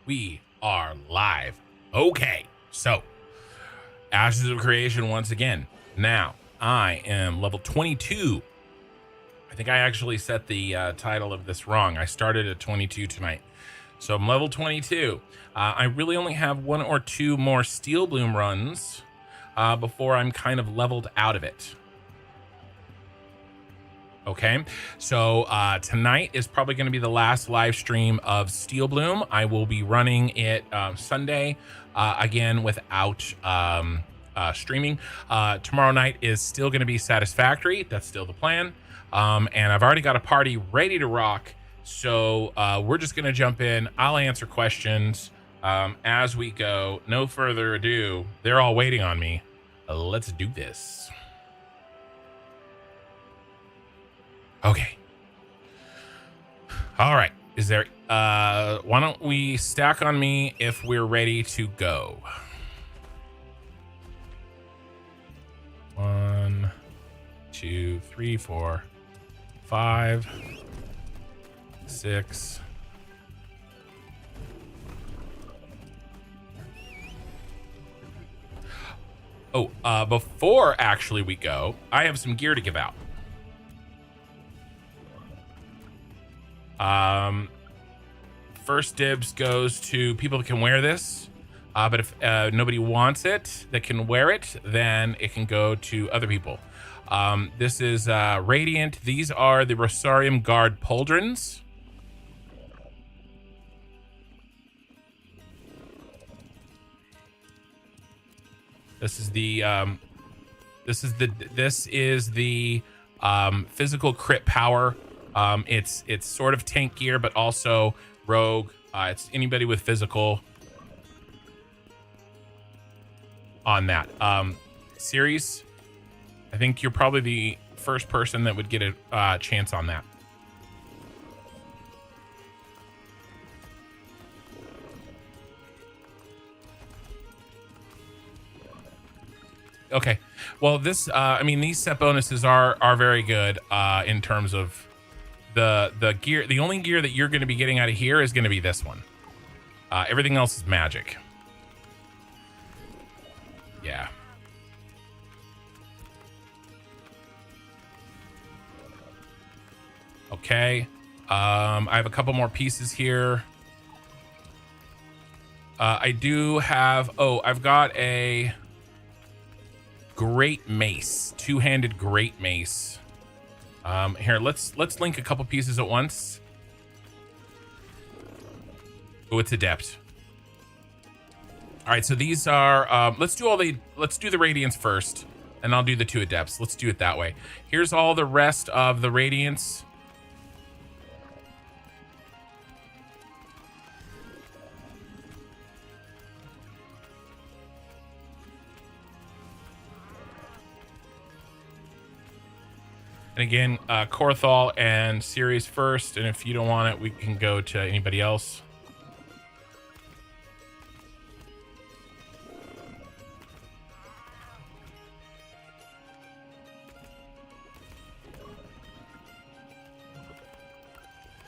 We are live. Okay, so Ashes of Creation once again. Now, I am level 22. I think I actually set the title of this wrong. I started at 22 tonight. So I'm level 22. I really only have one or two more Steel Bloom runs before I'm kind of leveled out of it. Okay, so tonight is probably going to be the last live stream of Steel Bloom. I will be running it Sunday again without streaming. Tomorrow night is still going to be Satisfactory. That's still the plan. And I've already got a party ready to rock. So we're just going to jump in. I'll answer questions as we go. No further ado. They're all waiting on me. Let's do this. Okay. All right. Is there why don't we stack on me if we're ready to go? 1, 2, 3, 4, 5, 6. Oh, before actually we go, I have some gear to give out. First dibs goes to people that can wear this, but if nobody wants it that can wear it, then it can go to other people. This is Radiant. These are the Rosarium Guard Pauldrons. This is the physical crit power. It's sort of tank gear, but also rogue. It's anybody with physical on that series. I think you're probably the first person that would get a chance on that. Okay. Well, this I mean, these set bonuses are very good in terms of the gear. The only gear that you're going to be getting out of here is going to be this one. Everything else is magic. Yeah. Okay. I have a couple more pieces here. I do have, I've got a great mace, two-handed great mace. Here, let's link a couple pieces at once. Oh, it's adept. All right, so these are let's do the radiance first, and I'll do the two adepts. Let's do it that way. Here's all the rest of the radiance. And again, Korthal and Ceres first, and if you don't want it, we can go to anybody else.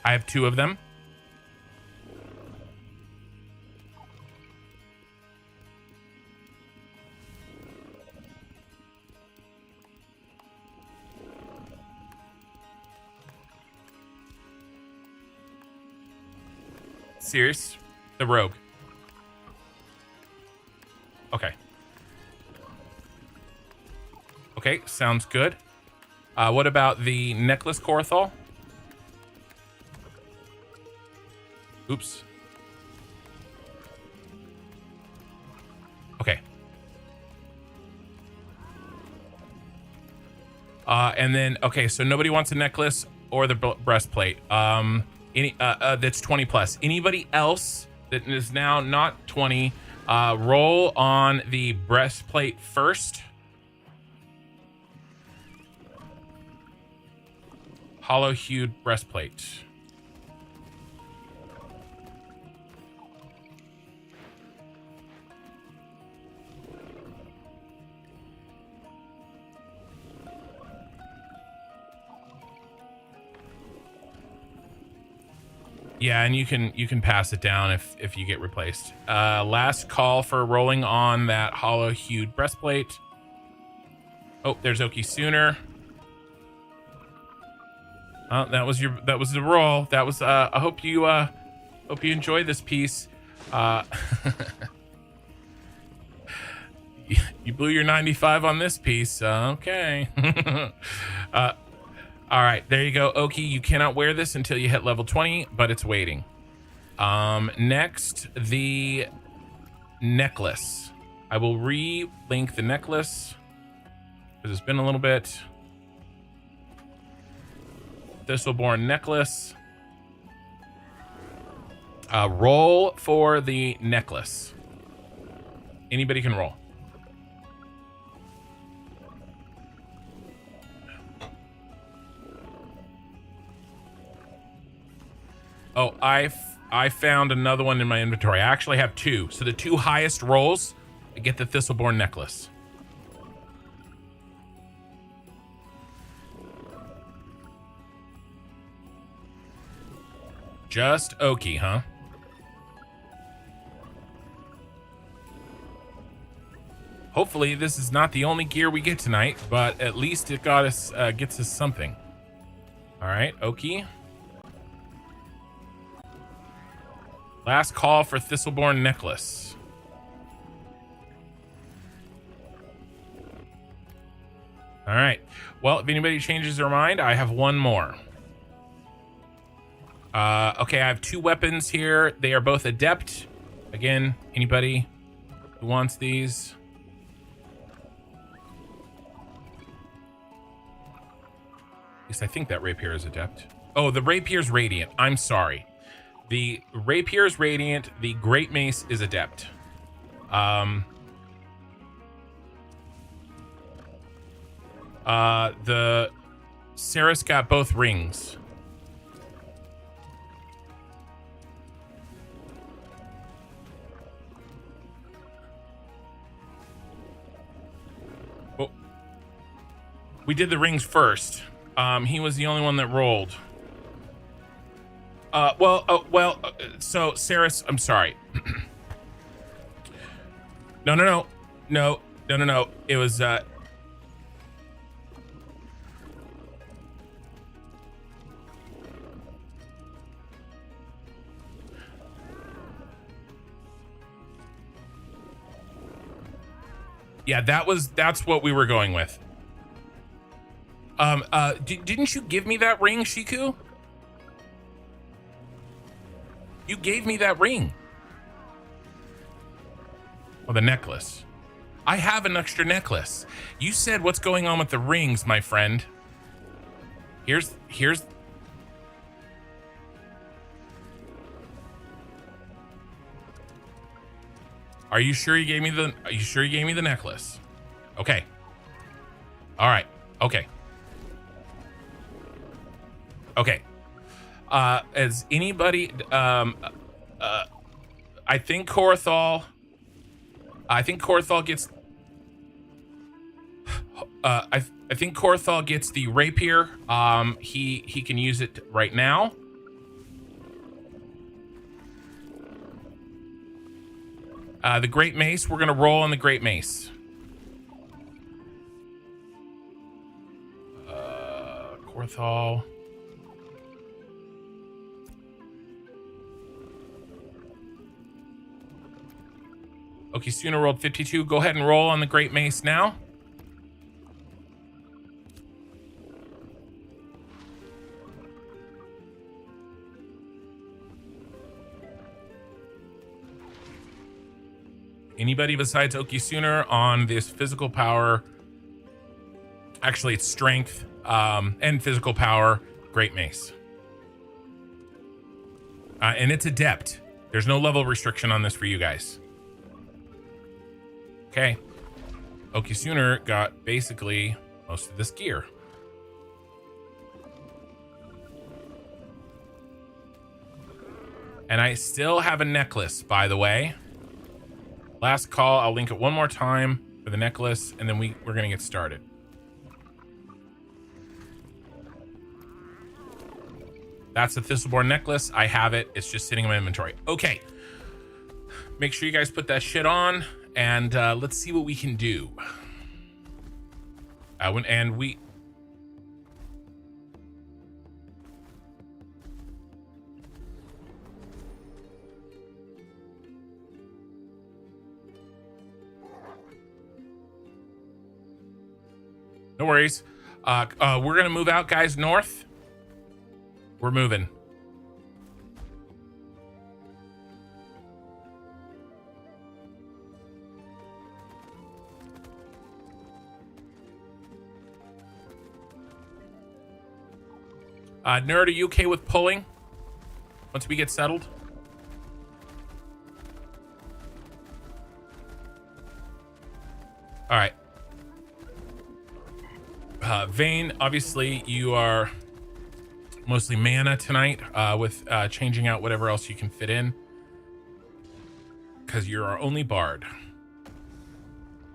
I have two of them. Serious? The rogue. Okay. Okay, sounds good. What about the necklace Korthal? Oops. Okay. And then, okay, so nobody wants a necklace or the breastplate. That's 20 plus. Anybody else that is now not 20, roll on the breastplate first. Hollow hued breastplate. Yeah, and you can pass it down if you get replaced. Last call for rolling on that hollow hued breastplate. Oh, there's Oki Sooner. Oh, that was the roll. That was I hope you enjoy this piece. You blew your 95 on this piece. Okay. All right, there you go, Oki. You cannot wear this until you hit level 20, but it's waiting. Next, the necklace. I will re-link the necklace because it's been a little bit. Thistleborn necklace. Roll for the necklace. Anybody can roll. Oh, I found another one in my inventory. I actually have two. So the two highest rolls, I get the Thistleborn necklace. Just Oki, huh? Hopefully this is not the only gear we get tonight, but at least it got us gets us something. All right, Oki. Last call for Thistleborn necklace. All right. Well, if anybody changes their mind, I have one more. Okay, I have two weapons here. They are both adept. Again, anybody who wants these? At least I think that rapier is adept. Oh, the rapier's radiant. I'm sorry. The rapier's radiant. The great mace is adept. The Saris got both rings. Oh. We did the rings first. He was the only one that rolled. So Saris, I'm sorry. No. It was, yeah, that's what we were going with. Didn't you give me that ring, Shiku? You gave me that ring. Or the necklace. I have an extra necklace. You said what's going on with the rings, my friend. Here's. Are you sure you gave me the necklace? Okay. All right. Okay. Okay. As anybody, I think Korathal gets, I think Korathal gets the rapier. He can use it right now. The great mace, we're gonna roll on the great mace. Korathal. Okay, Suna rolled 52. Go ahead and roll on the great mace now. Anybody besides Oki Sooner on this physical power? Actually, it's strength and physical power. Great mace. And it's adept. There's no level restriction on this for you guys. Okay. Oki Sooner got basically most of this gear. And I still have a necklace, by the way. Last call. I'll link it one more time for the necklace, and then we're going to get started. That's the Thistleborn necklace. I have it. It's just sitting in my inventory. Okay. Make sure you guys put that shit on, and let's see what we can do. And we... No worries. We're going to move out, guys, north. We're moving. Nerd, are you okay with pulling once we get settled? All right. Vane, obviously you are mostly mana tonight, with changing out whatever else you can fit in, because you're our only bard.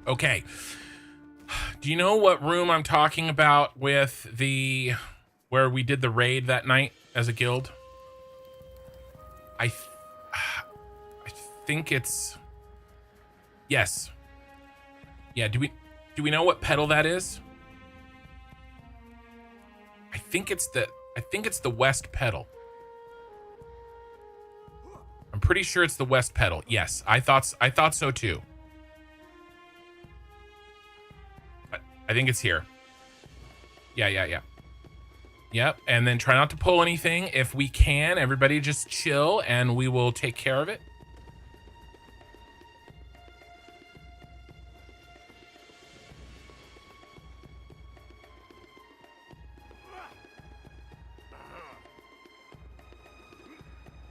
Okay. Do you know what room I'm talking about with the... where we did the raid that night as a guild? I think it's... Yes. Yeah, do we know what pedal that is? I think it's the west pedal. I'm pretty sure it's the west pedal. Yes, I thought so too. I think it's here. Yeah. Yep, and then try not to pull anything if we can. Everybody just chill and we will take care of it.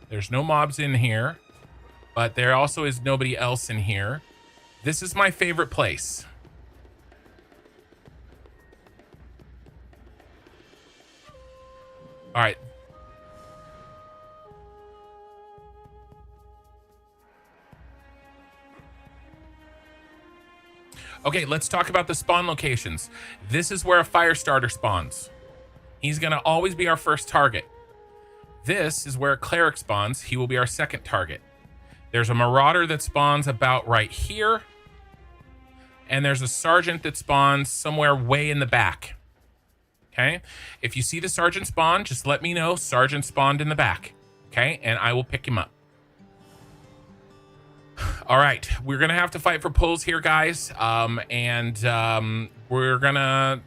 There's no mobs in here, but there also is nobody else in here. This is my favorite place. All right. Okay, let's talk about the spawn locations. This is where a fire starter spawns. He's gonna always be our first target. This is where a cleric spawns. He will be our second target. There's a marauder that spawns about right here. And there's a sergeant that spawns somewhere way in the back. Okay? If you see the sergeant spawn, just let me know sergeant spawned in the back. Okay? And I will pick him up. All right. We're going to have to fight for pulls here, guys. We're going to,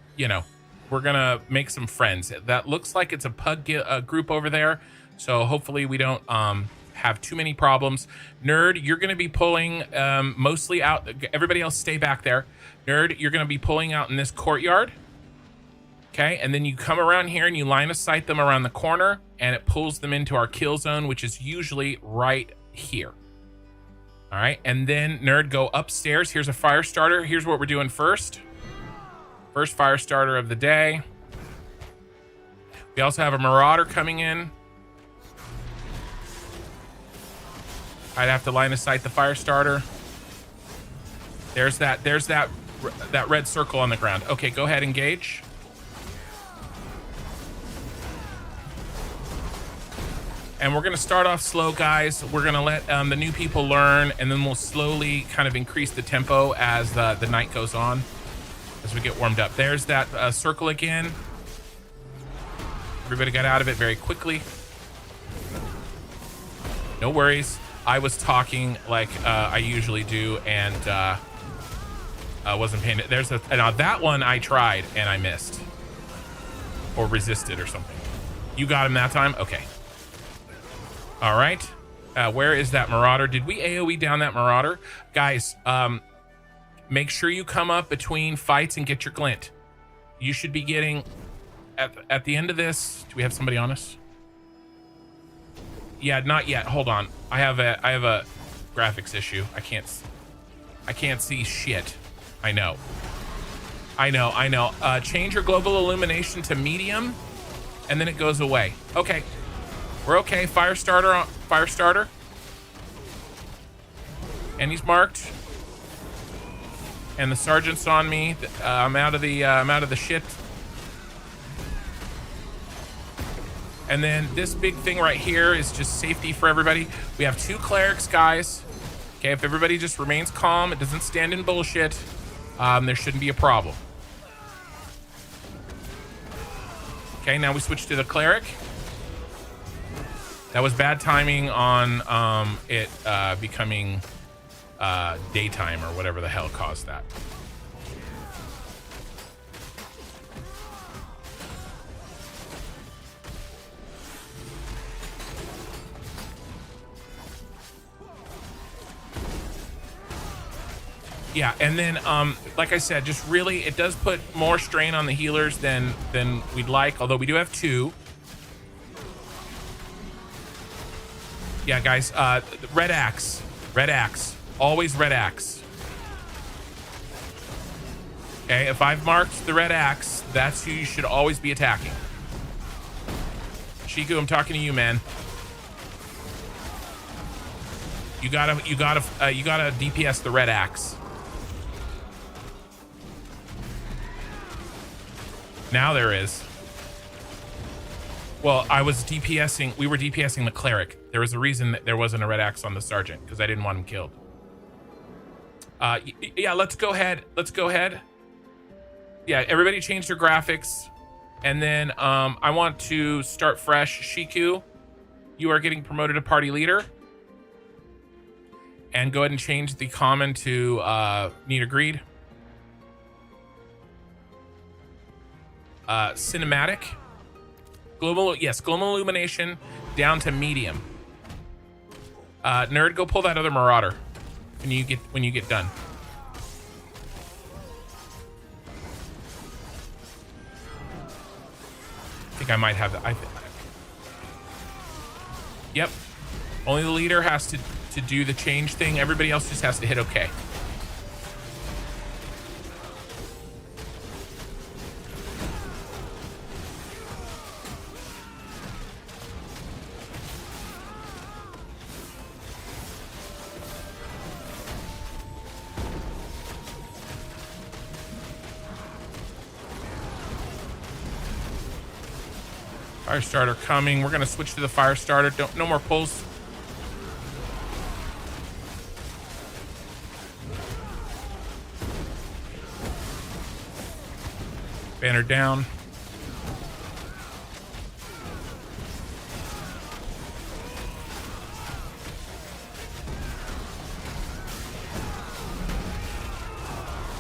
we're gonna make some friends. That looks like it's a pug group over there, so hopefully we don't have too many problems. Nerd, you're gonna be pulling mostly out. Everybody else stay back there. Nerd, you're gonna be pulling out in this courtyard. Okay, and then you come around here and you line of sight them around the corner, and it pulls them into our kill zone, which is usually right here. All right, and then Nerd, go upstairs. Here's a fire starter. Here's what we're doing first. First fire starter of the day. We also have a marauder coming in. I'd have to line of sight the fire starter. There's that red circle on the ground. Okay, go ahead, engage. And we're gonna start off slow, guys. We're gonna let the new people learn, and then we'll slowly kind of increase the tempo as the night goes on, as we get warmed up. There's that circle again. Everybody got out of it very quickly. No worries. I was talking like I usually do, and I wasn't paying it. There's now that one I tried and I missed, or resisted or something. You got him that time? Okay. All right. Where is that marauder? Did we AoE down that marauder? Guys, make sure you come up between fights and get your glint. You should be getting at the end of this. Do we have somebody on us? Yeah, not yet. Hold on. I have a graphics issue. I can't see shit. I know. Change your global illumination to medium, and then it goes away. Okay. We're okay. Fire starter. And he's marked. And the sergeant's on me. I'm out of the shit. And then this big thing right here is just safety for everybody. We have 2 clerics, guys. Okay, if everybody just remains calm, it doesn't stand in bullshit, there shouldn't be a problem. Okay, now we switch to the cleric. That was bad timing on it becoming daytime or whatever the hell caused that. Yeah, and then like I said, just really it does put more strain on the healers than we'd like, although we do have 2. Yeah, guys, red axe, always red axe. Okay, if I've marked the red axe, that's who you should always be attacking. Shiku, I'm talking to you, man. You gotta DPS the red axe. Now there is. Well, I was DPSing. We were DPSing the cleric. There was a reason that there wasn't a red axe on the sergeant, because I didn't want him killed. Yeah, let's go ahead. Yeah, everybody change their graphics. And then I want to start fresh. Shiku, you are getting promoted to party leader. And go ahead and change the common to need agreed. Cinematic. Global illumination down to medium. Nerd, go pull that other marauder when you get done. I think I might have that. Yep. Only the leader has to do the change thing. Everybody else just has to hit OK. Fire starter coming. We're gonna switch to the fire starter. No more pulls. Banner down.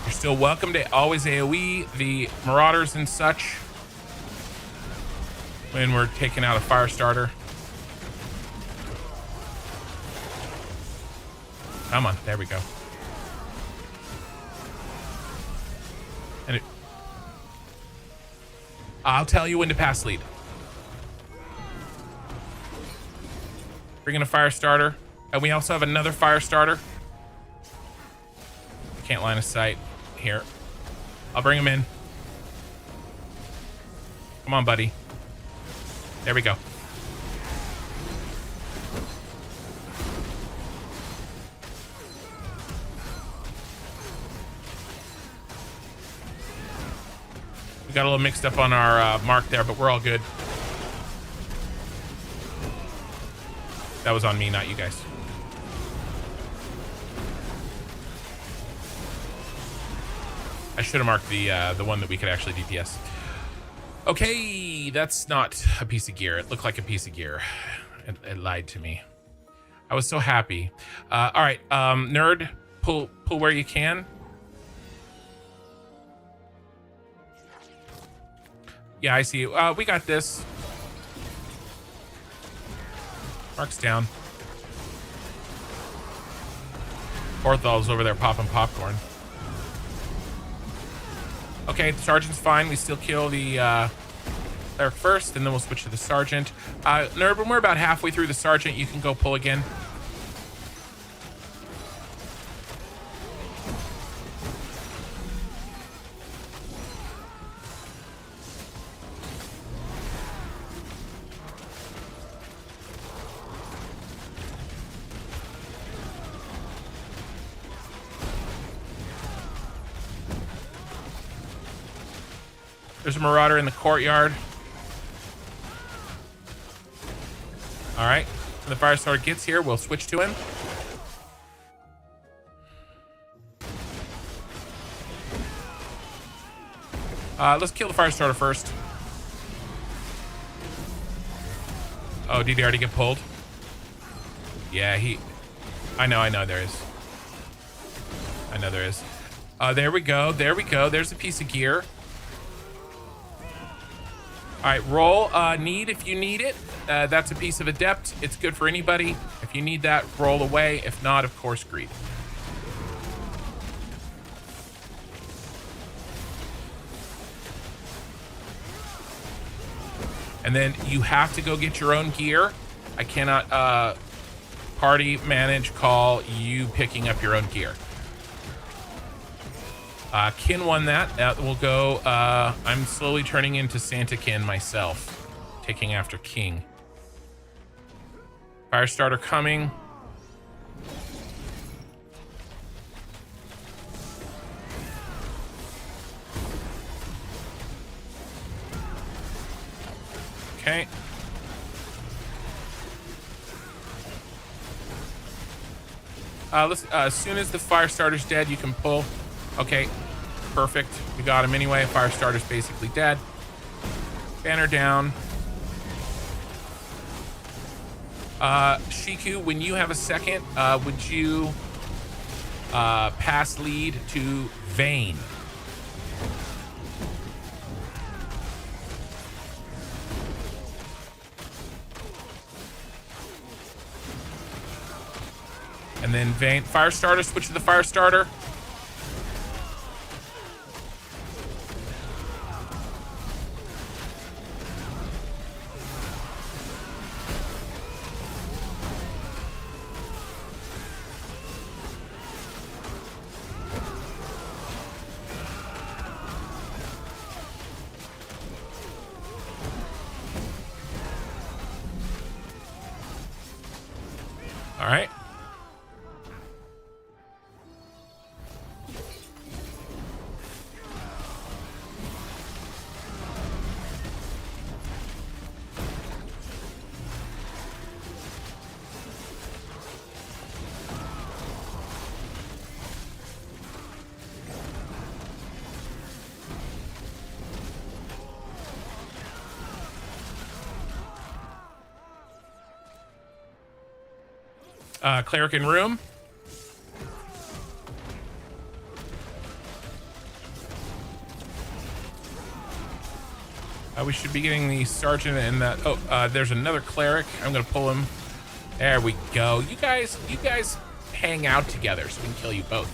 You're still welcome to always AoE the marauders and such when we're taking out a fire starter. Come on, there we go. And I'll tell you when to pass lead. Bring in a fire starter. And we also have another fire starter. Can't line of sight here. I'll bring him in. Come on, buddy. There we go. We got a little mixed up on our mark there, but we're all good. That was on me, not you guys. I should have marked the one that we could actually DPS. Okay, that's not a piece of gear. It looked like a piece of gear. It lied to me. I was so happy. All right, nerd, pull where you can. Yeah, I see you. We got this. Mark's down. Orthol's over there popping popcorn. Okay, the sergeant's fine. We still kill the cleric first, and then we'll switch to the sergeant. Nerd, when we're about halfway through the sergeant, you can go pull again. There's a marauder in the courtyard. All right. When the fire starter gets here, we'll switch to him. Let's kill the fire starter first. Oh, did he already get pulled? Yeah, I know there is. I know there is. There we go. There we go. There's a piece of gear. All right, roll need if you need it. That's a piece of adept. It's good for anybody. If you need that, roll away. If not, of course, greed. And then you have to go get your own gear. I cannot party manage call you picking up your own gear. Kin won that. That will go. I'm slowly turning into Santa Kin myself, taking after King. Firestarter coming. Okay. As soon as the Firestarter's dead, you can pull. Okay, perfect. We got him anyway. Firestarter's basically dead. Banner down. Shiku, when you have a second, would you pass lead to Vayne? And then Vayne, Firestarter, switch to the Firestarter. All right. Cleric in room. We should be getting the sergeant and that. Oh, there's another cleric. I'm gonna pull him. There we go. You guys hang out together so we can kill you both.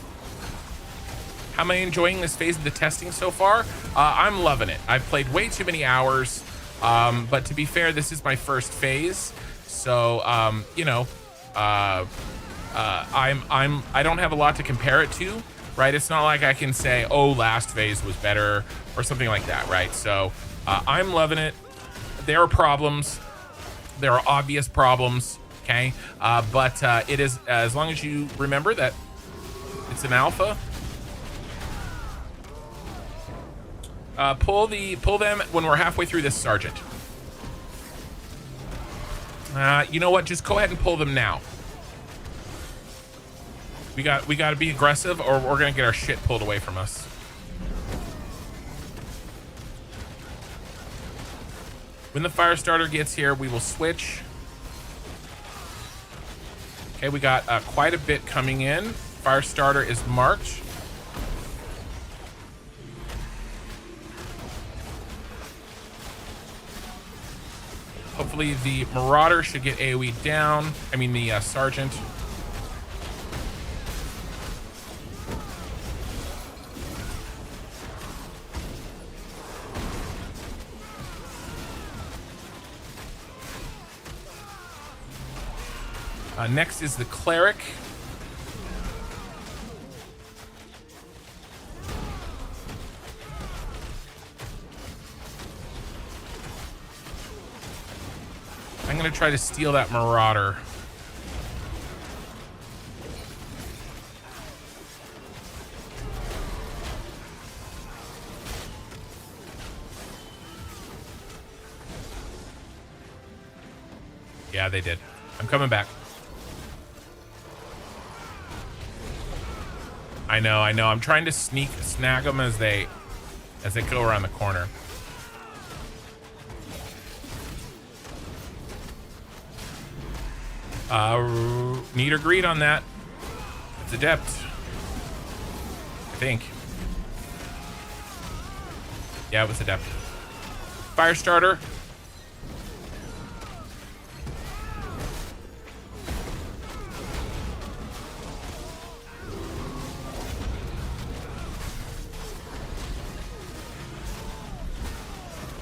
How am I enjoying this phase of the testing so far? I'm loving it. I've played way too many hours, but to be fair, this is my first phase, so you know. I don't have a lot to compare it to, right? It's not like I can say, oh, last phase was better or something like that, right? So I'm loving it. There are problems. There are obvious problems, okay? But it is, as long as you remember that it's an alpha. Pull them when we're halfway through this sergeant. You know what? Just go ahead and pull them now. We got to be aggressive, or we're gonna get our shit pulled away from us. When the Firestarter gets here, we will switch. Okay, we got quite a bit coming in. Firestarter is marked. Hopefully the Marauder should get AoE down. I mean the Sergeant. Next is the Cleric. I'm going to try to steal that Marauder. Yeah, they did. I'm coming back. I know. I'm trying to snag them as they go around the corner. Need or greed on that. It's adept. I think. Yeah, it was adept. Fire starter.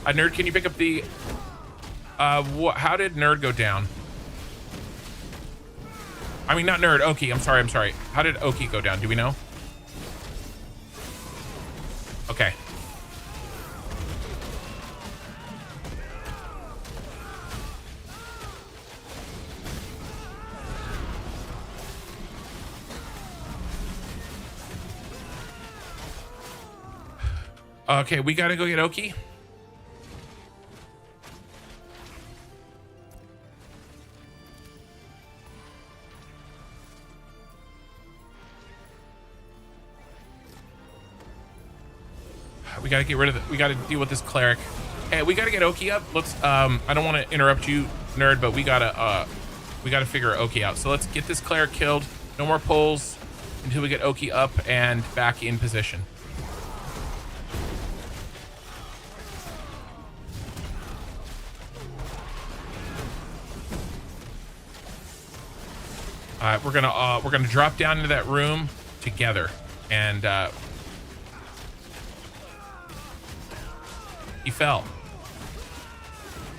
Nerd, can you pick up the... how did Nerd go down? I mean, not Nerd, Oki. I'm sorry. How did Oki go down? Do we know? Okay. Okay, we gotta go get Oki. We gotta get rid of we gotta deal with this cleric. Hey, we gotta get Oki up. Let's I don't want to interrupt you, Nerd, but we gotta figure Oki out. So let's get this cleric killed. No more pulls until we get Oki up and back in position. We're gonna drop down into that room together, and he fell.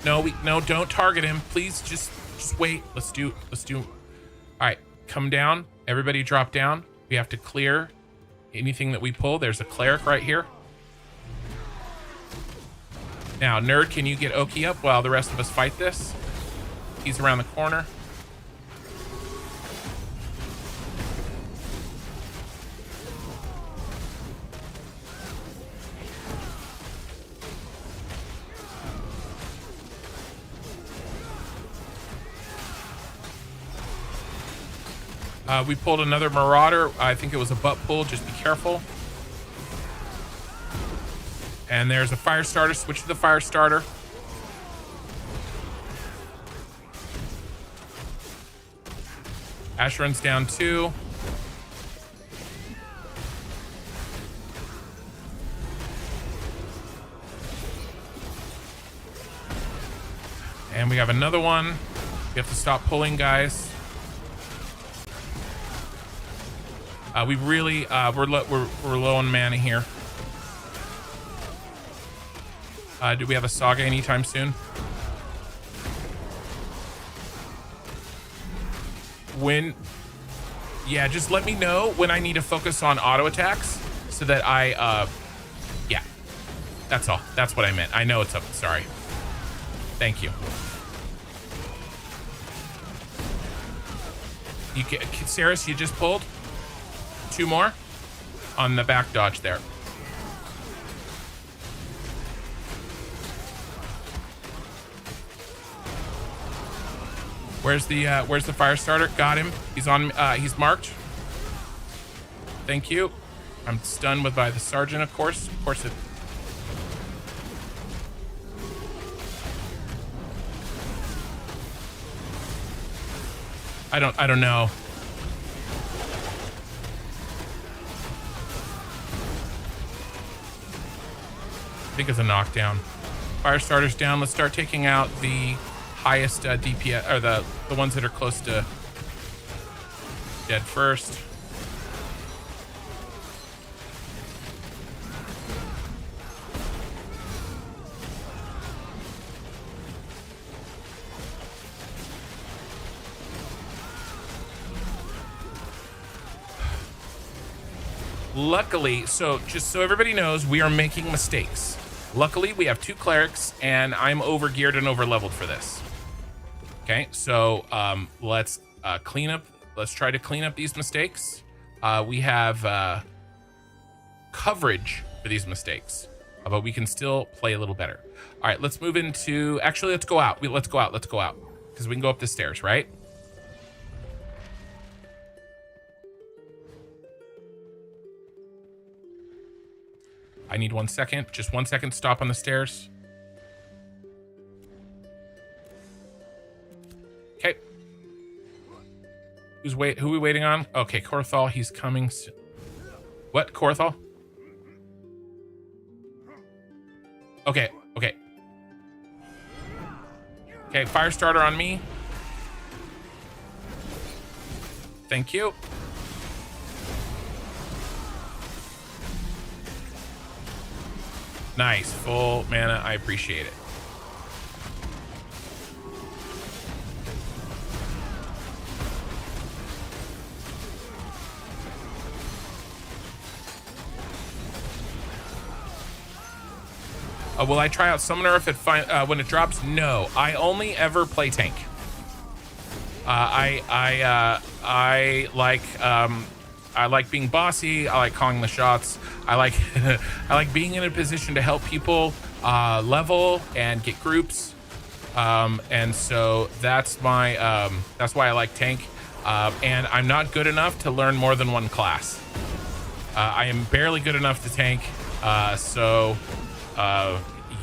No, don't target him, please. Just wait. Let's do. All right, come down. Everybody, drop down. We have to clear anything that we pull. There's a cleric right here. Now, Nerd, can you get Oki up while the rest of us fight this? He's around the corner. We pulled another Marauder. I think it was a butt pull. Just be careful. And there's a fire starter. Switch to the fire starter. Ash runs down 2. And we have another one. We have to stop pulling, guys. We really we're low on mana here. Do we have a Saga anytime soon? Yeah, just let me know when I need to focus on auto attacks so that yeah, that's all. That's what I meant. I know it's up. Sorry. Thank you. You get Saris, you just pulled 2 more on the back dodge there. Where's the fire starter? Got him. He's on. He's marked. Thank you. I'm stunned by the sergeant, of course. Of course it. I don't know. I think it's a knockdown. Fire starter's down. Let's start taking out the highest DPS, or the ones that are close to dead first. Luckily, so just so everybody knows, we are making mistakes. Luckily, we have 2 clerics, and I'm overgeared and overleveled for this. Okay, so let's clean up. Let's try to clean up these mistakes. We have coverage for these mistakes, but we can still play a little better. All right, let's move into. Actually, let's go out. Let's go out. because we can go up the stairs, right? I need 1 second. Just 1 second. Stop on the stairs. Okay. Who are we waiting on? Okay, Korthal. He's coming. What? Korthal? Okay. Okay. Okay, fire starter on me. Thank you. Nice. Full mana. I appreciate it. Will I try out Summoner if it when it drops? No, I only ever play tank. I like being bossy. I like calling the shots. I like I like being in a position to help people level and get groups. And so that's my that's why I like tank. And I'm not good enough to learn more than one class. I am barely good enough to tank.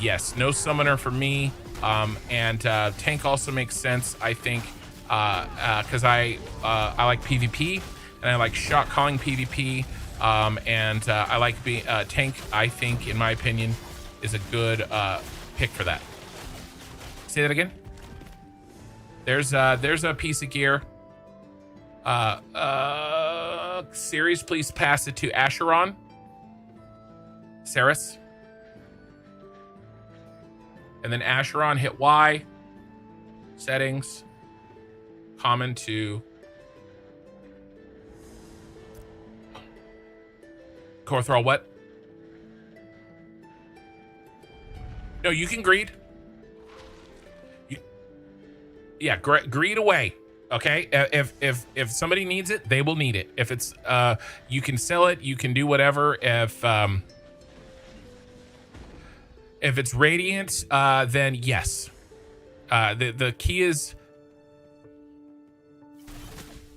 Yes, no summoner for me. And tank also makes sense, I think, because I like PvP and I like shot calling PvP. And I like being tank. I think, in my opinion, is a good pick for that. Say that again. There's a piece of gear. Series, please pass it to Acheron. Saris. And then Acheron, hit Y. Settings. Common to Korthal, what? No, you can greed. Yeah, greed away. Okay, if somebody needs it, they will need it. If it's you can sell it, you can do whatever. If it's radiant, then yes. The key is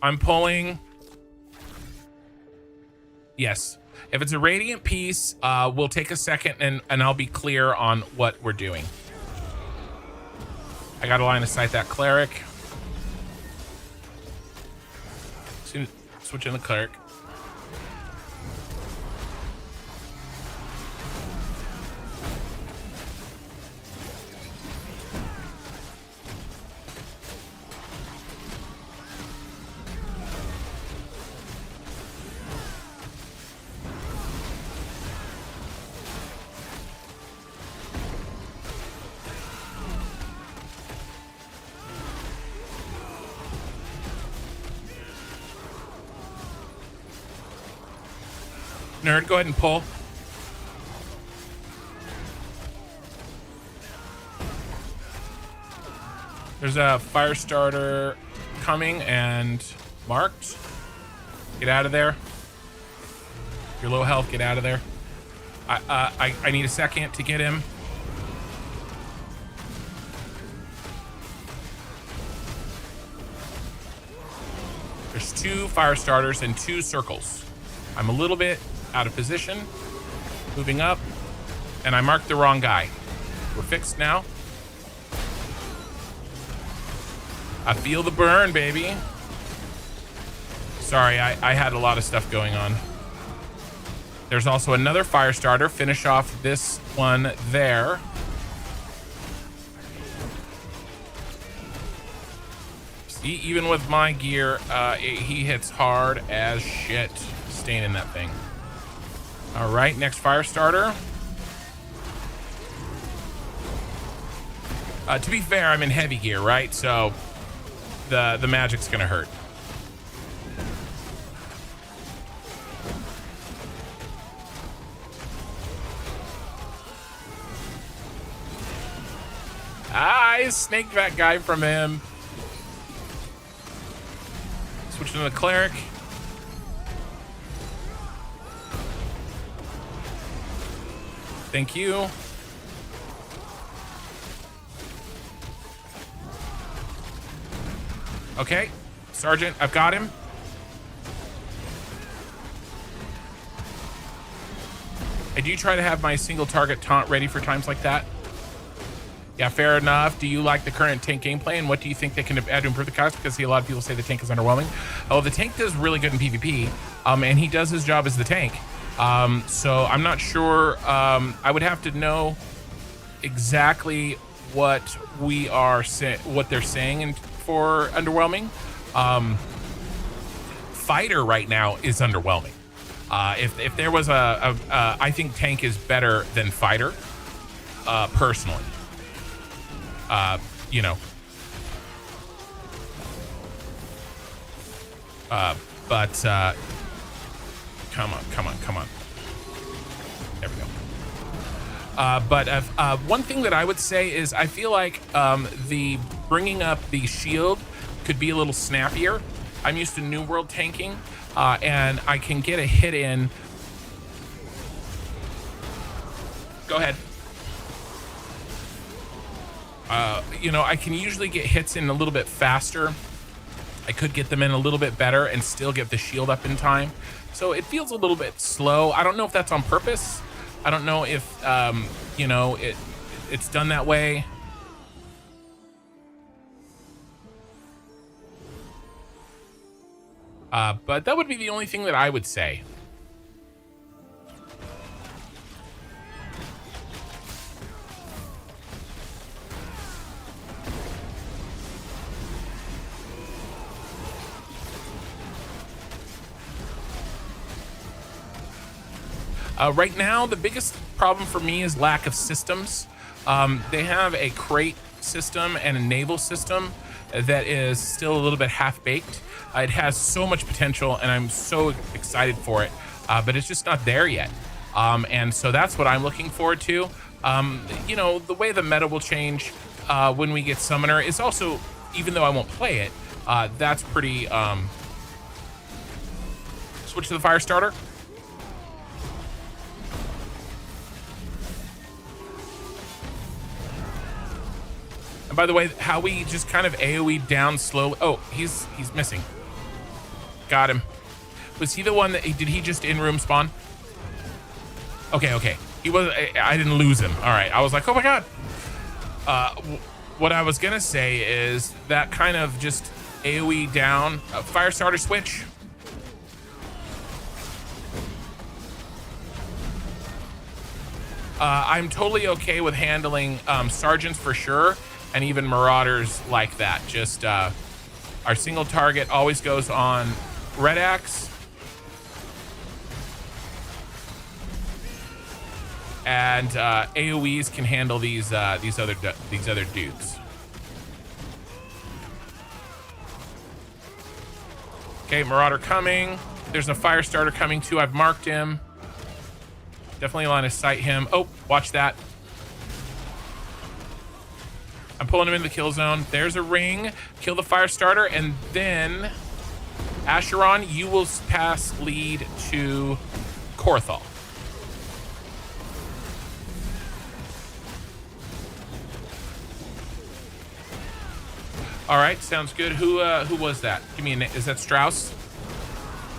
I'm pulling. Yes. If it's a radiant piece, we'll take a second and I'll be clear on what we're doing. I got a line of sight that cleric. Switch in the cleric. Nerd, go ahead and pull. There's a fire starter coming and marked. Get out of there. You're low health, get out of there. I need a second to get him. There's 2 fire starters and 2 circles. I'm a little bit out of position, moving up, and I marked the wrong guy. We're fixed now. I feel the burn, baby. Sorry, I had a lot of stuff going on. There's also another fire starter. Finish off this one there. See, even with my gear, he hits hard as shit staying in that thing. All right, next fire starter. To be fair, I'm in heavy gear, right? So the magic's gonna hurt. I snaked that guy from him. Switching to the cleric. Thank you. Okay, Sergeant, I've got him. I do try to have my single target taunt ready for times like that. Yeah, fair enough. Do you like the current tank gameplay, and what do you think they can add to improve the cost? Because a lot of people say the tank is underwhelming. Oh, the tank does really good in PvP, and he does his job as the tank. So I'm not sure. I would have to know exactly what what they're saying for underwhelming. Fighter right now is underwhelming. If there was I think tank is better than fighter, personally. You know. But come on. There we go. But one thing that I would say is I feel like the bringing up the shield could be a little snappier. I'm used to New World tanking, and I can get a hit in. Go ahead. You know, I can usually get hits in a little bit faster. I could get them in a little bit better and still get the shield up in time. So it feels a little bit slow. I don't know if that's on purpose. I don't know if, you know, it's done that way. But that would be the only thing that I would say. Right now, the biggest problem for me is lack of systems. They have a crate system and a naval system that is still a little bit half-baked. It has so much potential, and I'm so excited for it, but it's just not there yet. And so that's what I'm looking forward to. You know, the way the meta will change when we get Summoner is also, even though I won't play it, that's pretty... Switch to the fire starter. And by the way, how we just kind of AoE down slowly. Oh, he's missing. Got him. Was he the one that did he just in room spawn? Okay. He was. I didn't lose him. All right. I was like, oh my god. What I was gonna say is that kind of just AoE down. Fire starter switch. I'm totally okay with handling sergeants for sure. And even marauders like that. Just our single target always goes on Red Axe. And AoEs can handle these other dudes. Okay, marauder coming. There's a fire starter coming too. I've marked him. Definitely line of sight him. Oh, watch that. I'm pulling him in the kill zone. There's a ring. Kill the fire starter, and then Acheron, you will pass lead to Korthal. All right, sounds good. Who was that? Give me a name. Is that Strauss?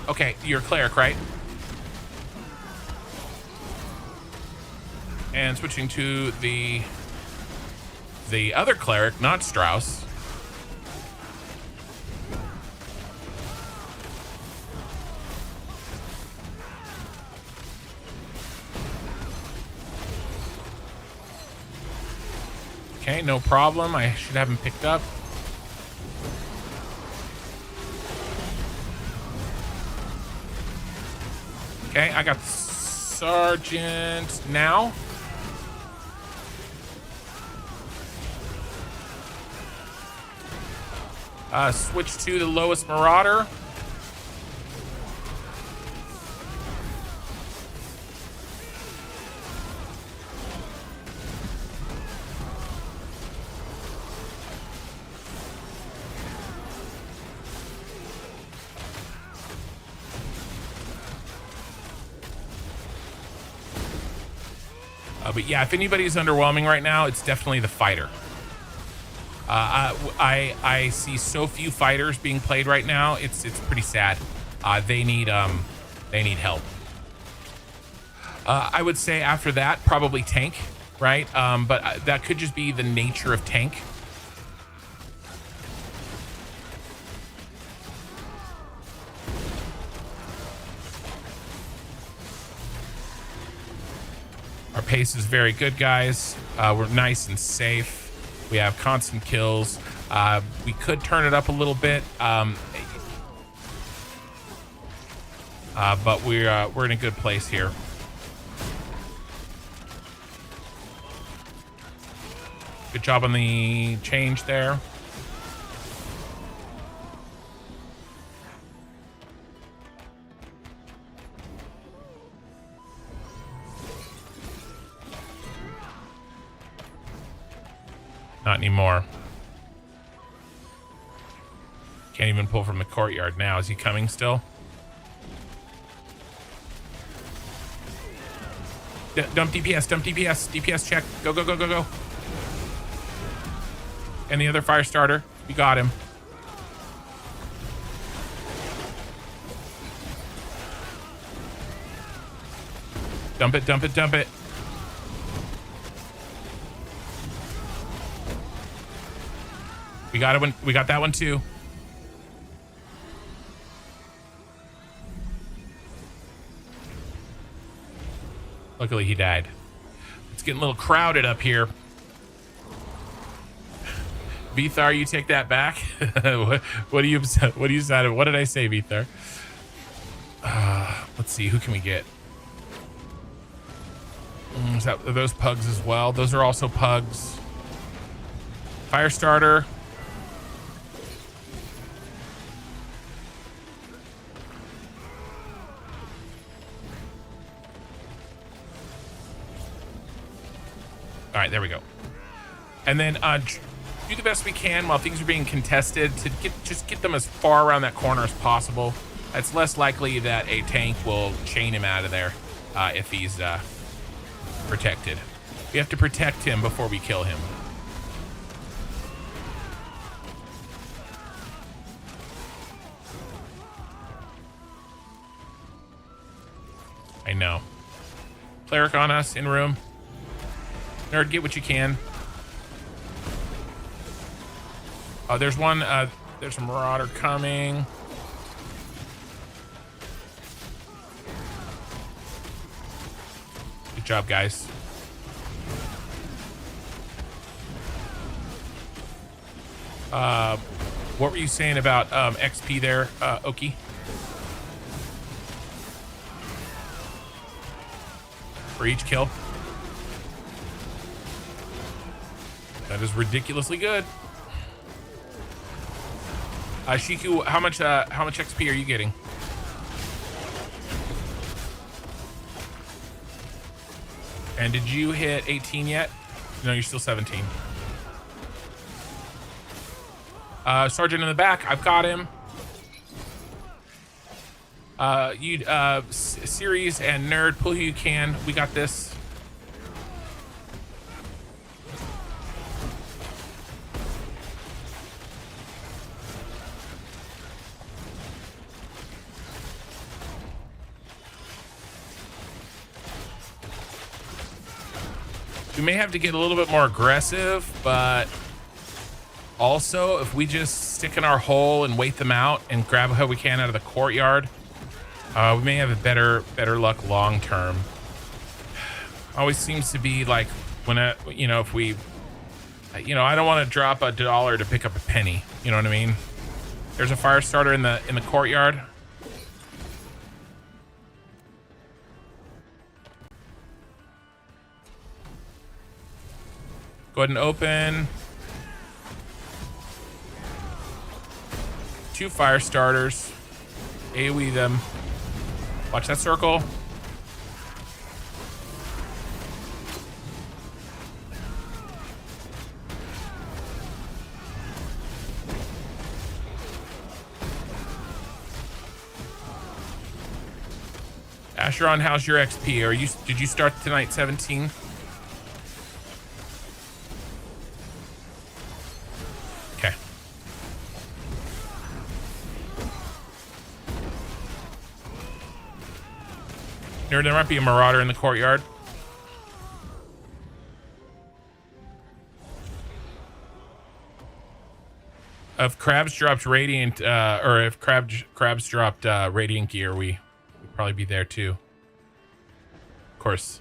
Okay, you're a cleric, right? And switching to the other cleric, not Strauss. Okay, no problem. I should have him picked up. Okay, I got Sergeant now. Switch to the lowest marauder. But yeah, if anybody's underwhelming right now, it's definitely the fighter. I see so few fighters being played right now. It's pretty sad. They need help. I would say after that, probably tank, right? But that could just be the nature of tank. Our pace is very good, guys. We're nice and safe. We have constant kills. We could turn it up a little bit, but we're in a good place here. Good job on the change there. Not anymore. Can't even pull from the courtyard now. Is he coming still? Dump DPS, dump DPS. DPS check. Go, go, go, go, go. And the other fire starter. We got him. Dump it, dump it, dump it. We got it. We got that one too. Luckily he died. It's getting a little crowded up here. Vithar, you take that back. What do you decide? What did I say, Vithar? Let's see, who can we get? Are those pugs as well? Those are also pugs. Fire starter. All right, there we go. And then do the best we can while things are being contested to just get them as far around that corner as possible. It's less likely that a tank will chain him out of there if he's protected. We have to protect him before we kill him. I know. Cleric on us in room. Nerd, get what you can. Oh, there's one. There's a marauder coming. Good job, guys. What were you saying about XP there, Oki? For each kill? That is ridiculously good. Shiku, how much XP are you getting? And did you hit 18 yet? No, you're still 17. Sergeant in the back, I've got him. Series and Nerd, pull who you can. We got this. We may have to get a little bit more aggressive, but also if we just stick in our hole and wait them out and grab what we can out of the courtyard, we may have a better luck long term. Always seems to be like when if we, I don't want to drop $1 to pick up a penny. You know what I mean? There's a fire starter in the courtyard. Go ahead and open. 2 fire starters. AoE them. Watch that circle. Asheron, how's your XP? Did you start tonight 17? There might be a marauder in the courtyard. If crabs dropped radiant, or if crabs dropped radiant gear, we'd probably be there too. Of course.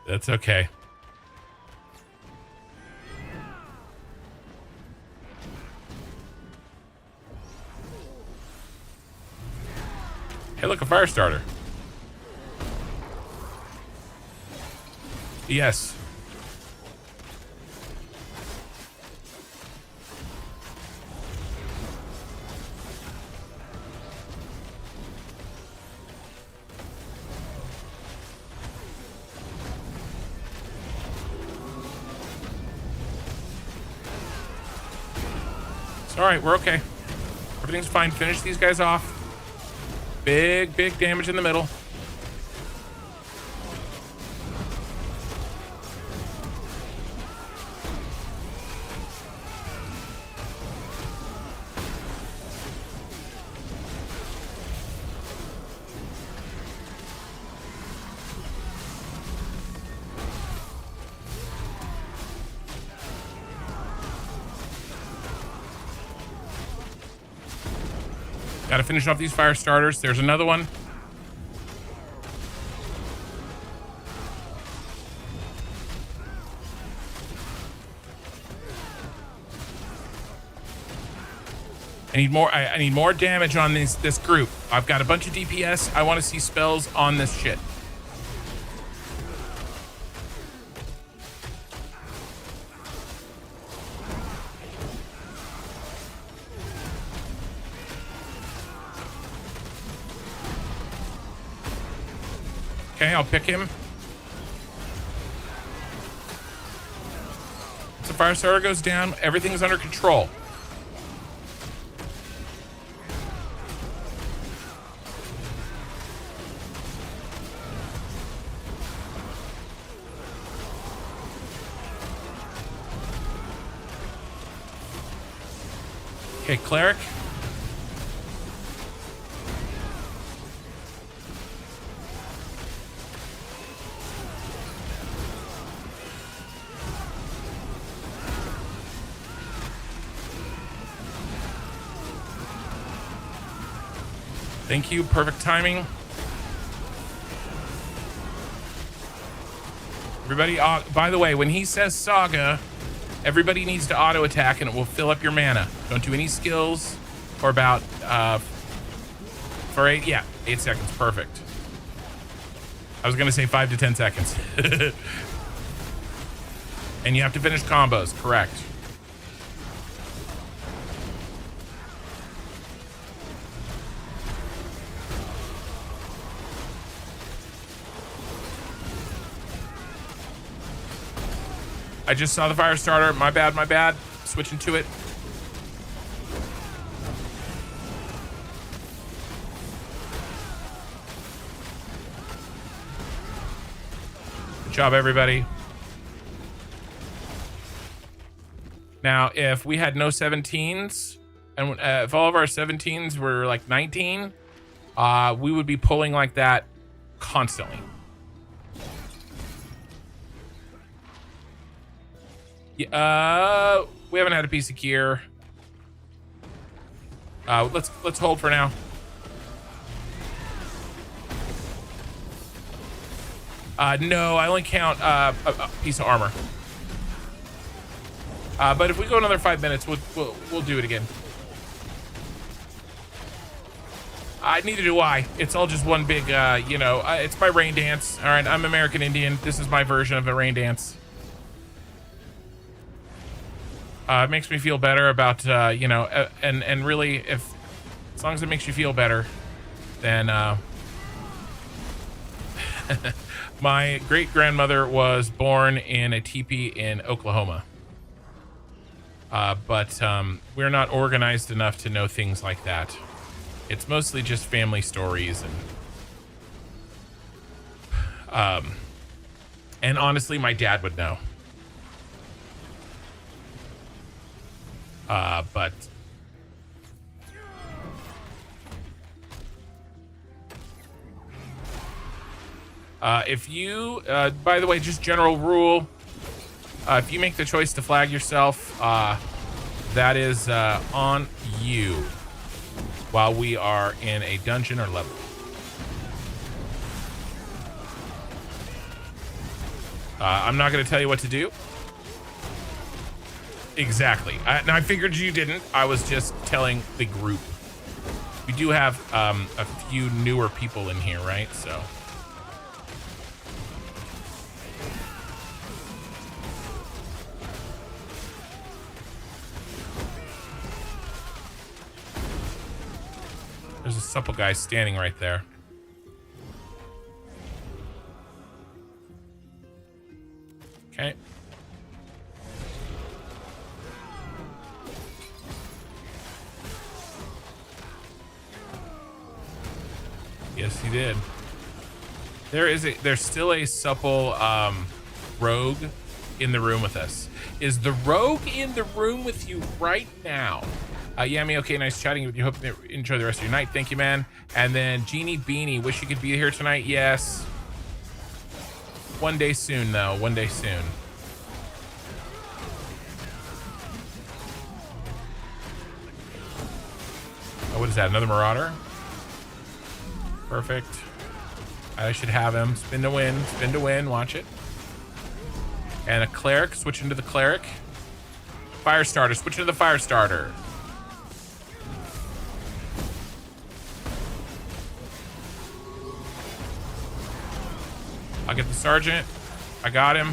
That's okay. Hey, look, a fire starter. Yes. All right, we're okay. Everything's fine. Finish these guys off. Big damage in the middle. Gotta finish off these fire starters. There's another one. I need more damage on this group. I've got a bunch of DPS. I want to see spells on this shit. Okay, I'll pick him. So fire starter goes down. Everything's under control. Okay, cleric. Thank you. Perfect timing. Everybody, by the way, when he says Saga, everybody needs to auto attack and it will fill up your mana. Don't do any skills for about, for 8 seconds. Perfect. I was going to say 5 to 10 seconds. And you have to finish combos, correct. I just saw the fire starter. My bad. Switching to it. Good job, everybody. Now, if we had no 17s, and if all of our 17s were like 19, we would be pulling like that constantly. Yeah, we haven't had a piece of gear. Let's hold for now. No, I only count a piece of armor. But if we go another 5 minutes, we'll do it again. Neither do I. It's all just one big, it's my rain dance. All right, I'm American Indian. This is my version of a rain dance. It makes me feel better about, and really, as long as it makes you feel better, then my great-grandmother was born in a teepee in Oklahoma. But we're not organized enough to know things like that. It's mostly just family stories and honestly, my dad would know. But if you, by the way, just general rule, if you make the choice to flag yourself, that is on you while we are in a dungeon or level. I'm not going to tell you what to do. Exactly. I figured you didn't. I was just telling the group. We do have a few newer people in here, right? So. There's a supple guy standing right there. Okay. Yes, he did. There's still a supple rogue in the room with us. Is the rogue in the room with you right now? Yami, okay, nice chatting with you. Hope you enjoy the rest of your night. Thank you, man. And then Jeannie Beanie, wish you could be here tonight. Yes. One day soon, though. One day soon. Oh, what is that? Another Marauder? Perfect. I should have him. Spin to win. Spin to win. Watch it. And a Cleric. Switch into the Cleric. Fire Starter. Switch into the Fire Starter. I'll get the Sergeant. I got him.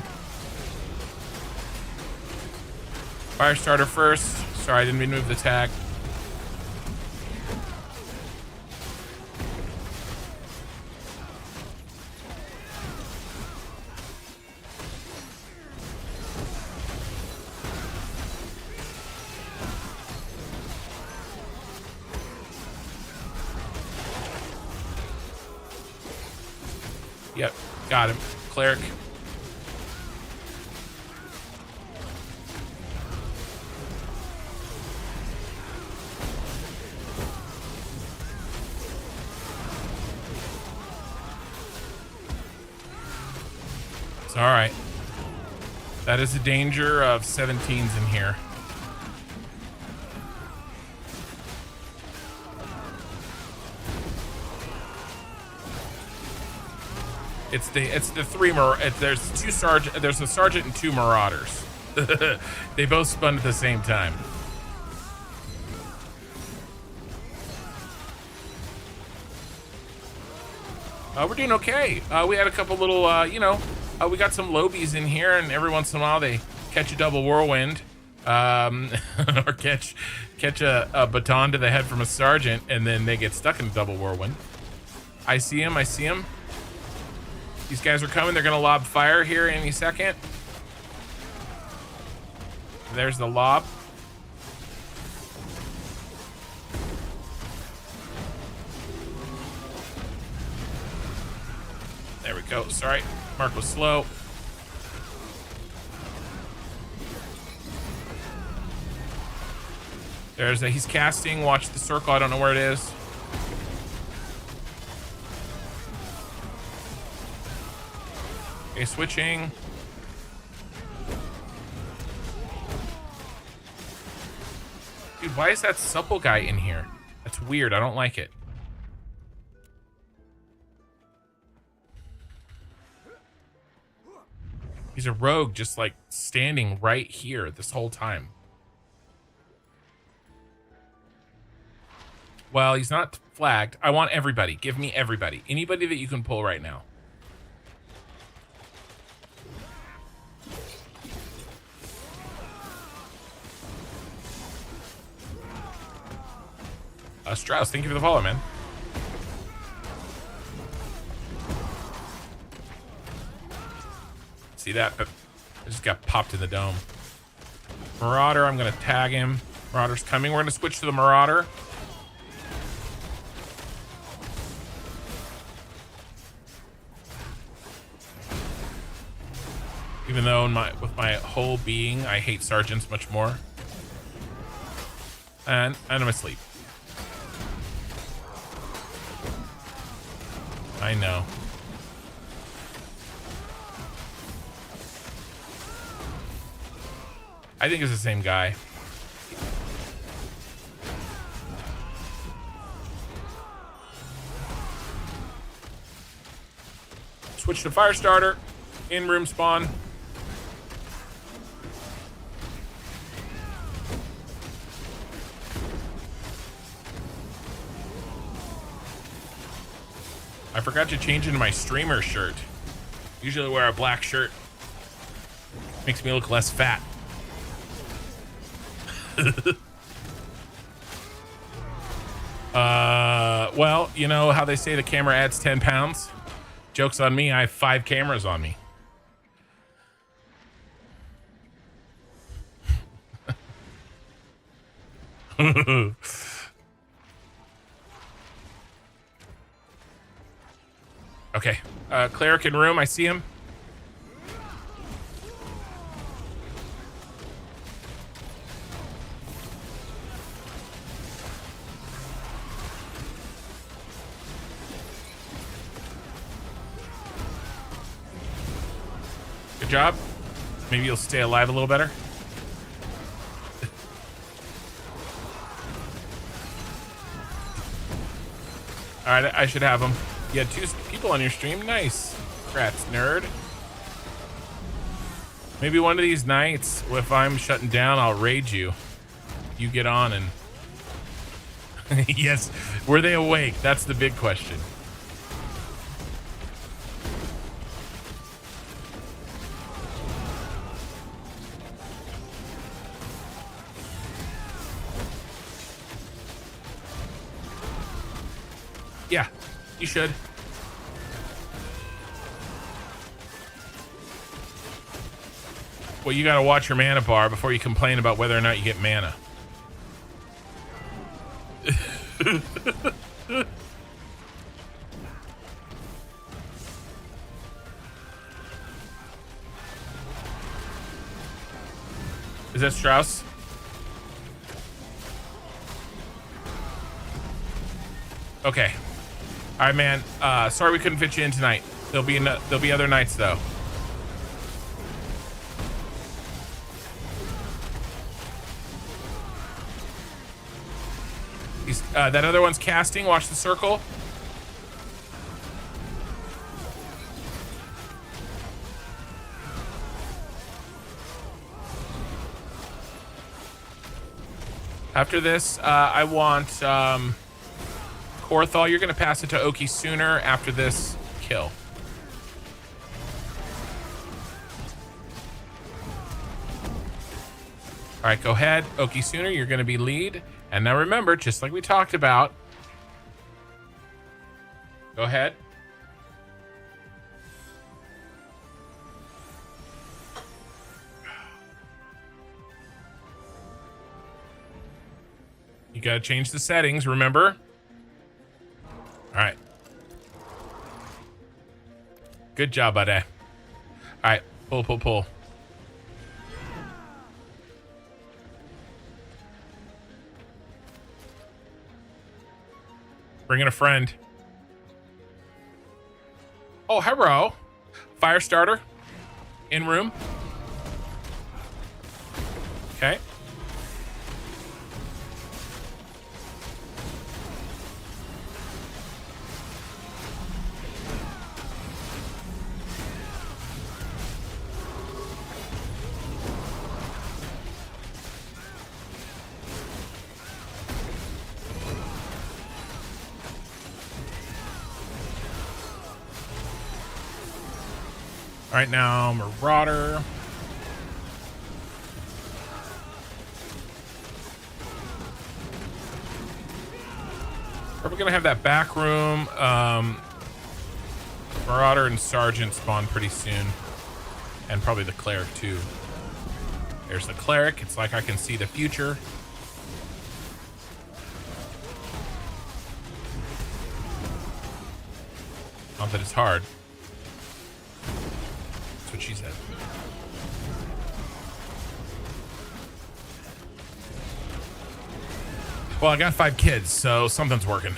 Fire Starter first. Sorry, I didn't mean to move the tag. Yep, got him. Cleric. It's all right. That is the danger of 17s in here. It's the three there's two sergeant, there's a sergeant and two marauders. They both spun at the same time. We're doing okay. We had a couple little, we got some lobies in here, and every once in a while they catch a double whirlwind, or catch a baton to the head from a sergeant, and then they get stuck in a double whirlwind. I see him. These guys are coming. They're going to lob fire here any second. There's the lob. There we go. Sorry, Mark was slow. He's casting. Watch the circle. I don't know where it is. Okay, switching. Dude, why is that supple guy in here? That's weird. I don't like it. He's a rogue just like standing right here this whole time. Well, he's not flagged. I want everybody. Give me everybody. Anybody that you can pull right now. Strauss, thank you for the follow, man. See that? I just got popped in the dome. Marauder, I'm going to tag him. Marauder's coming. We're going to switch to the Marauder. Even though with my whole being, I hate sergeants much more. And I'm asleep. I know. I think it's the same guy. Switch to fire starter. In room spawn. I forgot to change into my streamer shirt. Usually I wear a black shirt. Makes me look less fat. Well, you know how they say the camera adds 10 pounds? Joke's on me, I have 5 cameras on me. Okay, cleric in room, I see him. Good job. Maybe you'll stay alive a little better. All right, I should have him. You had 2 people on your stream. Nice. Congrats, nerd. Maybe one of these nights, if I'm shutting down, I'll raid you. You get on and... Yes. Were they awake? That's the big question. Yeah, you should. Well, you gotta watch your mana bar before you complain about whether or not you get mana. Is that Strauss? Okay. All right, man. Sorry we couldn't fit you in tonight. There'll be other nights though. That other one's casting. Watch the circle. After this, I want Korthal. You're going to pass it to Oki sooner after this kill. All right, go ahead. Oki sooner, you're going to be lead. And now remember, just like we talked about, go ahead. You got to change the settings, remember? All right. Good job, buddy. All right, pull, pull, pull. Bring in a friend. Oh, hello. Fire starter. In room. Okay. All right, now Marauder. We're gonna have that back room. Marauder and Sergeant spawn pretty soon, and probably the Cleric too. There's the Cleric. It's like I can see the future. Not that it's hard. Switch she said. Well, I got 5 kids, so something's working.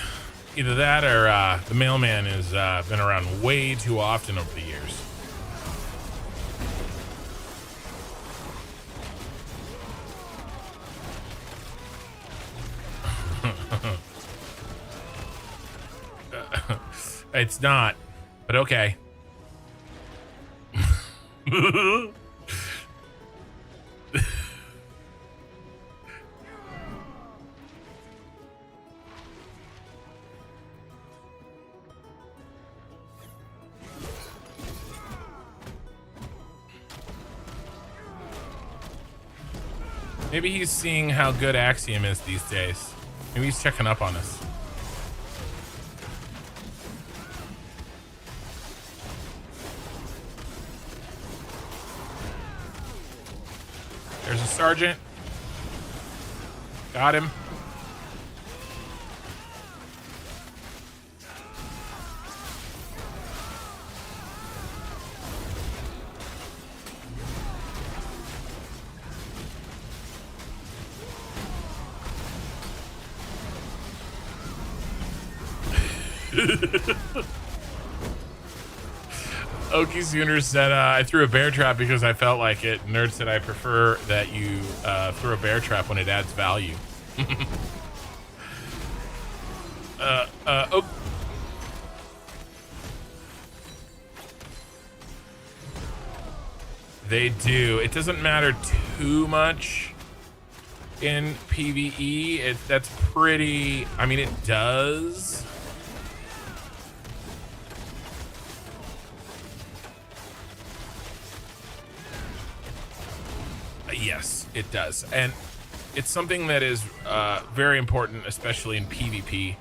Either that or the mailman has been around way too often over the years. It's not, but okay. Maybe he's seeing how good Axiom is these days. Maybe he's checking up on us. There's a sergeant. Got him. Okie Sooner said, I threw a bear trap because I felt like it. Nerd said, I prefer that you throw a bear trap when it adds value. Oh. They do. It doesn't matter too much in PvE. That's pretty, I mean, it does. Yes, it does. And it's something that is very important, especially in PvP.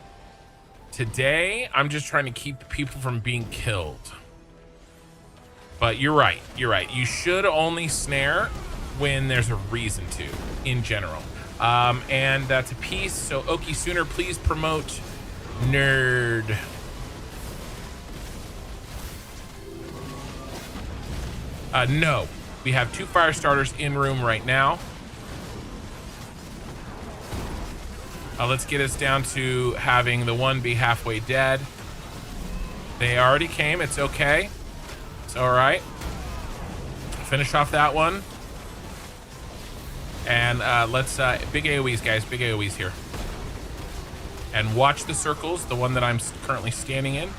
Today, I'm just trying to keep people from being killed. But you're right. You're right. You should only snare when there's a reason to, in general. And to peace. So, Okie Sooner, please promote Nerd. No. We have 2 fire starters in room right now. Let's get us down to having the one be halfway dead. They already came. It's okay. It's all right. Finish off that one. And let's big AoEs, guys. Big AoEs here. And watch the circles, the one that I'm currently standing in.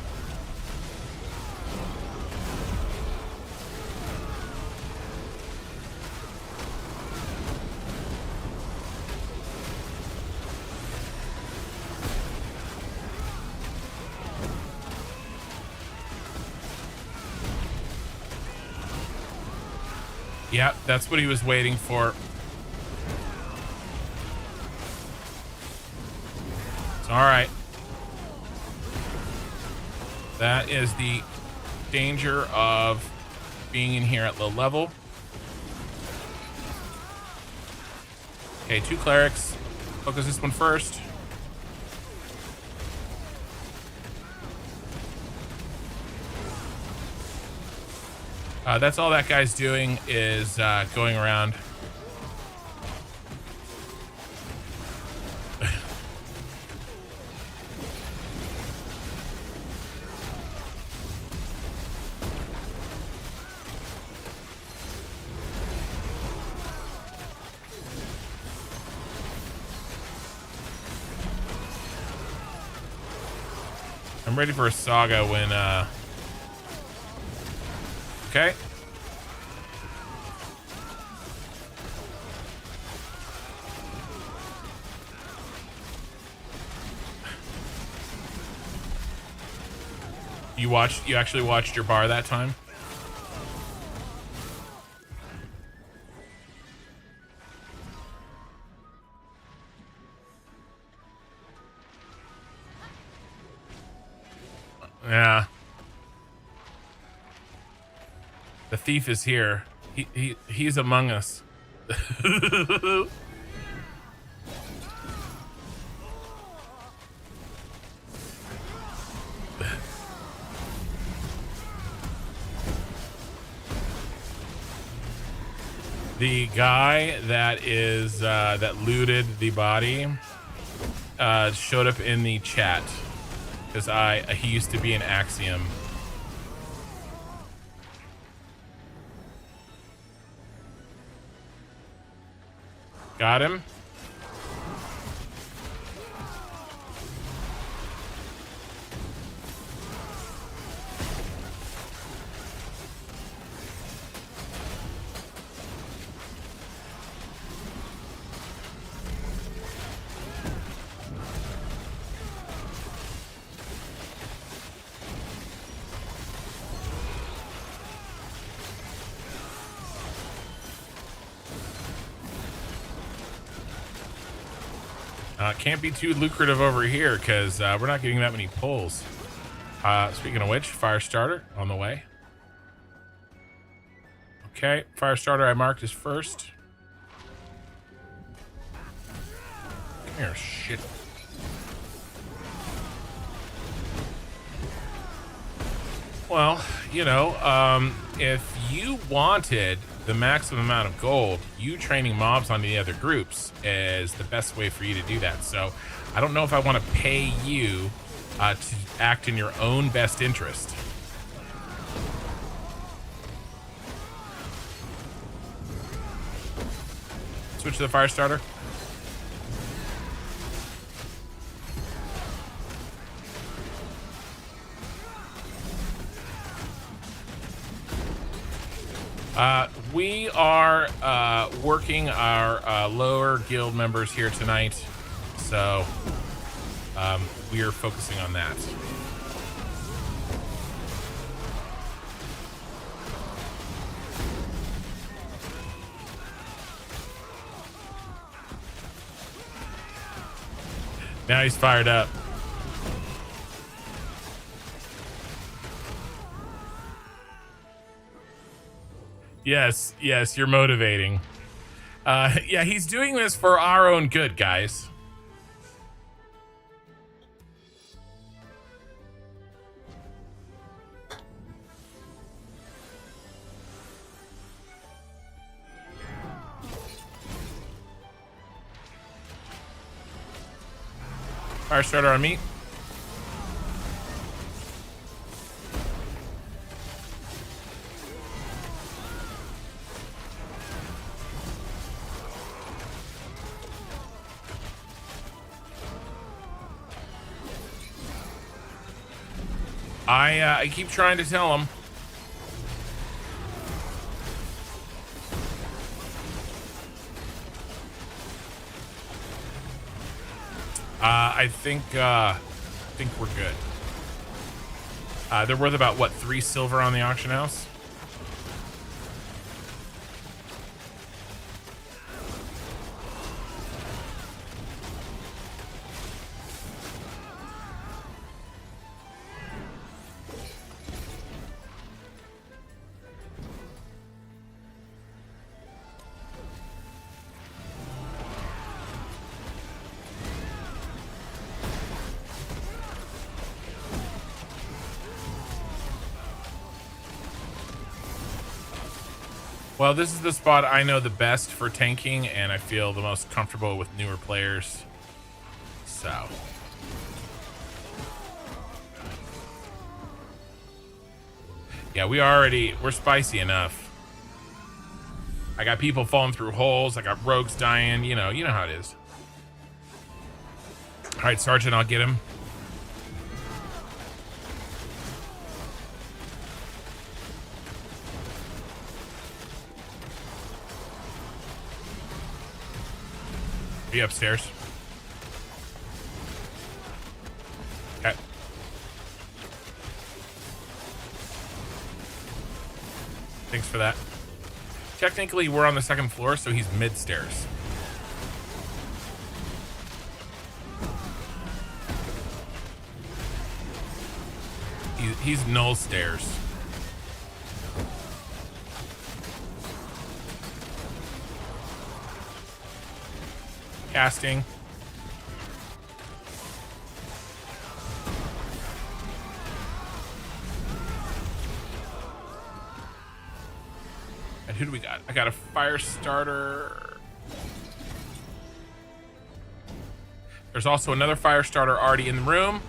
Yep, that's what he was waiting for. It's all right. That is the danger of being in here at low level. Okay, 2 clerics. Focus this one first. That's all that guy's doing is going around. I'm ready for a saga when okay. You actually watched your bar that time? Yeah. The thief is here. He's among us. The guy that is that looted the body showed up in the chat because he used to be an Axiom. Got him. Can't be too lucrative over here because we're not getting that many pulls. Speaking of which, fire starter on the way. Okay, fire starter I marked as first. Come here, shit. Well, you know, if you wanted the maximum amount of gold, you training mobs on the other groups is the best way for you to do that. So I don't know if I want to pay you to act in your own best interest. Switch to the fire starter. We are working our lower guild members here tonight, so we are focusing on that. Now he's fired up. Yes, yes, you're motivating. Yeah, he's doing this for our own good, guys. Fire starter on me. I keep trying to tell him. I think we're good. They're worth about what, 3 silver on the auction house? Well, this is the spot I know the best for tanking, and I feel the most comfortable with newer players. So. Yeah, we're spicy enough. I got people falling through holes. I got rogues dying. You know how it is. All right, Sergeant, I'll get him. Be upstairs. Okay. Thanks for that. Technically, we're on the 2nd floor, so he's mid-stairs. He's null stairs. Casting. And who do we got? I got a fire starter. There's also another fire starter already in the room.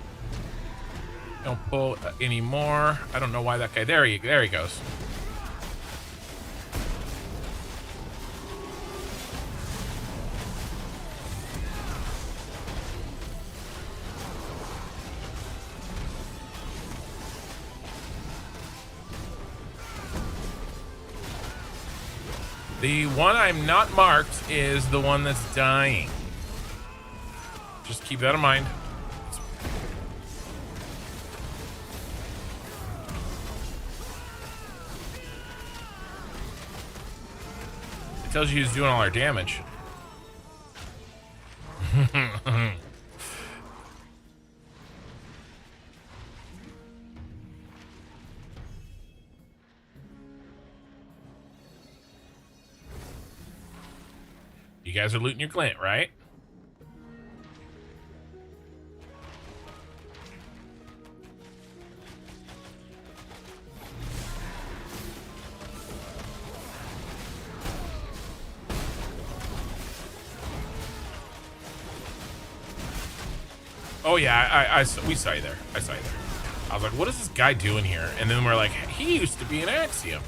Don't pull any more. I don't know why that guy. There he goes. The one I'm not marked is the one that's dying. Just keep that in mind. It tells you who's doing all our damage. You guys are looting your glint, right? Oh yeah, we saw you there. I saw you there. I was like, what is this guy doing here? And then we're like, he used to be an Axiom.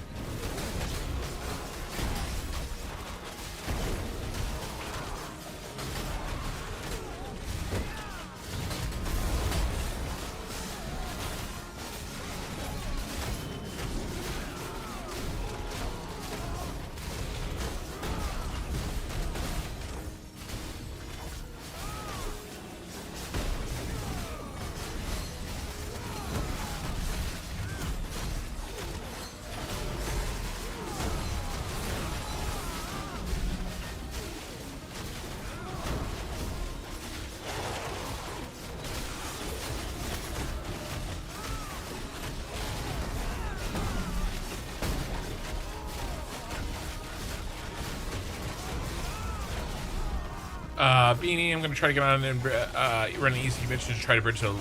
Beanie, I'm going to try to get on and run an easy mission to try to bridge the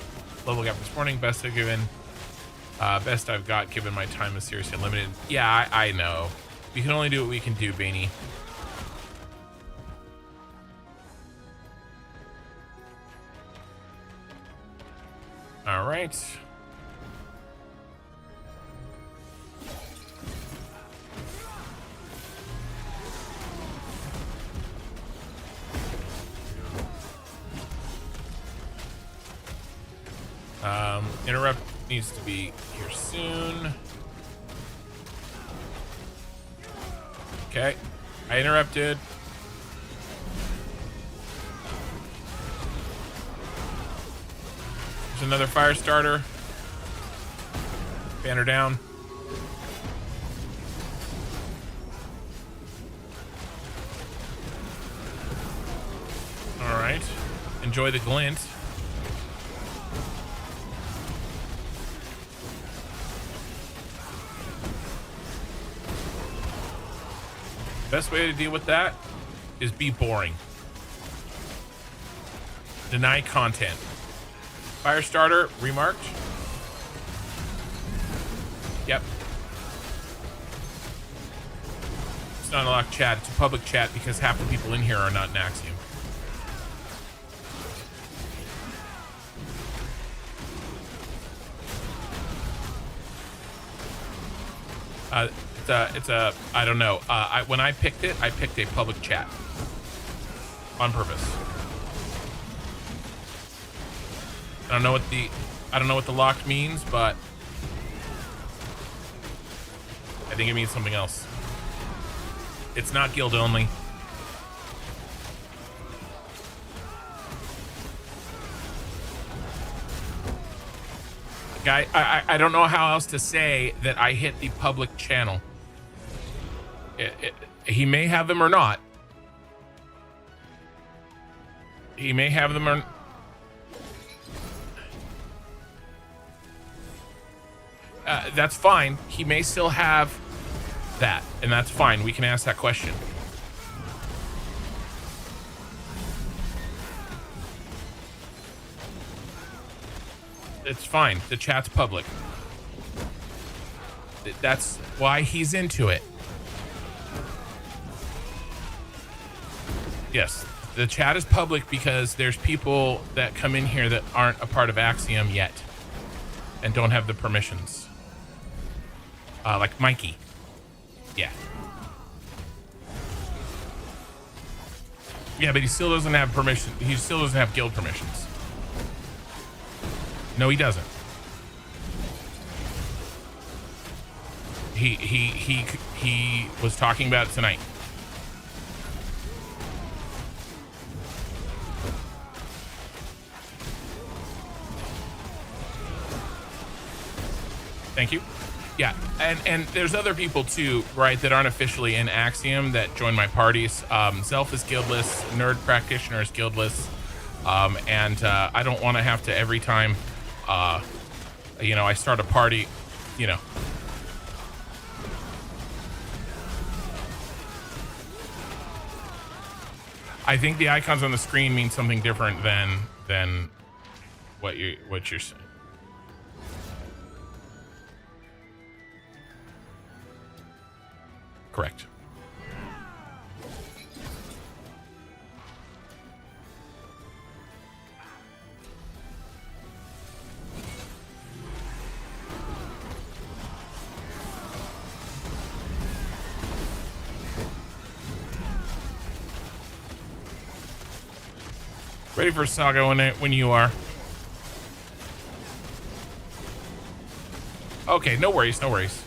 level gap this morning. Best I've got given my time is seriously limited. Yeah, I know. We can only do what we can do, Beanie. All right. Interrupt needs to be here soon. Okay, I interrupted. There's another fire starter. Banner down. All right, enjoy the glint. Best way to deal with that is be boring. Deny content. Fire starter remarked. Yep. It's not a locked chat. It's a public chat because half the people in here are not in Axiom. I don't know. When I picked it, I picked a public chat on purpose. I don't know what the locked means, but I think it means something else. It's not guild only. Guy, I don't know how else to say that I hit the public channel. He may have them or not. He may have them or... that's fine. He may still have that, and that's fine. We can ask that question. It's fine. The chat's public. That's why he's into it. Yes, the chat is public because there's people that come in here that aren't a part of Axiom yet and don't have the permissions. Like Mikey. Yeah. Yeah, but he still doesn't have permission. He still doesn't have guild permissions. No, he doesn't. He was talking about it tonight. Thank you. Yeah, and there's other people too, right, that aren't officially in Axiom that join my parties. Zelf is guildless, Nerd Practitioner is guildless, and I don't want to have to every time, you know, I start a party, you know. I think the icons on the screen mean something different than what you're saying. Correct. Ready for Saga when you are. Okay, no worries, no worries.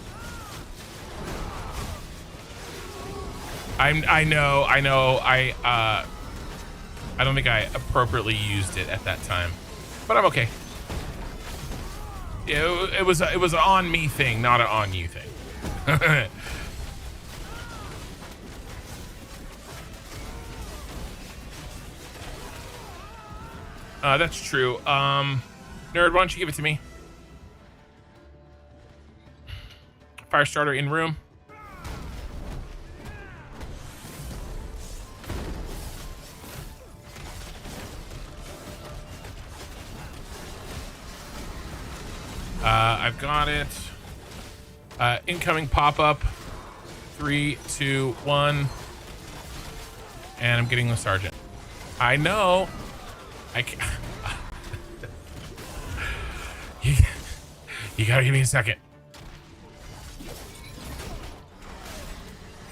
I know. I don't think I appropriately used it at that time, but I'm okay. It was an on me thing, not an on you thing. That's true. Nerd, why don't you give it to me? Firestarter in room. I've got it. Incoming pop-up. 3, 2, 1. And I'm getting the sergeant. I know. I can't. You gotta give me a second.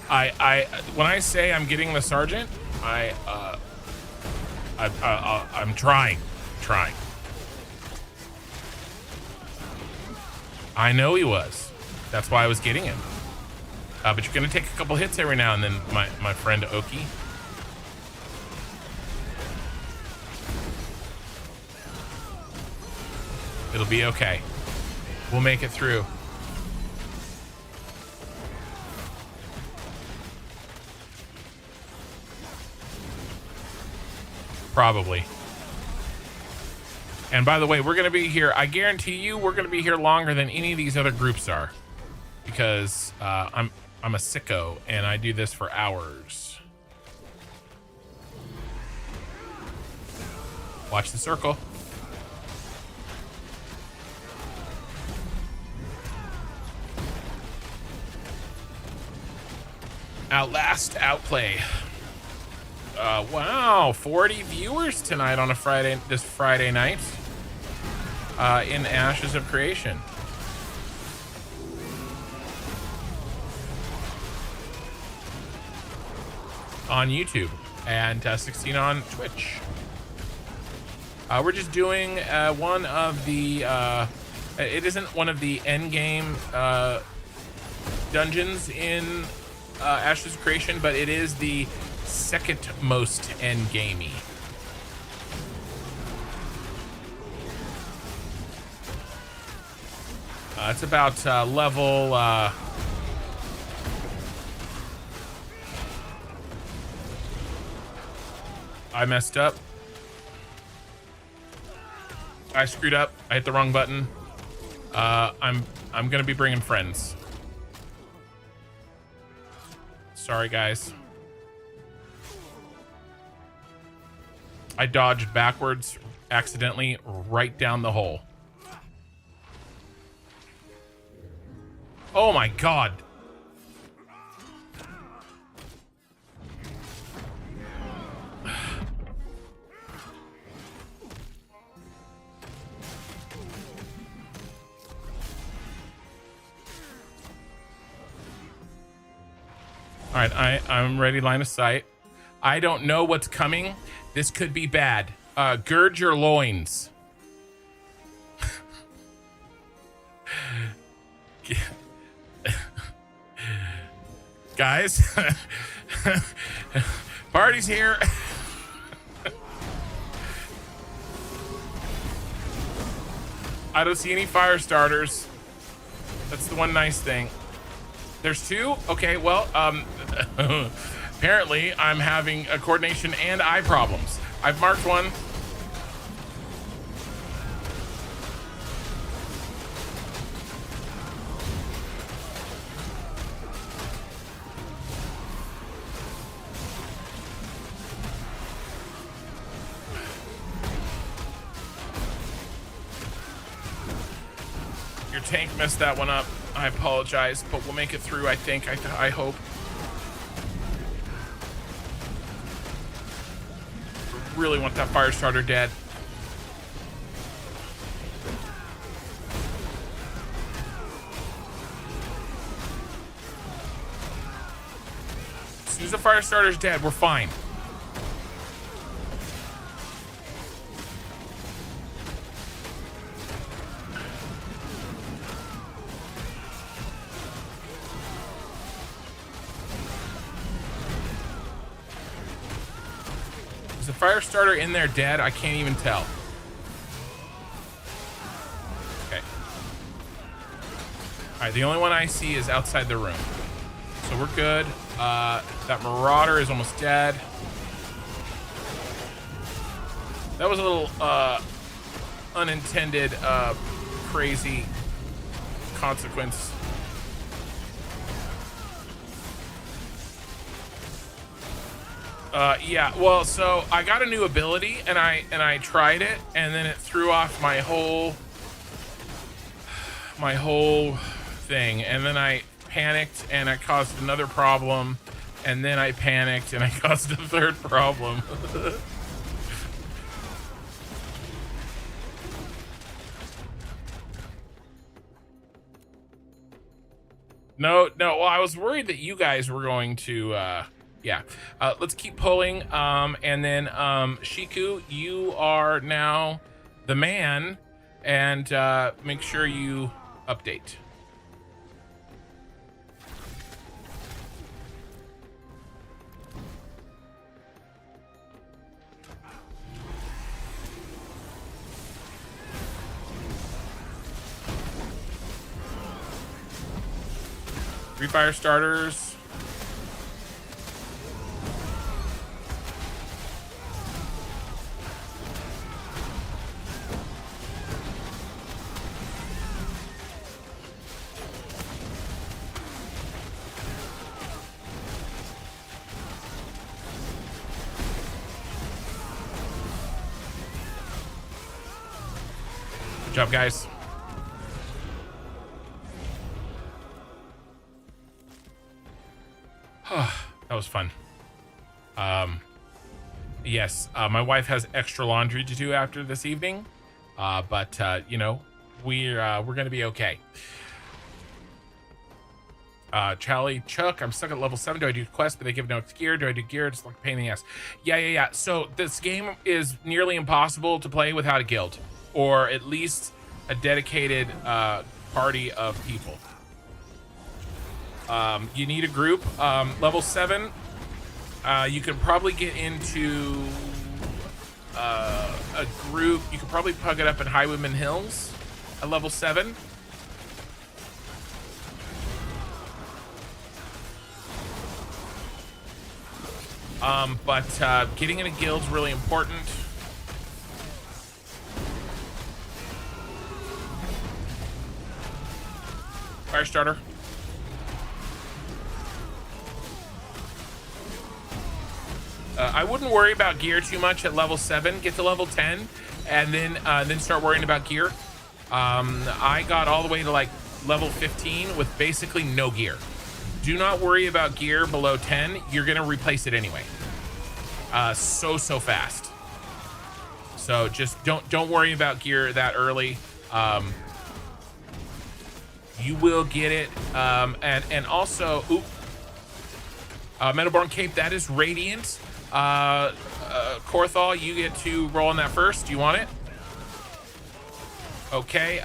When I say I'm getting the sergeant, I'm trying. I know he was. That's why I was getting him. But you're gonna take a couple hits every now and then, my friend Oki. It'll be okay. We'll make it through. Probably. And by the way, we're going to be here. I guarantee you we're going to be here longer than any of these other groups are. Because I'm a sicko and I do this for hours. Watch the circle. Outlast, outplay. Wow, 40 viewers tonight on this Friday night in Ashes of Creation. On YouTube and 16 on Twitch. We're just doing one of the it isn't one of the end game dungeons in Ashes of Creation, but it is the second most end gamey. It's about level I messed up. I screwed up. I hit the wrong button. I'm gonna be bringing friends. Sorry, guys. I dodged backwards accidentally right down the hole. Oh my God. All right, I'm ready. Line of sight. I don't know what's coming. This could be bad. Gird your loins. Guys, party's here. I don't see any fire starters. That's the one nice thing. There's two? Okay, well, apparently I'm having a coordination and eye problems. I've marked one. Your tank messed that one up. I apologize, but we'll make it through, I think. I hope. Really want that fire starter dead. As soon as the fire starter's dead, we're fine. Is the fire starter in there dead? I can't even tell. Okay. All right, the only one I see is outside the room. So we're good. That marauder is almost dead. That was a little unintended crazy consequence. Yeah, well, so I got a new ability and I tried it, and then it threw off my whole thing, and then I panicked and I caused another problem, and then I panicked and I caused a third problem. No, well, I was worried that you guys were going to yeah, let's keep pulling, and then Shiku, you are now the man, and make sure you update. Three fire starters. Good job, guys. That was fun. Yes, my wife has extra laundry to do after this evening, but you know, we're gonna be okay. Charlie Chuck, I'm stuck at level 7. Do I do quest but they give no gear? Do I do gear? It's like a pain in the ass. Yeah. So this game is nearly impossible to play without a guild, or at least a dedicated party of people. You need a group. Level 7, you can probably get into a group. You could probably pug it up in Highwoodman Hills at level 7. But getting in a guild is really important. Fire starter. I wouldn't worry about gear too much at level 7. Get to level 10, and then start worrying about gear. I got all the way to like level 15 with basically no gear. Do not worry about gear below 10. You're gonna replace it anyway. So fast. So just don't worry about gear that early. You will get it. And also, Metaborn Cape, that is Radiant. Korthal, you get to roll on that first. Do you want it? Okay.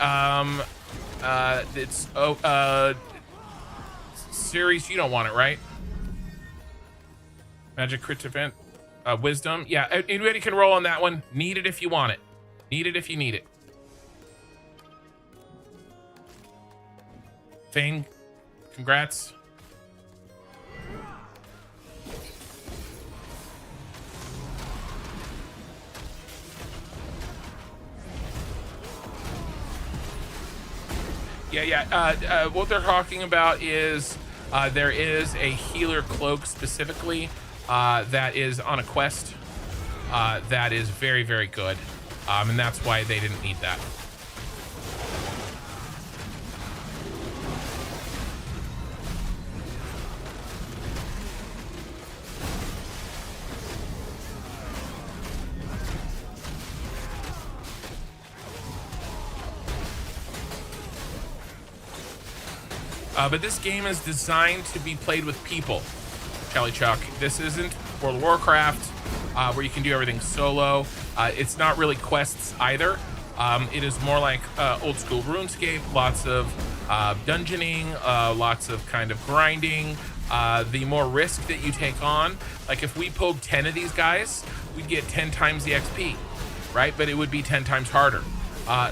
Series, you don't want it, right? Magic crit event. Wisdom. Yeah, anybody can roll on that one. Need it if you want it. Need it if you need it. Thane, congrats. Yeah. What they're talking about is there is a healer cloak specifically that is on a quest that is very, very good. And that's why they didn't need that. But this game is designed to be played with people, Charlie Chuck. This isn't World of Warcraft, where you can do everything solo. It's not really quests either. It is more like old school RuneScape, lots of dungeoning, lots of kind of grinding. The more risk that you take on, like if we pulled 10 of these guys, we'd get 10 times the XP, right? But it would be 10 times harder.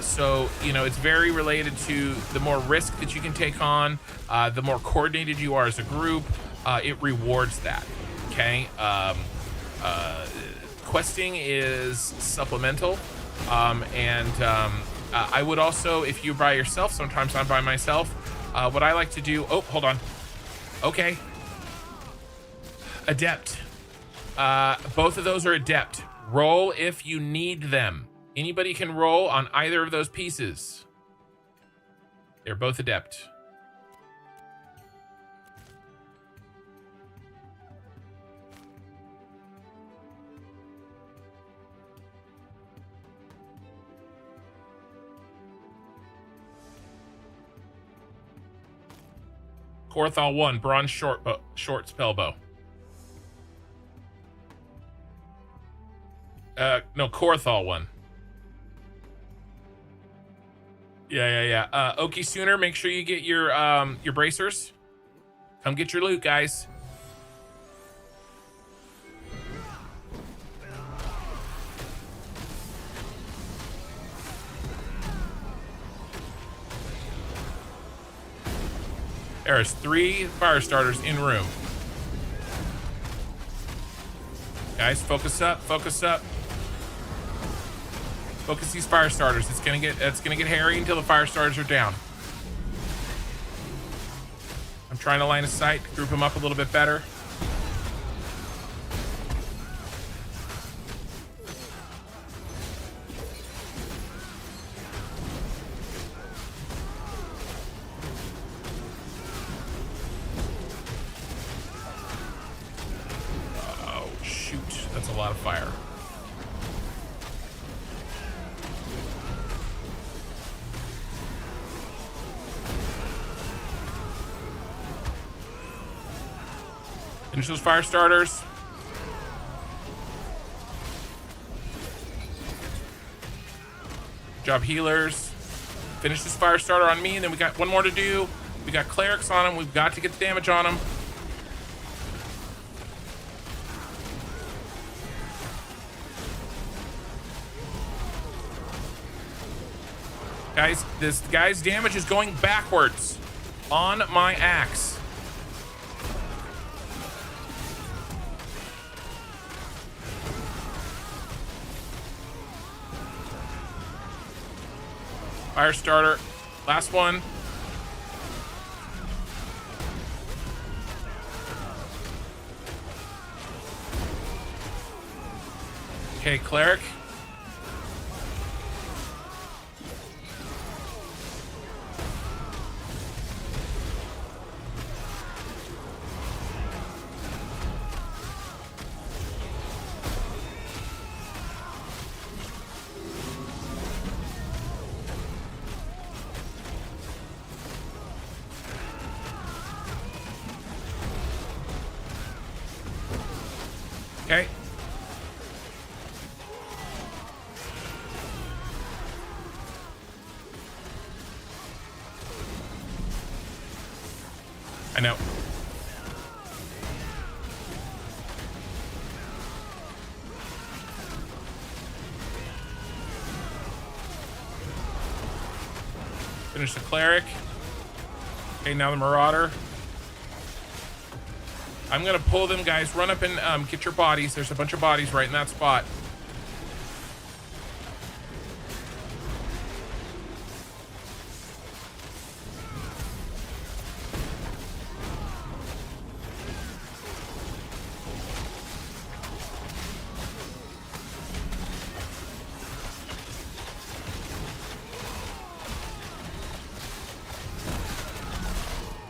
So, you know, it's very related to the more risk that you can take on, the more coordinated you are as a group, it rewards that, okay? Questing is supplemental, I would also, if you're by yourself, sometimes I'm by myself, what I like to do, oh, hold on. Okay. Adept. Both of those are adept. Roll if you need them. Anybody can roll on either of those pieces. They're both adept. Korthal 1, bronze short spell bow. No, Korthal 1. Yeah. Okie Sooner, make sure you get your bracers. Come get your loot, guys. There's 3 fire starters in room. Guys, focus up, focus up. Focus these fire starters. It's gonna get hairy until the fire starters are down. I'm trying to line of sight, group them up a little bit better. Oh shoot, that's a lot of fire. Finish those fire starters. Good job, healers. Finish this fire starter on me, and then we got one more to do. We got clerics on them. We've got to get the damage on them. Guys, this guy's damage is going backwards on my axe. Fire starter, last one. Okay, cleric. Okay. I know. Finish the cleric. Okay, now the marauder. I'm gonna pull them, guys. Run up and get your bodies. There's a bunch of bodies right in that spot.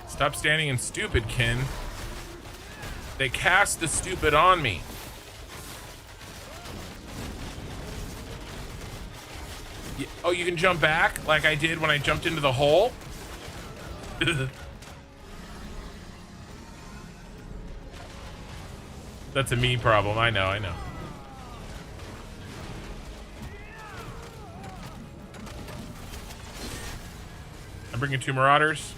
Stop standing in stupid, Kin. They cast the stupid on me. Oh, you can jump back like I did when I jumped into the hole? That's a me problem. I know, I know. I'm bringing 2 marauders.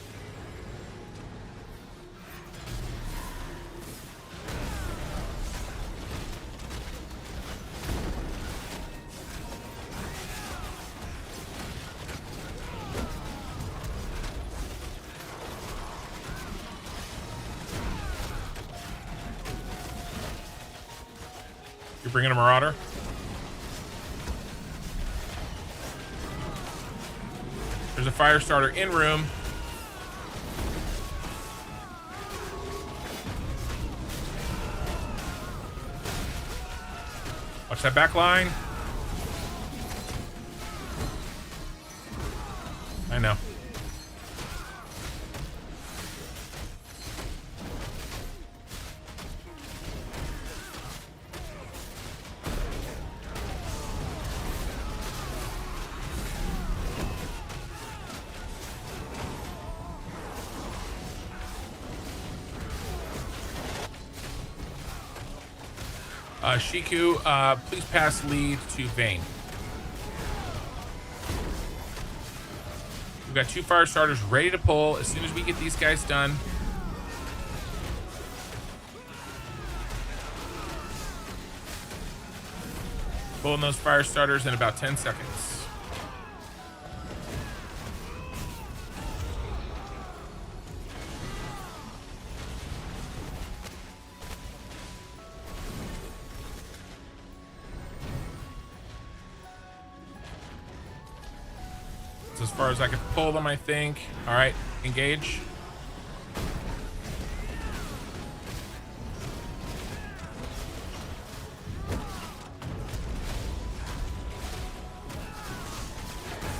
You're bringing a marauder? There's a fire starter in room. Watch that back line. I know. Shiku, please pass lead to Vayne. We've got 2 fire starters ready to pull as soon as we get these guys done. Pulling those fire starters in about 10 seconds. As far as I can pull them, I think. All right, engage.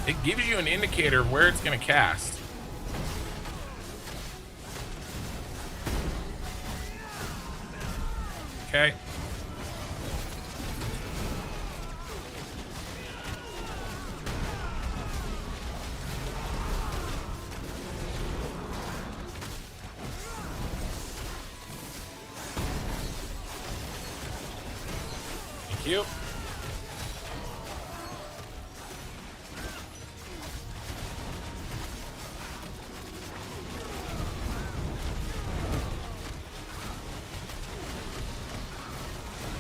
It gives you an indicator of where it's going to cast. Okay. You.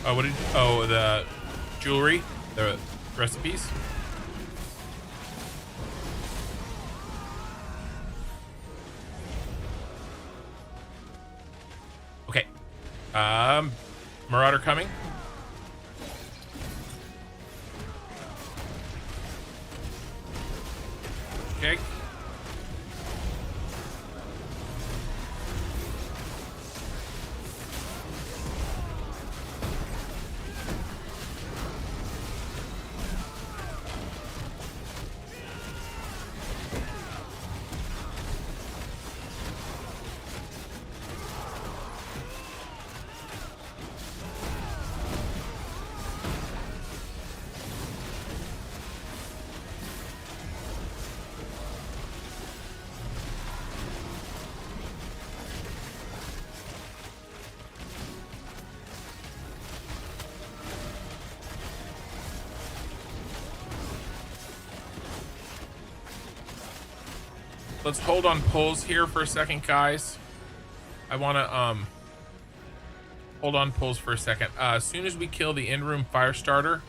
Oh, what did? Oh, the jewelry, the recipes. Okay. Marauder coming. Okay. let's hold on pulls here for a second, guys. I want to hold on pulls for a second. As soon as we kill the in-room fire starter,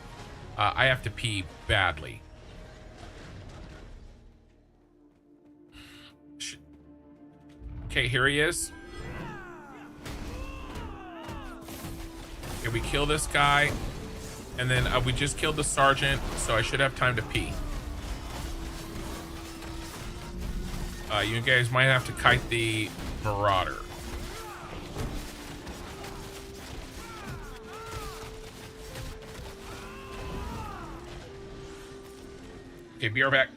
I have to pee badly. Okay, here he is. Okay, we kill this guy, and then we just killed the sergeant, so I should have time to pee. You guys might have to kite the marauder. Okay, be right back.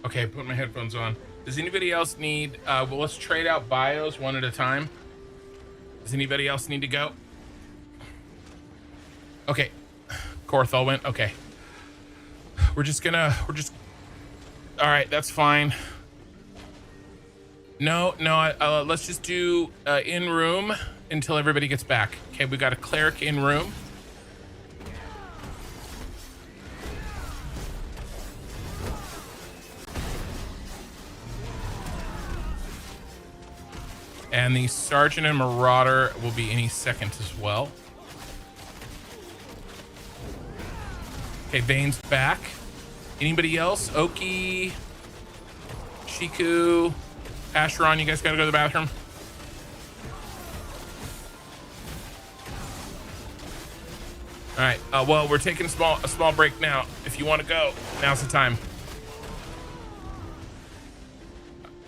Okay, put my headphones on. Does anybody else need, well, let's trade out bios one at a time. Does anybody else need to go? Okay, Korthal went, okay. We're just, all right, that's fine. No, let's just do in room until everybody gets back. Okay, we got a cleric in room. And the sergeant and marauder will be any second as well. Okay, Vane's back. Anybody else? Oki, Shiku, Asheron, you guys gotta go to the bathroom. All right, well, we're taking a small break now. If you want to go, now's the time.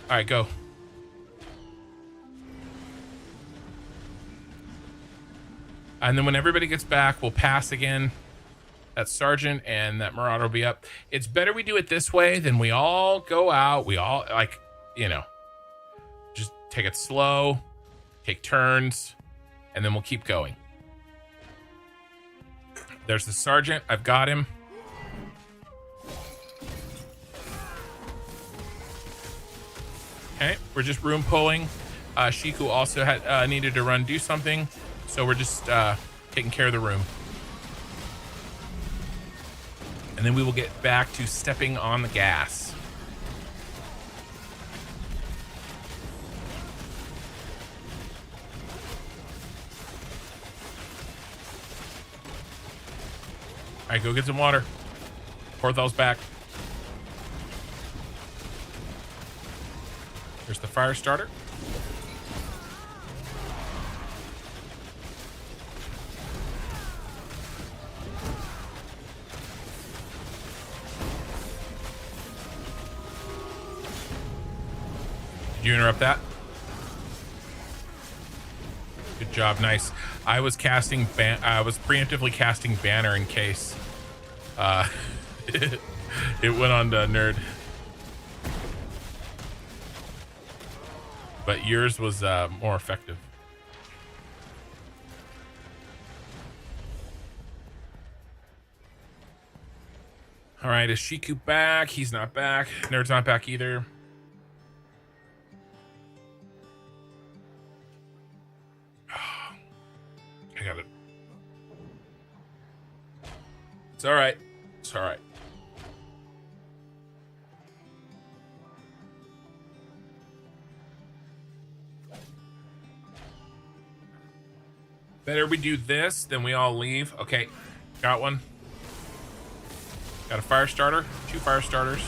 All right, go. And then when everybody gets back, we'll pass again. That sergeant and that marauder will be up. It's better we do it this way than we all go out. We all, like, you know, just take it slow, take turns, and then we'll keep going. There's the sergeant. I've got him. Okay, we're just room pulling. Shiku also had needed to do something. So we're just taking care of the room. And then we will get back to stepping on the gas. All right, go get some water. Korthal's back. There's the fire starter. Did you interrupt that? Good job, nice. I was casting I was preemptively casting banner in case it went on to nerd. But yours was more effective. All right, is Shiku back? He's not back. Nerd's not back either. I got it. It's all right. It's all right. Better we do this than we all leave. Okay, got one. Got a fire starter. 2 fire starters.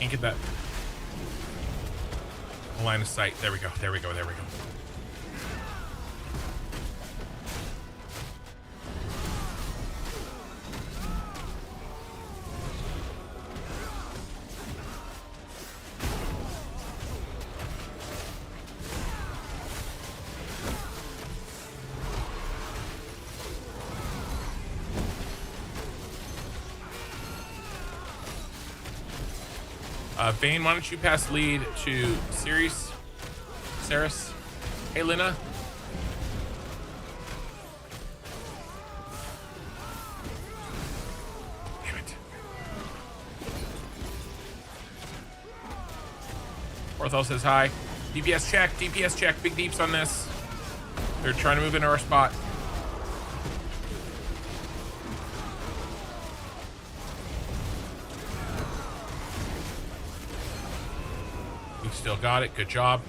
Can't get that line of sight. There we go. There we go. There we go. Vane, why don't you pass lead to Saris? Hey, Lina. Damn it. Orthel says hi. DPS check, DPS check. Big deeps on this. They're trying to move into our spot. Still got it. Good job.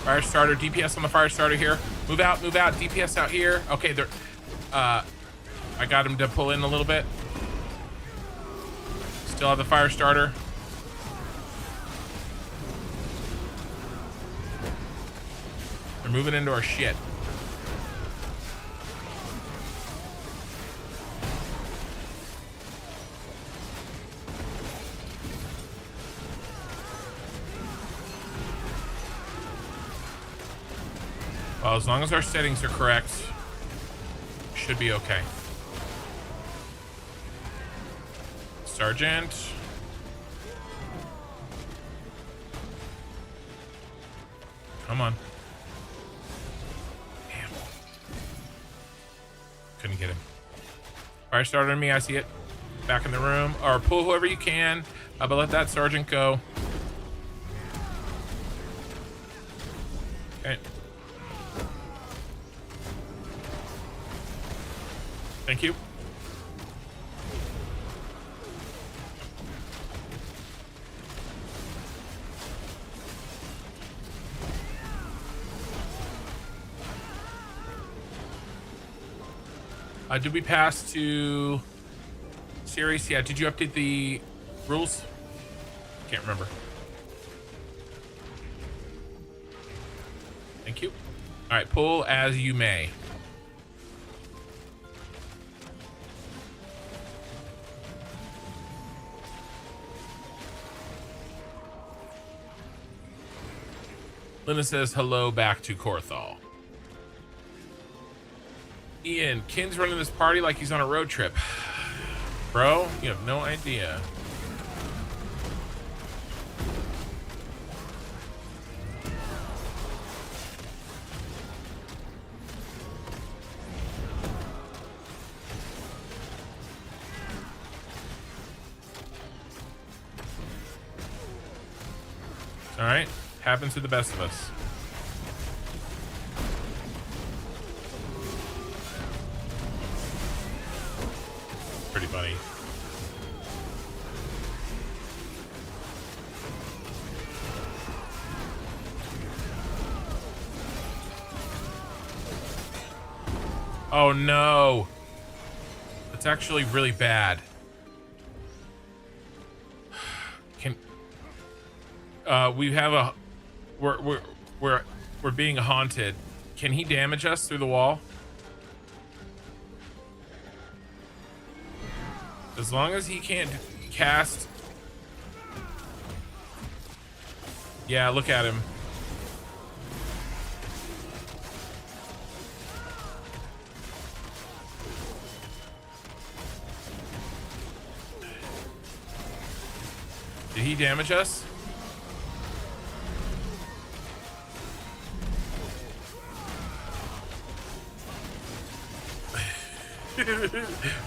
Fire starter, DPS on the fire starter here. Move out, DPS out here. Okay, they're I got him to pull in a little bit. Still have the fire starter. They're moving into our shit. Well, as long as our settings are correct, should be okay. Sergeant. Come on. Damn. Couldn't get him. Fire starter on me, I see it. Back in the room. Or pull whoever you can, but let that sergeant go. Okay. Thank you. Did we pass to series? Yeah, did you update the rules? Can't remember. Thank you. All right, pull as you may. Lina says hello back to Korthal. Ian, Kin's running this party like he's on a road trip. Bro, you have no idea. All right, happens to the best of us. Pretty funny. Oh no, it's actually really bad. We have a we're being haunted. Can he damage us through the wall? As long as he can't cast. Yeah, look at him. Did he damage us?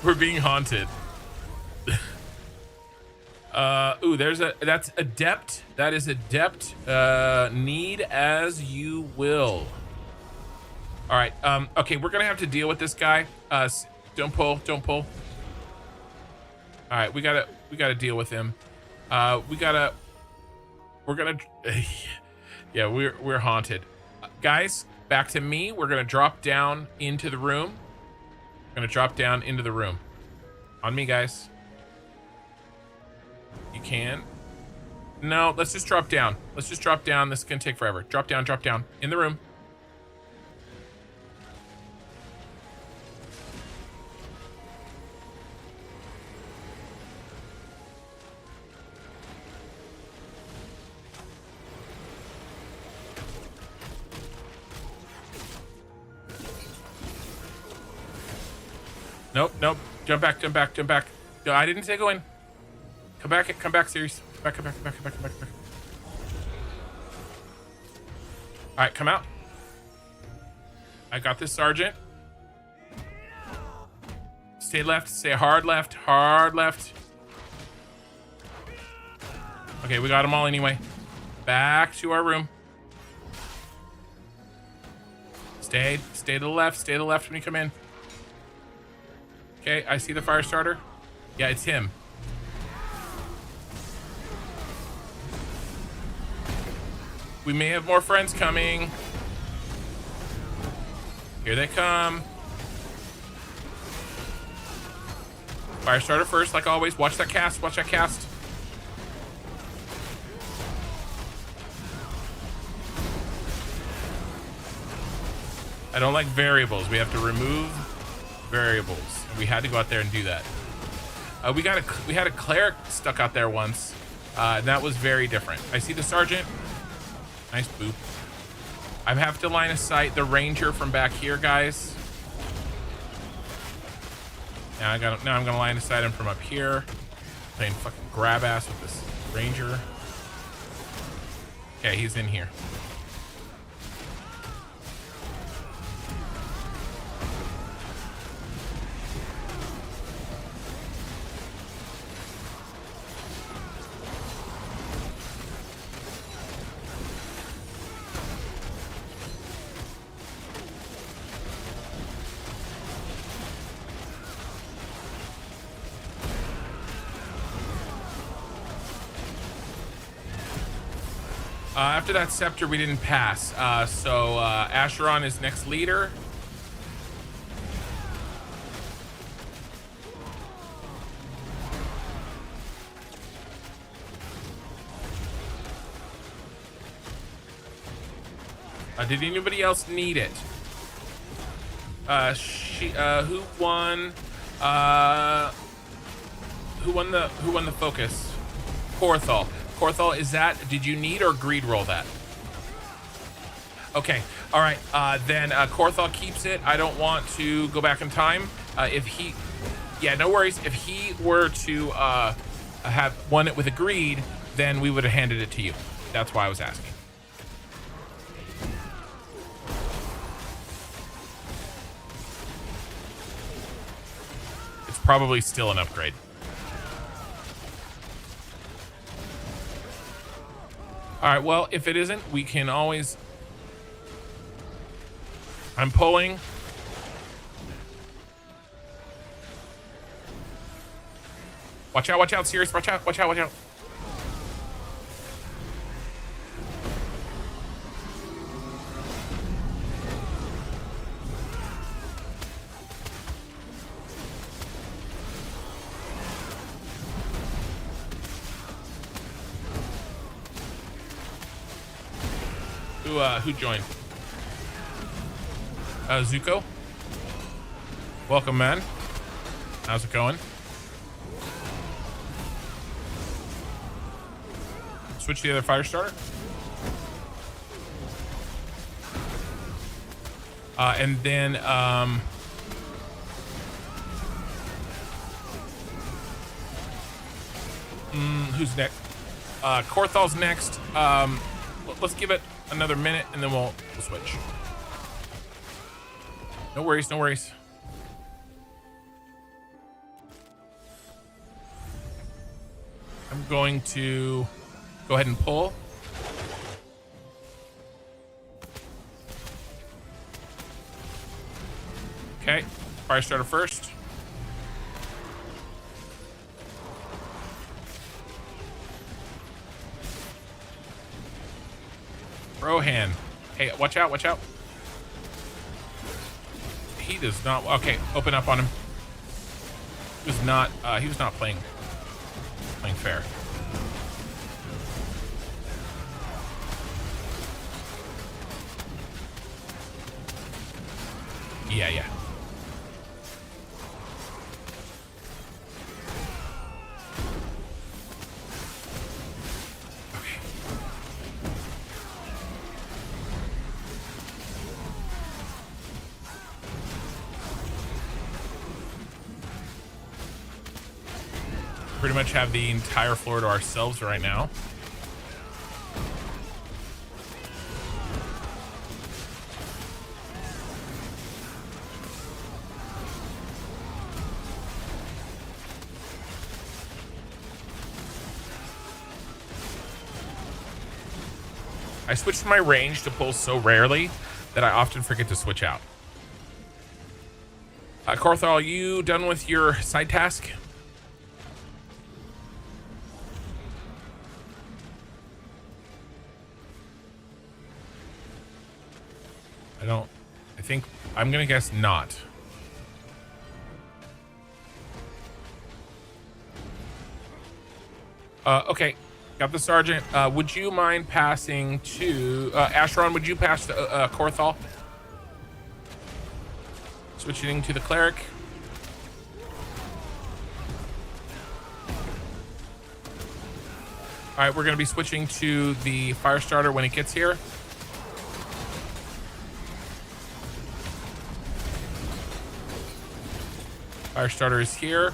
We're being haunted. Ooh, that's adept. That is adept. Need as you will. All right. Okay, we're gonna have to deal with this guy. Don't pull. Don't pull. All right, we gotta deal with him. We're gonna. Yeah, we're haunted, guys. Back to me. We're gonna drop down into the room. Gonna drop down into the room. On me, guys. You can. No, let's just drop down. Let's just drop down. This is gonna take forever. Drop down, drop down. In the room. Nope, nope. Jump back, jump back, jump back. No, I didn't say go in. Come back, series. Come back, come back, come back, come back, come back, come back. All right, come out. I got this, Sergeant. Stay left, stay hard left, hard left. Okay, we got them all anyway. Back to our room. Stay to the left when you come in. Okay, I see the fire starter. Yeah, it's him. We may have more friends coming. Here they come. Fire starter first, like always. Watch that cast, watch that cast. I don't like variables. We have to remove variables. We had to go out there and do that. We had a cleric stuck out there once, and that was very different. I see the sergeant. Nice boop. I have to line of sight the ranger from back here, guys. Now I'm gonna line of sight him from up here. Playing fucking grab ass with this ranger. Okay, he's in here. After that scepter, we didn't pass. So Asheron is next leader. Did anybody else need it? Who won? Who won the focus? Korthal. Korthal, is that, did you need or greed roll that? Okay, all right, then Korthal keeps it. I don't want to go back in time. Yeah, no worries. If he were to have won it with a greed, then we would have handed it to you. That's why I was asking. It's probably still an upgrade. All right, well, if it isn't, we can always... I'm pulling. Watch out, Sirius, watch out. Who joined? Zuko. Welcome, man. How's it going? Switch to the other fire starter. And then who's next? Korthal's next. Let's give it another minute and then we'll switch. No worries. I'm going to go ahead and pull. Okay, fire starter first. Rohan. Hey, watch out. he does not. Okay, open up on him. He was not playing fair. Yeah. Pretty much have the entire floor to ourselves right now. I switched my range to pull so rarely that I often forget to switch out. Korthal, are you done with your side task? I think I'm gonna guess not. Okay, got the sergeant. Would you mind passing to Asheron? Would you pass to Korthal? Switching to the cleric. All right, we're gonna be switching to the fire starter when it gets here. Fire starter is here.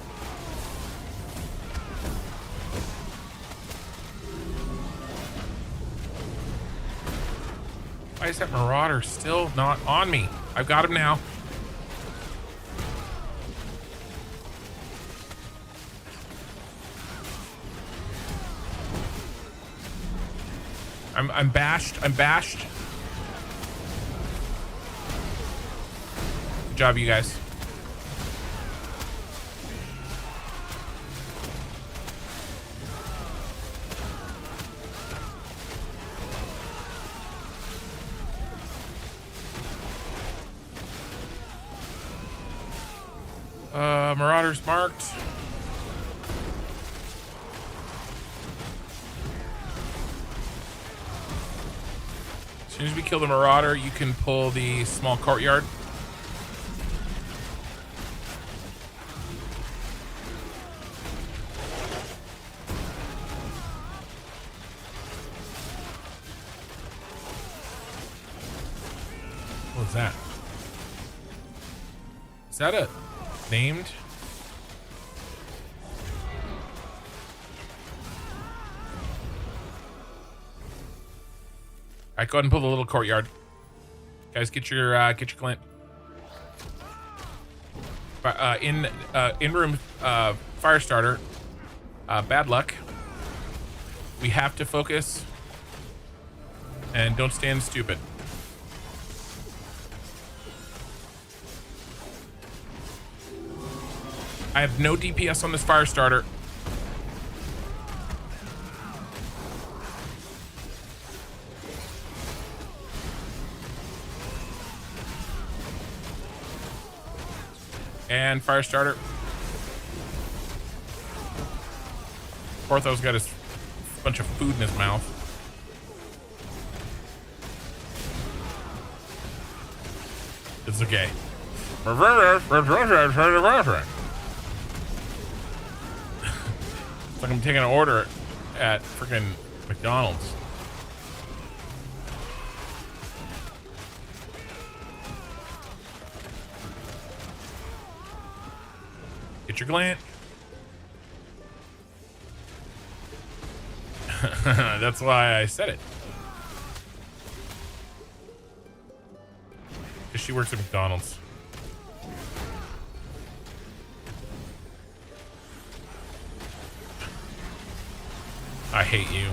Why is that Marauder still not on me? I've got him now. I'm bashed. I'm bashed. Good job, you guys. Marauders marked. As soon as we kill the Marauder, you can pull the small courtyard. What was that? Is that a named? All right, go ahead and pull the little courtyard. Guys, get your glint. In room fire starter. Bad luck. We have to focus and don't stand stupid. I have no DPS on this fire starter. And fire starter. Portho's got his bunch of food in his mouth. It's okay. It's like I'm taking an order at freaking McDonald's. Get your glant. That's why I said it. Because she works at McDonald's. I hate you.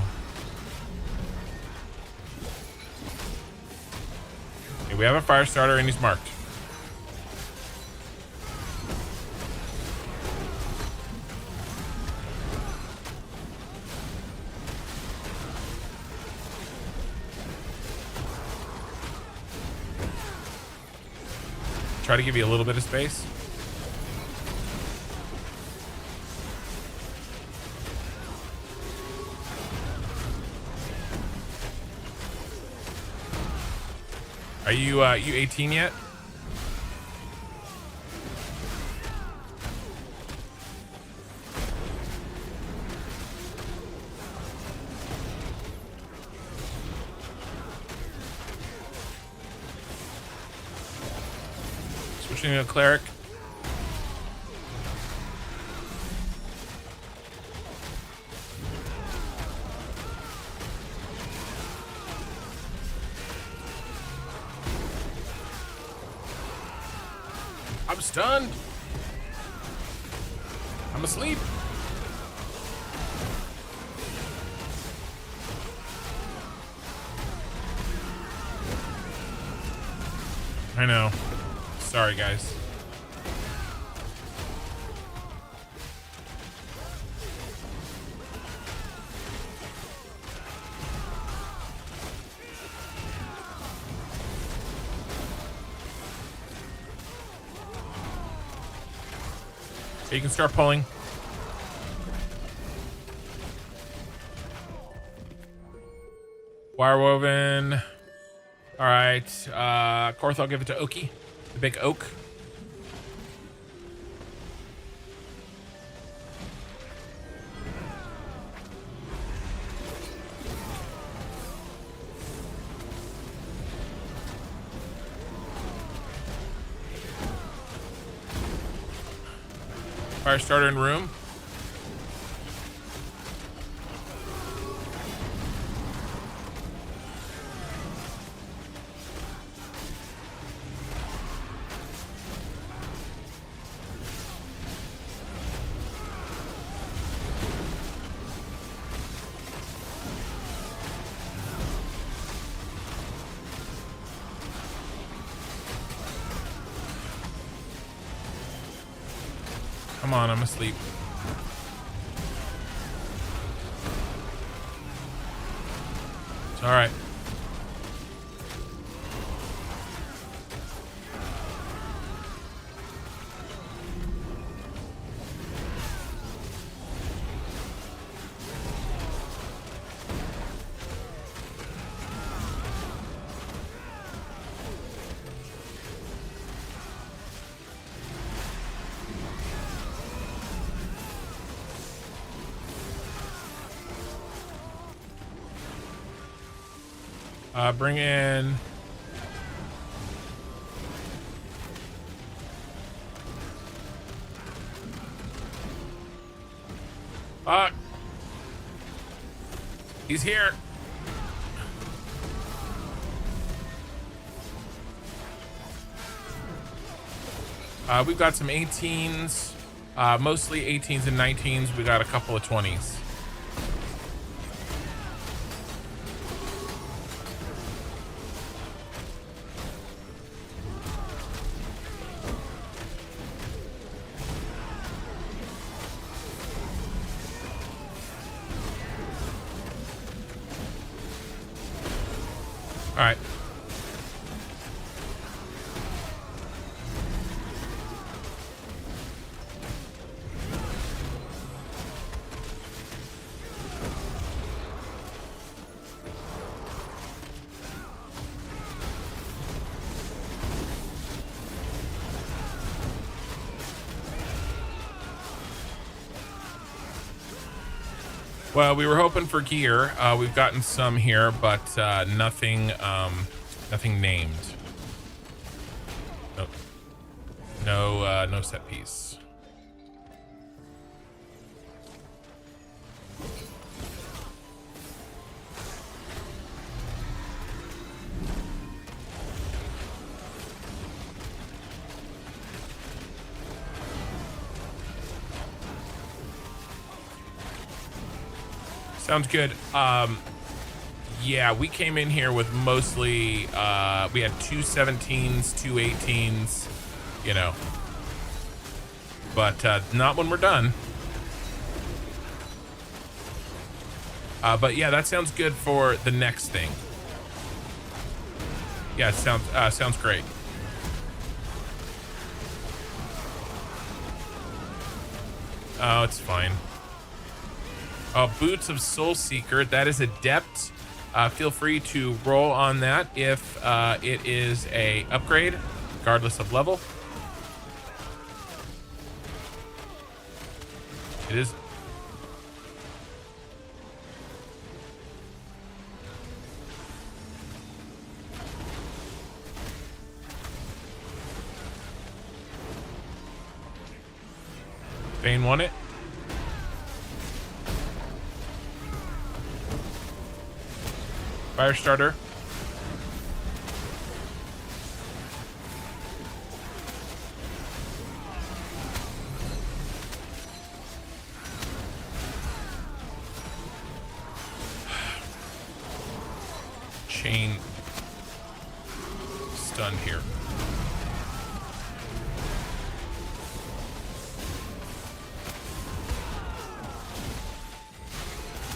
Okay, we have a fire starter and he's marked. Try to give you a little bit of space. Are you 18 yet? Switching to a cleric. I'm stunned. I'm asleep. I know. Sorry, guys. You can start pulling. Wire woven. All right. Korth, I'll give it to Oki, the big oak. Fire starter in room. Come on, I'm asleep. It's all right. Bring in he's here. We've got some 18s, mostly 18s and 19s. We got a couple of 20s. All right. Well, we were hoping for gear. We've gotten some here, but nothing named. Nope. No set piece. Sounds good. Yeah, we came in here with mostly, we had two 17s, two 18s, you know, but not when we're done. But yeah, that sounds good for the next thing. Yeah, it sounds great. Oh, it's fine. Oh, Boots of Soul Seeker. That is Adept. Feel free to roll on that if it is a upgrade, regardless of level. It is. Bane won it. Firestarter. Chain stunned here.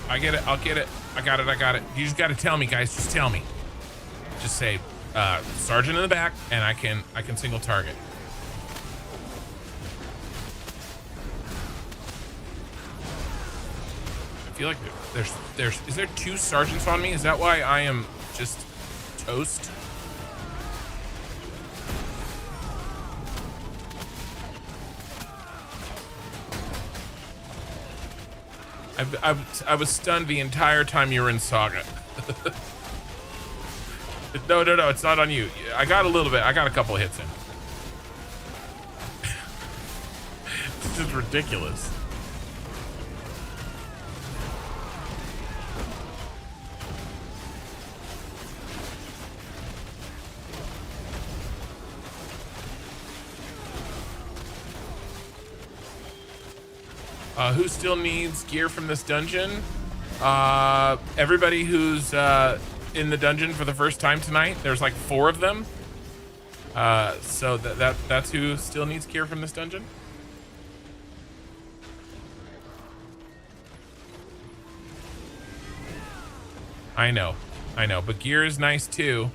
I get it. I'll get it. I got it. I got it. You just got to tell me, guys. Just tell me. Just say, Sergeant in the back, and I can single target. I feel like is there 2 sergeants on me? Is that why I am just toast? I was stunned the entire time you were in Saga. No, it's not on you. I got a little bit. I got a couple hits in. This is ridiculous. Who still needs gear from this dungeon? Everybody who's in the dungeon for the first time tonight. There's like 4 of them. So that's who still needs gear from this dungeon. I know, but gear is nice too.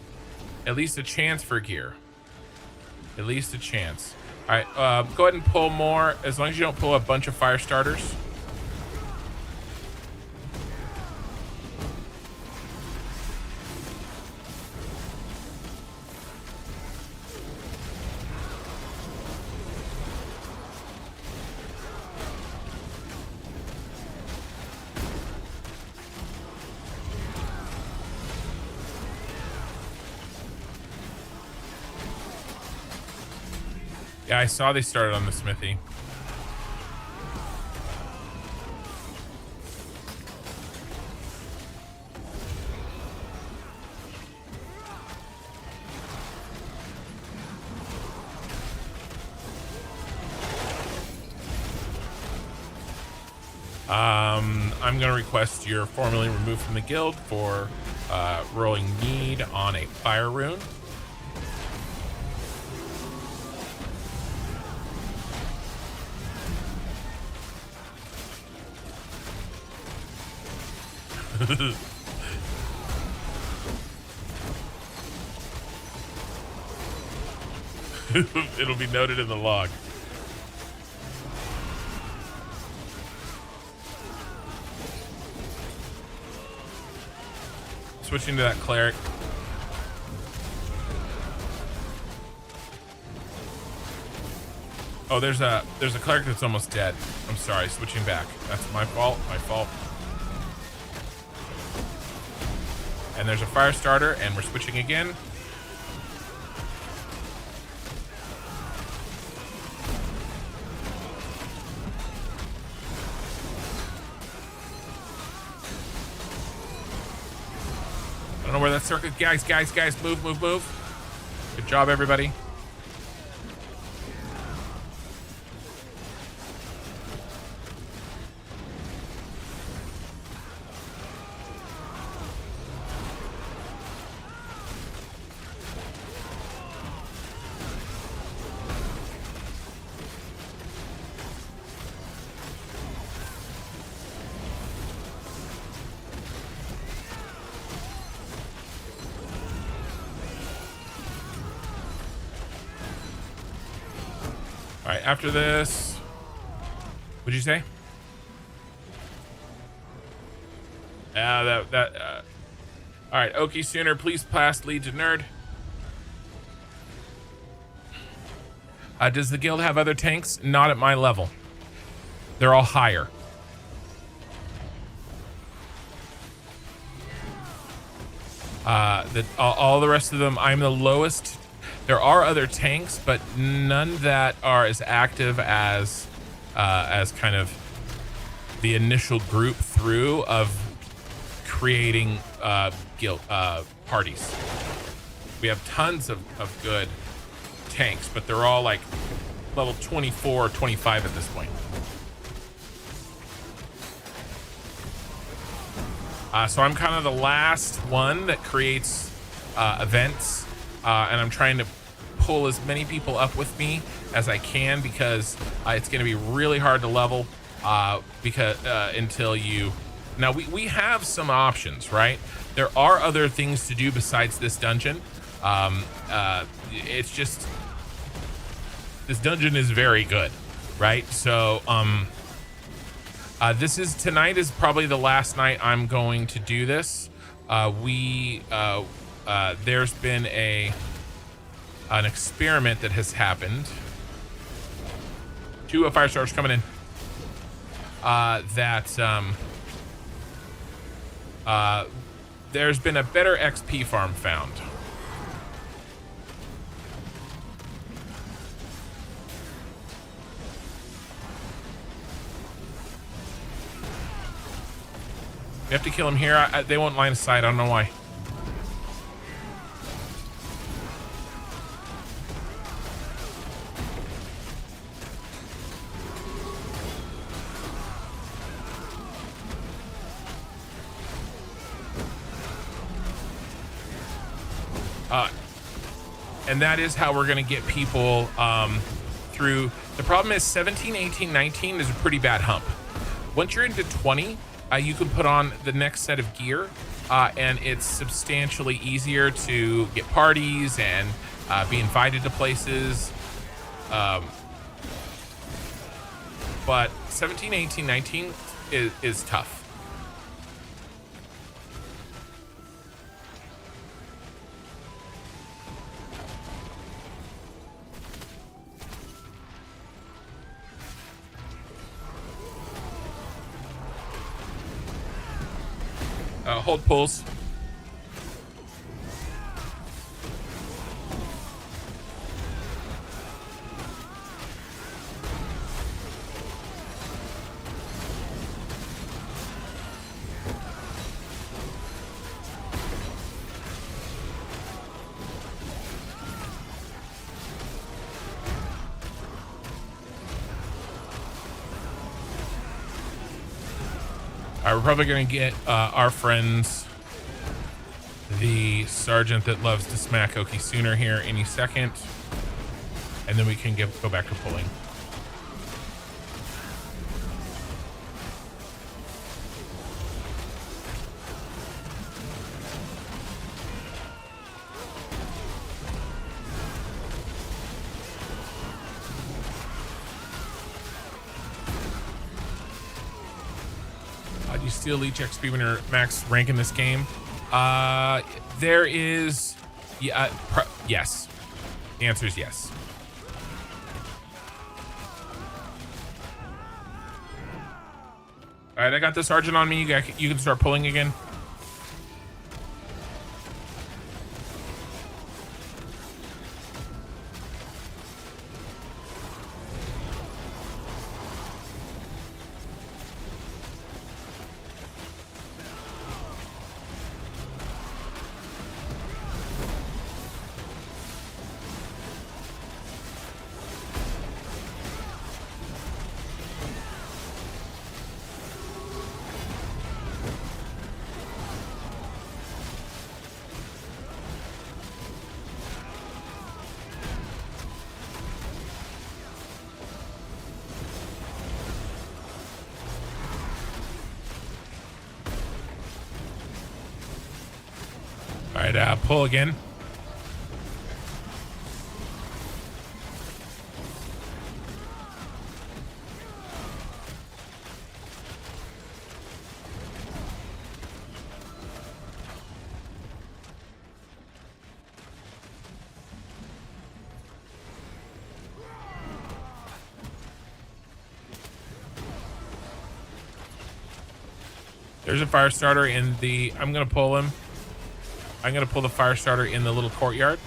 At least a chance for gear. At least a chance. All right, go ahead and pull more, as long as you don't pull a bunch of fire starters. Yeah, I saw they started on the smithy. I'm going to request you're formally removed from the guild for rolling need on a fire rune. It'll be noted in the log. Switching to that cleric. Oh, there's a cleric that's almost dead. I'm sorry, switching back. That's my fault. And there's a fire starter, and we're switching again. I don't know where that circle. Guys, move. Good job, everybody. All right, after this, What'd you say? All right, Okie Sooner, please pass lead to nerd. Does the guild have other tanks? Not at my level. They're all higher. All the rest of them, I'm the lowest. There are other tanks, but none that are as active as kind of the initial group through of creating guild parties. We have tons of good tanks, but they're all like level 24 or 25 at this point. So I'm kind of the last one that creates events, and I'm trying to pull as many people up with me as I can, because it's going to be really hard to level because until you... Now, we have some options, right? There are other things to do besides this dungeon. It's just... This dungeon is very good, right? So, tonight is probably the last night I'm going to do this. There's been an experiment that has happened. 2 fire stars coming in. There's been a better XP farm found. We have to kill him here. They won't line of sight. I don't know why. And that is how we're going to get people through. The problem is 17, 18, 19 is a pretty bad hump. Once you're into 20, you can put on the next set of gear, and it's substantially easier to get parties and be invited to places. But 17, 18, 19 is tough. Hold pulls. We're probably going to get our friends, the sergeant that loves to smack Okie Sooner here any second, and then we can go back to pulling. You steal leech XP when you're max rank in this game? There is... yes. The answer is yes. All right, I got the sergeant on me. You can start pulling again. All right, pull again. There's a fire starter in the, I'm going to pull him. I'm going to pull the fire starter in the little courtyard.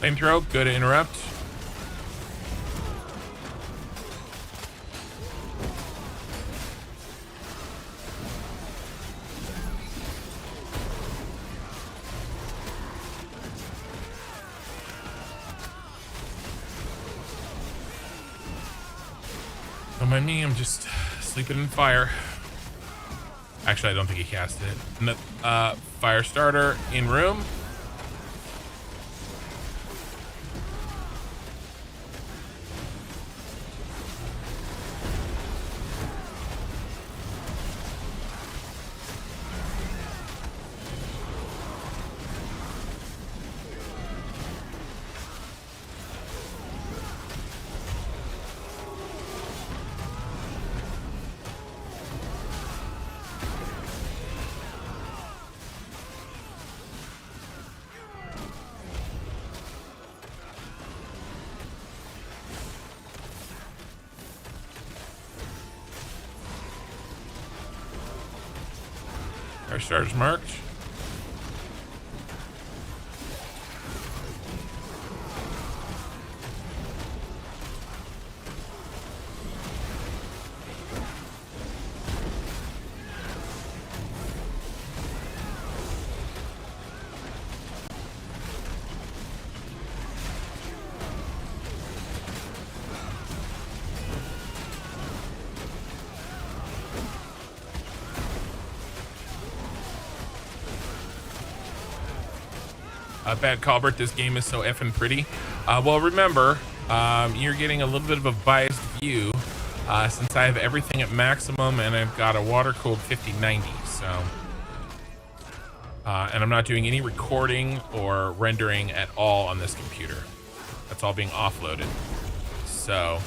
Flamethrower, good to interrupt. Don't mind me, I'm just sleeping in fire. Actually, I don't think he cast it. Fire starter in room. Our starter's marked. Bad Colbert, this game is so effing pretty. Well, remember, you're getting a little bit of a biased view since I have everything at maximum and I've got a water-cooled 5090. So, and I'm not doing any recording or rendering at all on this computer. That's all being offloaded. So,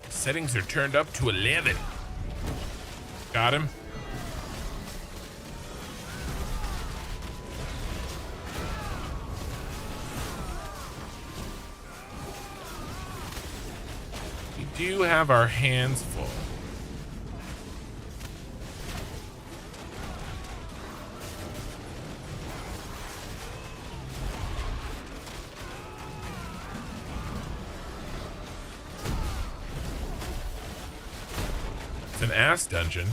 settings are turned up to 11. Got him. We do have our hands full. It's an ass dungeon.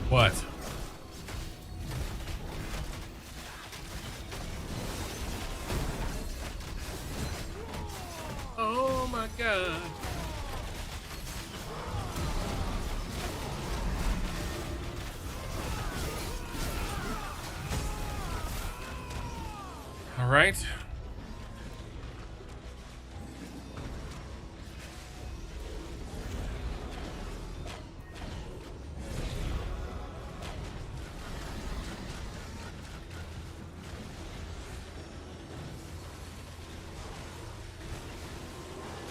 What? Oh my God. All right.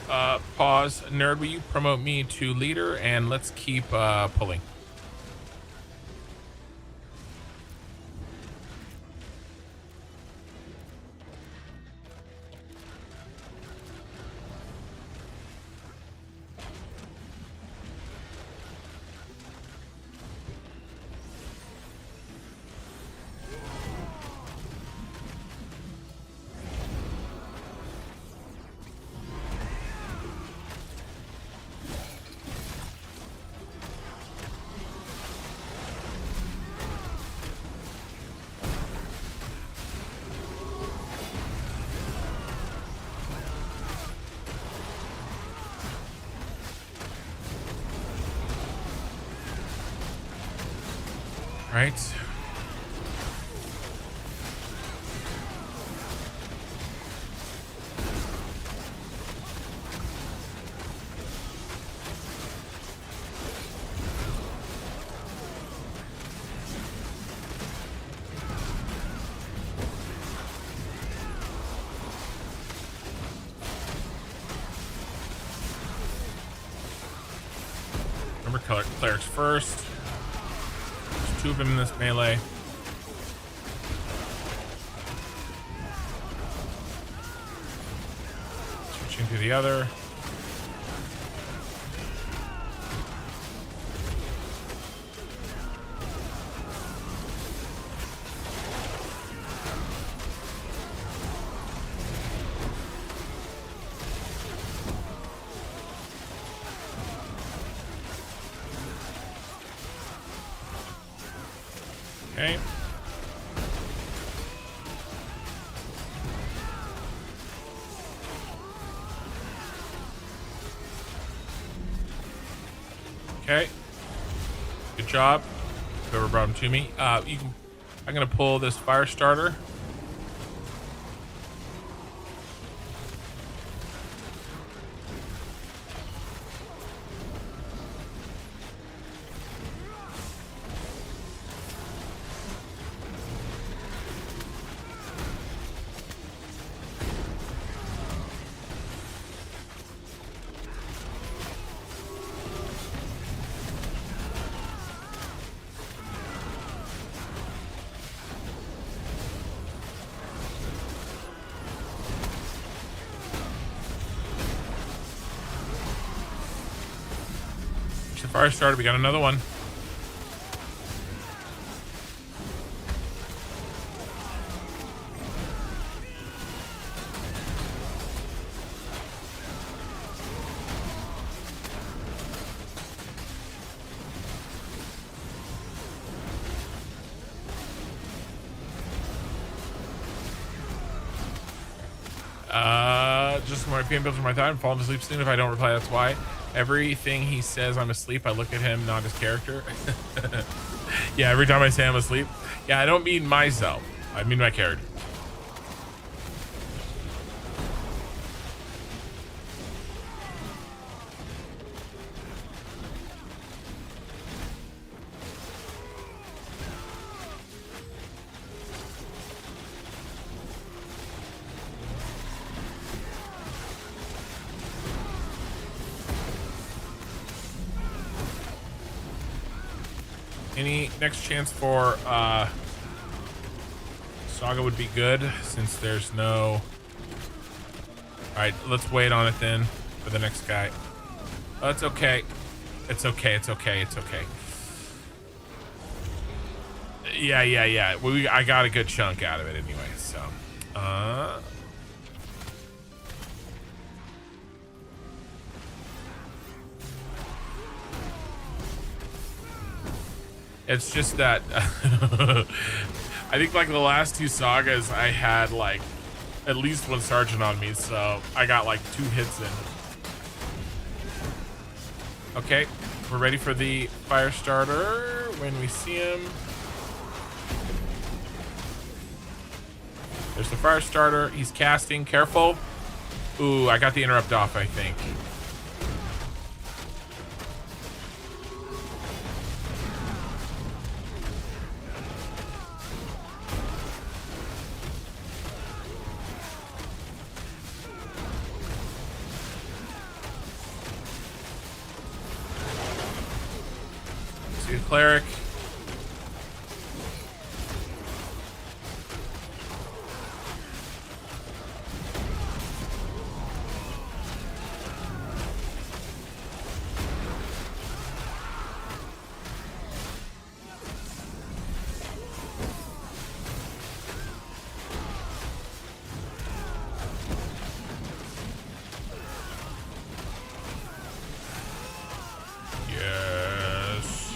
Pause. Nerd, will you promote me to leader? And let's keep pulling. Right. Remember clerics first. There's 2 of them in this melee. Switching to the other. Okay. Okay. Good job. Whoever brought him to me. You can. I'm gonna pull this fire starter. Fire starter, we got another one. Just my PM builds for my time. Falling asleep soon. If I don't reply, that's why. Everything he says I'm asleep, I look at him, not his character. Yeah, every time I say I'm asleep. Yeah, I don't mean myself. I mean my character. Any next chance for Saga would be good since there's no. Alright, let's wait on it then for the next guy. Oh, it's okay. It's okay, it's okay, it's okay. Yeah. I got a good chunk out of it anyway, so it's just that I think like the last 2 sagas I had like at least 1 sergeant on me, so I got like 2 hits in. Okay, we're ready for the fire starter when we see him. There's the fire starter. He's casting. Careful. Ooh, I got the interrupt off, I think. cleric. Yes.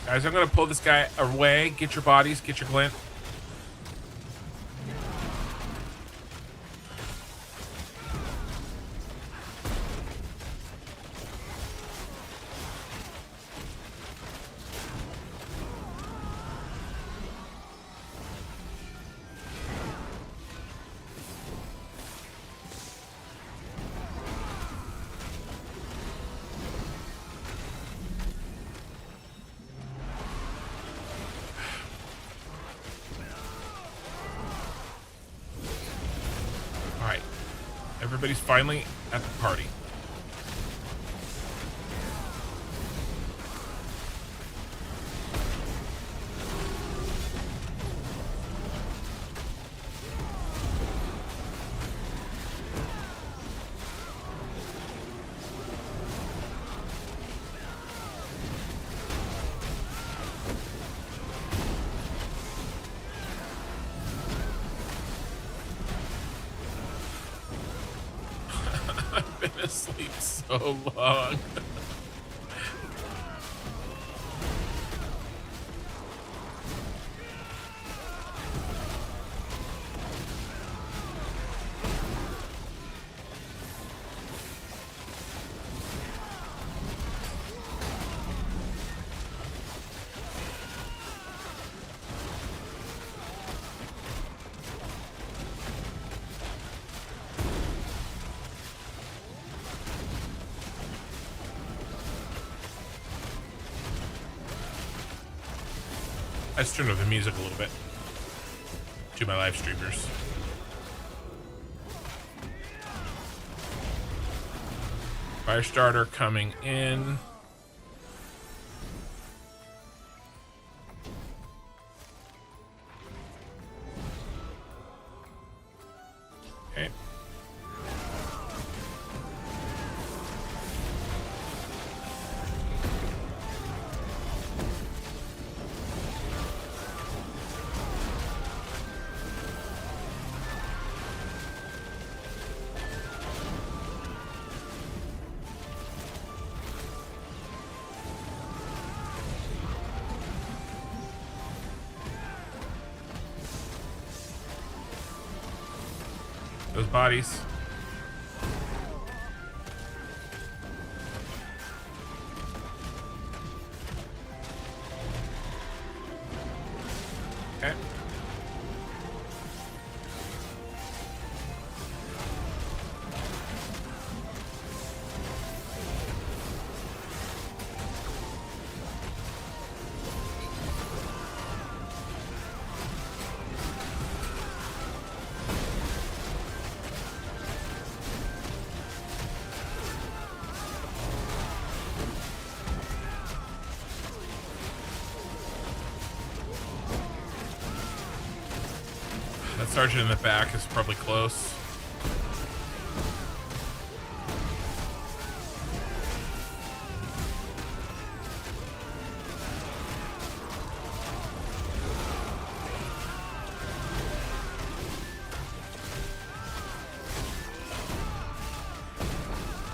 Guys, I'm gonna pull this guy away. Get your bodies, get your glint. All right, everybody's finally at the party. I've been asleep so long. I just turned up the music a little bit to my live streamers. Firestarter coming in. Okay. Those bodies. Okay. That sergeant in the back is probably close.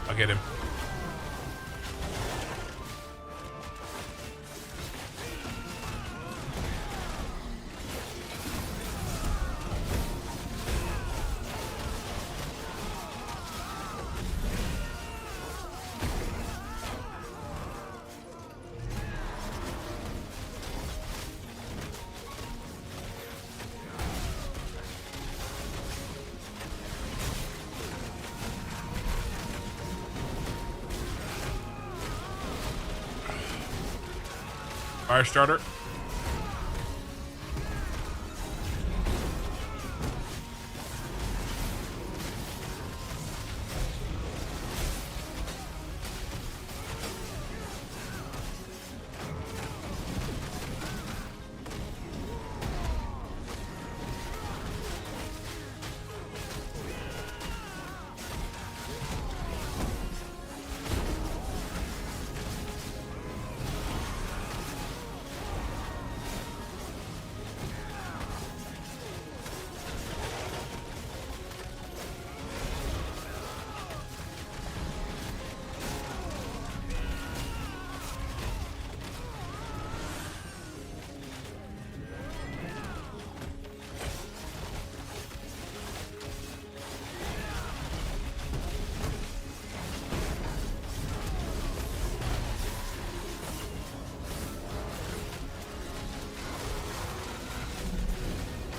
I'll get him. Fire starter.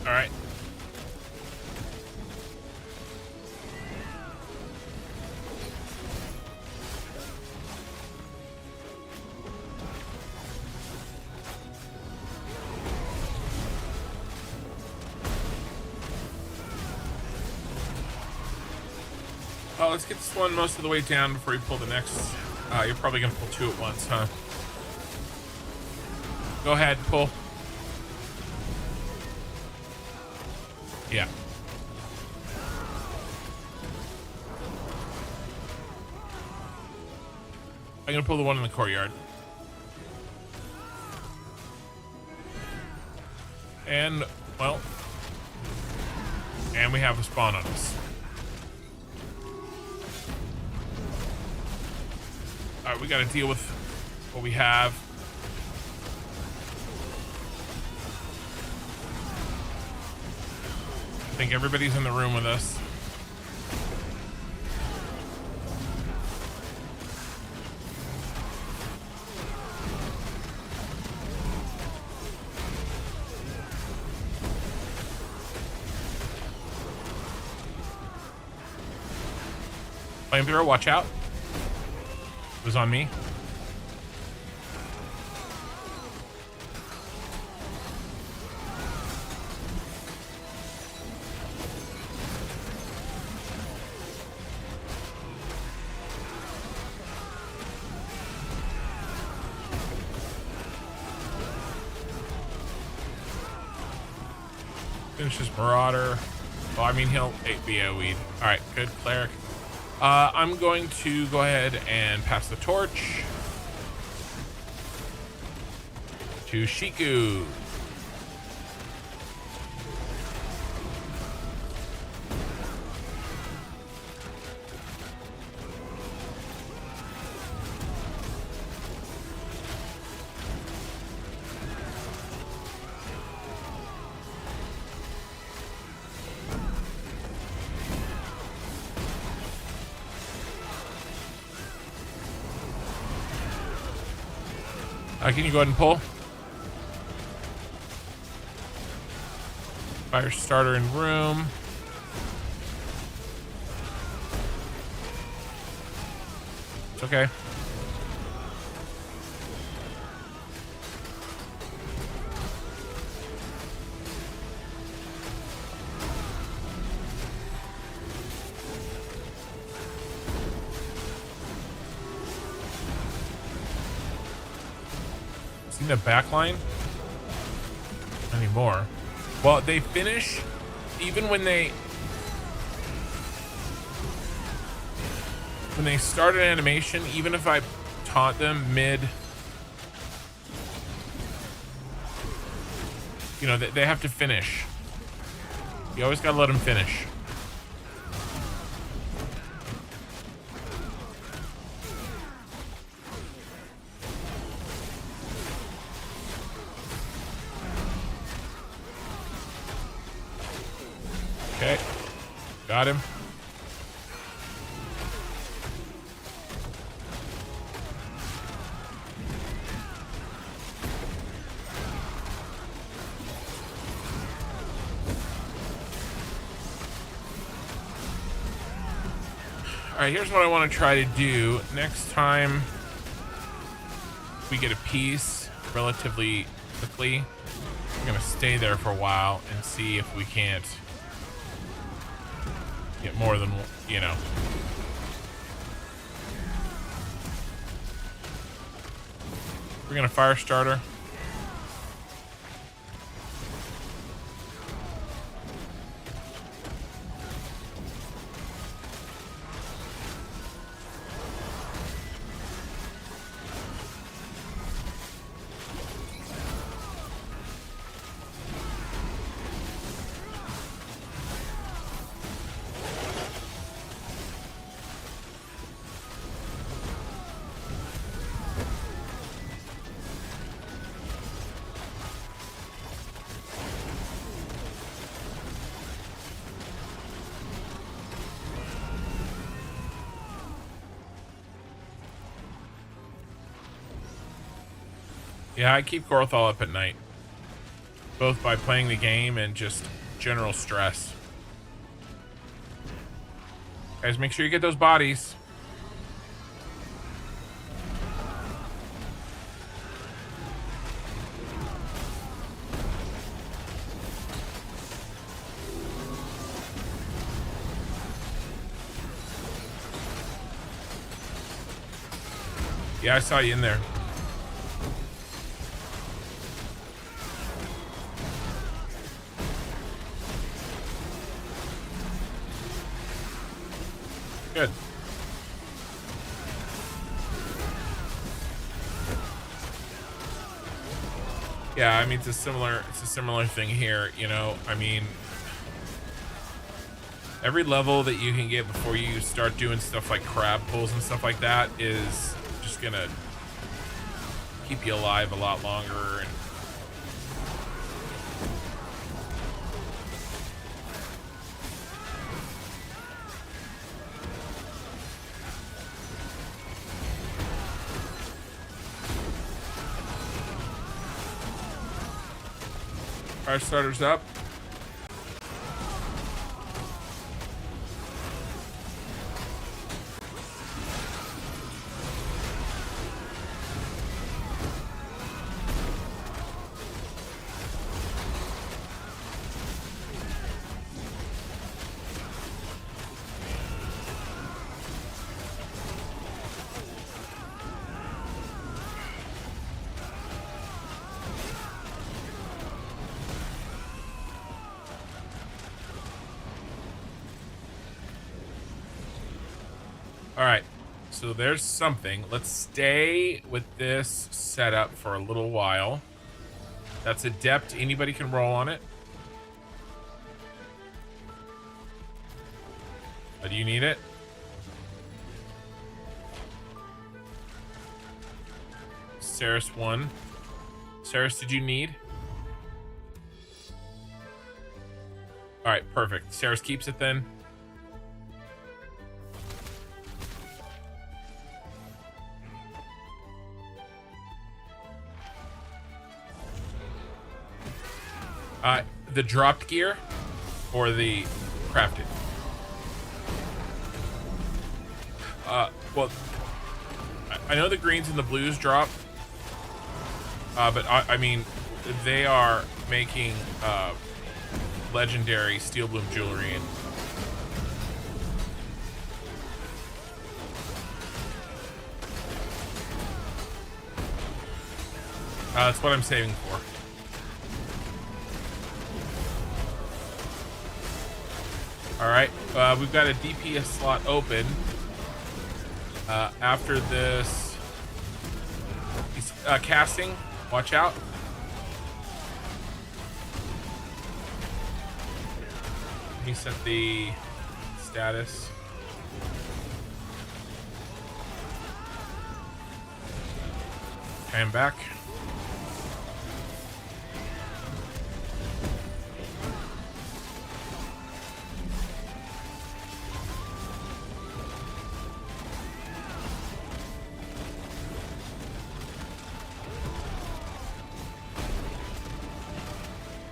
All right. Oh, let's get this one most of the way down before you pull the next. You're probably gonna pull two at once, huh? Go ahead, pull. Yeah. I'm gonna pull the one in the courtyard. And, well, and we have a spawn on us. All right, we got to deal with what we have. I think everybody's in the room with us. Flamethrower, watch out. It was on me. Finish this Marauder. Well, I mean, he'll be AoE'd. All right, good, Cleric. I'm going to go ahead and pass the torch to Shiku. Can you go ahead and pull? Fire starter in room. It's okay. The back line anymore. Well, they finish even when they start an animation, even if I taunt them mid, you know, they have to finish. You always gotta let them finish. Okay, got him. All right, here's what I want to try to do. Next time we get a piece, relatively quickly. We're gonna stay there for a while and see if we can't get more than, you know. We're gonna fire starter. Yeah, I keep Korthal up at night, both by playing the game and just general stress. Guys, make sure you get those bodies. Yeah, I saw you in there. Good. Yeah, I mean it's a similar thing here, you know. I mean, every level that you can get before you start doing stuff like crab pulls and stuff like that is just gonna keep you alive a lot longer. And fire starter's up. All right, so there's something. Let's stay with this setup for a little while. That's adept. Anybody can roll on it. Do you need it? Saris 1. Saris, did you need? All right, perfect. Saris keeps it then. The dropped gear or the crafted? Well, I know the greens and the blues drop, but I mean, they are making legendary steel bloom jewelry, and that's what I'm saving for. All right, we've got a DPS slot open. After this, he's casting. Watch out. He set the status. Okay, I'm back.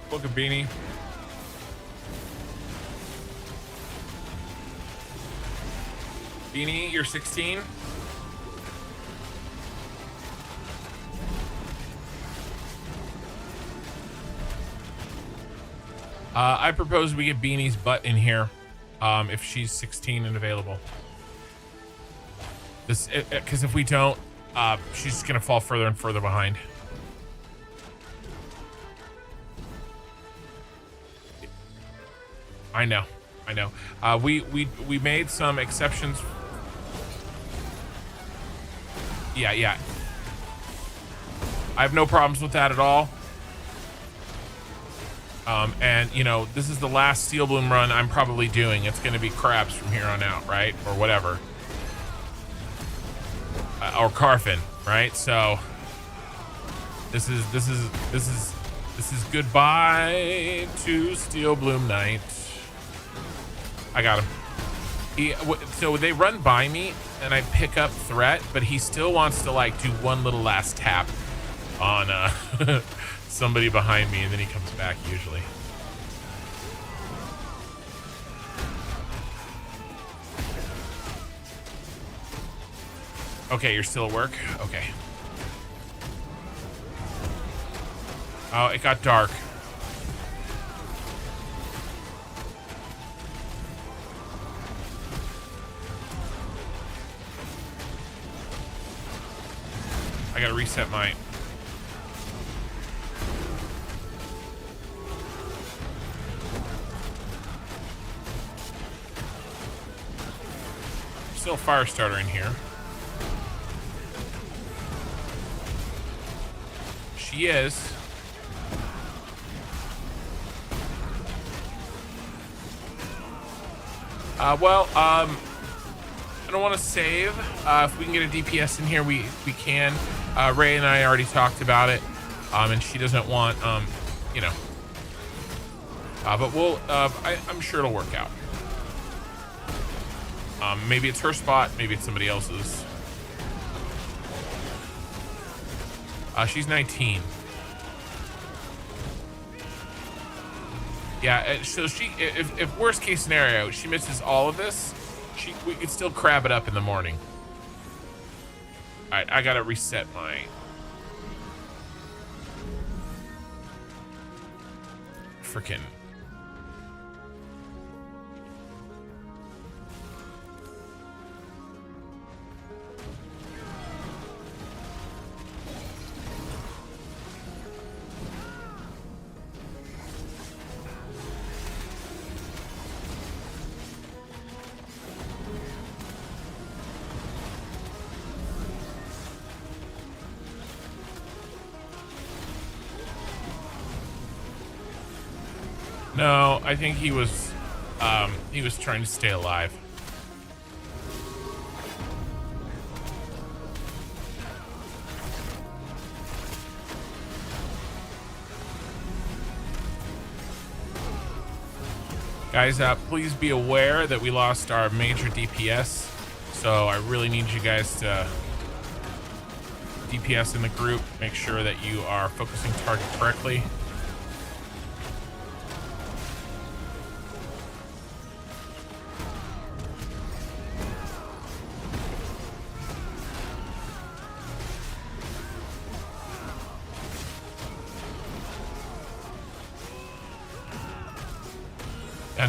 Book of Beanie. Beanie, you're 16. I propose we get Beanie's butt in here, if she's 16 and available. This, because if we don't, she's just gonna fall further and further behind. I know. We made some exceptions. Yeah. I have no problems with that at all. And you know, this is the last Steel Bloom run I'm probably doing. It's going to be crabs from here on out, right? Or whatever. Or Carfin, right? So this is goodbye to Steel Bloom Knight. I got him. So they run by me and I pick up threat, but he still wants to like do one little last tap on somebody behind me, and then he comes back usually. Okay, you're still at work? Okay. Oh, it got dark. I gotta reset my... Still a fire starter in here. She is. I don't want to save. If we can get a DPS in here, we can. Ray and I already talked about it, and she doesn't want, you know. But we'll. I'm sure it'll work out. Maybe it's her spot. Maybe it's somebody else's. She's 19. Yeah, so if worst case scenario, she misses all of this, we could still crab it up in the morning. All right, I gotta reset my... Frickin'... No, I think he was trying to stay alive. Guys, please be aware that we lost our major DPS, so I really need you guys to DPS in the group. Make sure that you are focusing target correctly.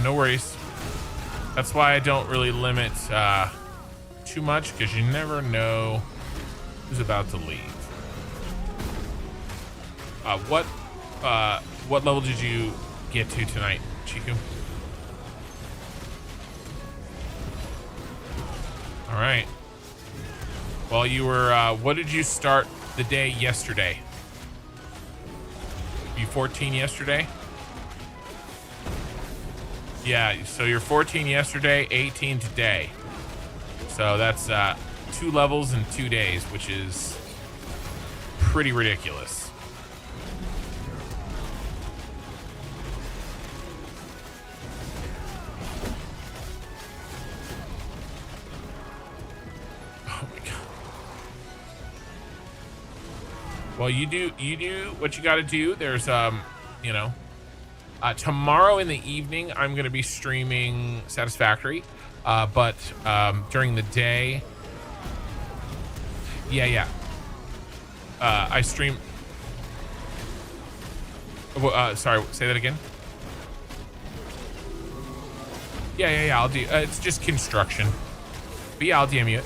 No worries. That's why I don't really limit too much, because you never know who's about to leave. What level did you get to tonight, Chiku? All right. Well, you were. What did you start the day yesterday? You 14 yesterday? Yeah, so you're 14 yesterday, 18 today. So that's 2 levels in 2 days, which is pretty ridiculous. Oh my god. Well, you do what you got to do. There's you know, tomorrow in the evening, I'm going to be streaming Satisfactory, but during the day, yeah, I stream. Sorry, say that again. Yeah. I'll do. It's just construction. But yeah, I'll DM you it.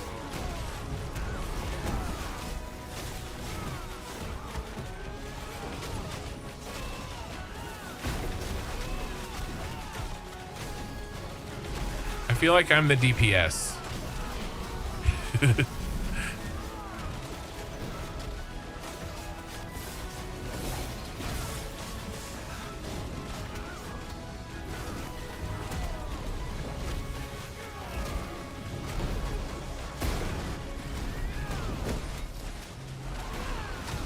I feel like I'm the DPS.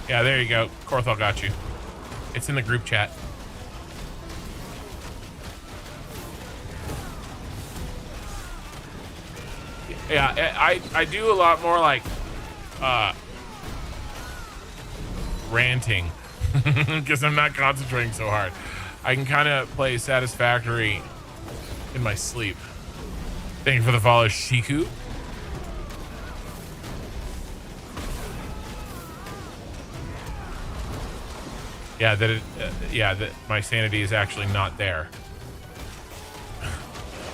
Yeah, there you go. Corthal got you. It's in the group chat. Yeah, I do a lot more like ranting because I'm not concentrating so hard. I can kind of play Satisfactory in my sleep. Thank you for the follow, Shiku. Yeah, that my sanity is actually not there.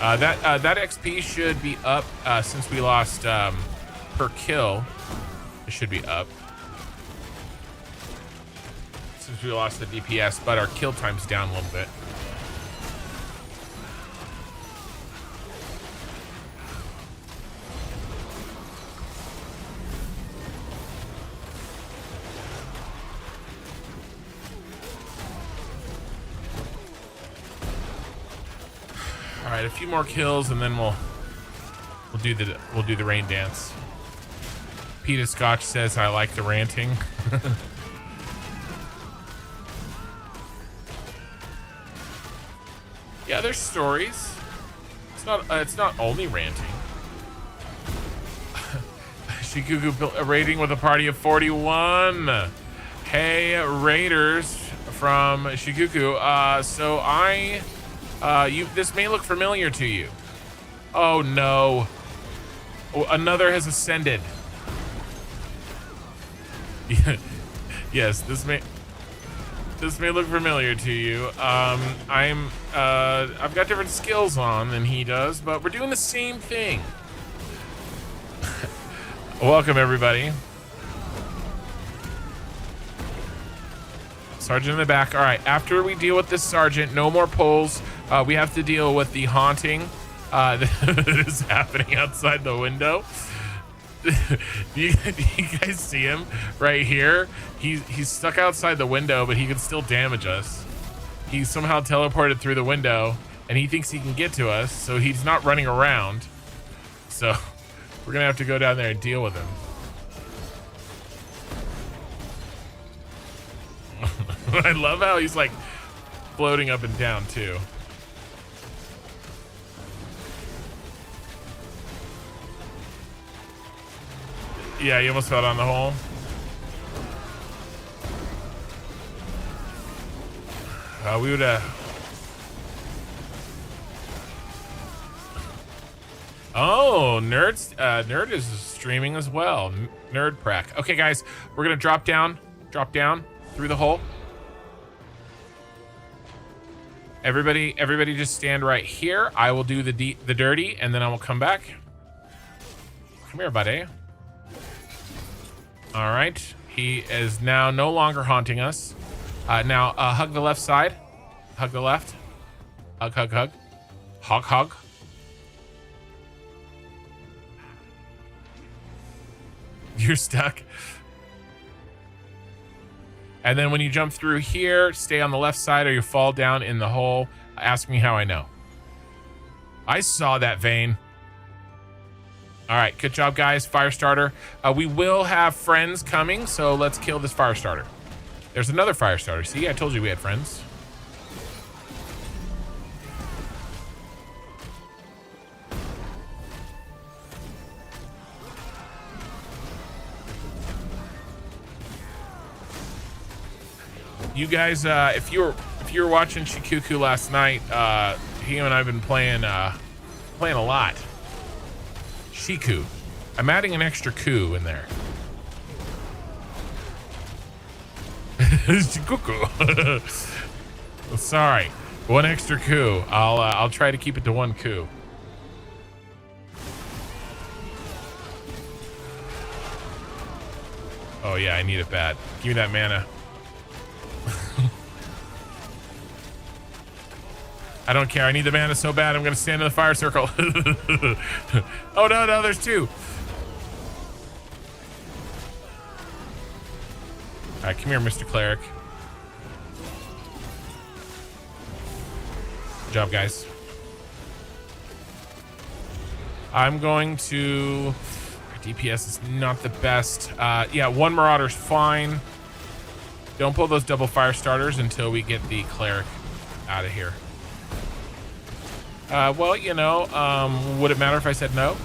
That XP should be up since we lost per kill. It should be up since we lost the DPS, but our kill time's down a little bit. All right, a few more kills, and then we'll do the rain dance. Peter Scotch says I like the ranting. Yeah, there's stories. It's not only ranting. Shikuku built a rating with a party of 41. Hey, Raiders from Shikuku. So this may look familiar to you. Oh no. Oh, another has ascended. Yes, this may look familiar to you. I've got different skills on than he does, but we're doing the same thing. Welcome everybody. Sergeant in the back. All right, after we deal with this sergeant, no more polls. We have to deal with the haunting that is happening outside the window. do you guys see him right here? He's stuck outside the window, but he can still damage us. He's somehow teleported through the window, and he thinks he can get to us, so he's not running around. So we're gonna have to go down there and deal with him. I love how he's like floating up and down too. Yeah, you almost fell down the hole. We would Oh, Nerd is streaming as well. Nerd Prac. Okay, guys, we're gonna drop down through the hole. Everybody just stand right here. I will do the dirty, and then I will come back. Come here, buddy. All right, he is now no longer haunting us. Now hug the left side. Hug the left. Hug. Hug. You're stuck. And then when you jump through here, stay on the left side or you fall down in the hole. Ask me how I know. I saw that vein. All right, good job, guys. Fire starter. We will have friends coming, so let's kill this fire starter. There's another fire starter. See, I told you we had friends. You guys, if you were watching Shikuku last night, he and I've been playing a lot. Shiku. I'm adding an extra ku in there. Shikuku. Sorry, one extra ku. I'll try to keep it to one ku. Oh yeah, I need it bad. Give me that mana. I don't care. I need the mana so bad. I'm going to stand in the fire circle. Oh, no, there's two. All right, come here, Mr. Cleric. Good job, guys. I'm going to... DPS is not the best. Yeah, one Marauder's fine. Don't pull those double fire starters until we get the Cleric out of here. Well, you know, would it matter if I said no?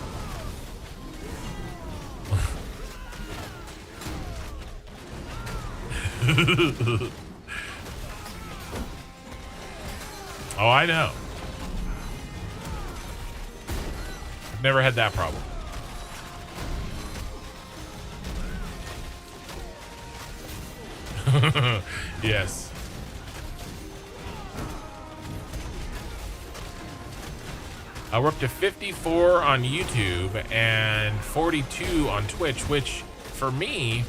Oh, I know. I've never had that problem. Yes. We're up to 54 on YouTube and 42 on Twitch, which for me,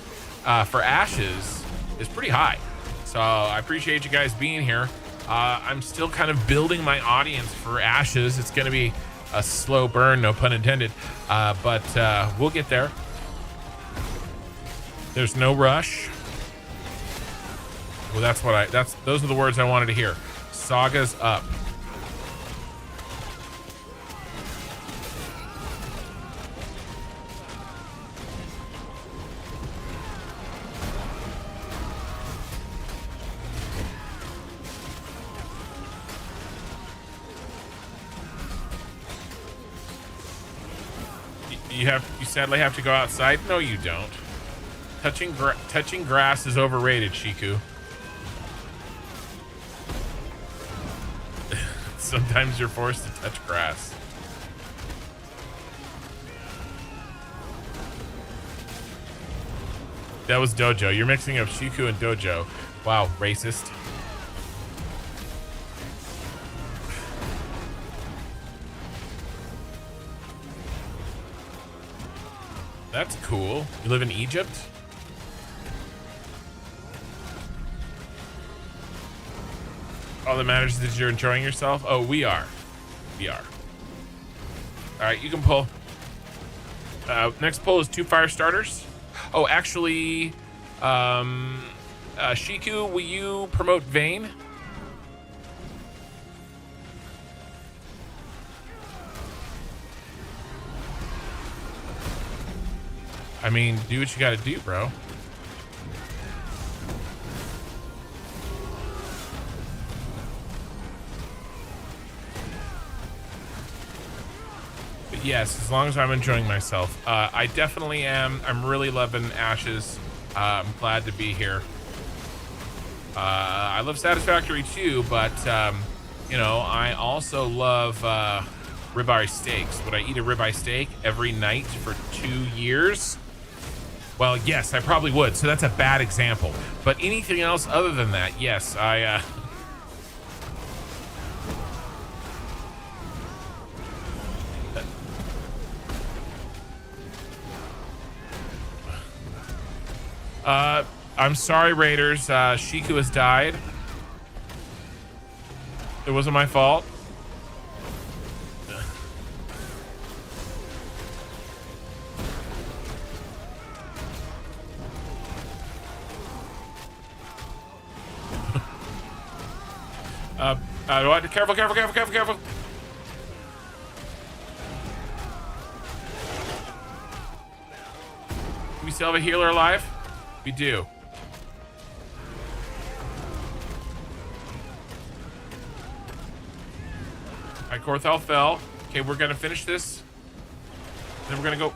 for Ashes, is pretty high. So I appreciate you guys being here. I'm still kind of building my audience for Ashes. It's going to be a slow burn, no pun intended, but we'll get there. There's no rush. Well, those are the words I wanted to hear. Saga's up. You sadly have to go outside. No, you don't. Touching grass is overrated, Shiku. Sometimes you're forced to touch grass. That was Dojo. You're mixing up Shiku and Dojo. Wow, racist. That's cool. You live in Egypt? All that matters is that you're enjoying yourself. Oh, we are. We are. All right, you can pull. Next pull is 2 fire starters. Oh, actually, Shiku, will you promote Vayne? I mean, do what you gotta do, bro. But yes, as long as I'm enjoying myself. I definitely am. I'm really loving Ashes. I'm glad to be here. I love Satisfactory too, but, you know, I also love ribeye steaks. Would I eat a ribeye steak every night for 2 years? Well, yes, I probably would. So that's a bad example. But anything else other than that, yes, I... I'm sorry, Raiders. Shiku has died. It wasn't my fault. Careful. Do we still have a healer alive? We do. Alright, Korthal fell. Okay, we're gonna finish this. Then we're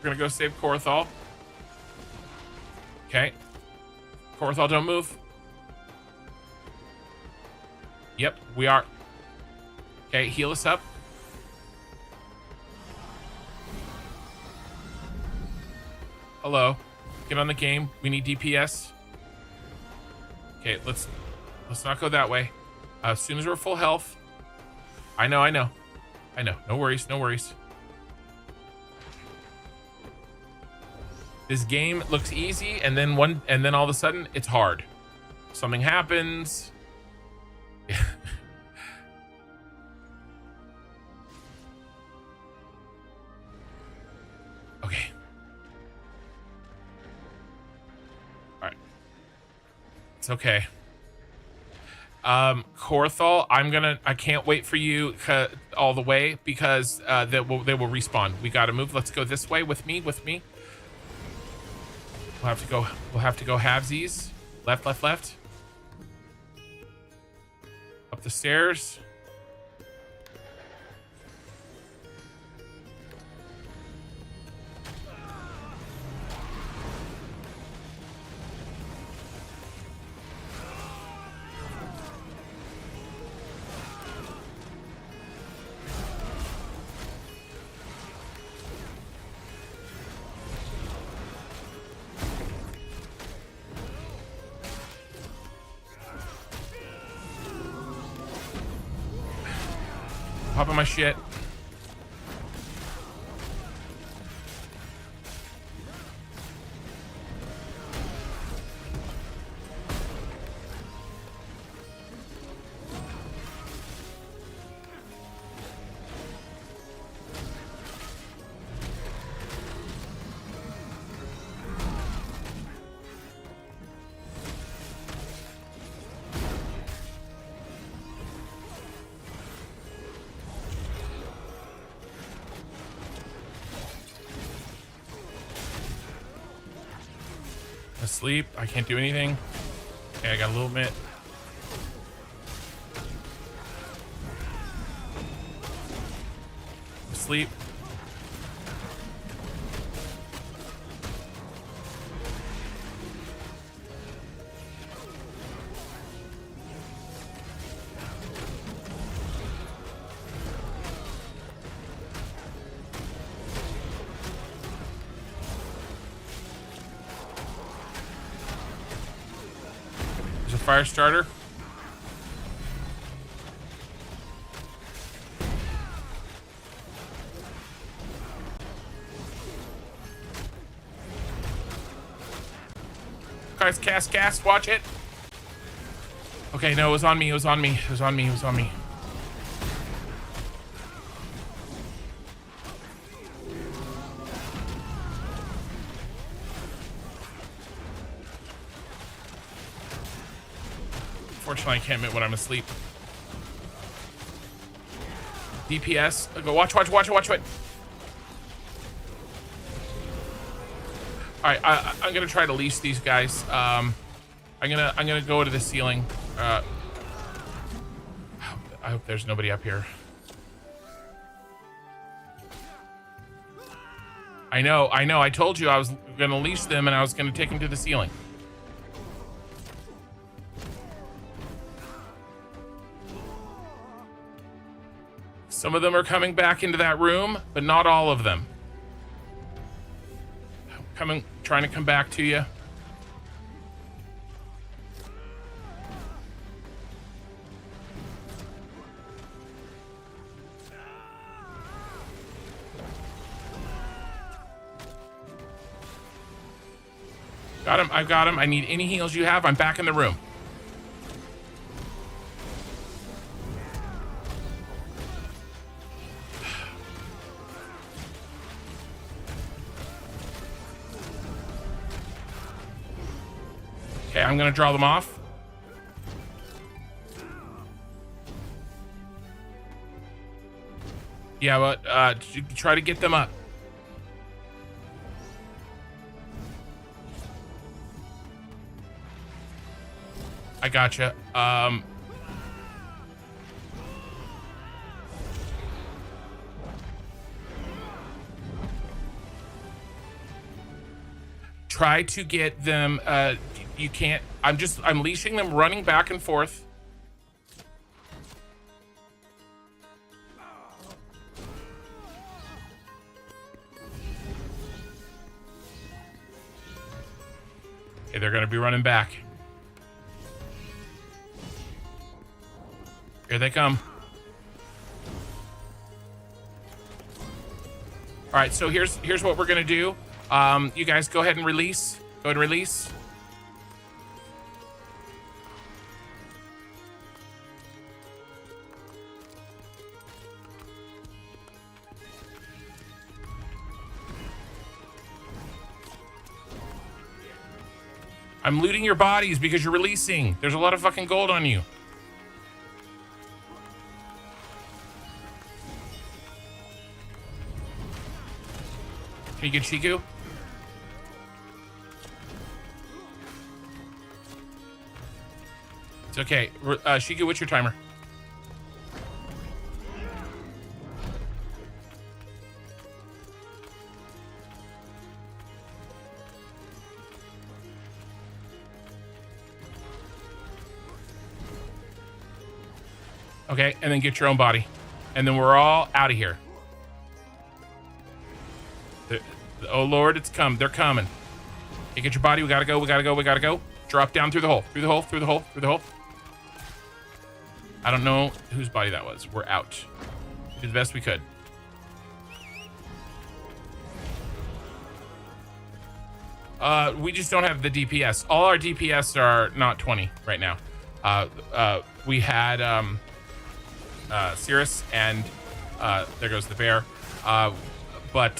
gonna go save Korthal. Okay. Korthal, don't move. Yep, we are. Okay, heal us up. Hello. Get on the game. We need DPS. Okay, let's not go that way. As soon as we're full health. I know. No worries. This game looks easy, and then all of a sudden it's hard. Something happens. Okay. All right. It's okay. Korthal, I can't wait for you all the way because they will respawn. We got to move. Let's go this way with me. We'll have to go halvesies. Left. Up the stairs. Popping my shit. Asleep. I can't do anything. Okay, I got a little bit. Asleep. Fire starter. Guys, cast gas. Watch it. Okay, no, it was on me. Unfortunately, I can't admit when I'm asleep. DPS. Go watch it. All right, I'm gonna try to leash these guys. I'm gonna go to the ceiling. I hope there's nobody up here. I know. I told you I was gonna leash them and I was gonna take them to the ceiling. Some of them are coming back into that room, but not all of them. Trying to come back to you. Got him. I've got him. I need any heals you have. I'm back in the room. Okay, I'm gonna draw them off. Yeah, but try to get them up. I gotcha. Try to get them. You can't. I'm leashing them, running back and forth. Okay, they're gonna be running back. Here they come. All right, so here's what we're gonna do. You guys go ahead and release. Go ahead and release. I'm looting your bodies because you're releasing. There's a lot of fucking gold on you. Can you get Shiku? It's okay. Shiku, what's your timer? Okay, and then get your own body. And then we're all out of here. Oh Lord, it's come. They're coming. Okay, get your body. We gotta go. We gotta go. We gotta go. Drop down through the hole. Through the hole. Through the hole. Through the hole. I don't know whose body that was. We're out. We did the best we could. We just don't have the DPS. All our DPS are not 20 right now. We had Cirrus and there goes the bear. But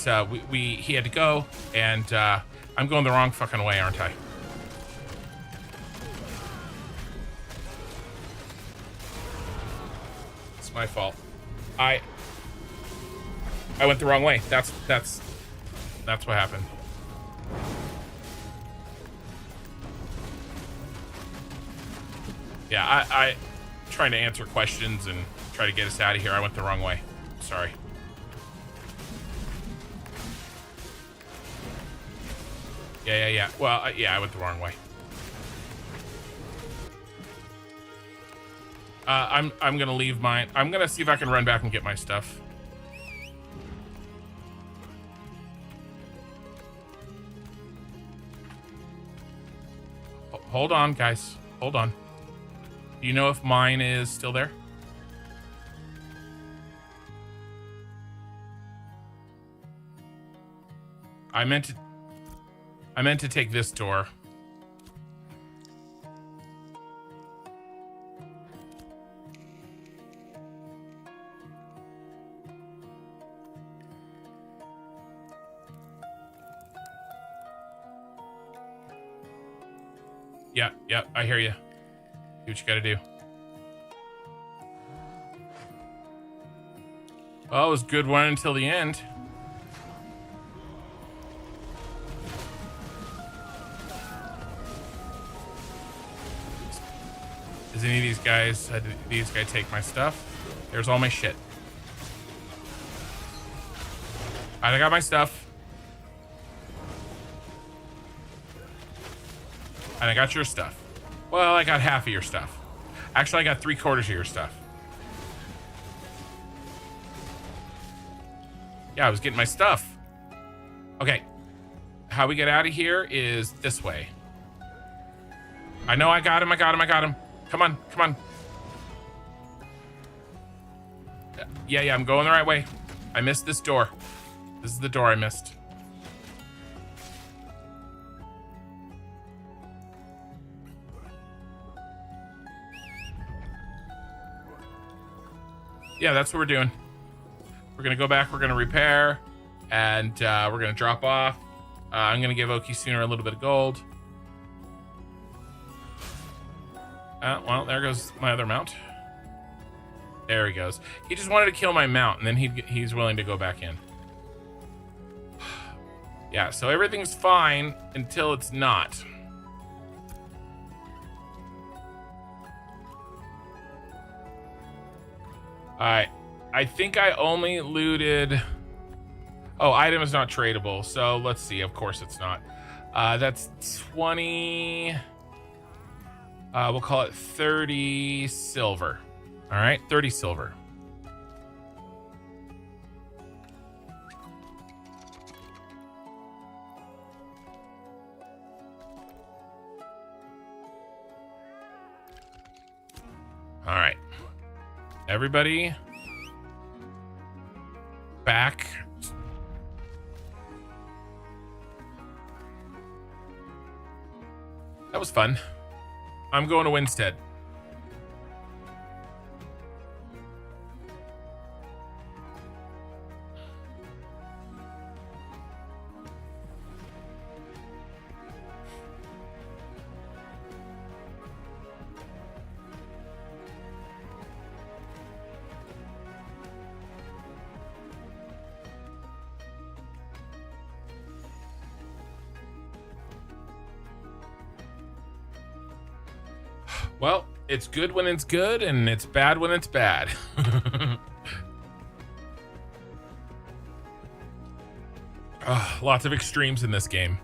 he had to go, and I'm going the wrong fucking way, aren't I? It's my fault. I went the wrong way. That's what happened. Yeah, I trying to answer questions and try to get us out of here. I went the wrong way. Sorry. Yeah. Well, yeah, I went the wrong way. I'm gonna leave mine. I'm gonna see if I can run back and get my stuff. Hold on, guys. Hold on. Do you know if mine is still there? I meant to take this door. Yeah, I hear you. Do what you gotta do. Well, it was a good one until the end. Does any of these guys, take my stuff? There's all my shit. I got my stuff. And I got your stuff. Well, I got half of your stuff. Actually, I got 3/4 of your stuff. Yeah, I was getting my stuff. Okay. How we get out of here is this way. I know I got him. Come on. Yeah, I'm going the right way. I missed this door. This is the door I missed. Yeah, that's what we're doing. We're gonna go back, we're gonna repair, and we're gonna drop off. I'm gonna give Oki Sooner a little bit of gold. Well, there goes my other mount. There he goes. He just wanted to kill my mount, and then he's willing to go back in. Yeah, so everything's fine until it's not. Alright, I think I only looted... Oh, item is not tradable, so let's see. Of course it's not. That's 20... we'll call it 30 silver. Alright, 30 silver. Alright. Everybody back. That was fun. I'm going to Winstead. Well, it's good when it's good, and it's bad when it's bad. Lots of extremes in this game.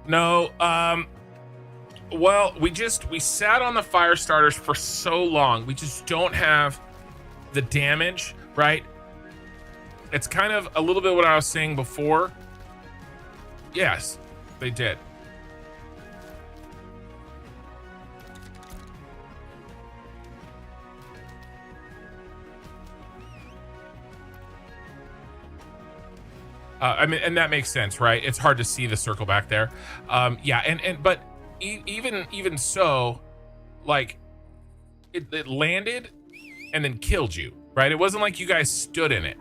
No, well, we sat on the fire starters for so long. We just don't have the damage, right? It's kind of a little bit what I was saying before. Yes, they did. I mean, and that makes sense, right? It's hard to see the circle back there. Yeah, but even so, like it landed and then killed you, right? It wasn't like you guys stood in it.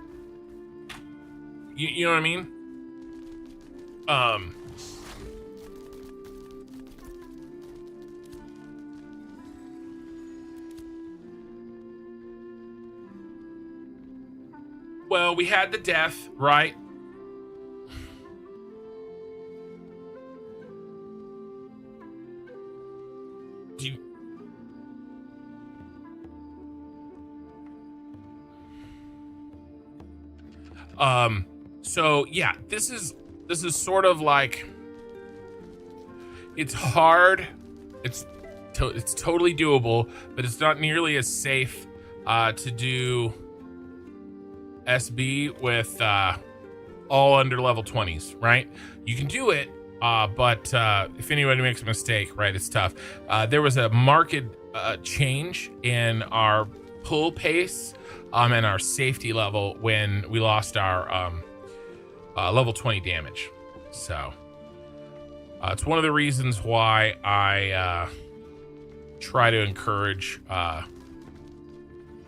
You know what I mean? Well, we had the death, right? So yeah, this is sort of like, it's hard, it's totally doable, but it's not nearly as safe to do SB with all under level 20s, right? You can do it, but if anybody makes a mistake, right, it's tough. There was a marked change in our pull pace and our safety level when we lost our level 20 damage. So it's one of the reasons why I try to encourage,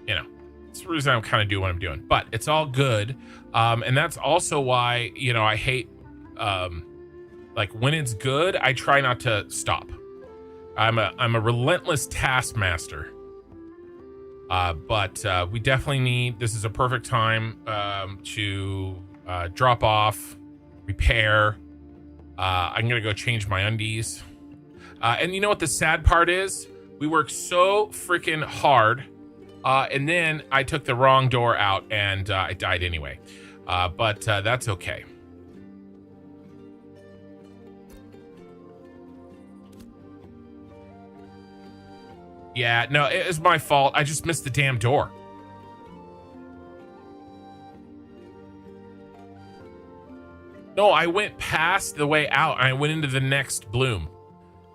it's the reason I'm kind of doing what I'm doing, but it's all good. And that's also why, I hate, like when it's good, I try not to stop. I'm a relentless taskmaster. But we definitely need, this is a perfect time to drop off, repair. I'm gonna go change my undies. And you know what the sad part is? We worked so freaking hard, and then I took the wrong door out and I died anyway. But that's okay. Yeah, no, it was my fault. I just missed the damn door. No, I went past the way out and I went into the next bloom.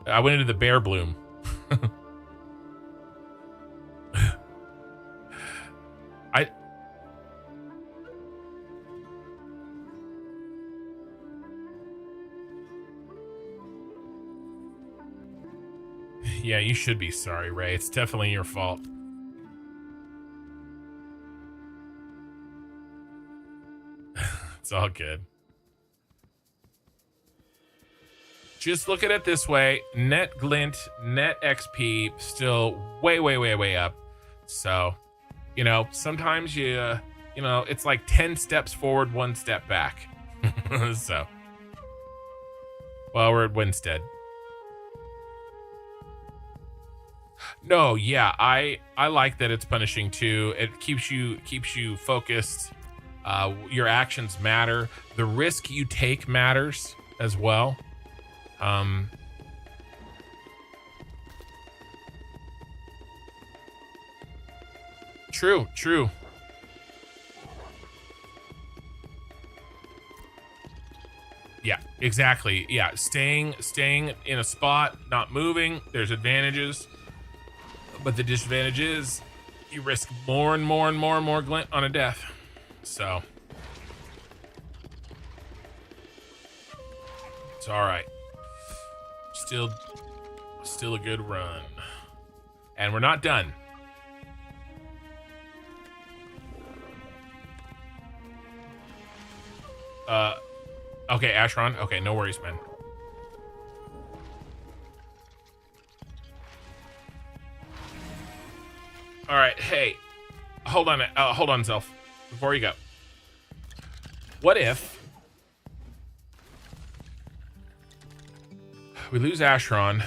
I went into the bear bloom. Yeah, you should be sorry, Ray. It's definitely your fault. It's all good. Just look at it this way. Net glint, net XP, still way up. So, sometimes it's like 10 steps forward, 1 step back. So, well, we're at Winstead. No, yeah, I like that it's punishing too. It keeps you focused. Your actions matter. The risk you take matters as well. True. Yeah, exactly. Yeah, staying in a spot, not moving. There's advantages. But the disadvantage is you risk more and more glint on a death. So it's all right. still a good run. And we're not done. Okay, Ashron. Okay, no worries, man. All right, hey, hold on, Zelf, before you go. What if we lose Ashron?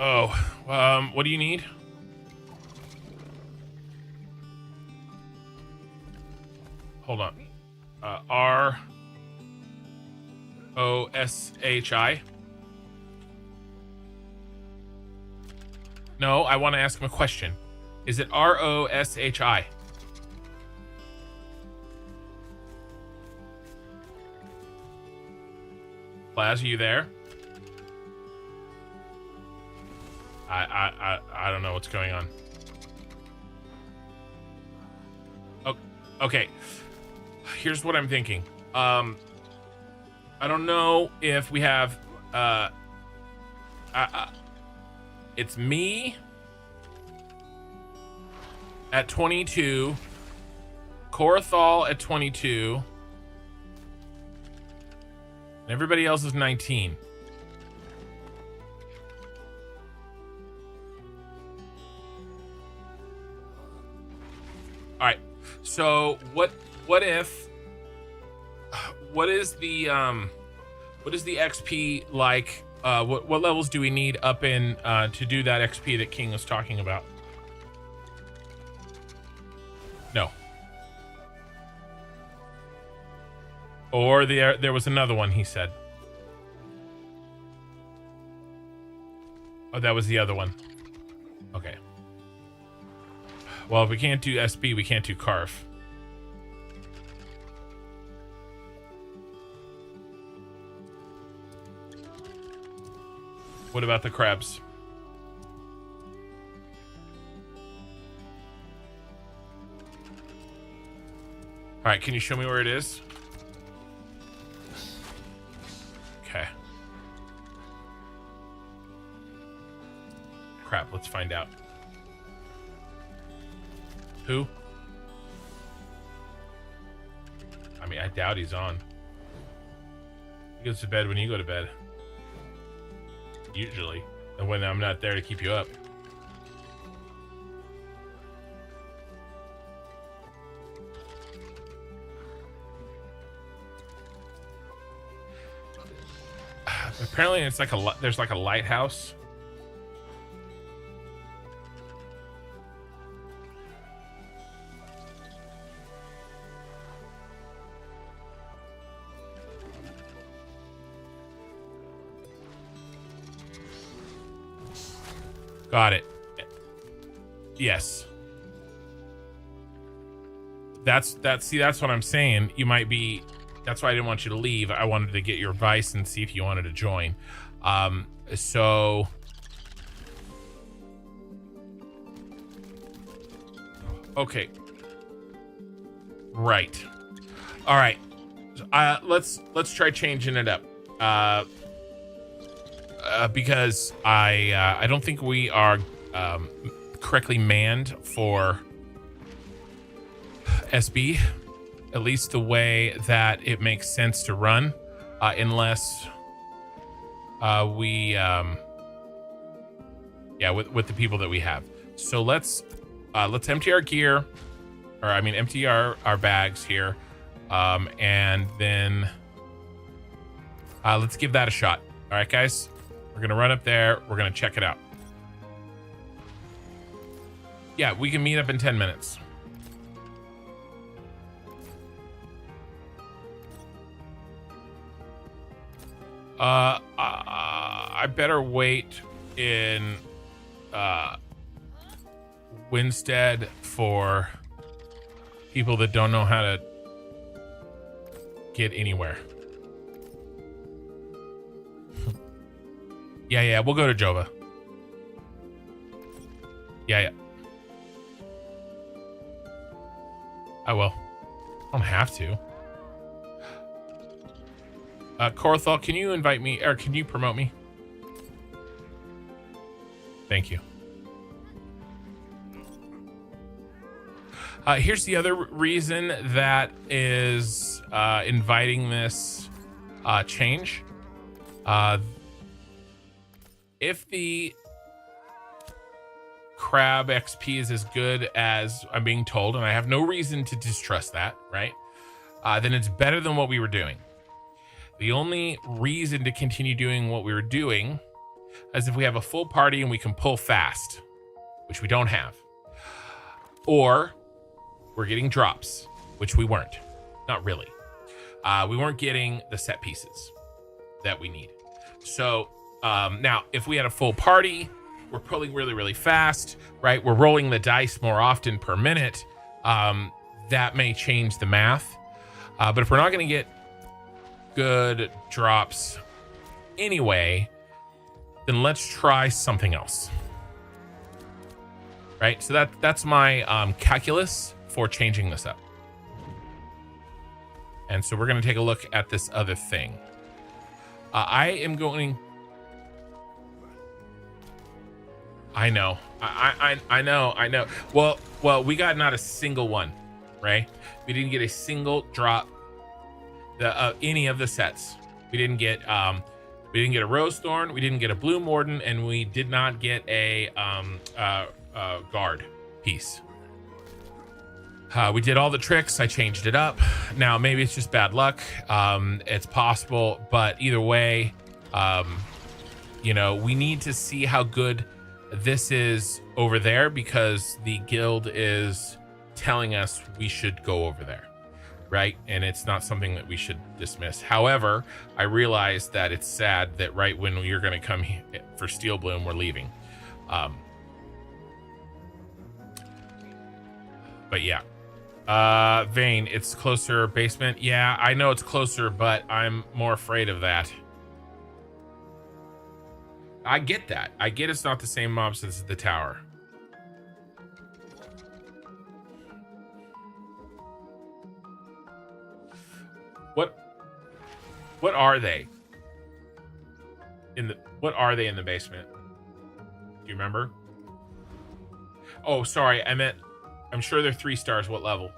Oh, what do you need? Hold on. R-O-S-H-I. No, I want to ask him a question. Is it R-O-S-H-I? Plaz, are you there? I don't know what's going on. Oh, okay. Here's what I'm thinking. I don't know if we have it's me at 22, Korathal at 22, and everybody else is 19. All right. So what is the XP like? What levels do we need up in to do that XP that King was talking about? No. Or there was another one he said. Oh, that was the other one. Okay. Well, if we can't do SB, we can't do Carf. What about the crabs? All right, can you show me where it is? Okay. Crap, let's find out. Who? I mean, I doubt he's on. He goes to bed when you go to bed. Usually. And when I'm not there to keep you up. Apparently it's like there's like a lighthouse. Got it. Yes. That's what I'm saying. You might be. That's why I didn't want you to leave. I wanted to get your advice and see if you wanted to join. So okay. Right. All right. Let's try changing it up. Because I don't think we are correctly manned for SB, at least the way that it makes sense to run, unless we with the people that we have. So let's empty our gear, or I mean empty our bags here, and then let's give that a shot. All right, guys. We're gonna run up there. We're gonna check it out. Yeah, we can meet up in 10 minutes. I better wait in Winstead for people that don't know how to get anywhere. Yeah, we'll go to Jova. Yeah, yeah. I will. I don't have to. Corthal, can you invite me, or can you promote me? Thank you. Here's the other reason that is inviting this change. If the crab XP is as good as I'm being told, and I have no reason to distrust that, right? Then it's better than what we were doing. The only reason to continue doing what we were doing is if we have a full party and we can pull fast, which we don't have. Or we're getting drops, which we weren't. Not really. We weren't getting the set pieces that we need. So now, if we had a full party, we're pulling really, really fast, right? We're rolling the dice more often per minute. That may change the math. But if we're not going to get good drops anyway, then let's try something else. Right? So that's my calculus for changing this up. And so we're going to take a look at this other thing. I am going... I know. I know. Well, we got not a single one, right? We didn't get a single drop any of the sets. We didn't get a Rose Thorn, we didn't get a Blue Morden, and we did not get a guard piece. We did all the tricks. I changed it up. Now maybe it's just bad luck. It's possible, but either way, you know, we need to see how good this is over there, because the guild is telling us we should go over there, right? And it's not something that we should dismiss. However, I realize that it's sad that right when you're going to come for Steel Bloom, we're leaving. But yeah. Vane, it's closer basement. Yeah, I know it's closer, but I'm more afraid of that. I get that. I get it's not the same mobs as the tower. What are they? What are they in the basement? Do you remember? Oh, sorry. I meant, I'm sure they're 3 stars. What level?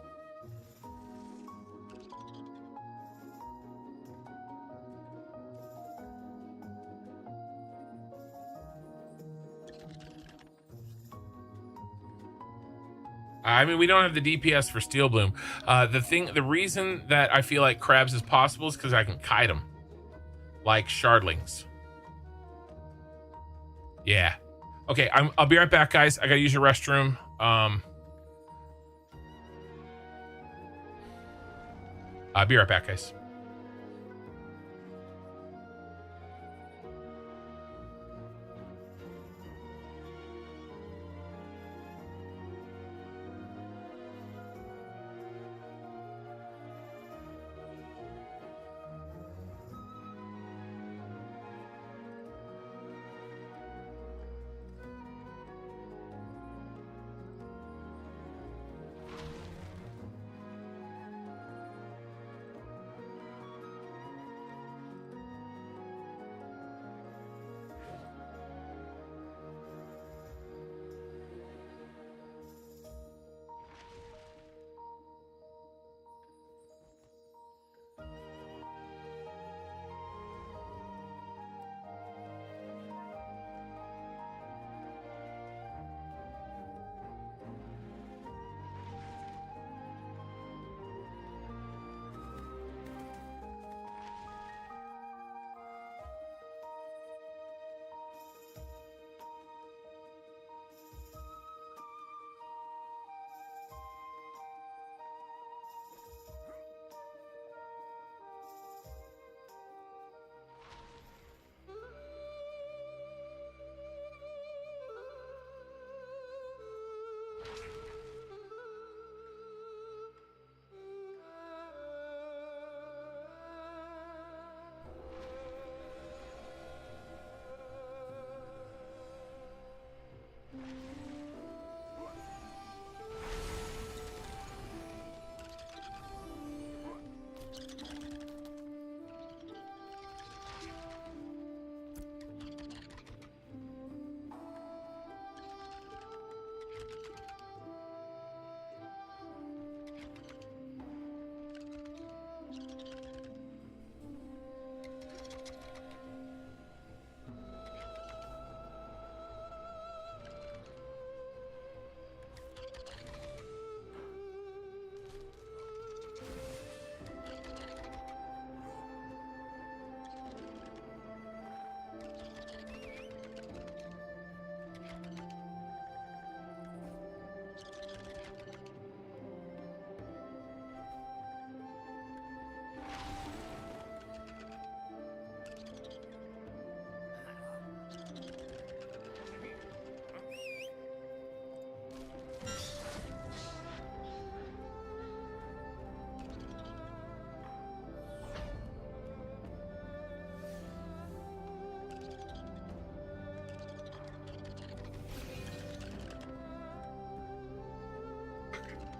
I mean, we don't have the DPS for Steel Bloom. The reason that I feel like crabs is possible is because I can kite them like shardlings. Yeah. Okay, I'll be right back, guys. I gotta use your restroom. I'll be right back, guys.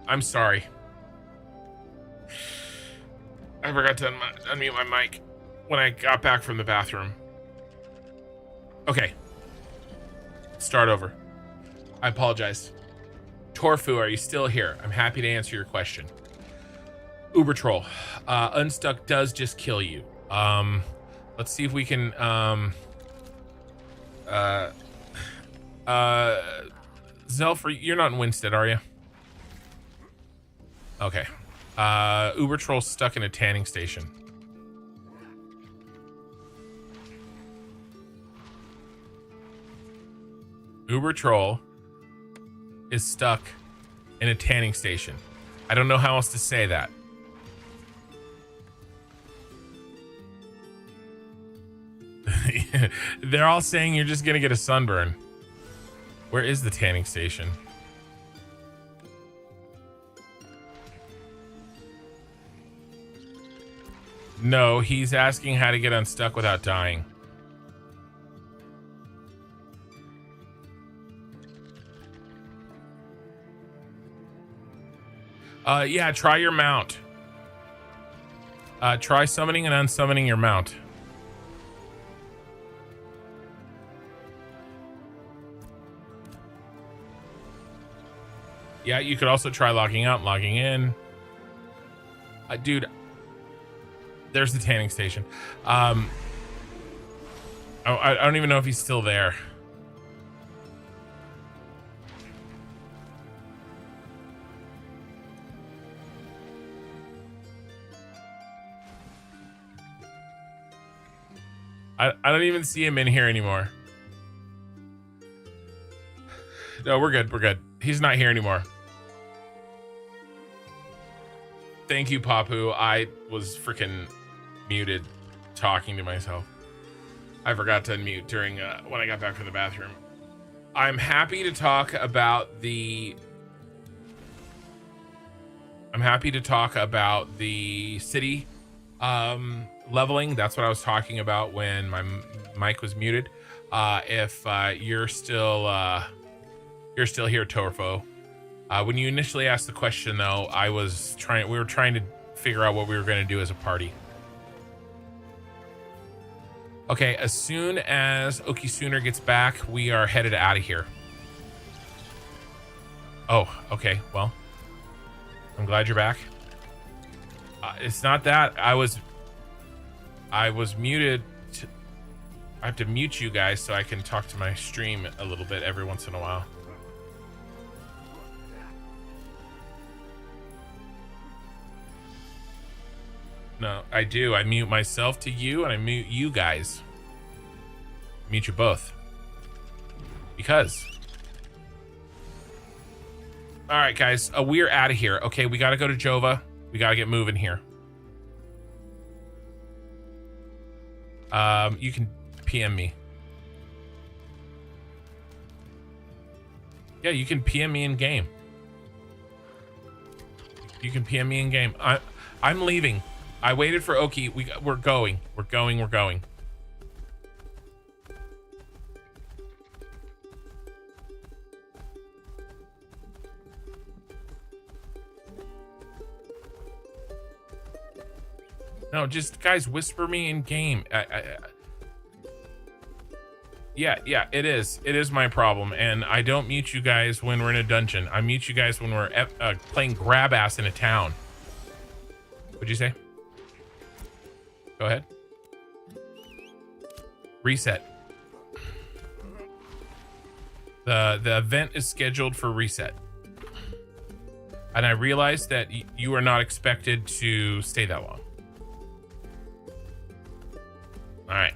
I'm sorry. I forgot to unmute my mic when I got back from the bathroom. Okay. Start over. I apologize. Torfu, are you still here? I'm happy to answer your question. Uber Troll. Unstuck does just kill you. Let's see if we can Zelfrey, you're not in Winstead, are you? Okay. Uber Troll's stuck in a tanning station. Uber Troll is stuck in a tanning station. I don't know how else to say that. They're all saying you're just gonna get a sunburn. Where is the tanning station? No, he's asking how to get unstuck without dying. Yeah, try your mount. Try summoning and unsummoning your mount. Yeah, you could also try logging out and logging in. Dude, there's the tanning station. I don't even know if he's still there. I don't even see him in here anymore. No, we're good. We're good. He's not here anymore. Thank you, Papu. I was freaking muted talking to myself. I forgot to unmute during when I got back from the bathroom. I'm happy to talk about the city leveling. That's what I was talking about when my mic was muted. If you're still here, Torfo. When you initially asked the question, though, we were trying to figure out what we were going to do as a party. Okay, as soon as Okisooner gets back, we are headed out of here. Oh, okay. Well, I'm glad you're back. It's not that I was muted. I have to mute you guys so I can talk to my stream a little bit every once in a while. No, I do. I mute myself to you and I mute you guys. Mute you both. Because. All right, guys. We're out of here. Okay, we got to go to Jova. We got to get moving here. You can PM me. Yeah, you can PM me in game. You can PM me in game. I'm leaving. I waited for Oki. We're going. We're going. No, just guys, whisper me in game. Yeah, it is. It is my problem, and I don't mute you guys when we're in a dungeon. I mute you guys when we're playing grab ass in a town. What'd you say? Go ahead. Reset. The event is scheduled for reset. And I realized that you are not expected to stay that long. All right.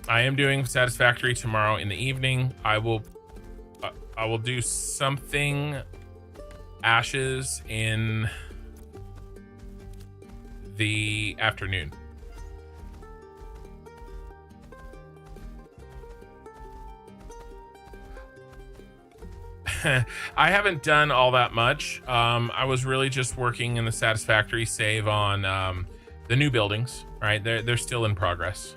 I am doing Satisfactory tomorrow in the evening. I will do something Ashes in the afternoon. I haven't done all that much. I was really just working in the Satisfactory save on the new buildings, right? They're still in progress.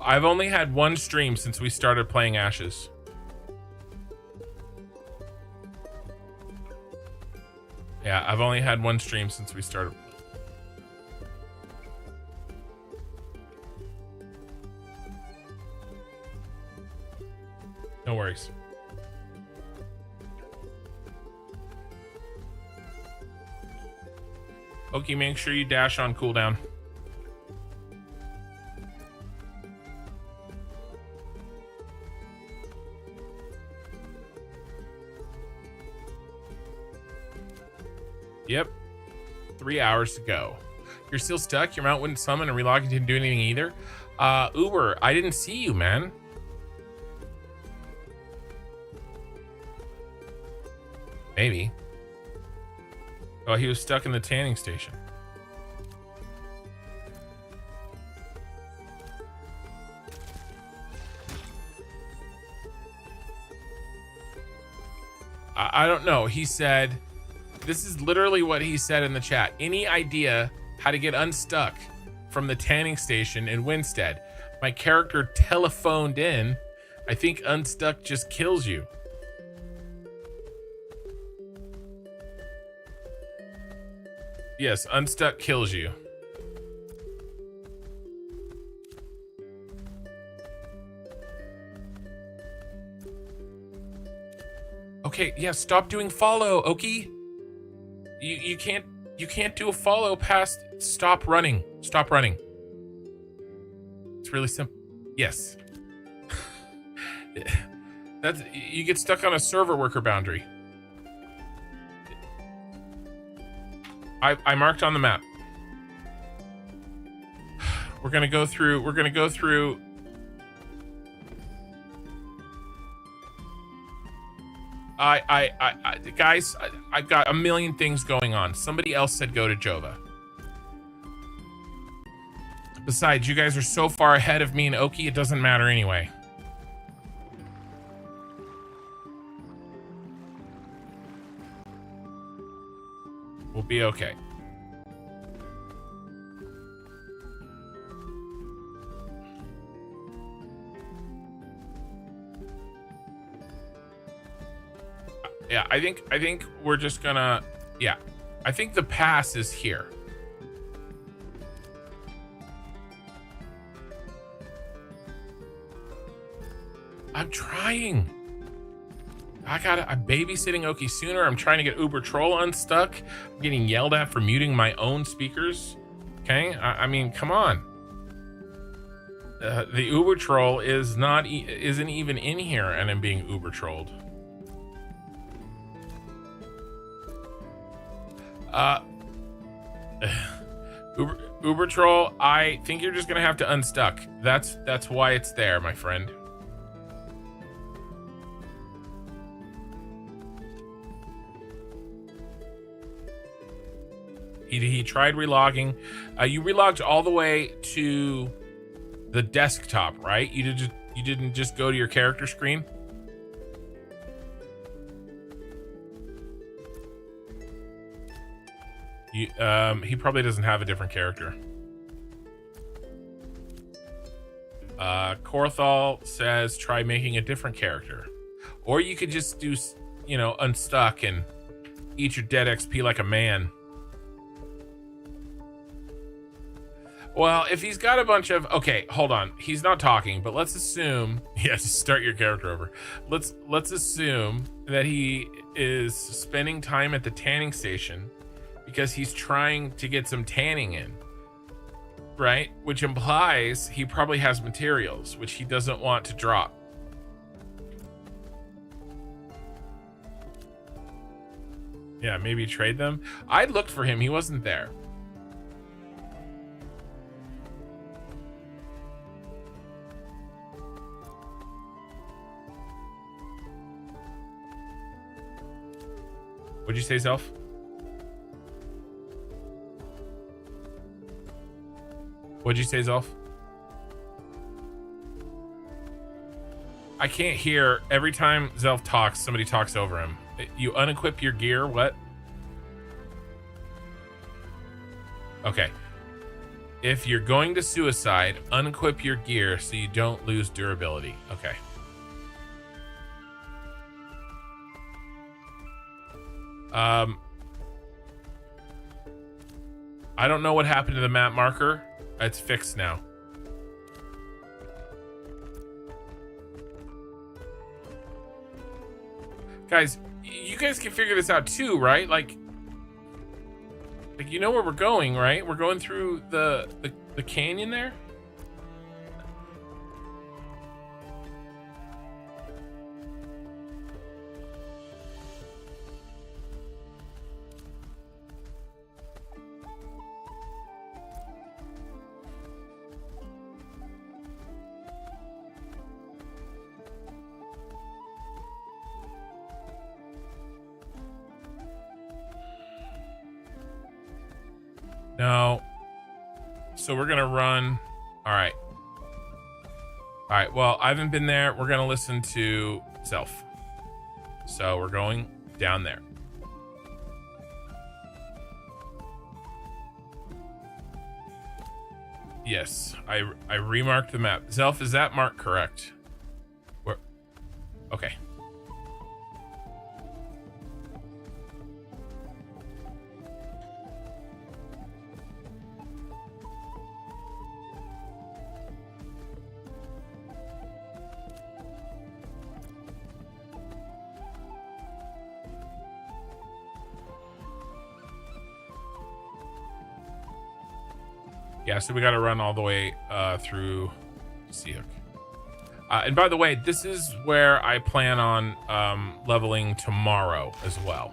I've only had one stream since we started playing Ashes. Yeah, I've only had one stream since we started. No worries. Okay, make sure you dash on cooldown. Yep. 3 hours to go. You're still stuck? Your mount wouldn't summon and relogging didn't do anything either? Uber, I didn't see you, man. Maybe. Oh, he was stuck in the tanning station. I don't know. He said, this is literally what he said in the chat. Any idea how to get unstuck from the tanning station in Winstead? My character telephoned in. I think unstuck just kills you. Yes, unstuck kills you. Okay, yeah, stop doing follow, Oki. You can't do a follow past stop running. Stop running. It's really simple. Yes. That's you get stuck on a server worker boundary. I marked on the map. We're gonna go through. Guys, I've got a million things going on. Somebody else said go to Jova. Besides, you guys are so far ahead of me and Oki, it doesn't matter anyway. We'll be okay. Yeah, I think we're just gonna, yeah. I think the pass is here. I'm trying. I'm babysitting Oki sooner. I'm trying to get Uber Troll unstuck. I'm getting yelled at for muting my own speakers. Okay, I mean, come on. The Uber Troll isn't even in here, and I'm being Uber trolled. Uber Troll, I think you're just gonna have to unstuck. That's why it's there, my friend. He tried relogging. You relogged all the way to the desktop, right? You didn't just go to your character screen. He probably doesn't have a different character. Korthal says try making a different character, or you could just do, unstuck and eat your dead XP like a man. Well, if he's got a bunch of, okay, hold on. He's not talking, but let's assume, yes, start your character over. Let's assume that he is spending time at the tanning station because he's trying to get some tanning in, right? Which implies he probably has materials, which he doesn't want to drop. Yeah, maybe trade them. I looked for him. He wasn't there. What'd you say, Self? What'd you say, Zelf? I can't hear. Every time Zelf talks, somebody talks over him. You unequip your gear, what? Okay. If you're going to suicide, unequip your gear so you don't lose durability. Okay. I don't know what happened to the map marker. It's fixed now. Guys, you guys can figure this out too, right? Like you know where we're going, right? We're going through the canyon there. No. So we're gonna run. All right. All right. Well, I haven't been there. We're gonna listen to Self. So we're going down there. Yes, I remarked the map. Zelf, is that mark correct? Where? Okay. Yeah, so we got to run all the way through Seahook. And by the way, this is where I plan on leveling tomorrow as well.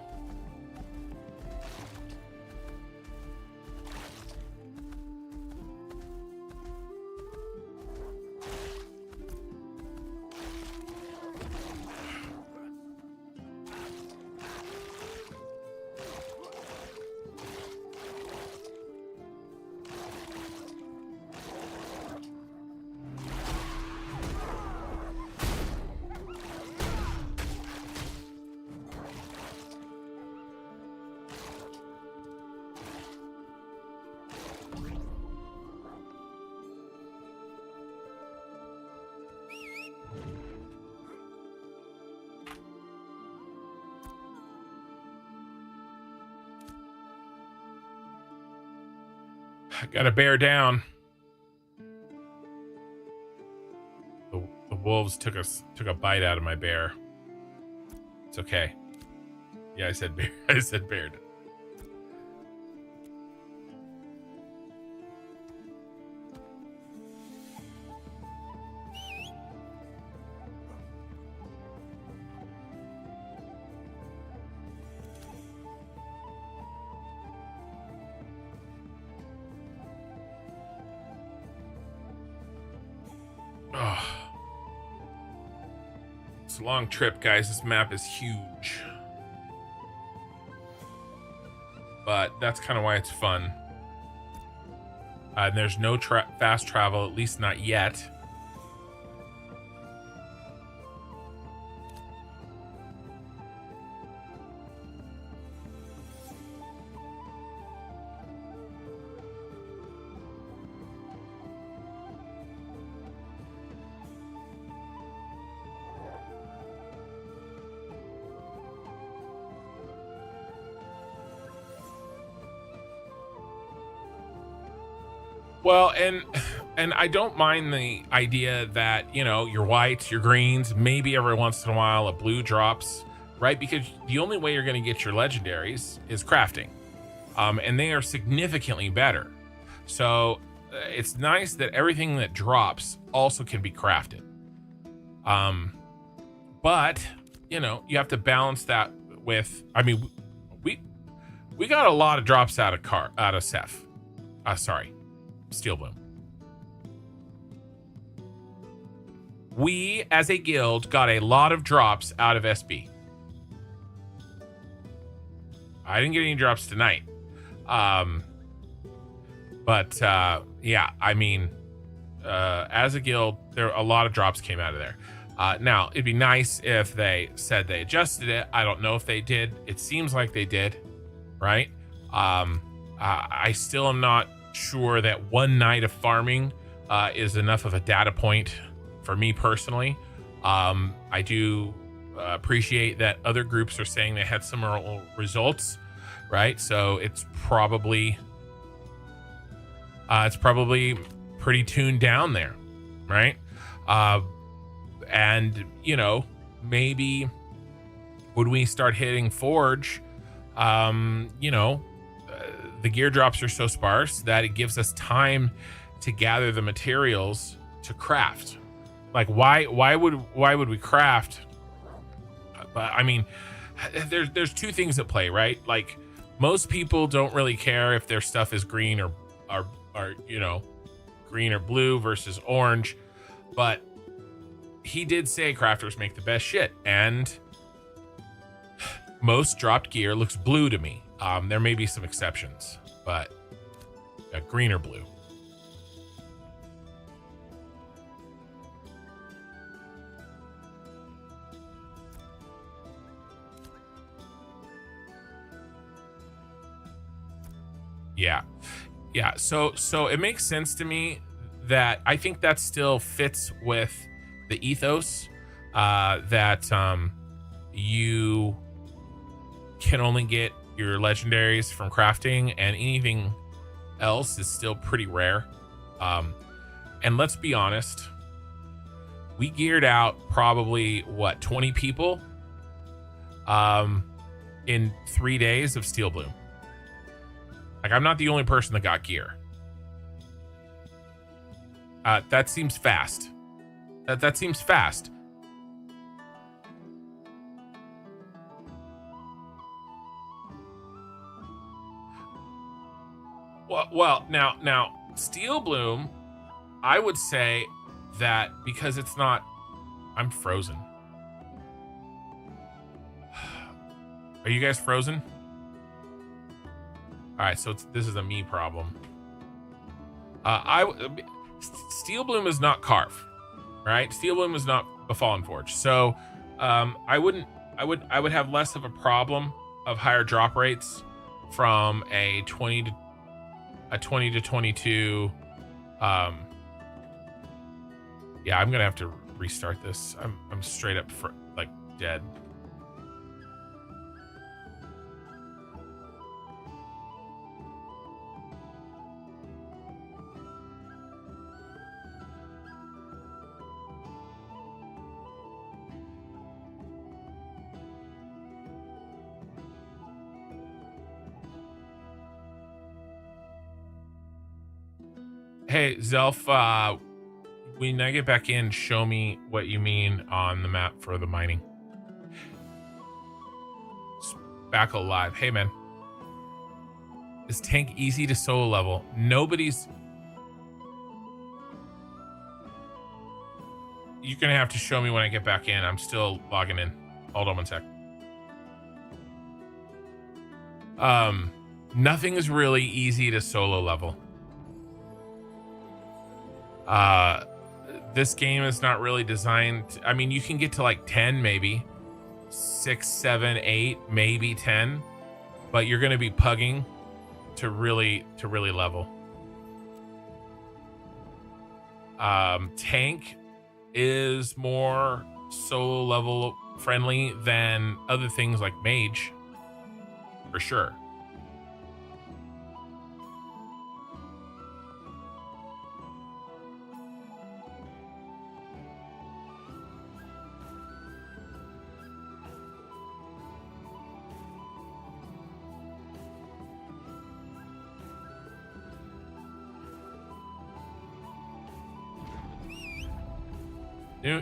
I gotta bear down. The wolves took a bite out of my bear. It's okay. Yeah, I said bear. I said bear. It's a long trip, guys. This map is huge. But that's kind of why it's fun. And there's no fast travel, at least not yet. Well, and I don't mind the idea that, you know, your whites, your greens, maybe every once in a while a blue drops, right? Because the only way you're going to get your legendaries is crafting. And they are significantly better. So it's nice that everything that drops also can be crafted. But, you know, you have to balance that with, I mean, we got a lot of drops out of Seth. Sorry. Steel Bloom. We, as a guild, got a lot of drops out of SB. I didn't get any drops tonight. But yeah, I mean, as a guild, a lot of drops came out of there. Now, it'd be nice if they said they adjusted it. I don't know if they did. It seems like they did, right? I still am not sure that one night of farming is enough of a data point for me personally. I do appreciate that other groups are saying they had similar results, right? So it's probably pretty tuned down there, right? And you know, maybe when we start hitting Forge, you know, the gear drops are so sparse that it gives us time to gather the materials to craft. Like, why would we craft? But I mean, there's two things at play, right? Like, most people don't really care if their stuff is green or you know, green or blue versus orange, but he did say crafters make the best shit, and most dropped gear looks blue to me. There may be some exceptions, but green or blue. Yeah. So it makes sense to me that I think that still fits with the ethos that you can only get your legendaries from crafting, and anything else is still pretty rare. And let's be honest, we geared out probably 20 people in 3 days of Steel Bloom. Like, I'm not the only person that got gear. That seems fast. That seems fast. Well, now Steel Bloom, I would say that because it's not, I'm frozen. Are you guys frozen? All right, so this is a me problem. Steel Bloom is not Carve, right? Steel Bloom is not a Fallen Forge, so I would have less of a problem of higher drop rates from a 20 to 22. Yeah, I'm gonna have to restart this. I'm straight up like dead. Hey, Zelf, when I get back in, show me what you mean on the map for the mining. Spackle live. Hey, man. Is tank easy to solo level? Nobody's... You're going to have to show me when I get back in. I'm still logging in. Hold on one sec. Nothing is really easy to solo level. This game is not really designed. I mean, you can get to like 10, maybe 6, 7, 8, maybe 10, but you're going to be pugging to really level. Tank is more solo level friendly than other things like mage, for sure.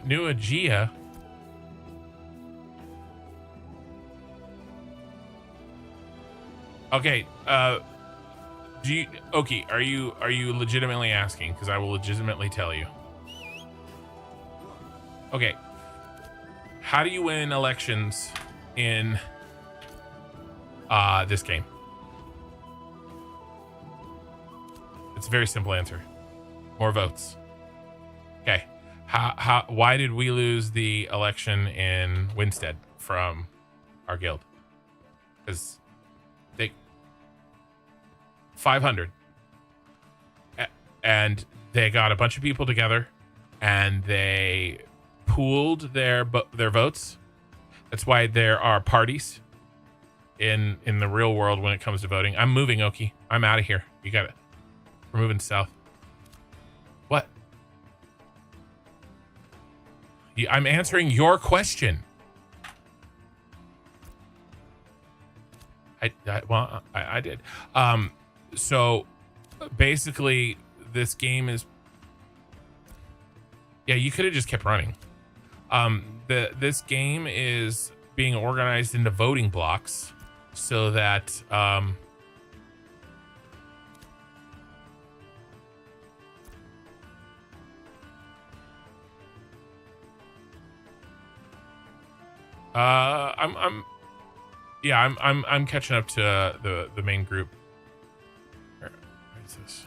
New Aegea. Okay, are you legitimately asking? Because I will legitimately tell you. Okay. How do you win elections in this game? It's a very simple answer. More votes. Okay. Why did we lose the election in Winstead from our guild? Because they 500. and they got a bunch of people together and they pooled their votes. That's why there are parties in the real world when it comes to voting. I'm moving, Oki. I'm out of here. You got it. We're moving south. What? I'm answering your question. I did. So basically this game is, yeah, you could have just kept running. This game is being organized into voting blocks so that I'm catching up to the main group. Where is this?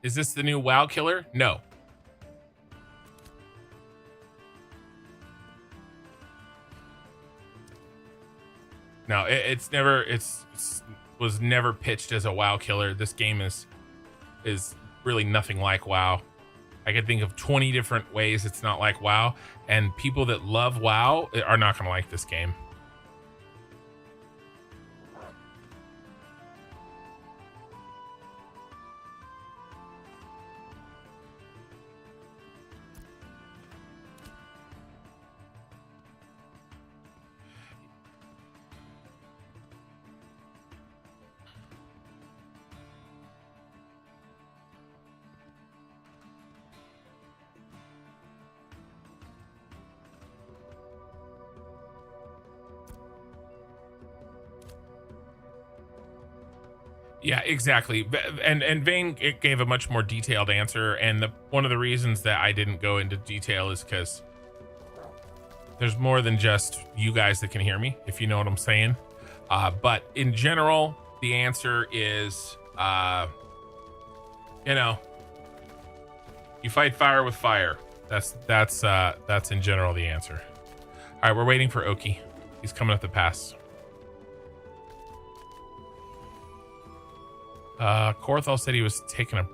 Is this the new WoW killer? No. No, it was never pitched as a WoW killer. This game is really nothing like WoW. I could think of 20 different ways it's not like WoW, and people that love WoW are not going to like this game. Yeah, exactly. And Vane gave a much more detailed answer, and one of the reasons that I didn't go into detail is because there's more than just you guys that can hear me, if you know what I'm saying. But in general, the answer is, you fight fire with fire. That's in general the answer. All right, we're waiting for Oki. He's coming up the pass. Korthal said he was taking a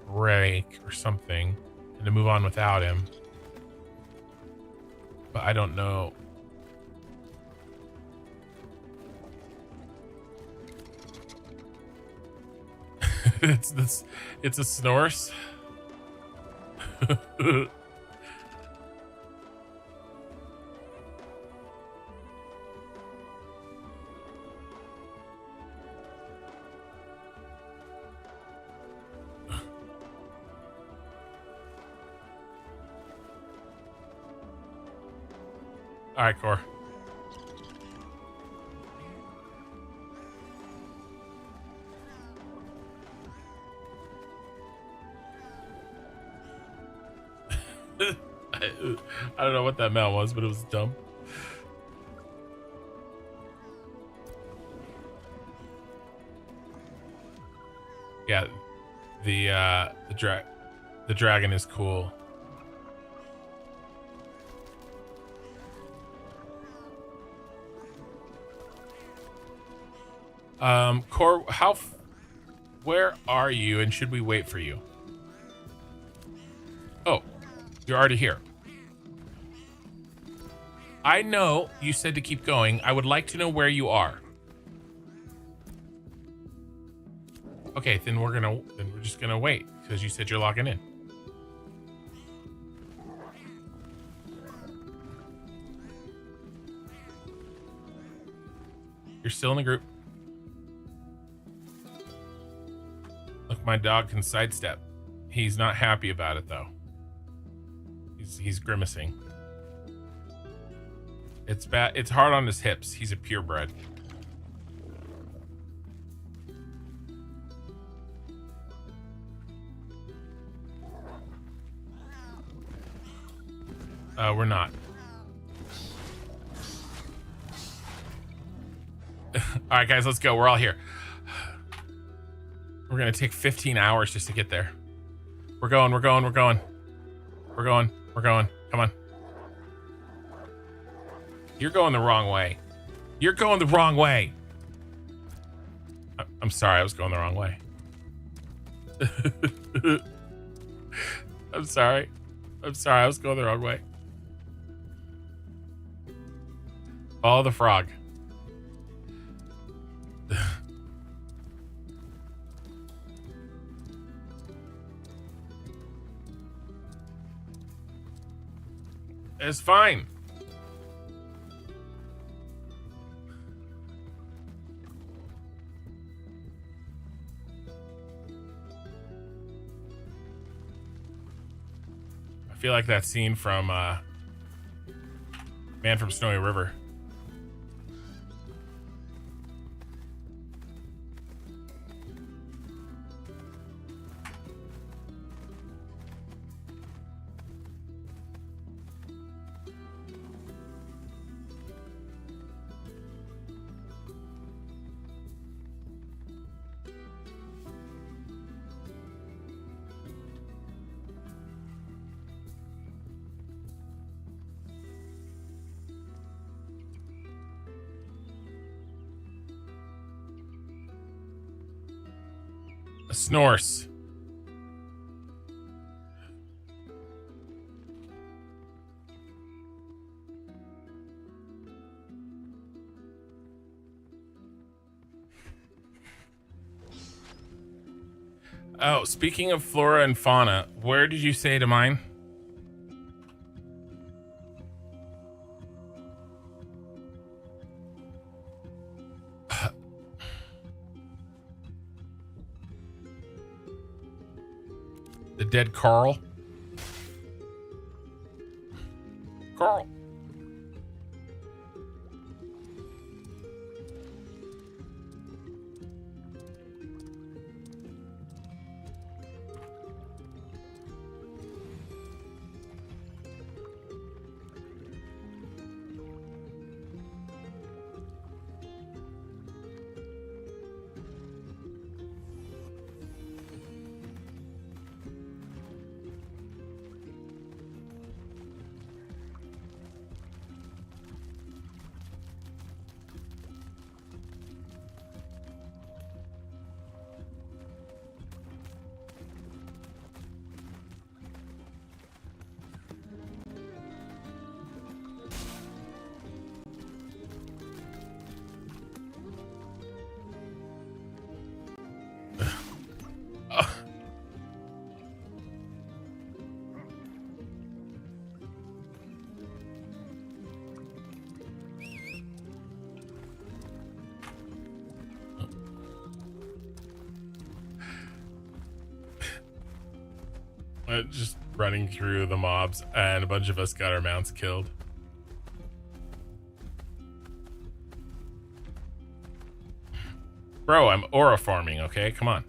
break or something and to move on without him. But I don't know. It's a Snorse. All right, Core. I don't know what that mount was, but it was dumb. Yeah, the dragon is cool. Core, where are you, and should we wait for you? Oh, you're already here. I know you said to keep going. I would like to know where you are. Okay, then we're just gonna wait because you said you're logging in. You're still in the group. Look, my dog can sidestep. He's not happy about it though. He's grimacing. It's bad. It's hard on his hips. He's a purebred. We're not. All right, guys, let's go. We're all here. We're gonna take 15 hours just to get there. We're going. We're going. We're going. We're going. We're going. Come on. You're going the wrong way. You're going the wrong way. I'm sorry. I was going the wrong way. I'm sorry. I'm sorry. I was going the wrong way. Follow the frog. It's fine. I feel like that scene from Man from Snowy River. Snores. Oh, speaking of flora and fauna, where did you say to mine? The dead Carl. Carl. Just running through the mobs, and a bunch of us got our mounts killed. Bro, I'm aura farming, okay? Come on.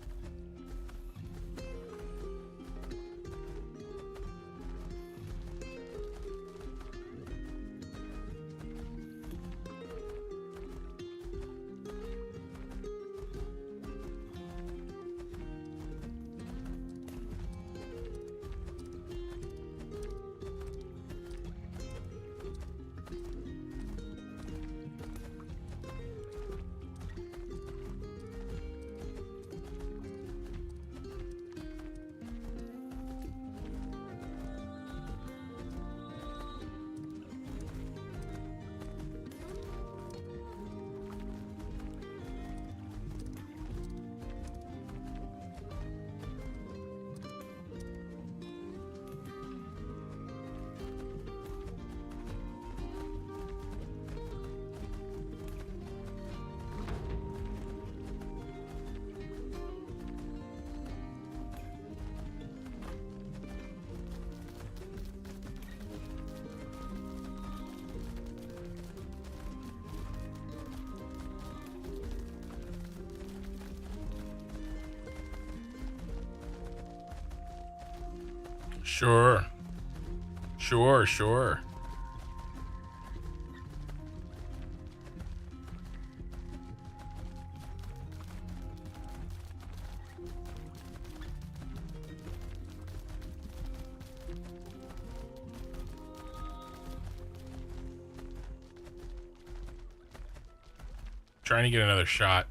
Sure. Sure, sure. Trying to get another shot.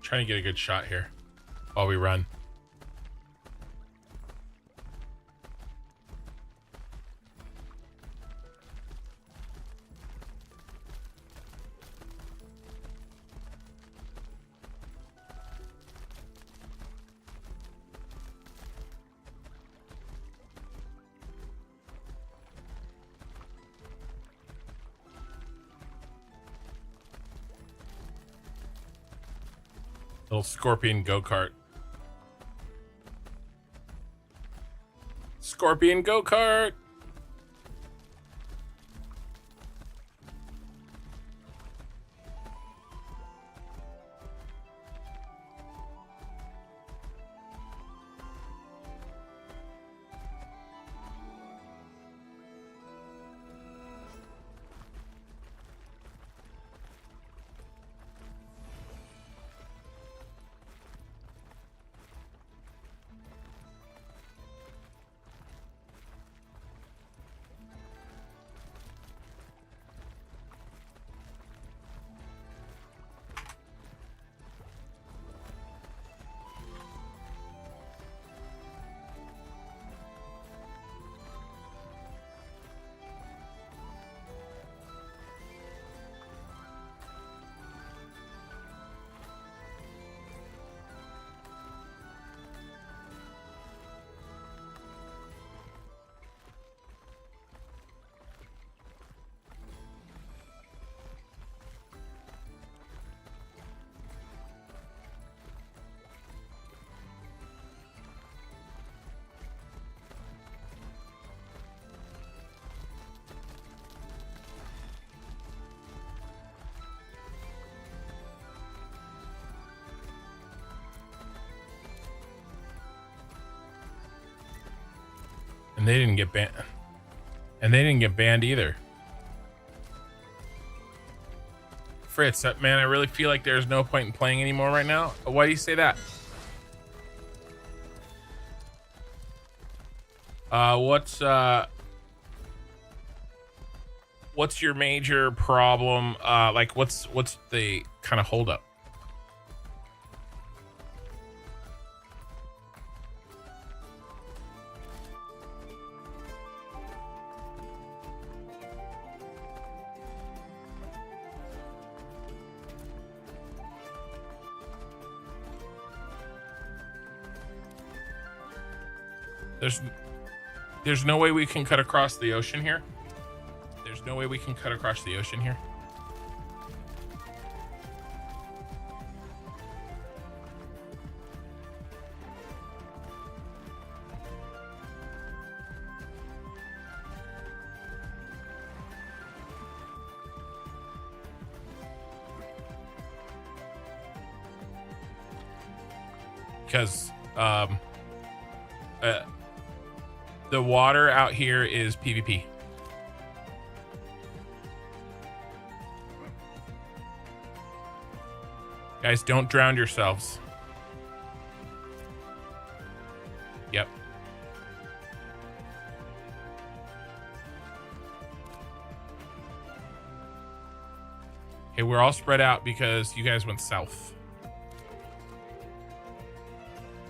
Trying to get a good shot here while we run. Little scorpion go-kart. Scorpion go-kart. And they didn't get banned. And they didn't get banned either. Fritz, man, I really feel like there's no point in playing anymore right now. Why do you say that? What's your major problem? Like what's the kind of holdup? There's no way we can cut across the ocean here. There's no way we can cut across the ocean here. Because the water out here is PvP. Guys, don't drown yourselves. Yep. Okay, we're all spread out because you guys went south.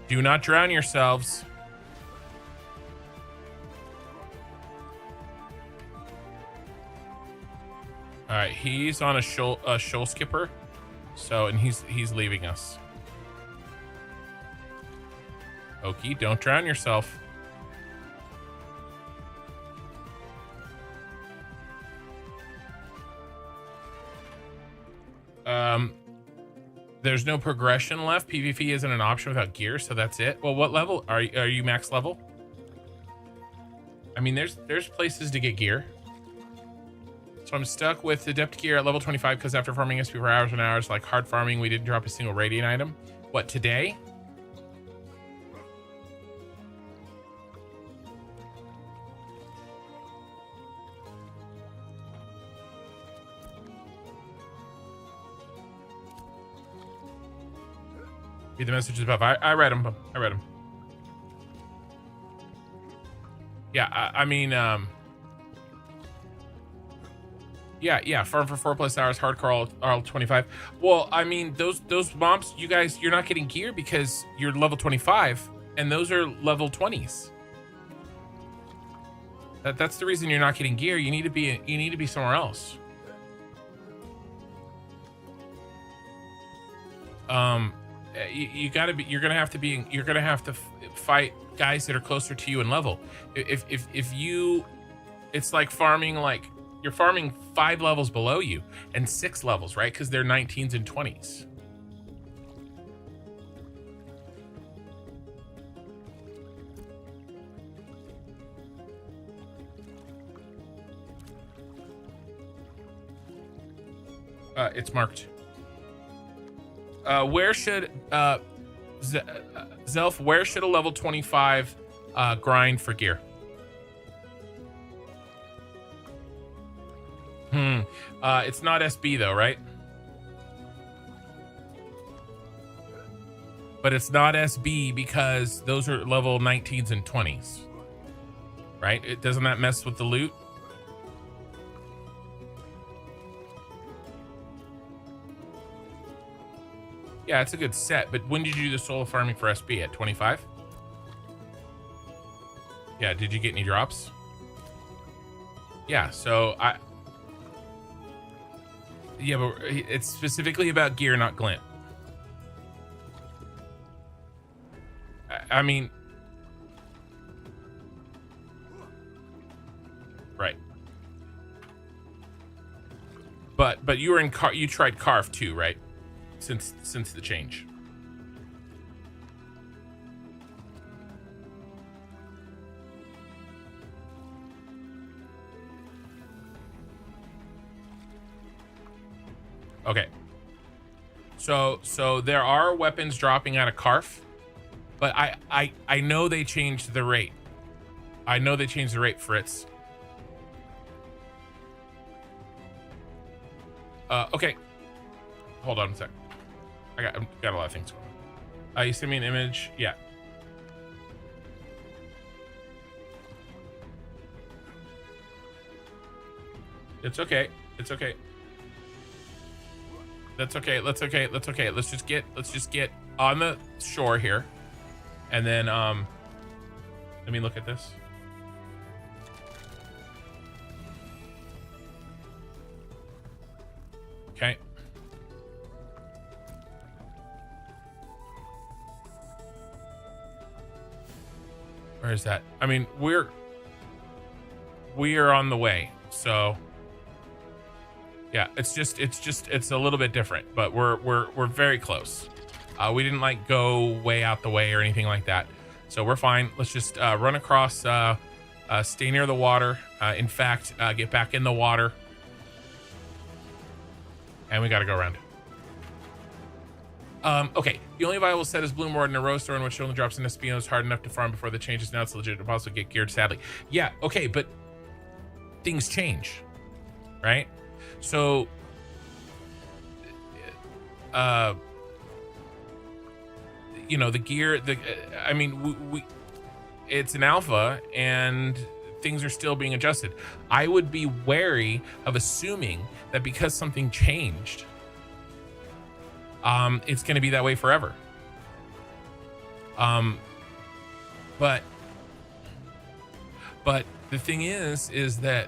Do not drown yourselves. All right, he's on a shoal skipper, so and he's leaving us. Okie, don't drown yourself. There's no progression left. PvP isn't an option without gear, so that's it. Well, what level are you max level? I mean, there's places to get gear. So I'm stuck with adept gear at level 25 because after farming SP for hours and hours, like hard farming, we didn't drop a single radiant item. What, today? Read the messages above. I read them. I read them. Yeah, I mean, yeah, farm for 4+ hours, hardcore all 25. Well, I mean, those mobs, you guys, you're not getting gear because you're level 25, and those are level 20s. That's the reason you're not getting gear. You need to be somewhere else. You're gonna have to fight guys that are closer to you in level. If you, it's like farming, like you're farming 5 levels below you and 6 levels, right? Because they're 19s and 20s. It's marked. Where should Zelf? Where should a level 25 grind for gear? It's not SB though, right? But it's not SB because those are level 19s and 20s, right? Doesn't that mess with the loot? Yeah, it's a good set, but when did you do the solo farming for SB? At 25? Yeah, did you get any drops? Yeah, so yeah, but it's specifically about gear, not glint. I mean, right. But you were in you tried Carve too, right? Since the change. Okay. So there are weapons dropping out of Carf, but I know they changed the rate. I know they changed the rate, Fritz. Okay. Hold on a sec. I've got a lot of things going on. You sent me an image. Yeah. It's okay. It's okay. That's okay. That's okay. That's okay. Let's just get on the shore here. And then let me look at this. Okay. Where is that? I mean, we are on the way. So yeah, it's a little bit different, but we're very close. We didn't like go way out the way or anything like that. So we're fine. Let's just run across, stay near the water. In fact, get back in the water. And we got to go around. Okay, the only viable set is Bloomward and a Roaster, in which only drops an Espino is hard enough to farm before the changes. Now it's legit to also get geared, sadly. Yeah, okay, but things change, right? So, you know, the gear, I mean, it's an alpha and things are still being adjusted. I would be wary of assuming that because something changed, it's going to be that way forever. But the thing is that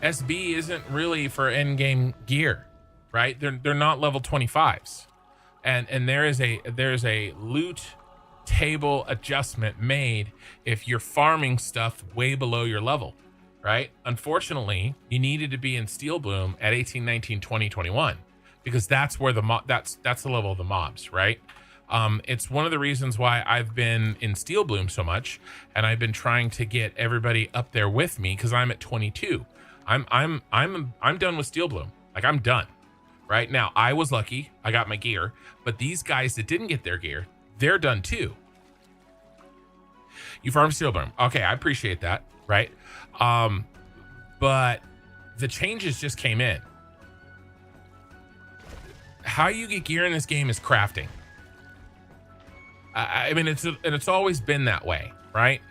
SB isn't really for end game gear, right? They're not level 25s, and there is a loot table adjustment made if you're farming stuff way below your level, right? Unfortunately, you needed to be in Steel Bloom at 18, 19, 20, 21 because that's where that's the level of the mobs, right? It's one of the reasons why I've been in Steel Bloom so much, and I've been trying to get everybody up there with me because I'm at 22. I'm done with Steel Bloom. Like, I'm done. Right now, I was lucky. I got my gear, but these guys that didn't get their gear, they're done too. You farm Steel Bloom. Okay, I appreciate that, right? But the changes just came in. How you get gear in this game is crafting. I mean, it's always been that way, right?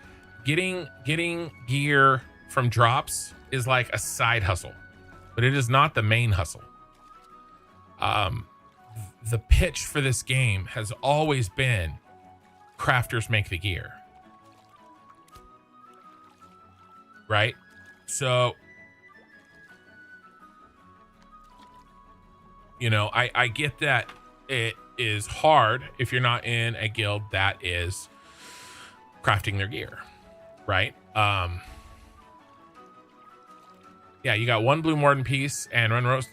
Getting gear from drops is like a side hustle, but it is not the main hustle. The pitch for this game has always been crafters make the gear, right? So, you know, I get that it is hard if you're not in a guild that is crafting their gear, right? Yeah, you got one Bloom Warden piece and one Rose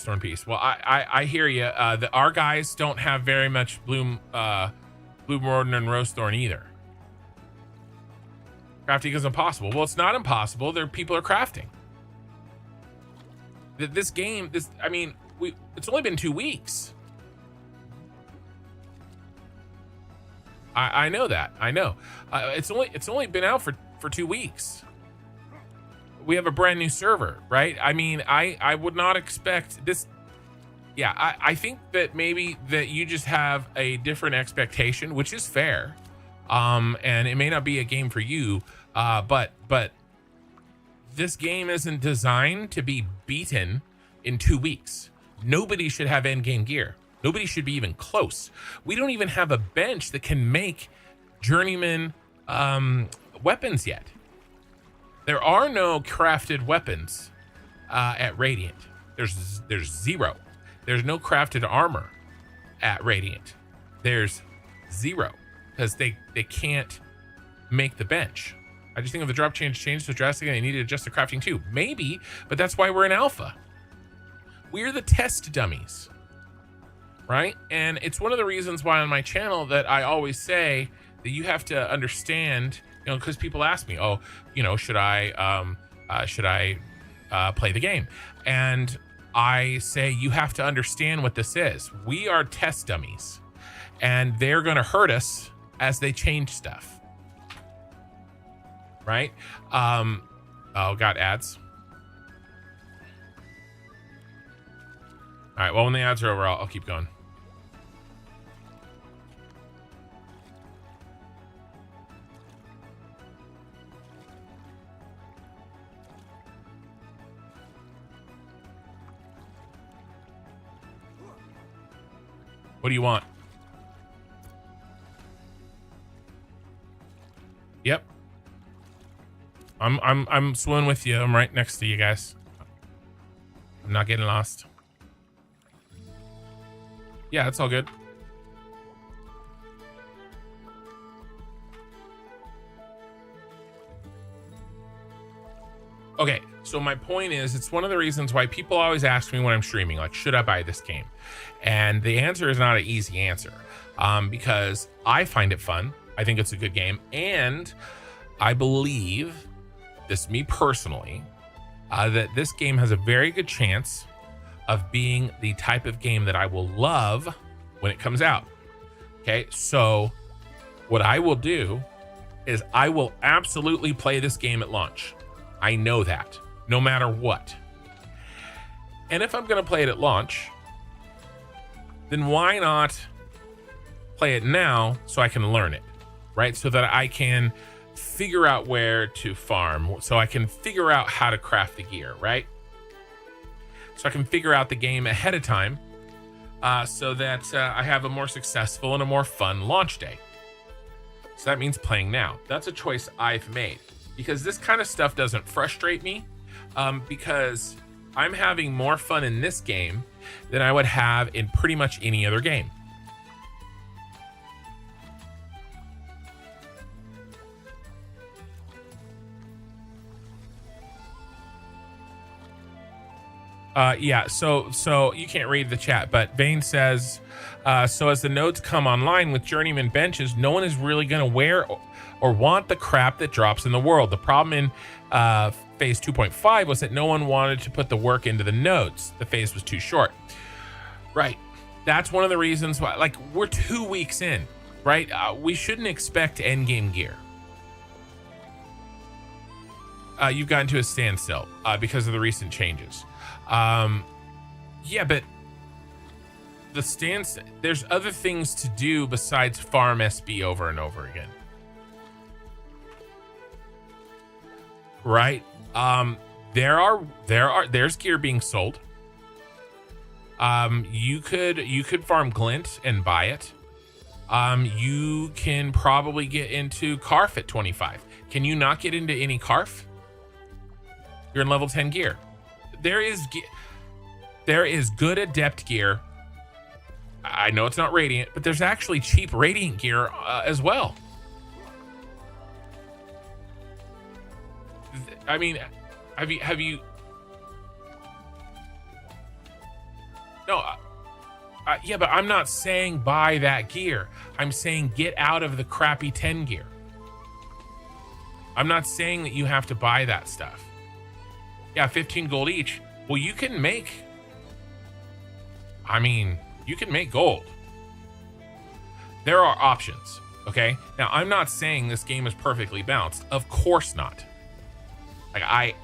Thorn piece. Well, I hear you. Our guys don't have very much Bloom Warden and Rose Thorn either. Crafting is impossible. Well, it's not impossible. People are crafting. This game, it's only been 2 weeks. I know that. I know. It's only been out for 2 weeks. We have a brand new server, right? I mean, I would not expect this. Yeah, I think that maybe that you just have a different expectation, which is fair. And it may not be a game for you, but this game isn't designed to be beaten in 2 weeks. Nobody should have end game gear. Nobody should be even close. We don't even have a bench that can make journeyman weapons yet. There are no crafted weapons at Radiant. There's zero. There's no crafted armor at Radiant. There's zero because they can't make the bench. I just think if the drop changed so drastically, they need to adjust the crafting too. Maybe, but that's why we're in alpha. We're the test dummies, right? And it's one of the reasons why on my channel that I always say that you have to understand, you know, because people ask me, oh, you know, should I play the game? And I say, you have to understand what this is. We are test dummies, and they're going to hurt us as they change stuff, right? Oh, got ads. All right, well, when the ads are over, I'll keep going. What do you want? Yep. I'm swimming with you. I'm right next to you guys. I'm not getting lost. Yeah, it's all good. Okay, so my point is, it's one of the reasons why people always ask me when I'm streaming, like, should I buy this game? And the answer is not an easy answer, because I find it fun. I think it's a good game. And I believe, this me personally, that this game has a very good chance of being the type of game that I will love when it comes out. Okay, so what I will do is I will absolutely play this game at launch. I know that, no matter what. And if I'm going to play it at launch, then why not play it now so I can learn it, right? So that I can figure out where to farm, so I can figure out how to craft the gear, right? So I can figure out the game ahead of time, so that I have a more successful and a more fun launch day. So that means playing now. That's a choice I've made, because this kind of stuff doesn't frustrate me, because I'm having more fun in this game than I would have in pretty much any other game. Yeah, so you can't read the chat, but Vane says, so as the nodes come online with journeyman benches, no one is really going to wear or want the crap that drops in the world. The problem in phase 2.5 was that no one wanted to put the work into the nodes. The phase was too short. Right. That's one of the reasons why, like, we're 2 weeks in, right? We shouldn't expect endgame gear. You've gotten to a standstill because of the recent changes. Yeah, but there's other things to do besides farm SB over and over again. Right? There's gear being sold. You could farm glint and buy it. You can probably get into Karf at 25. Can you not get into any Karf? You're in level 10 gear. There is good adept gear. I know it's not radiant, but there's actually cheap radiant gear as well. I mean, have you? No, yeah, but I'm not saying buy that gear. I'm saying get out of the crappy 10 gear. I'm not saying that you have to buy that stuff. Yeah, 15 gold each. Well, you can make gold. There are options, okay? Now, I'm not saying this game is perfectly balanced. Of course not. Like,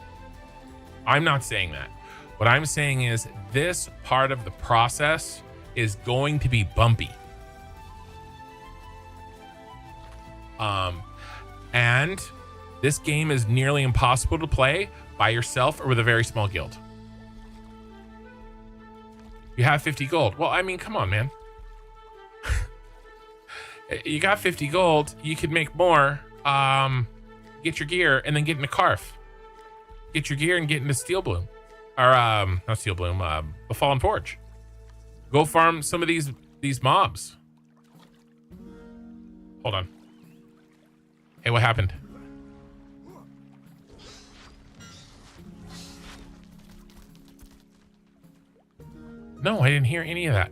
I'm not saying that. What I'm saying is this part of the process is going to be bumpy. And this game is nearly impossible to play by yourself or with a very small guild. You have 50 gold. Well, I mean, come on, man. You got 50 gold. You could make more. Get your gear and then get into Karf. Get your gear and get into Steel Bloom. Or, not Steel Bloom, the Fallen Forge. Go farm some of these mobs. Hold on. Hey, what happened? No, I didn't hear any of that.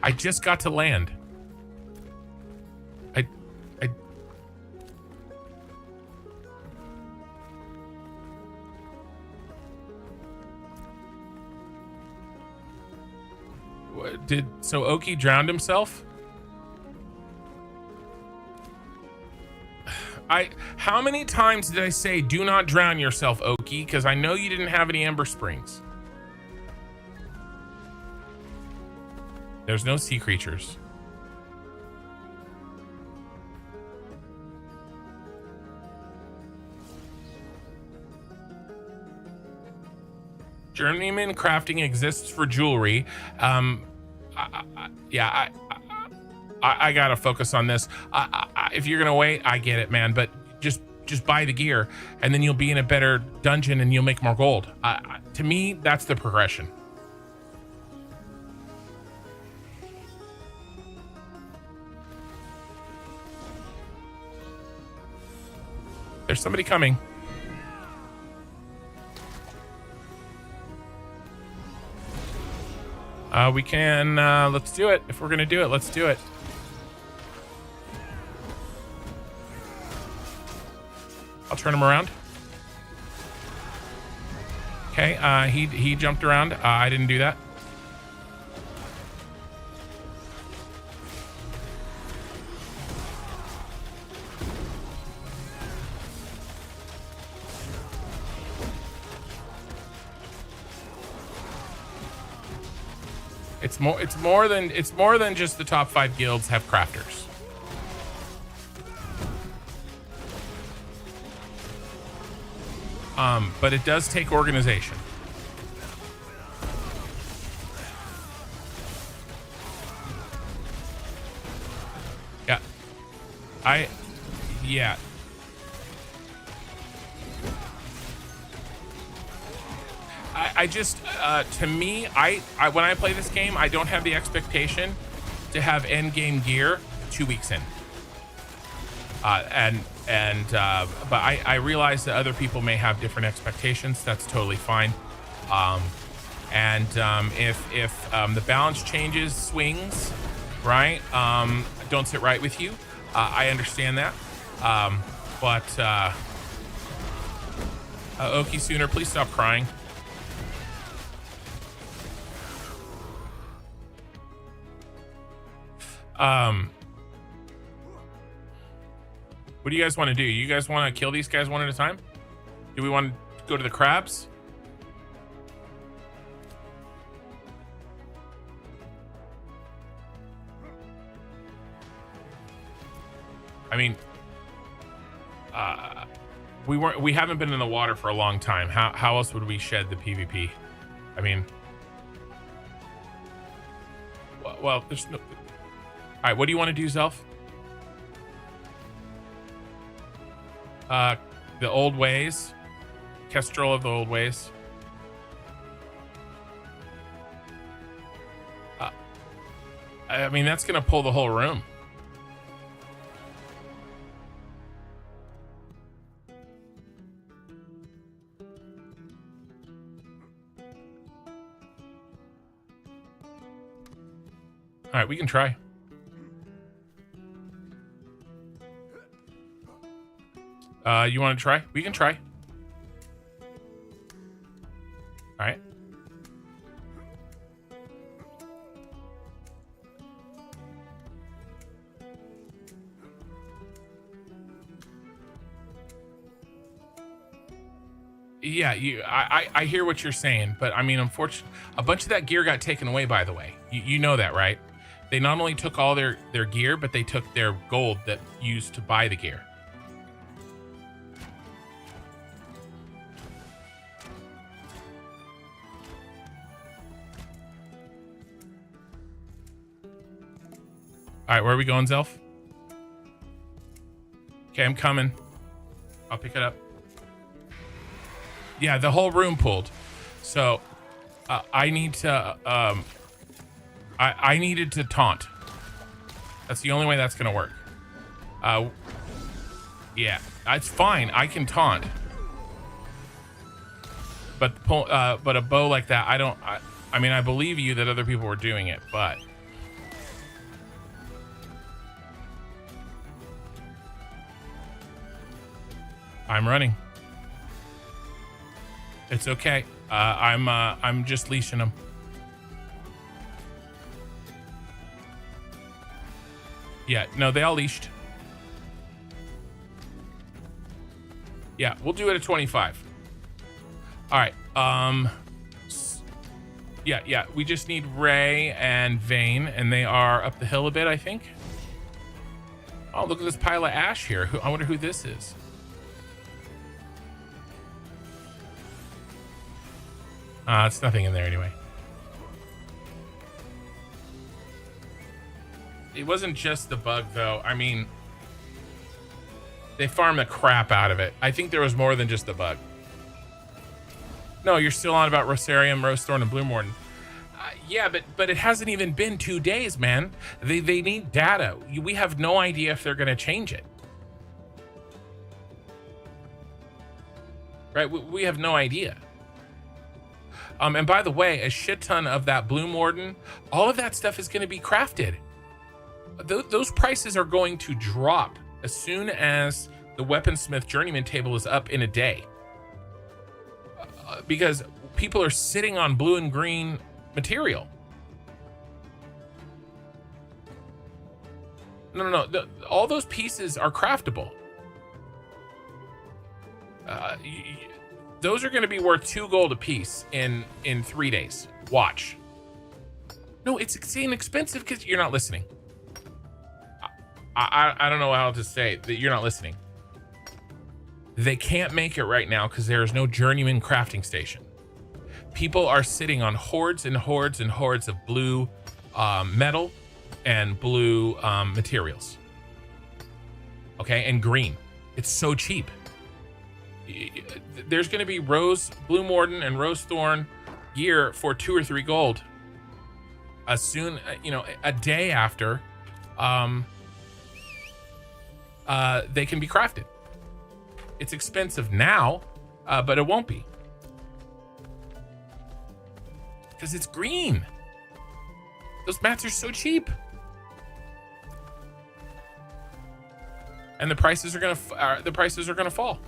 I just got to land. So Oki drowned himself? How many times did I say do not drown yourself, Oki? Because I know you didn't have any Ember Springs. There's no sea creatures. Journeyman crafting exists for jewelry. I gotta focus on this. If you're gonna wait, I get it, man. But just buy the gear, and then you'll be in a better dungeon, and you'll make more gold. To me, that's the progression. There's somebody coming. We can, let's do it. If we're gonna do it, let's do it. I'll turn him around. Okay, he jumped around. I didn't do that. It's more than just the top 5 guilds have crafters. But it does take organization. Yeah. I just, to me, I when I play this game, I don't have the expectation to have end game gear 2 weeks in. But I realize that other people may have different expectations. That's totally fine. If the balance changes, swings, right, don't sit right with you, I understand that. Okie Sooner, please stop crying. What do you guys want to do? You guys want to kill these guys one at a time? Do we want to go to the crabs? I mean, we haven't been in the water for a long time. How else would we shed the PvP? I mean, well, there's no. All right, what do you want to do, Zelf? The old ways, Kestrel of the old ways. I mean, that's gonna pull the whole room. All right, we can try. You want to try? We can try. All right. Yeah, I hear what you're saying, but I mean, unfortunately, a bunch of that gear got taken away, by the way. You know that, right? They not only took all their gear, but they took their gold that used to buy the gear. All right, where are we going, Zelf? Okay, I'm coming. I'll pick it up. Yeah, the whole room pulled. So I need to I needed to taunt. That's the only way that's gonna work. Yeah, it's fine. I can taunt. But a bow like that, I mean, I believe you that other people were doing it, but I'm running. It's okay. I'm just leashing them. Yeah, no, they all leashed. Yeah, we'll do it at 25. All right. Yeah. We just need Ray and Vane, and they are up the hill a bit, I think. Oh, look at this pile of ash here. I wonder who this is. It's nothing in there anyway. It wasn't just the bug, though. I mean, they farmed the crap out of it. I think there was more than just the bug. No, you're still on about Rosarium, Rosethorn, and Bloomwarden. Yeah, but it hasn't even been 2 days, man. They need data. We have no idea if they're going to change it. Right? We have no idea. And by the way, a shit ton of that Bloomwarden, all of that stuff is going to be crafted. Those prices are going to drop as soon as the Weaponsmith Journeyman table is up in a day. Because people are sitting on blue and green material. No. All those pieces are craftable. Those are going to be worth 2 gold a piece in 3 days. Watch. No, it's inexpensive because you're not listening. I don't know how to say that you're not listening. They can't make it right now because there is no journeyman crafting station. People are sitting on hordes and hordes and hordes of blue metal and blue materials. Okay, and green. It's so cheap. There's going to be Bloomwarden and Rosethorn gear for 2 or 3 gold. As soon, a day after they can be crafted. It's expensive now, but it won't be. Because it's green. Those mats are so cheap. And the prices are gonna fall.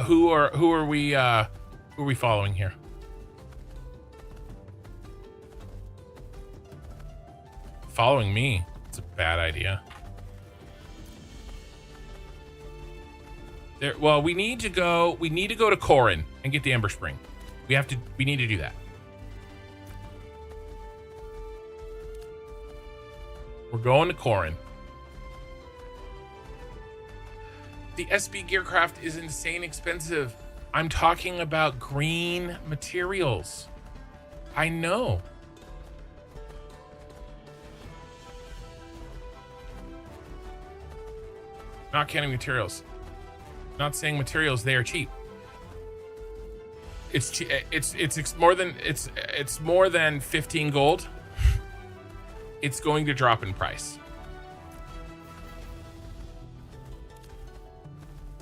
Who are we following here? Following me. It's a bad idea. Well, we need to go to Corin and get the Ember Spring. We need to do that. We're going to Corin. The SB Gearcraft is insane expensive. I'm talking about green materials. I know. Not counting materials. Not saying materials, they are cheap. It's more than 15 gold. It's going to drop in price.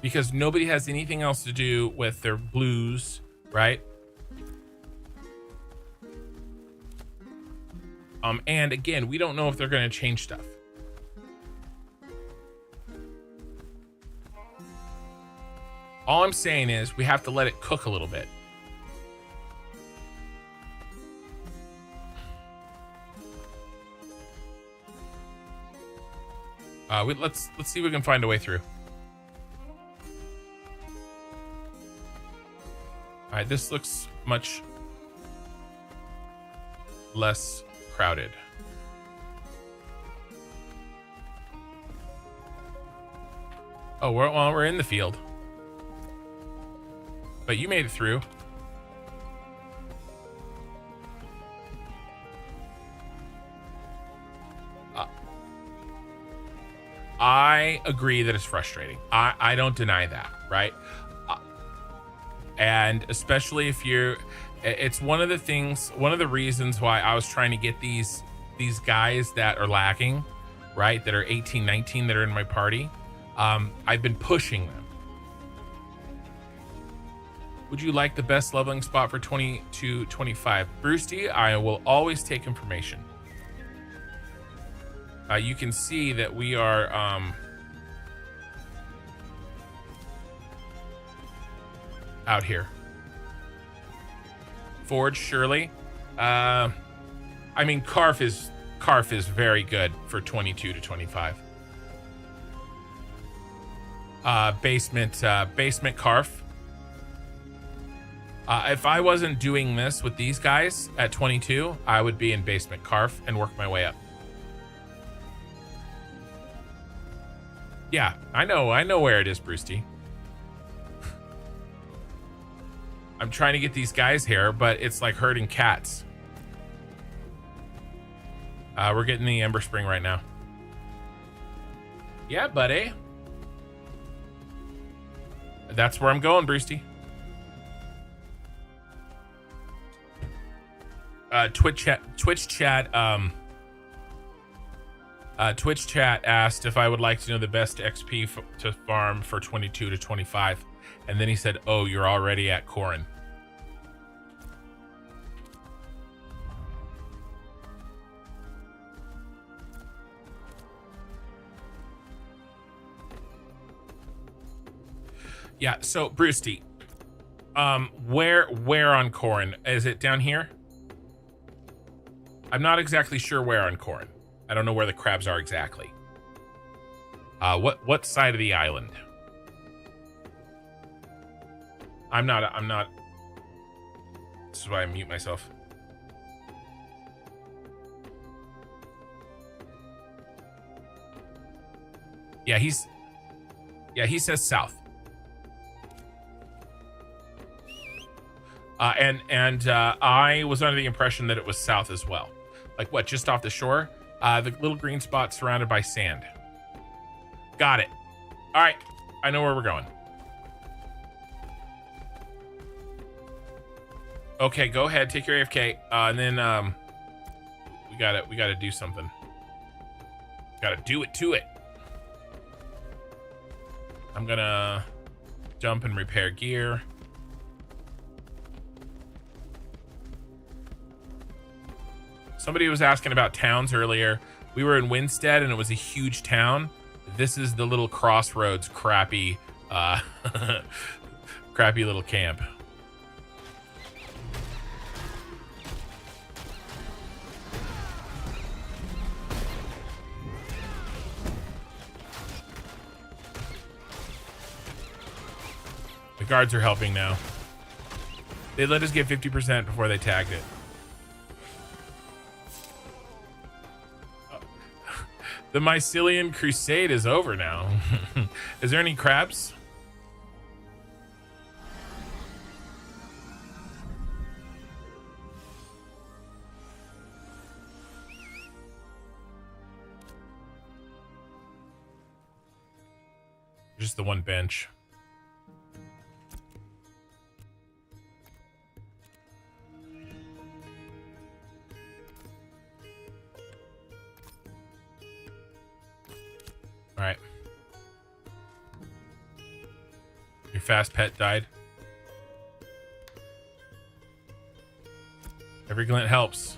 Because nobody has anything else to do with their blues, right? And again, we don't know if they're going to change stuff. All I'm saying is we have to let it cook a little bit. Let's see if we can find a way through. All right, this looks much less crowded. Oh, we're in the field. But you made it through. I agree that it's frustrating. I don't deny that, right? And especially if it's one of the reasons why I was trying to get these guys that are lacking, right? That are 18, 19 that are in my party. I've been pushing them. Would you like the best leveling spot for 22-25? Brewsty, I will always take information. You can see that we are out here. Forge, surely. I mean, Carf is very good for 22-25. Basement Carf. If I wasn't doing this with these guys at 22, I would be in basement Carf and work my way up. Yeah, I know where it is, Brewsty. I'm trying to get these guys here, but it's like herding cats. We're getting the Ember Spring right now. Yeah, buddy. That's where I'm going, Brewsty. Twitch chat asked if I would like to know the best XP to farm for 22-25, and then he said, "Oh, you're already at Corin." Yeah. So, Brewsty, where on Corin? Is it down here? I'm not exactly sure where on Corin. I don't know where the crabs are exactly. What side of the island? I'm not. This is why I mute myself. Yeah, he says south. And I was under the impression that it was south as well. Like what, just off the shore? The little green spot surrounded by sand. Got it. All right, I know where we're going. Okay, go ahead, take your AFK, and then We gotta do something. Gotta do it to it. I'm gonna jump and repair gear. Somebody was asking about towns earlier. We were in Winstead and it was a huge town. This is the little crossroads crappy crappy little camp. The guards are helping now. They let us get 50% before they tagged it. The Mycelian Crusade is over now. Is there any crabs? Just the one bench. All right. Your fast pet died. Every glint helps.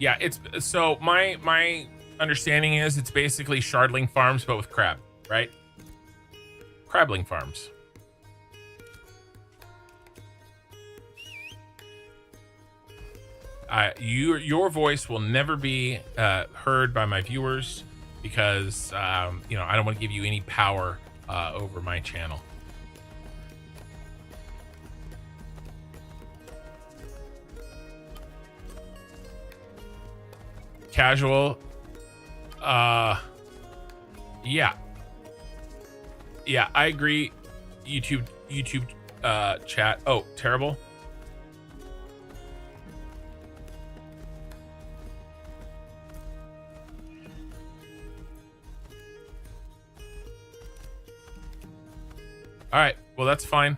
Yeah, it's so my understanding is it's basically shardling farms but with crab, right? Crabling farms. Your voice will never be heard by my viewers because you know, I don't want to give you any power over my channel. Casual. Yeah, I agree. YouTube chat. Oh, terrible. All right, well, that's fine.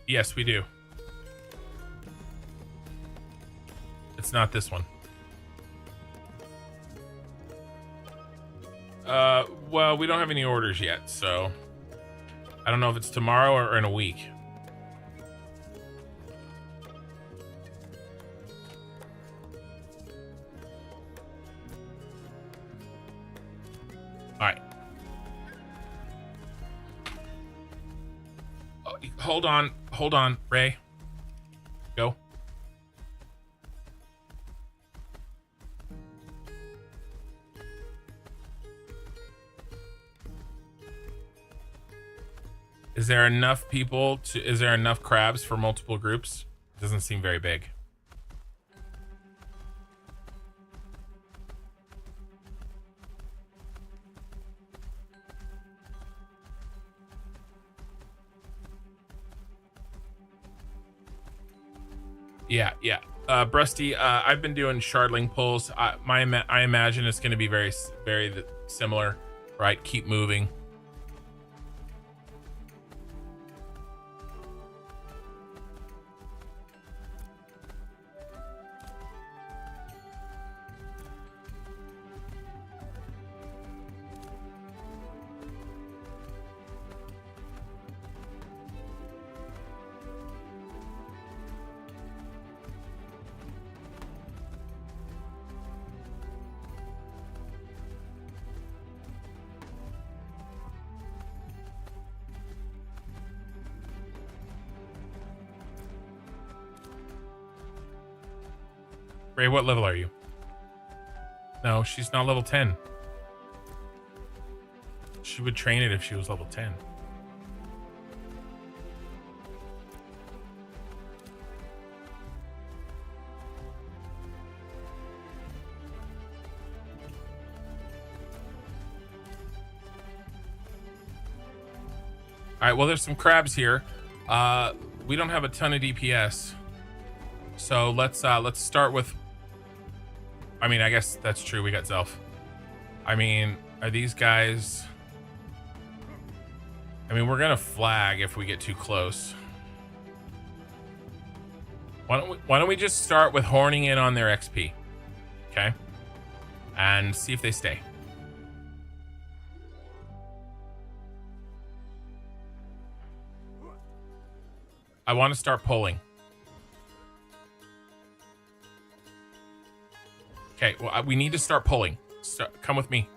Yes, we do. It's not this one. Well, we don't have any orders yet, so I don't know if it's tomorrow or in a week. All right. Oh, hold on, Ray. Go. Is there enough people to, is there enough crabs for multiple groups? It doesn't seem very big. Yeah. Brusty, I've been doing shardling pulls. I imagine it's going to be very similar, right? Keep moving. Ray, what level are you? No, she's not level 10. She would train it if she was level 10. All right, well, there's some crabs here. We don't have a ton of DPS. So let's start with, I mean, I guess that's true. We got Zelf. I mean, are these guys... I mean, we're gonna flag if we get too close. Why don't we just start with horning in on their XP, okay? And see if they stay. I want to start pulling. Okay, well, we need to start pulling. Come with me.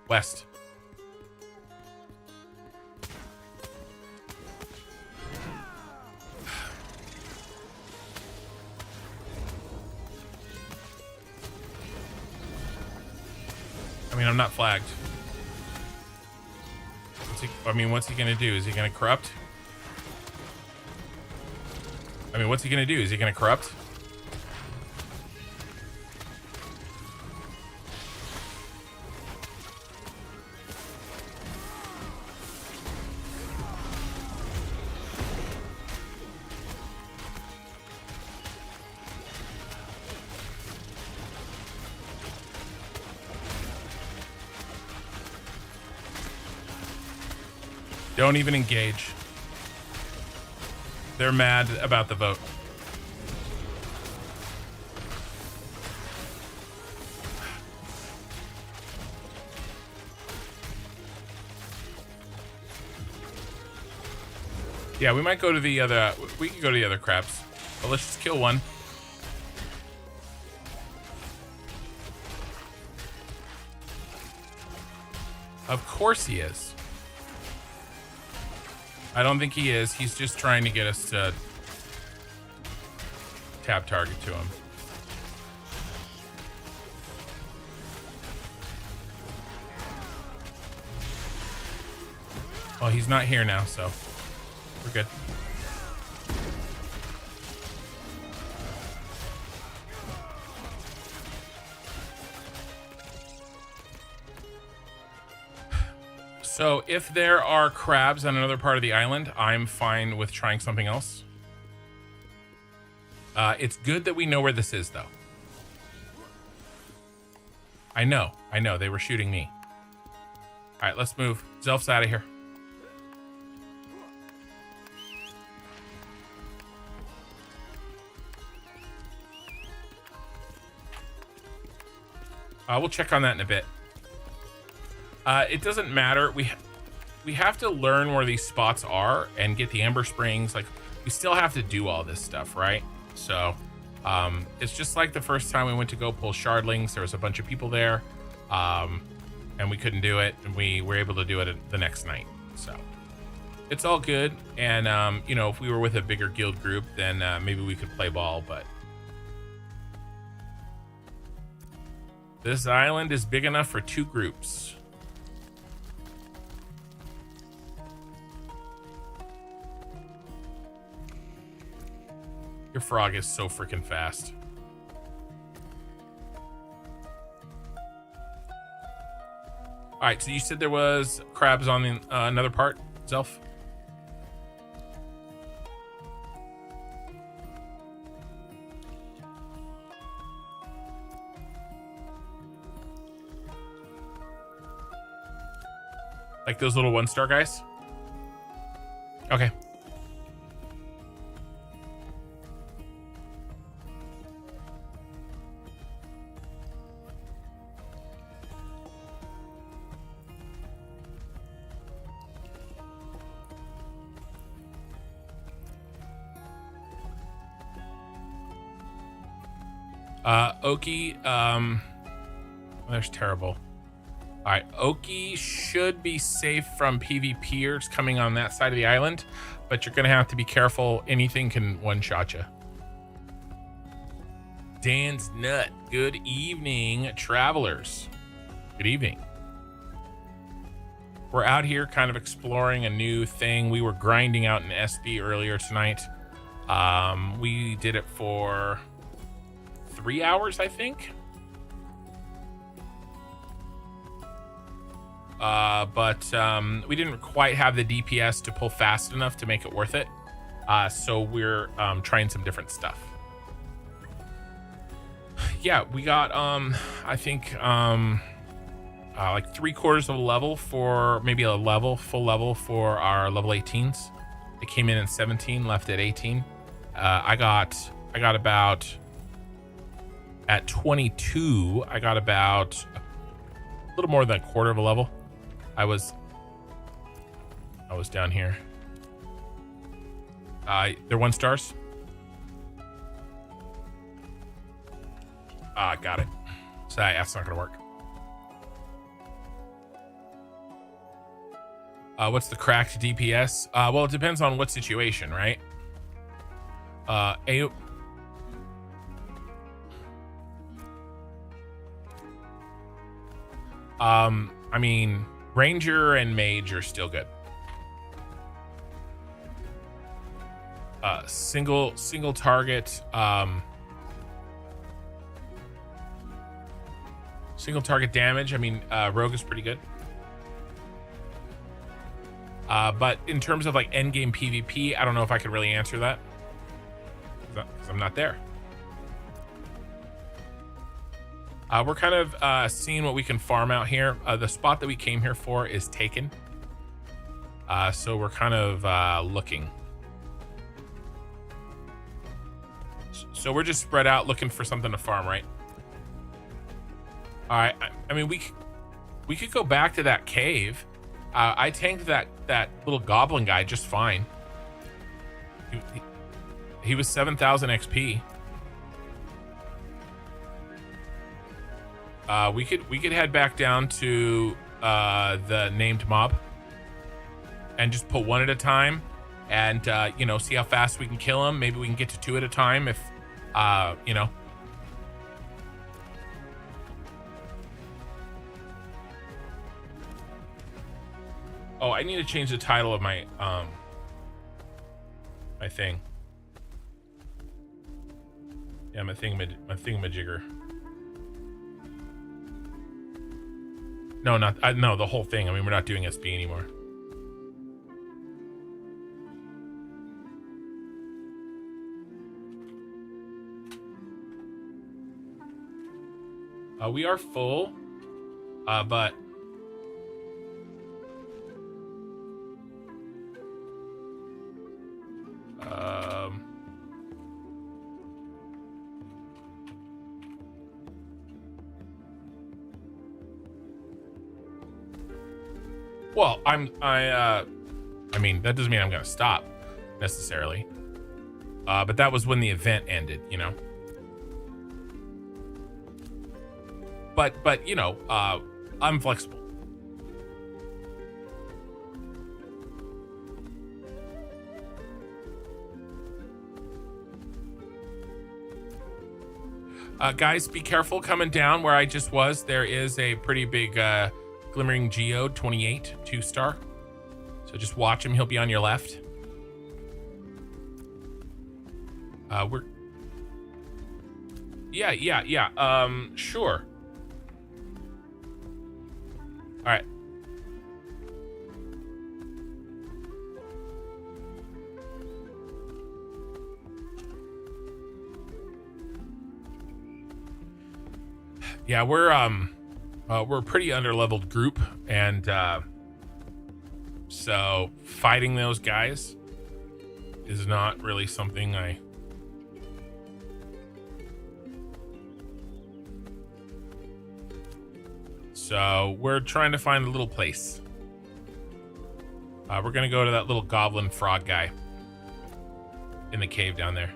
West. I mean, I'm not flagged. What's he gonna do? Is he gonna corrupt? I mean, what's he gonna do? Is he gonna corrupt? Don't even engage. They're mad about the vote. Yeah, we might go to the other... We can go to the other crabs. But let's just kill one. Of course he is. I don't think he is. He's just trying to get us to tap target to him. Well, he's not here now, so we're good. So if there are crabs on another part of the island, I'm fine with trying something else. It's good that we know where this is, though. I know. They were shooting me. All right, let's move. Zelf's out of here. We'll check on that in a bit. It doesn't matter. We have to learn where these spots are and get the Amber Springs. Like, we still have to do all this stuff, right? So, it's just like the first time we went to go pull Shardlings. There was a bunch of people there, and we couldn't do it. And we were able to do it the next night. So, it's all good. And, you know, if we were with a bigger guild group, then maybe we could play ball, but... This island is big enough for 2 groups. Your frog is so freaking fast. All right, so you said there was crabs on the, another part, Zelf? Like those little 1-star guys? Okay. Oki, there's terrible. All right, Oki should be safe from PvPers coming on that side of the island, but you're gonna have to be careful. Anything can one-shot you. Dan's Nut, good evening, travelers. Good evening. We're out here kind of exploring a new thing. We were grinding out in SB earlier tonight. We did it for 3 hours, I think. But we didn't quite have the DPS to pull fast enough to make it worth it. So we're trying some different stuff. Yeah, we got I think like 3/4 of a level for maybe a level, full level for our level 18s. It came in at 17, left at 18. I got about at 22. I got about a little more than 1/4 of a level. I was down here. They're 1 stars. Got it. So that's not gonna work. What's the cracked DPS? Well, it depends on what situation, right? I mean, Ranger and Mage are still good. Single target, single target damage. I mean, Rogue is pretty good. But in terms of like end game PvP, I don't know if I could really answer that because I'm not there. We're kind of seeing what we can farm out here. The spot that we came here for is taken. So we're kind of looking. So we're just spread out looking for something to farm, right? All right. I mean, we could go back to that cave. I tanked that little goblin guy just fine. He was 7,000 XP. We could head back down to the named mob and just put 1 at a time, and you know, see how fast we can kill him. Maybe we can get to 2 at a time if you know. Oh, I need to change the title of my my thing. Yeah, my thingamajigger. No, no, the whole thing. I mean, we're not doing SB anymore. We are full, but well, I mean, that doesn't mean I'm gonna stop necessarily. But that was when the event ended, you know. But you know, I'm flexible. Guys, be careful coming down where I just was. There is a pretty big Glimmering Geode 28 2-star. So just watch him. He'll be on your left. We're yeah. Sure. All right. Yeah, we're a pretty underleveled group, and so fighting those guys is not really something I. So we're trying to find a little place. We're gonna go to that little goblin frog guy in the cave down there.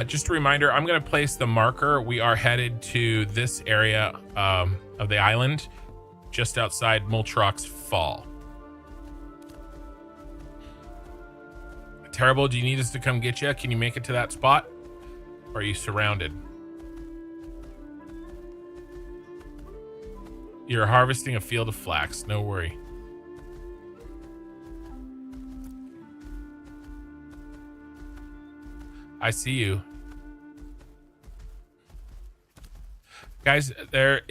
Just a reminder, I'm going to place the marker. We are headed to this area of the island, just outside Moltrock's Fall. Terrible, do you need us to come get you? Can you make it to that spot? Or are you surrounded? You're harvesting a field of flax, no worry. I see you. Guys, there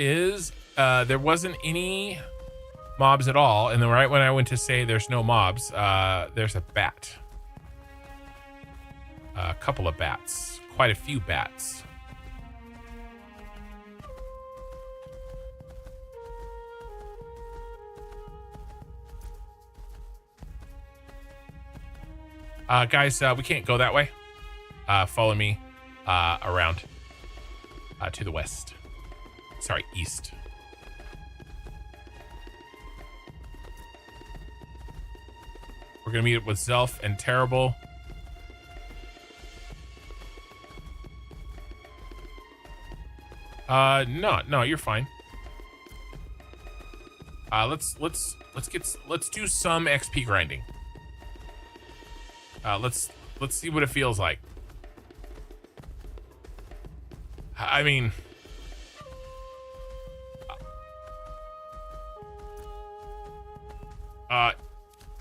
wasn't any mobs at all, and then right when I went to say there's no mobs, there's a bat. A couple of bats. Quite a few bats. Guys, we can't go that way. Follow me around to the west. Sorry, east. We're gonna meet up with Zelf and Terrible. No, you're fine. Let's do some XP grinding. Let's see what it feels like. I mean,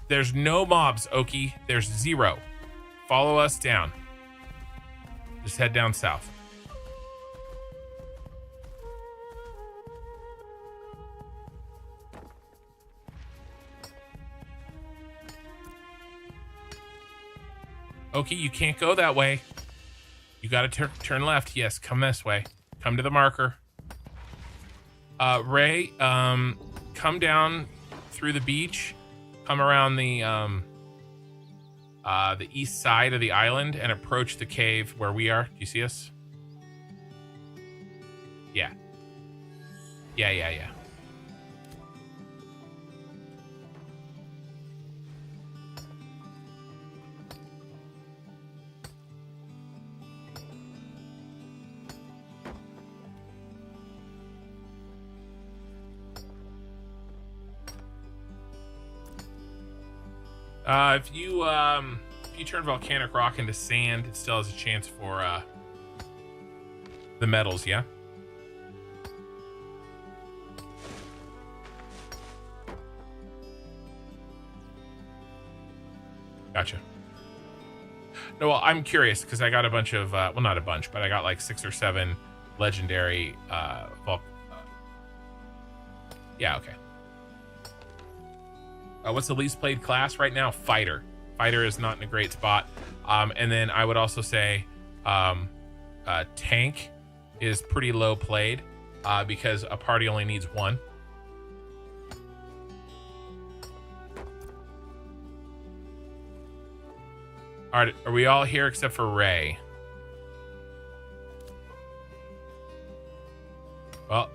there's no mobs, Oki. There's 0. Follow us down. Just head down south. Oki, you can't go that way. You gotta turn left. Yes, come this way. Come to the marker. Ray, come down through the beach. Come around the east side of the island and approach the cave where we are. Do you see us? Yeah. Yeah. If you turn volcanic rock into sand, it still has a chance for the metals, yeah? Gotcha. No, well, I'm curious because I got a bunch of, well, not a bunch, but I got like 6 or 7 legendary, yeah, okay. What's the least played class right now? Fighter. Fighter is not in a great spot. And then I would also say tank is pretty low played because a party only needs 1. All right, are we all here except for Ray? Well,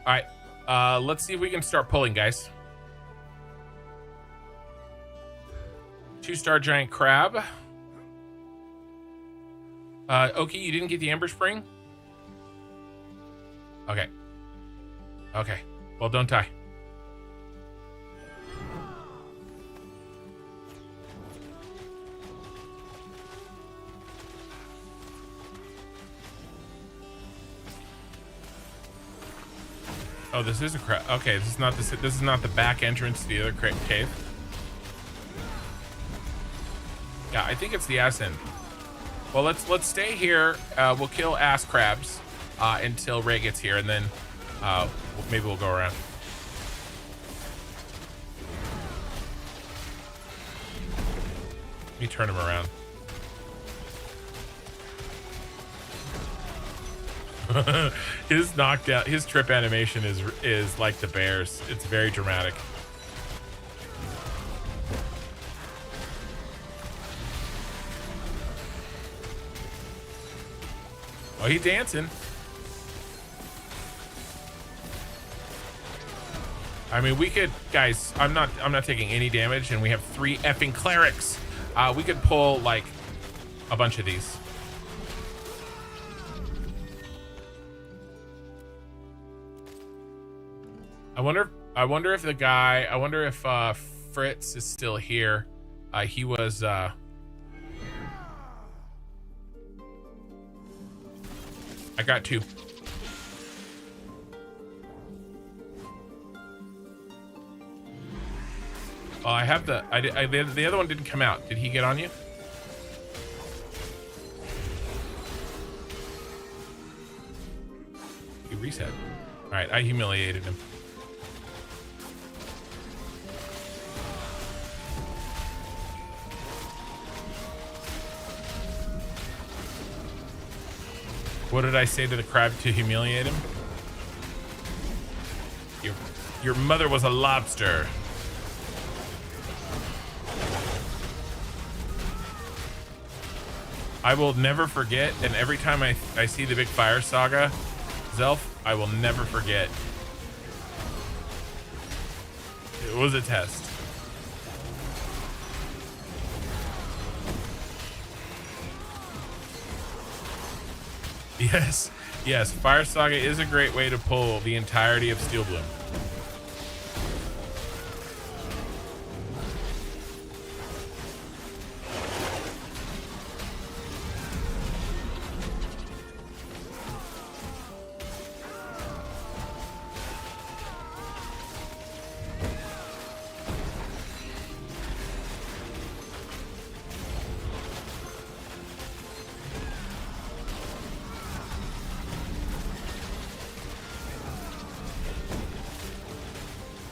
all right, let's see if we can start pulling, guys. 2-star giant crab. Oki, you didn't get the Ember Spring? Okay. Okay. Well, don't die. Oh, this is a crab. Okay, this is not the back entrance to the other cave. Yeah, I think it's the ass end. Well, let's stay here. We'll kill ass crabs until Ray gets here, and then maybe we'll go around. Let me turn him around. His knockdown, his trip animation is like the bears. It's very dramatic. Oh, he's dancing. I mean, we could, guys. I'm not taking any damage, and we have 3 effing clerics. We could pull like a bunch of these. I wonder if the guy. I wonder if Fritz is still here. He was. I got 2. Oh, I have the. The other one didn't come out. Did he get on you? He reset. All right, I humiliated him. What did I say to the crab to humiliate him? Your mother was a lobster. I will never forget, and every time I see the big fire saga, Zelf, I will never forget. It was a test. Yes, yes, Fire Saga is a great way to pull the entirety of Steel Bloom.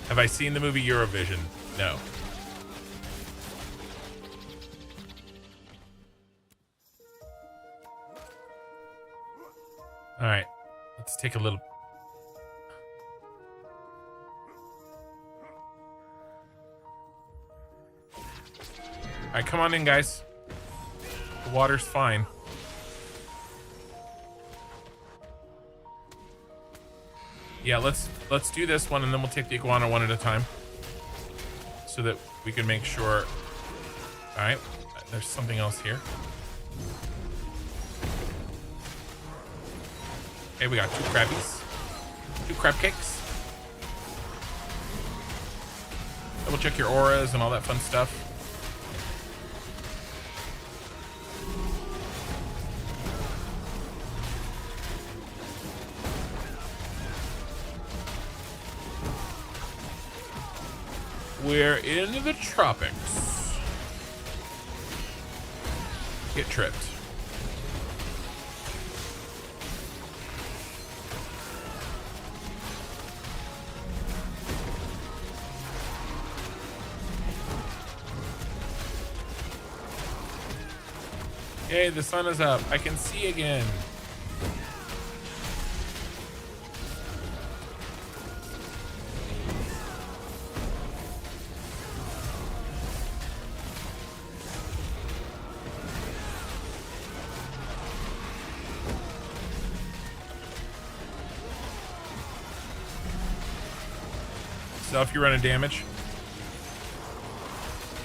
Have I seen the movie Eurovision? No. All right, let's take a little. All right, come on in, guys. The water's fine. Yeah, let's do this one, and then we'll take the iguana one at a time, so that we can make sure. All right, there's something else here. Okay, we got 2 crabbies, 2 crab cakes. Double check your auras and all that fun stuff. We're in the tropics. Get tripped. Yay, the sun is up. I can see again. If you're running damage.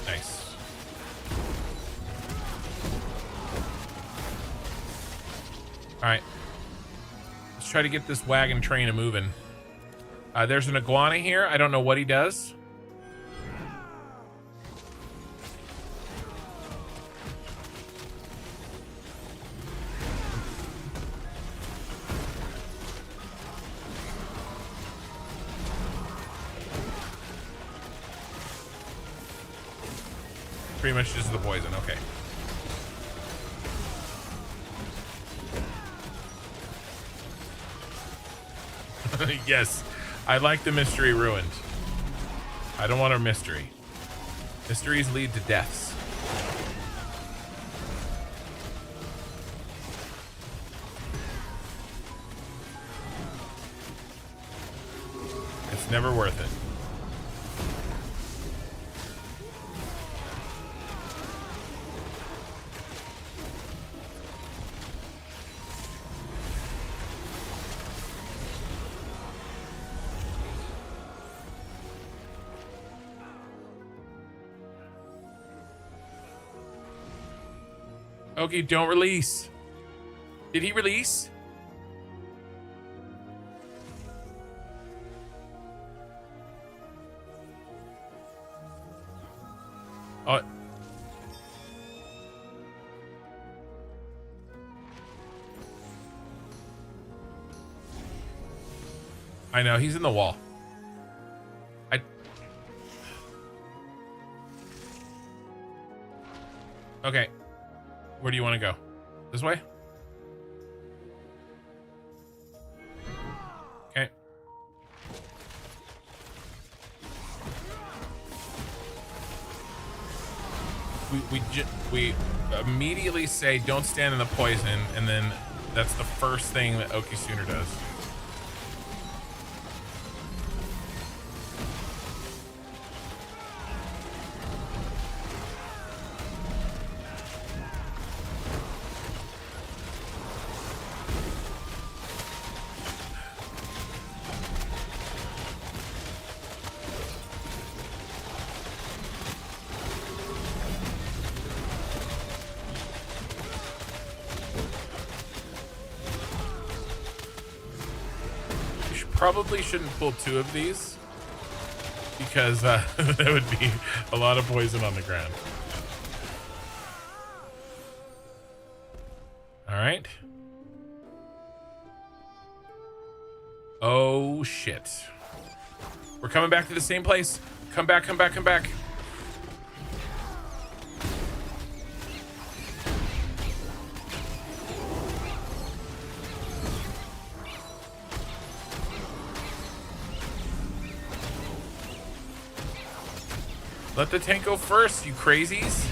Nice. All right. Let's try to get this wagon train moving. There's an iguana here. I don't know what he does. Pretty much just the poison. Okay. Yes, I like the mystery ruined. I don't want a mystery. Mysteries lead to deaths. It's never worth it. Okay, don't release. Did he release? Oh. I know, he's in the wall. Okay. Where do you want to go? This way? Okay. We immediately say don't stand in the poison, and then that's the first thing that Okisuna does. probably shouldn't pull 2 of these because that would be a lot of poison on the ground. All right. Oh, shit. We're coming back to the same place. Come back, come back, come back. Let the tank go first, you crazies.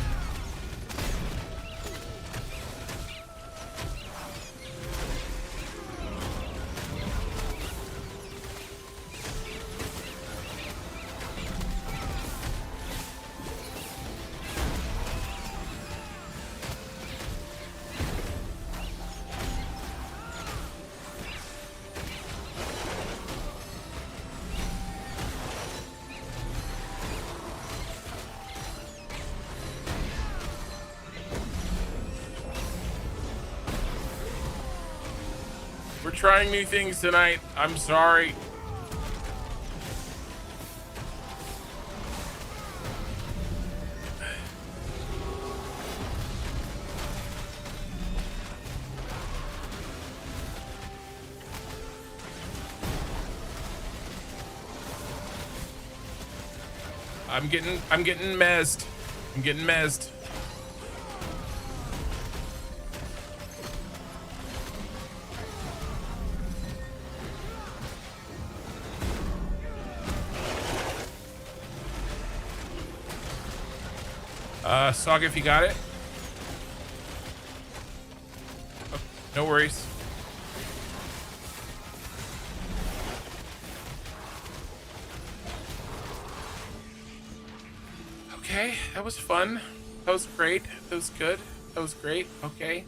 We're trying new things tonight. I'm sorry. I'm getting mezzed. I'm getting mezzed. Saga, if you got it. Oh, no worries. Okay, that was fun. That was great. That was good. That was great. Okay.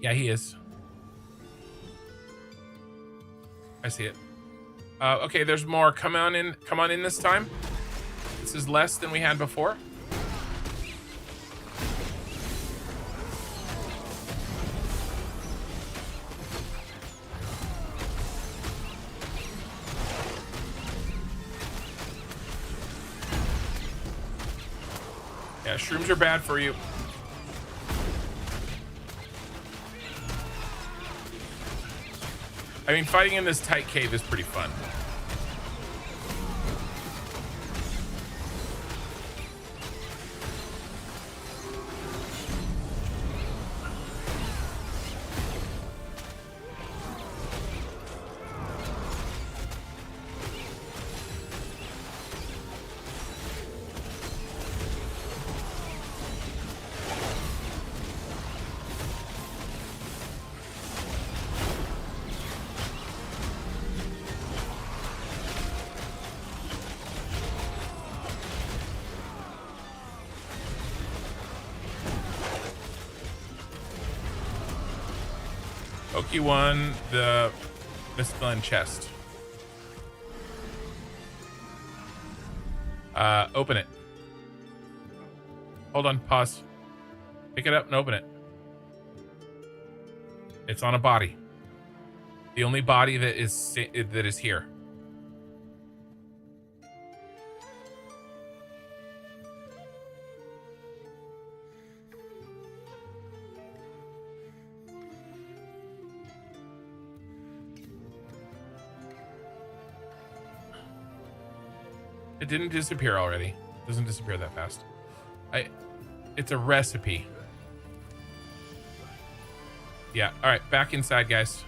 Yeah, he is. I see it. Okay, there's more. Come on in. Come on in this time. This is less than we had before. Yeah, shrooms are bad for you. I mean, fighting in this tight cave is pretty fun. Oki won the Misthalin chest. Open it. Hold on, pause. Pick it up and open it. It's on a body. The only body that is here. It didn't disappear already. It doesn't disappear that fast. It's a recipe. Yeah, all right, back inside, guys.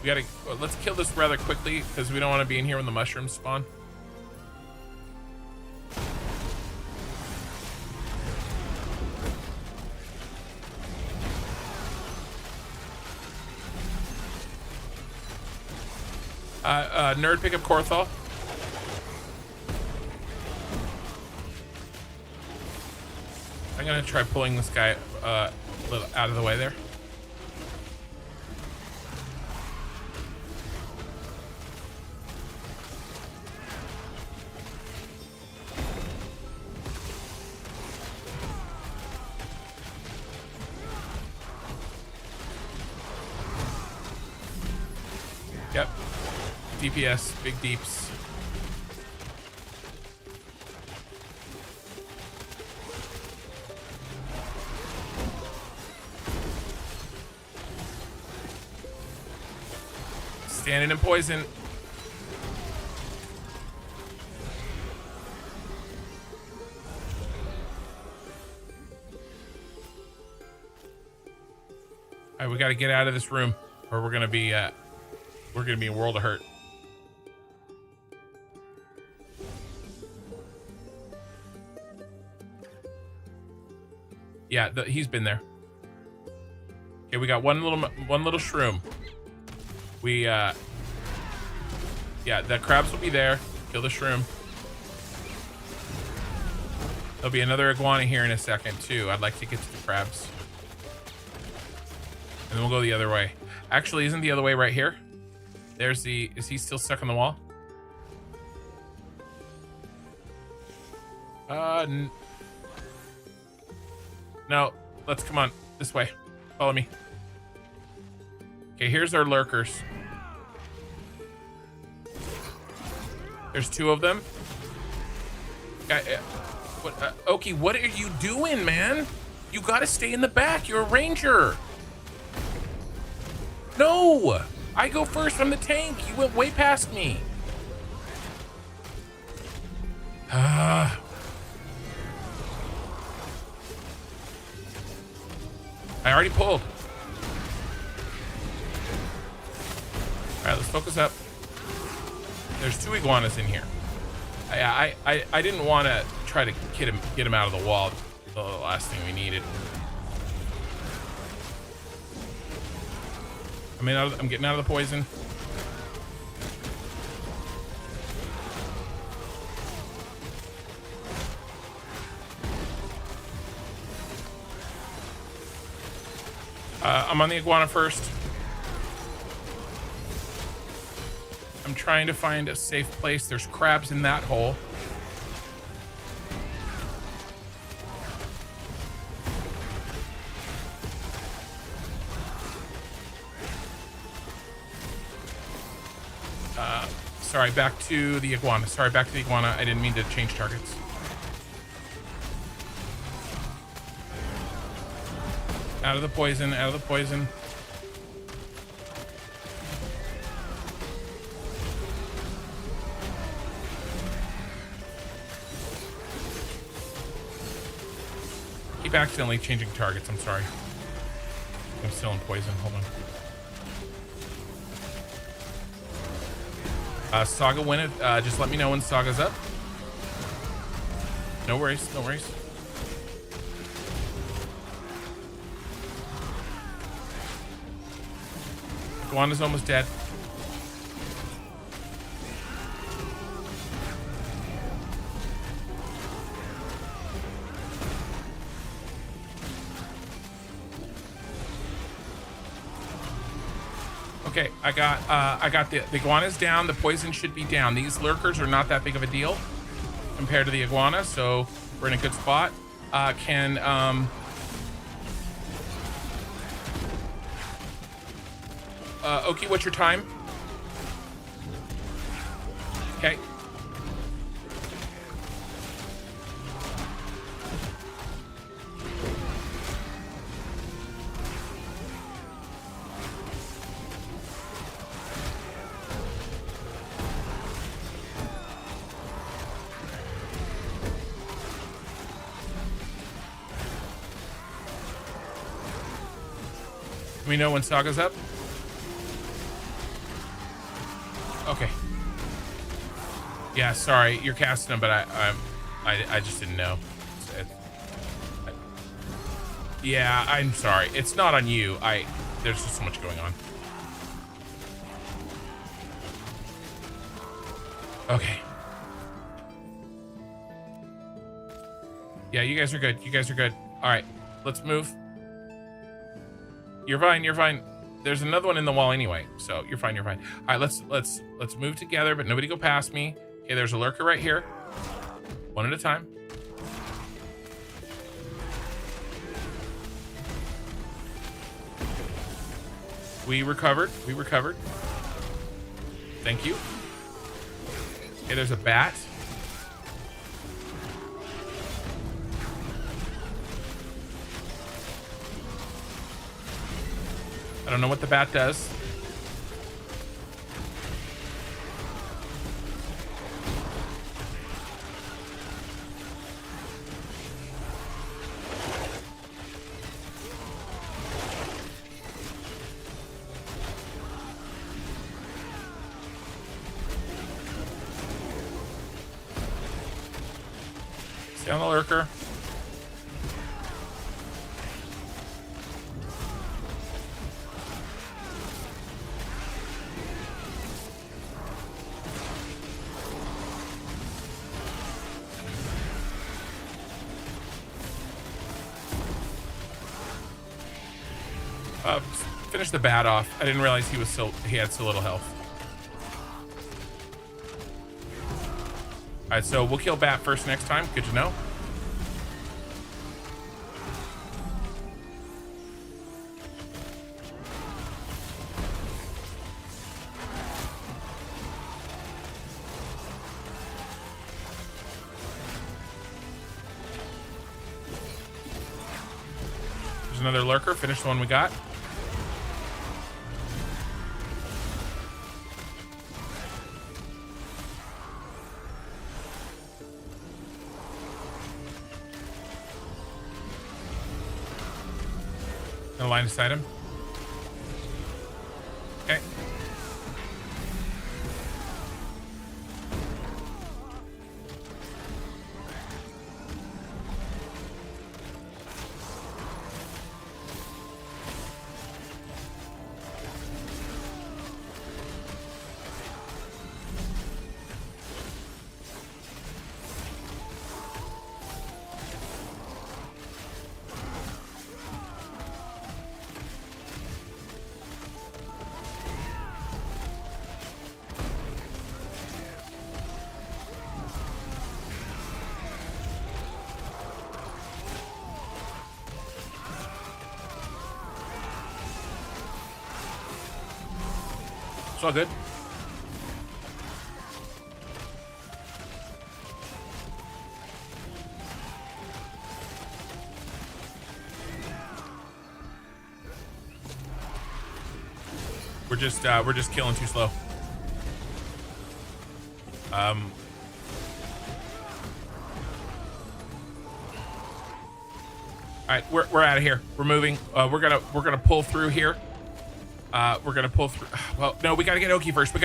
We gotta, let's kill this rather quickly because we don't want to be in here when the mushrooms spawn. Nerd, pick up Korthal. I'm gonna try pulling this guy a little out of the way there. Yep. DPS, big deeps. Standing in poison. All right, we got to get out of this room, or we're gonna be in a world of hurt. Yeah, he's been there. Okay, we got one little shroom. We yeah, the crabs will be there. Kill the shroom. There'll be another iguana here in a second too. I'd like to get to the crabs. And then we'll go the other way. Actually, isn't the other way right here? There's the, is he still stuck on the wall? No, let's come on, this way. Follow me. Okay, here's our lurkers. There's 2 of them. Oki, what are you doing, man? You gotta stay in the back. You're a ranger. No, I go first. I'm the tank. You went way past me. I already pulled. All right, let's focus up. There's 2 iguanas in here. I didn't want to try to get him out of the wall. The last thing we needed. I'm getting out of the poison. I'm on the iguana first. I'm trying to find a safe place. There's crabs in that hole. Sorry, back to the iguana. Sorry, back to the iguana. I didn't mean to change targets. Out of the poison, out of the poison. Keep accidentally changing targets, I'm sorry. I'm still in poison, hold on. Saga, win it. Just let me know when Saga's up. No worries, no worries. Iguana's almost dead. Okay, I got the iguanas down. The poison should be down. These lurkers are not that big of a deal compared to the iguana, so we're in a good spot. Oki, what's your time? Okay. We know when Saga's up. Okay. Yeah, sorry, you're casting him, but I just didn't know. Yeah, I'm sorry. It's not on you. There's just so much going on. Okay. Yeah, you guys are good. You guys are good. All right, let's move. You're fine. You're fine. There's another one in the wall anyway, so you're fine. You're fine. All right, let's move together, but nobody go past me. Okay, there's a lurker right here. One at a time. We recovered. We recovered. Thank you. Okay, there's a bat. I don't know what the bat does. Stay on the lurker. Finish the bat off. I didn't realize he had so little health. All right, so we'll kill bat first next time. Good to know. There's another lurker. Finish the one we got. No line beside him. Okay. It's all good. We're just killing too slow. All right, we're out of here. We're moving. We're gonna pull through here. We're gonna pull through. Well, no, we gotta get Oki first. God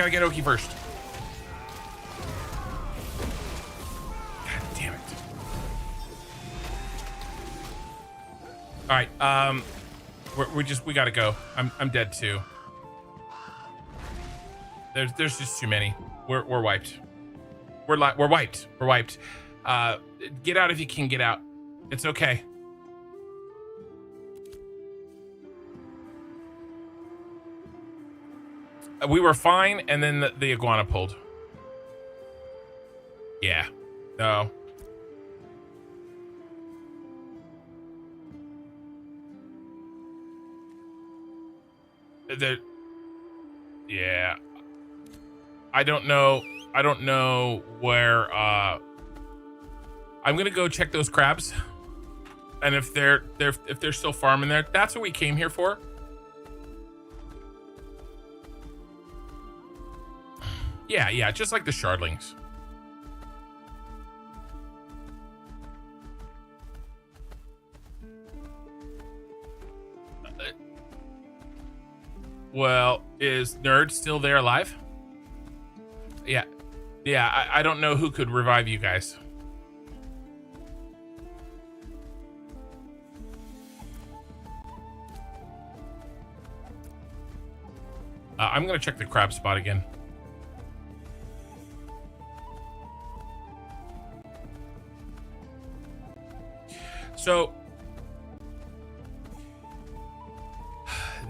damn it. All right. We gotta go. I'm dead too. There's just too many. We're wiped. We're wiped. We're wiped. Get out if you can get out. It's okay. We were fine, and then the iguana pulled. Yeah. No. Yeah. I don't know where. I'm gonna go check those crabs, and if they're still farming there, that's what we came here for. Yeah, just like the shardlings. Well, is Nerd still there alive? Yeah, I don't know who could revive you guys. I'm gonna check the crab spot again. So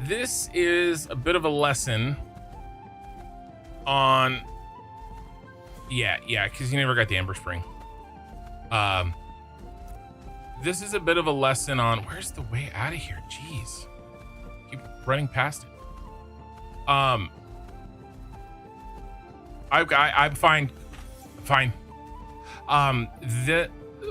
this is a bit of a lesson on, yeah, because you never got the Ember Spring. This is a bit of a lesson on where's the way out of here. Jeez, keep running past it. I'm fine. Fine.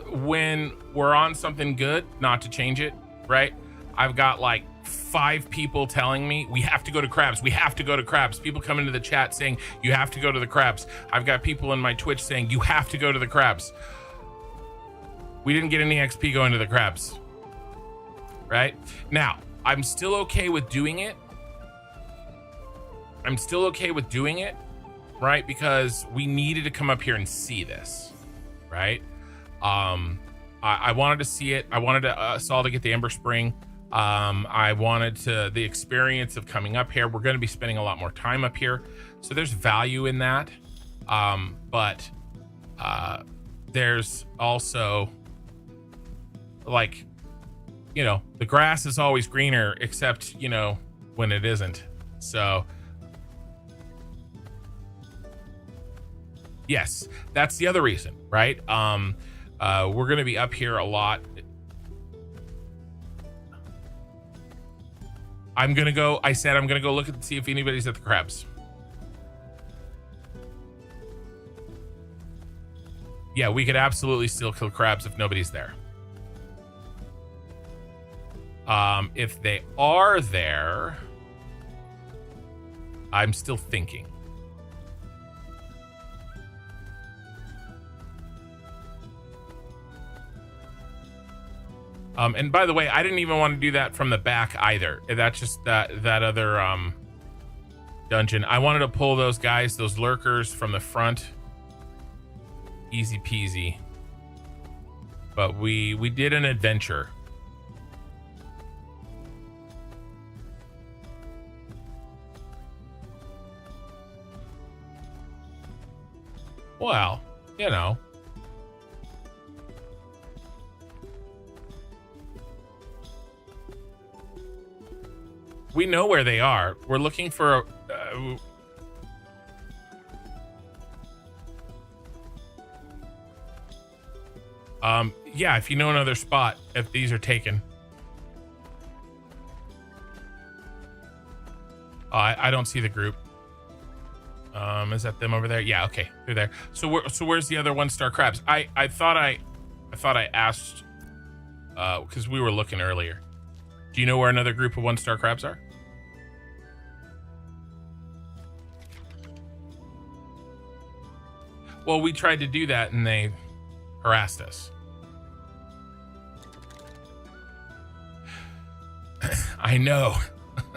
When we're on something good, not to change it, right? I've got like 5 people telling me we have to go to crabs. We have to go to crabs. People come into the chat saying you have to go to the crabs. I've got people in my Twitch saying you have to go to the crabs. We didn't get any XP going to the crabs. Right? Now, I'm still okay with doing it. Right? Because we needed to come up here and see this. Right? I wanted to see it. I wanted us all to get the Ember Spring. I wanted the experience of coming up here. We're going to be spending a lot more time up here. So there's value in that. But there's also like, you know, the grass is always greener, except, you know, when it isn't. So yes, that's the other reason, right? We're going to be up here a lot. I'm going to go look and see if anybody's at the crabs. Yeah, we could absolutely still kill crabs if nobody's there. If they are there, I'm still thinking. And by the way, I didn't even want to do that from the back either. That's just that other dungeon. I wanted to pull those guys, those lurkers from the front. Easy peasy. But we did an adventure. Well, you know. We know where they are. We're looking for yeah, if you know another spot, if these are taken. I don't see the group. Is that them over there? Yeah, okay, they're there. So where's the other 1-star crabs? I thought I asked because we were looking earlier. Do you know where another group of 1-star crabs are? Well, we tried to do that and they harassed us. I know.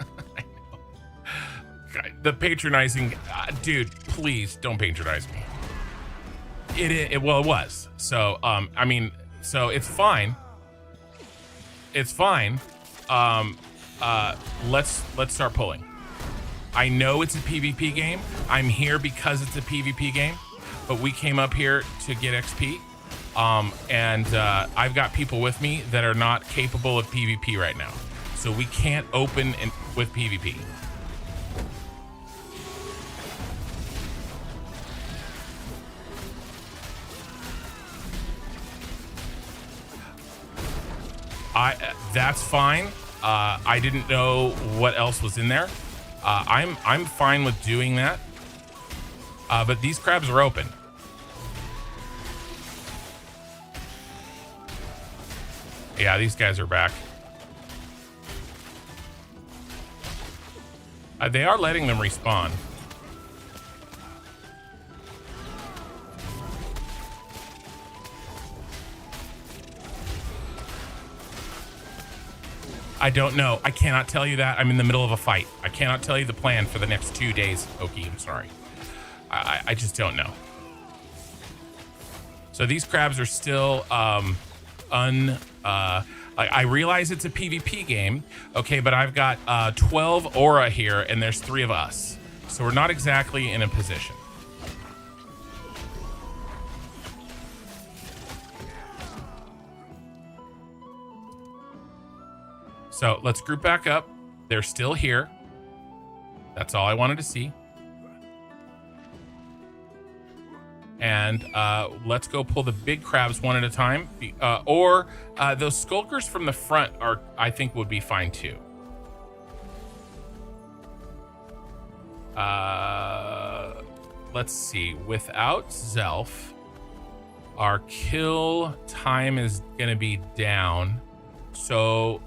I know. God, the patronizing, dude, please don't patronize me. It was. So, I mean, so it's fine. It's fine. Let's start pulling. I know it's a PvP game. I'm here because it's a PvP game, but we came up here to get XP. And I've got people with me that are not capable of PvP right now. So we can't open with PvP. That's fine. I didn't know what else was in there. I'm fine with doing that. But these crabs are open. Yeah, these guys are back. They are letting them respawn. I don't know. I cannot tell you that. I'm in the middle of a fight. I cannot tell you the plan for the next 2 days, Oki. I'm sorry. I just don't know. So these crabs are still I realize it's a PvP game, okay, but I've got 12 aura here and there's 3 of us. So we're not exactly in a position. So let's group back up. They're still here. That's all I wanted to see. And let's go pull the big crabs one at a time. Or those skulkers from the front I think would be fine too. let's see. Without Zelf, our kill time is going to be down. So,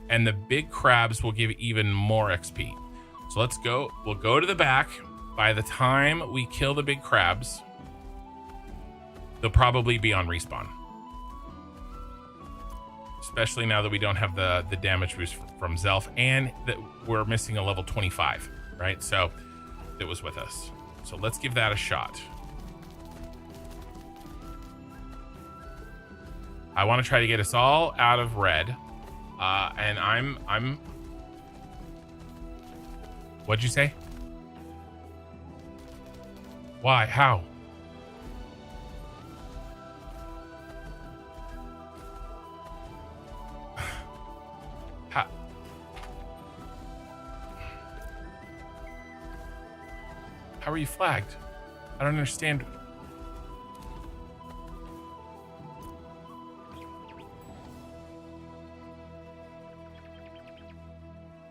and the big crabs will give even more XP. So let's go. We'll go to the back. By the time we kill the big crabs, they'll probably be on respawn. Especially now that we don't have the damage boost from Zelf, and that we're missing a level 25, right? So it was with us. So let's give that a shot. I want to try to get us all out of red. And I'm what'd you say? Why? How? How? How are you flagged? I don't understand.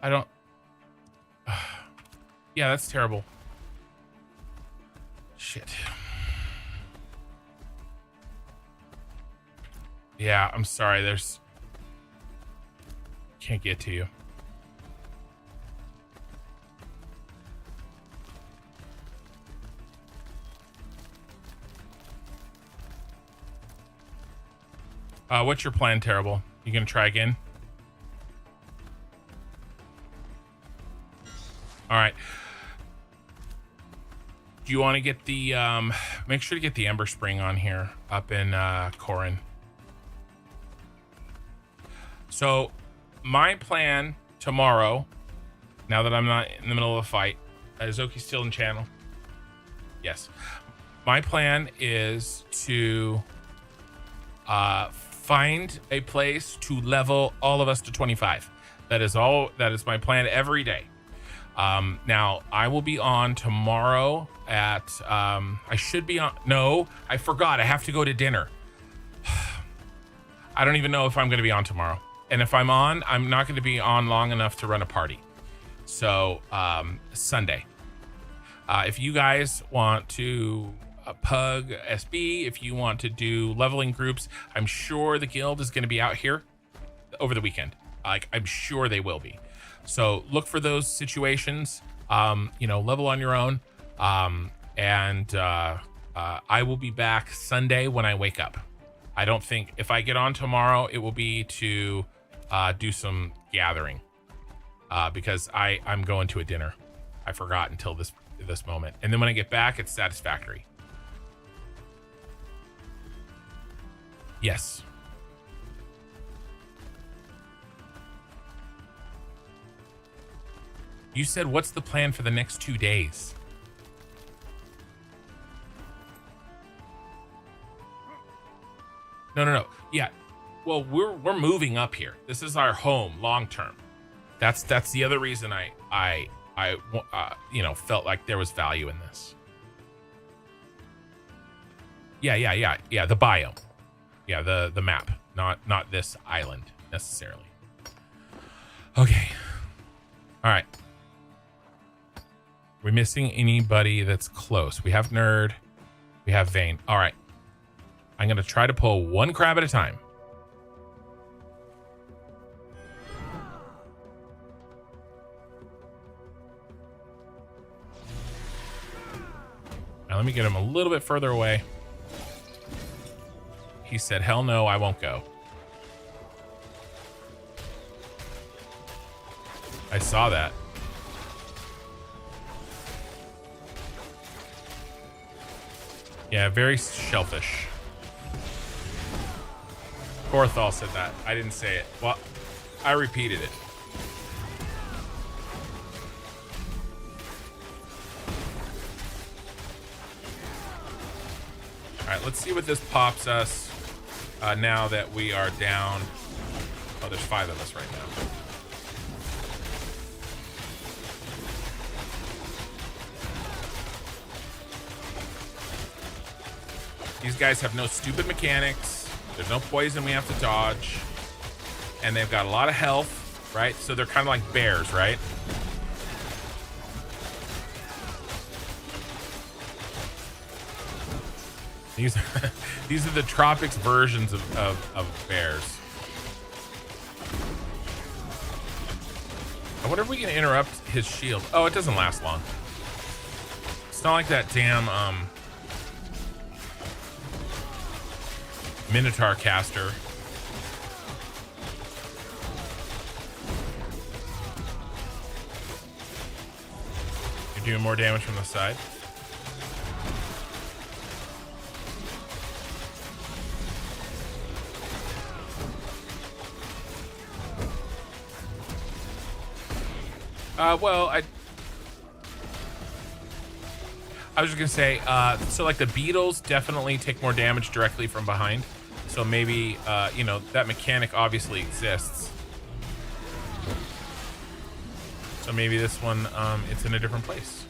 I don't. Yeah, that's terrible. Shit. Yeah, I'm sorry. There's. Can't get to you. What's your plan, Terrible? You gonna try again? All right. Do you want to get the make sure to get the Ember Spring on here up in Corin. So my plan tomorrow, now that I'm not in the middle of a fight, is Oki still in channel? Yes. My plan is to find a place to level all of us to 25. That is my plan every day. Now I will be on tomorrow at I should be on. No, I forgot. I have to go to dinner. I don't even know if I'm going to be on tomorrow. And if I'm on, I'm not going to be on long enough to run a party. So Sunday. If you guys want to pug SB, if you want to do leveling groups, I'm sure the guild is going to be out here over the weekend. Like, I'm sure they will be. So look for those situations, level on your own. And I will be back Sunday when I wake up. I don't think if I get on tomorrow, it will be to do some gathering because I'm going to a dinner. I forgot until this moment. And then when I get back, it's Satisfactory. Yes. You said, what's the plan for the next 2 days? No. Yeah. Well, we're moving up here. This is our home long term. That's the other reason I felt like there was value in this. Yeah. The biome. Yeah, the map, not this island necessarily. Okay. All right. We're missing anybody that's close. We have Nerd. We have Vane. All right. I'm going to try to pull one crab at a time. Now let me get him a little bit further away. He said, hell no, I won't go. I saw that. Yeah, very shellfish. Korthal said that. I didn't say it. Well, I repeated it. All right, let's see what this pops us now that we are down. Oh, there's 5 of us right now. These guys have no stupid mechanics. There's no poison we have to dodge. And they've got a lot of health, right? So they're kind of like bears, right? These these are the tropics versions of bears. I wonder if we can interrupt his shield. Oh, it doesn't last long. It's not like that damn Minotaur caster. You're doing more damage from the side. Well, I was just gonna say, so like the beetles definitely take more damage directly from behind. So maybe, you know, that mechanic obviously exists. So maybe this one, it's in a different place.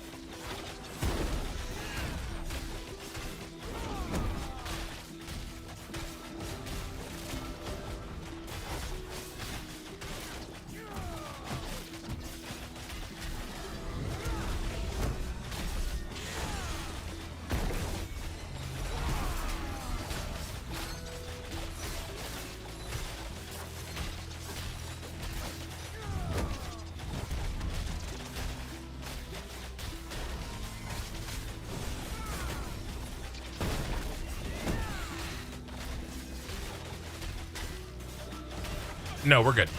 No, we're good.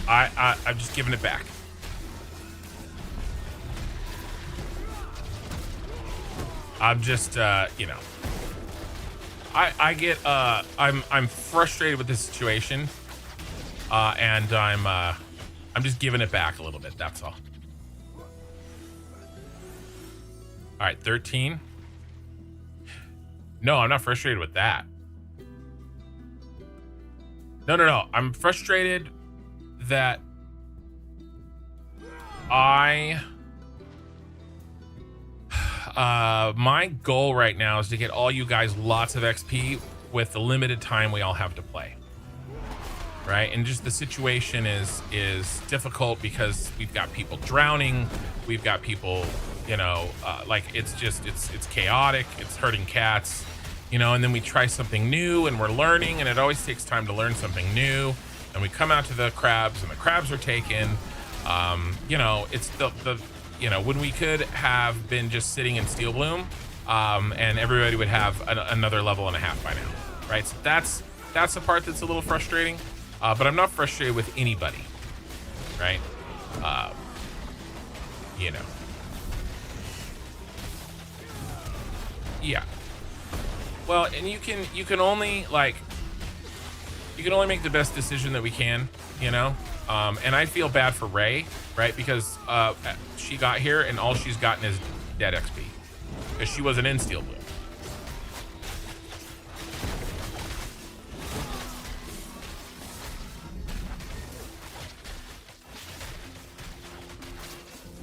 I'm just giving it back. I'm just, you know, I get, I'm frustrated with this situation, and I'm just giving it back a little bit. That's all. All right, 13. No, I'm not frustrated with that. No. I'm frustrated that my goal right now is to get all you guys lots of XP with the limited time we all have to play. Right? And just the situation is difficult because we've got people drowning, we've got people, you know, like it's chaotic, it's hurting cats. You know, and then we try something new and we're learning, and it always takes time to learn something new. And we come out to the crabs and the crabs are taken. You know, it's the you know, when we could have been just sitting in Steel Bloom, and everybody would have another level and a half by now, right? So that's the part that's a little frustrating. But I'm not frustrated with anybody, right? You know. Yeah. Well, and you can only make the best decision that we can, you know. And I feel bad for Ray, right? Because she got here and all she's gotten is dead XP because she wasn't in Steel Blue.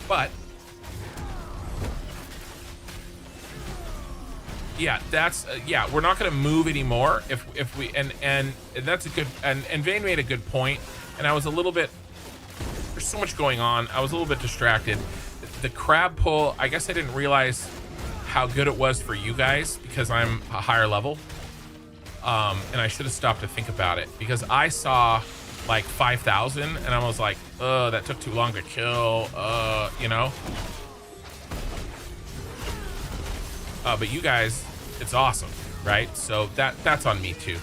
But yeah, that's yeah, we're not going to move anymore if we and that's a good and Vane made a good point, and I was a little bit, there's so much going on, I was a little bit distracted. The crab pull, I guess I didn't realize how good it was for you guys because I'm a higher level, and I should have stopped to think about it because I saw like 5,000 and I was like, that took too long to kill, you know. But you guys, it's awesome, right? So that's on me too.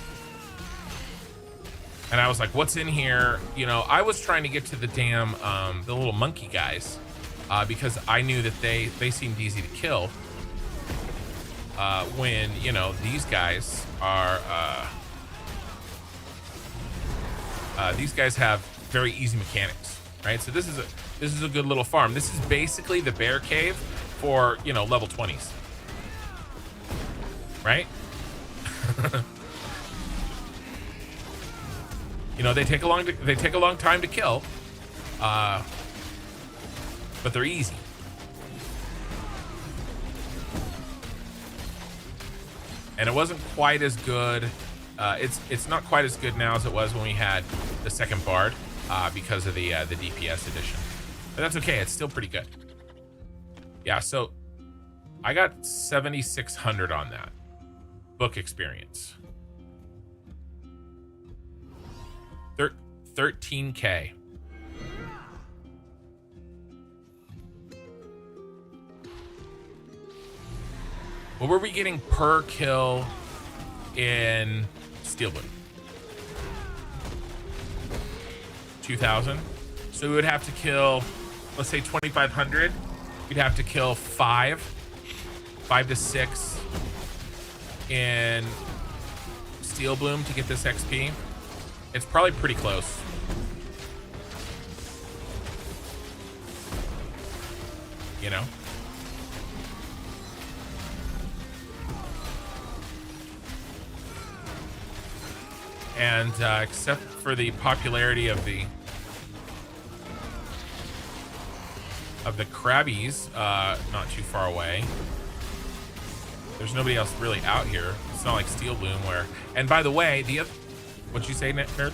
And I was like, what's in here? You know, I was trying to get to the damn, the little monkey guys, because I knew that they seemed easy to kill. When, you know, these guys are, these guys have very easy mechanics, right? So this is a good little farm. This is basically the bear cave for, you know, level 20s. Right? You know, they take a long time to kill, but they're easy. And it wasn't quite as good. It's not quite as good now as it was when we had the second bard, because of the DPS edition. But that's okay. It's still pretty good. Yeah. So I got 7,600 on that. Book experience. 13K. What were we getting per kill in Steel Blue? 2,000. So we would have to kill, let's say 2,500. We'd have to kill 5 to 6 in Steel Bloom to get this XP. It's probably pretty close. You know? And except for the popularity of the Krabbies, not too far away, there's nobody else really out here. It's not like Steel Bloom where. And by the way, the other, what'd you say, nerd?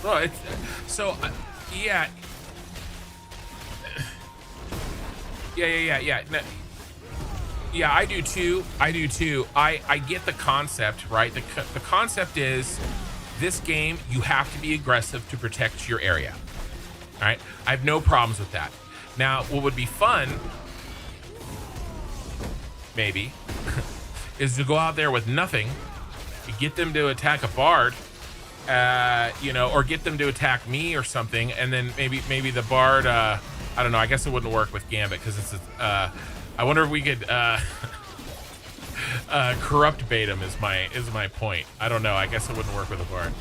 Well, it's so yeah. No, yeah, I do too. I get the concept, right? The concept is this game, you have to be aggressive to protect your area. All right, I have no problems with that. Now, what would be fun, maybe, is to go out there with nothing, get them to attack a bard. You know, or get them to attack me or something, and then maybe the bard. I don't know. I guess it wouldn't work with Gambit because it's. I wonder if we could corrupt bait him. Is my point. I don't know. I guess it wouldn't work with a bard.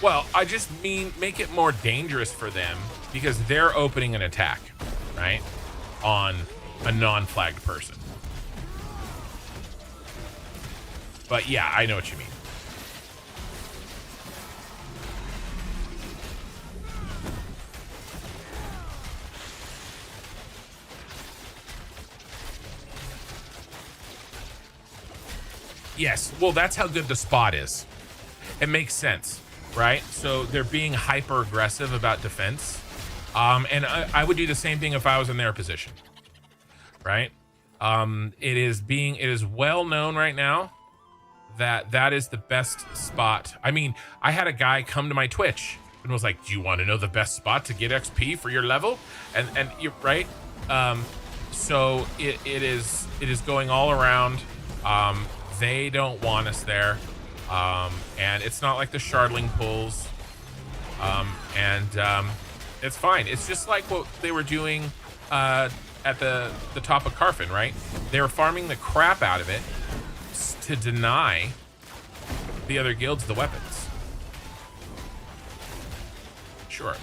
Well, I just mean make it more dangerous for them because they're opening an attack, right, on a non-flagged person. But yeah, I know what you mean. Yes, well, that's how good the spot is. It makes sense, right? So they're being hyper aggressive about defense. And I would do the same thing if I was in their position. Right? It is well known right now that is the best spot. I mean, I had a guy come to my Twitch and was like, "Do you want to know the best spot to get XP for your level?" And you're right. So it is going all around. They don't want us there. And it's not like the Shardling pulls. It's fine. It's just like what they were doing at the top of Carfin, right? They were farming the crap out of it to deny the other guilds the weapons. Sure.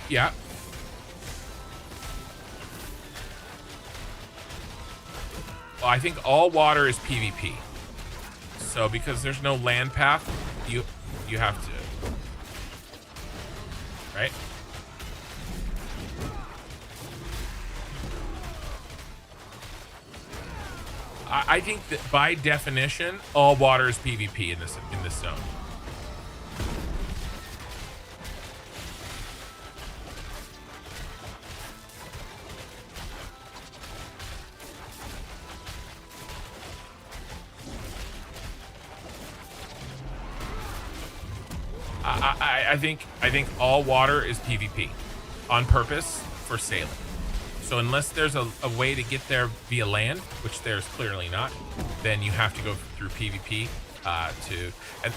Yeah. Well, I think all water is PvP. So because there's no land path, you have to, right? I think that by definition, all water is PvP in this zone. I think all water is PvP on purpose for sailing. So unless there's a way to get there via land, which there's clearly not, then you have to go through PvP and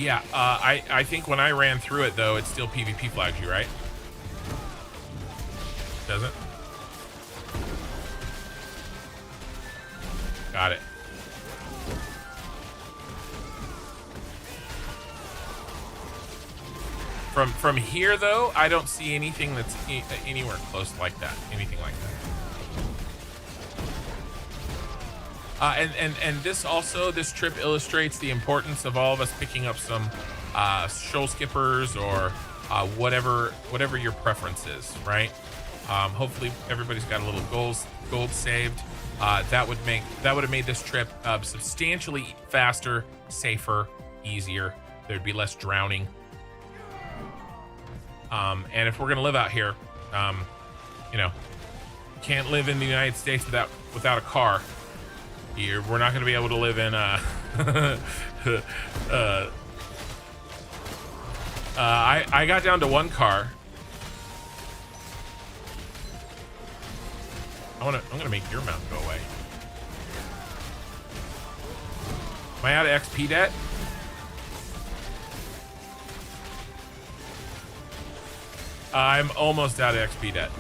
Yeah, I think when I ran through it, though, it still PvP flags you, right? Doesn't? Got it. From here, though, I don't see anything that's anywhere close like that. Anything like that. And this trip illustrates the importance of all of us picking up some shoal skippers or whatever your preference is, right? Hopefully everybody's got a little gold saved. That would have made this trip substantially faster, safer, easier. There'd be less drowning. And if we're gonna live out here, you know, can't live in the United States without a car. We're not gonna be able to live in I got down to one car. I'm gonna make your mount go away. Am I out of XP debt? I'm almost out of XP debt.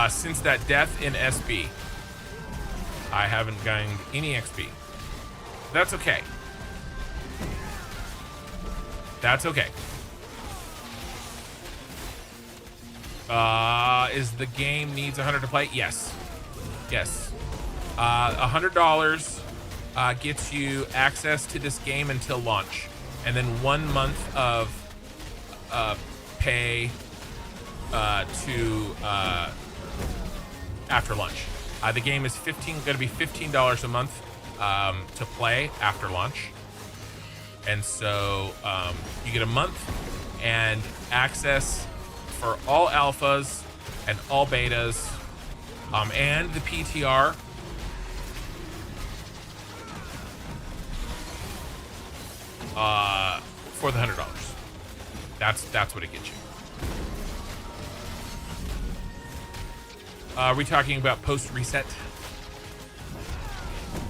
Since that death in SB, I haven't gained any XP. That's okay. That's okay. Is the game needs 100 to play? Yes. Yes. $100 gets you access to this game until launch, and then 1 month of pay to after lunch. The game is going to be $15 a month to play after lunch, and so you get a month and access for all alphas and all betas, and the PTR. For the $100. That's what it gets you. Are we talking about post reset?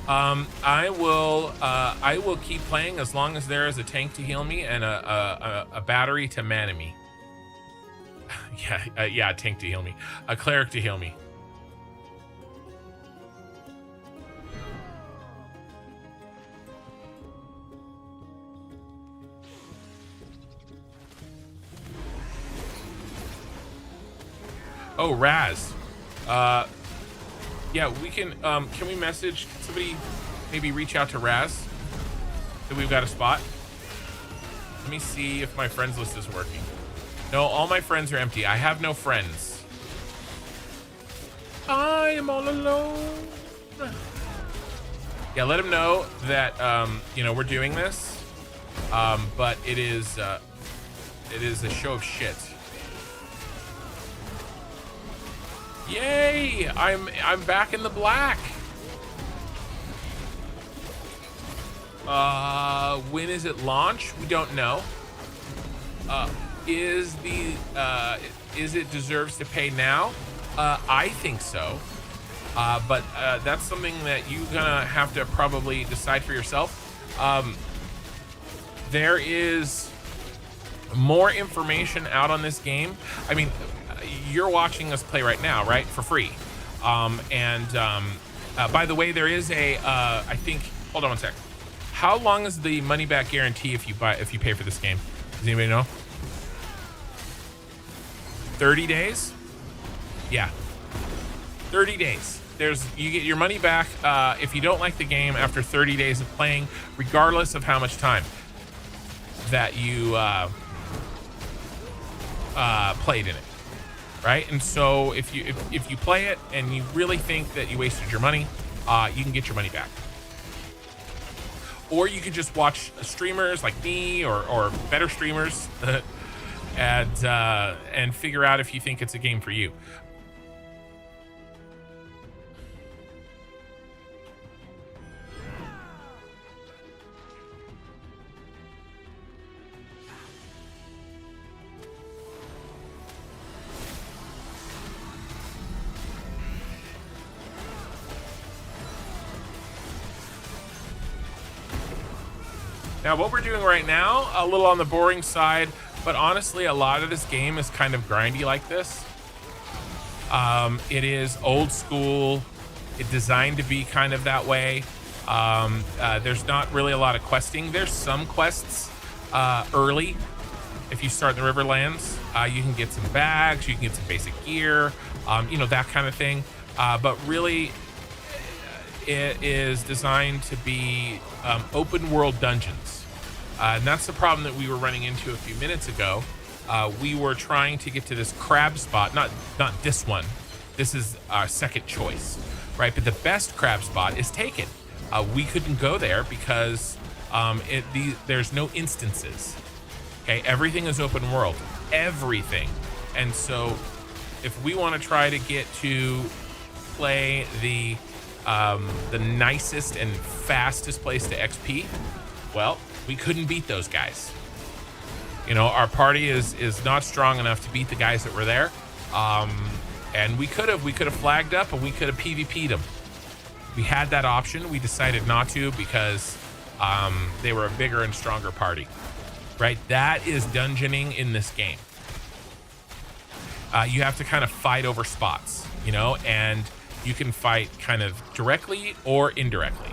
I will keep playing as long as there is a tank to heal me and a battery to mana me. Yeah, a tank to heal me, a cleric to heal me. Oh, Raz. Yeah, we can we message somebody, maybe reach out to Raz that we've got a spot? Let me see if my friends list is working. No, all my friends are empty. I have no friends. I am all alone. Yeah, let him know that you know, we're doing this, but it is a show of shit. Yay! I'm back in the black. When is it launch? We don't know. Is it deserves to pay now? I think so. But that's something that you're gonna have to probably decide for yourself. There is more information out on this game. I mean, you're watching us play right now, right? For free. By the way, there is a, I think, hold on one sec. How long is the money back guarantee if you pay for this game? Does anybody know? 30 days? Yeah. 30 days. You get your money back if you don't like the game after 30 days of playing, regardless of how much time that you played in it. Right? And so if you play it and you really think that you wasted your money, you can get your money back. Or you could just watch streamers like me or better streamers and figure out if you think it's a game for you. Now, what we're doing right now, a little on the boring side, but honestly, a lot of this game is kind of grindy like this. It is old school. It's designed to be kind of that way. There's not really a lot of questing. There's some quests early. If you start in the Riverlands, you can get some bags, you can get some basic gear, you know, that kind of thing. But really, it is designed to be open world dungeons. And that's the problem that we were running into a few minutes ago. We were trying to get to this crab spot, not this one. This is our second choice, right? But the best crab spot is taken. We couldn't go there because there's no instances. Okay, everything is open world, everything. And so if we want to try to get to play the nicest and fastest place to XP, well, we couldn't beat those guys. You know, our party is not strong enough to beat the guys that were there. And we could have flagged up and we could have PvP'd them. We had that option. We decided not to because they were a bigger and stronger party. Right? That is dungeoning in this game. You have to kind of fight over spots, you know, and you can fight kind of directly or indirectly.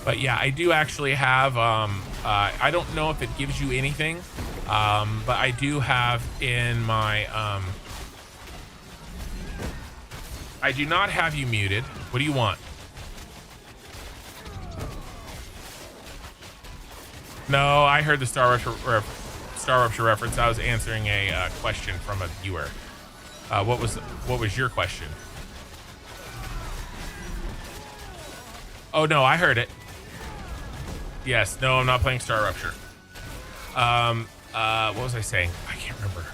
But yeah, I do actually have, I don't know if it gives you anything, but I do have in my, I do not have you muted. What do you want? No, I heard the Star Rupture reference. I was answering a question from a viewer. What was your question? Oh no, I heard it. Yes, no, I'm not playing Star Rupture. What was I saying? I can't remember.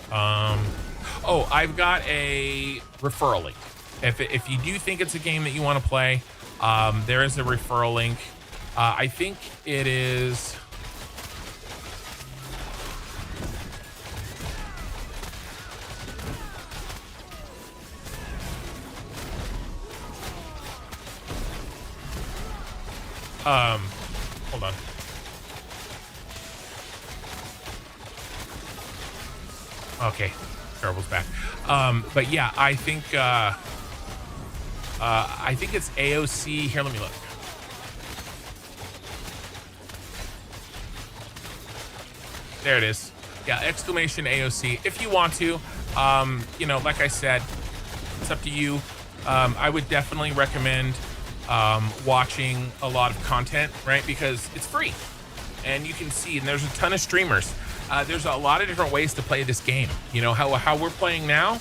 Oh, I've got a referral link. If you do think it's a game that you want to play, there is a referral link. I think it is. Hold on. Okay, Terrible's back. But yeah, I think it's AOC. Here, let me look. There it is. Yeah, exclamation AOC. If you want to, you know, like I said, it's up to you. I would definitely recommend watching a lot of content, right? Because it's free and you can see, and there's a ton of streamers. There's a lot of different ways to play this game. You know, how we're playing now,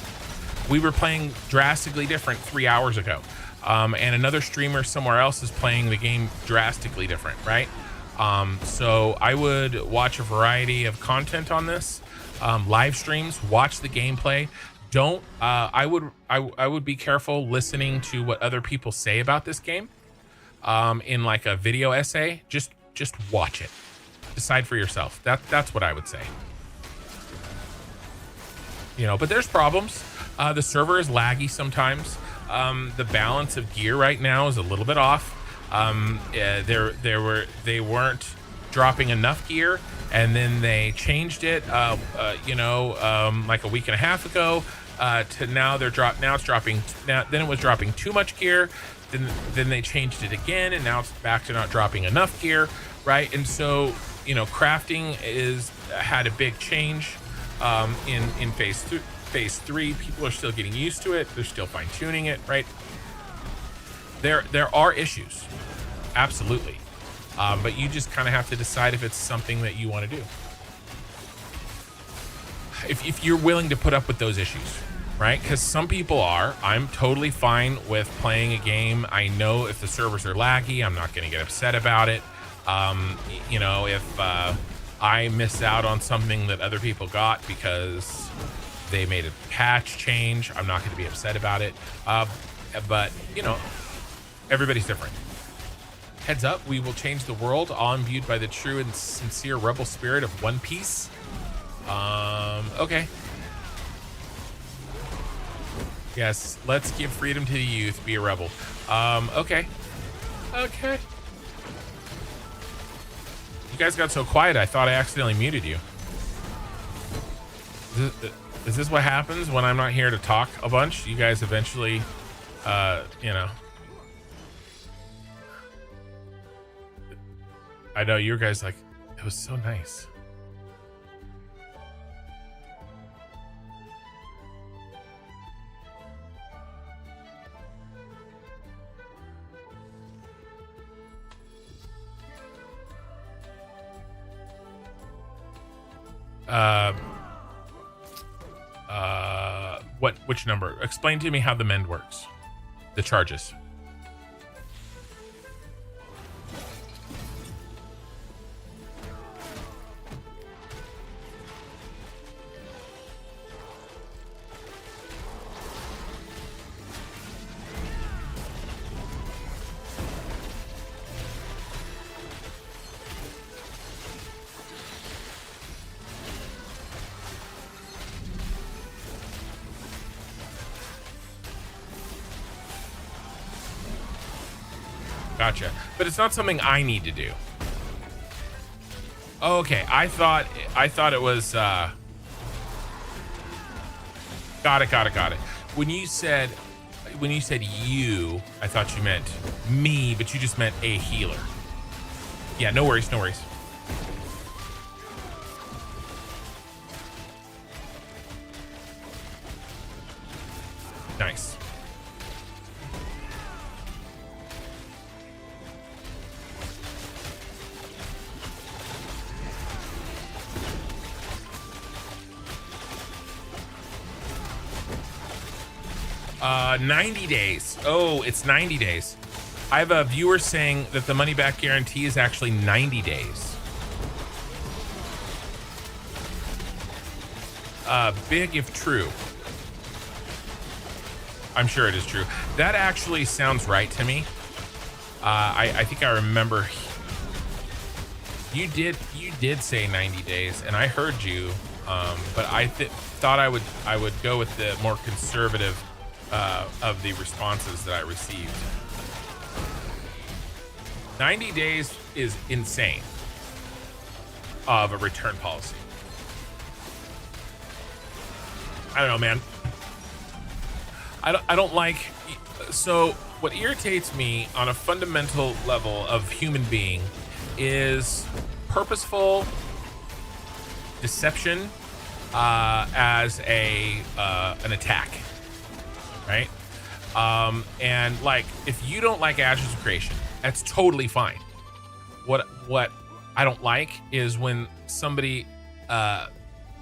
we were playing drastically different 3 hours ago. And another streamer somewhere else is playing the game drastically different, right? So I would watch a variety of content on this, live streams, watch the gameplay. Don't, I would be careful listening to what other people say about this game, in like a video essay. Just watch it. Decide for yourself. That's what I would say. You know, but there's problems. The server is laggy sometimes. The balance of gear right now is a little bit off. They weren't dropping enough gear, and then they changed it. You know, like a week and a half ago, to now now it's dropping. Then it was dropping too much gear. Then they changed it again, and now it's back to not dropping enough gear, right? And so, you know, crafting had a big change in phase 3. People are still getting used to it. They're still fine tuning it, right? There are issues, absolutely, but you just kind of have to decide if it's something that you want to do. If you're willing to put up with those issues, right? Because some people are. I'm totally fine with playing a game. I know if the servers are laggy, I'm not going to get upset about it. You know, if I miss out on something that other people got because they made a patch change, I'm not going to be upset about it. But, you know, everybody's different. Heads up, we will change the world, all imbued by the true and sincere rebel spirit of One Piece. Okay. Yes, let's give freedom to the youth. Be a rebel. Okay. Okay. You guys got so quiet, I thought I accidentally muted you. Is this what happens when I'm not here to talk a bunch? You guys eventually, you know. I know you guys like, it was so nice. Which number? Explain to me how the mend works. The charges. Gotcha. But it's not something I need to do. Okay, I thought it was got it. When you said you, I thought you meant me, but you just meant a healer. Yeah, no worries. Nice. Uh, 90 days. Oh, it's 90 days. I have a viewer saying that the money back guarantee is actually 90 days. Big if true. I'm sure it is true. That actually sounds right to me. I think I remember you did say 90 days, and I heard you. But I thought I would go with the more conservative of the responses that I received. 90 days is insane of a return policy. I don't know, man. I don't like. So what irritates me on a fundamental level of human being is purposeful deception as an attack, right? And like, if you don't like Ashes of Creation, that's totally fine. What I don't like is when somebody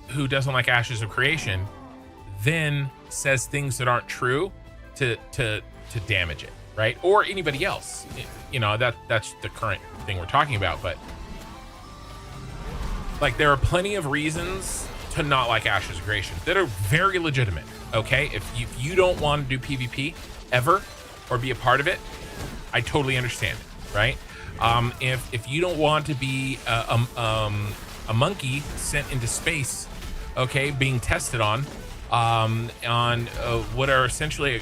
who doesn't like Ashes of Creation then says things that aren't true to damage it, right? Or anybody else. You know, that's the current thing we're talking about. But like, there are plenty of reasons to not like Ashes of Creation that are very legitimate. Okay, if you don't want to do PvP ever or be a part of it, I totally understand it, right? If you don't want to be a monkey sent into space, okay, being tested on what are essentially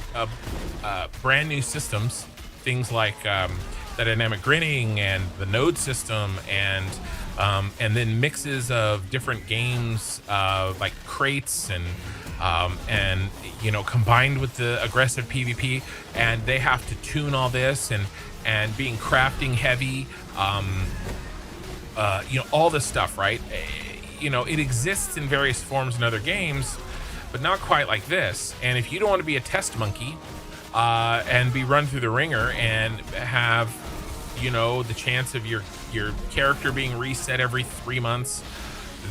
brand new systems, things like the dynamic grinning and the node system, and then mixes of different games like crates and you know, combined with the aggressive PvP, and they have to tune all this and being crafting heavy, you know, all this stuff, right? You know, it exists in various forms in other games, but not quite like this. And if you don't want to be a test monkey and be run through the ringer and have, you know, the chance of your character being reset every 3 months,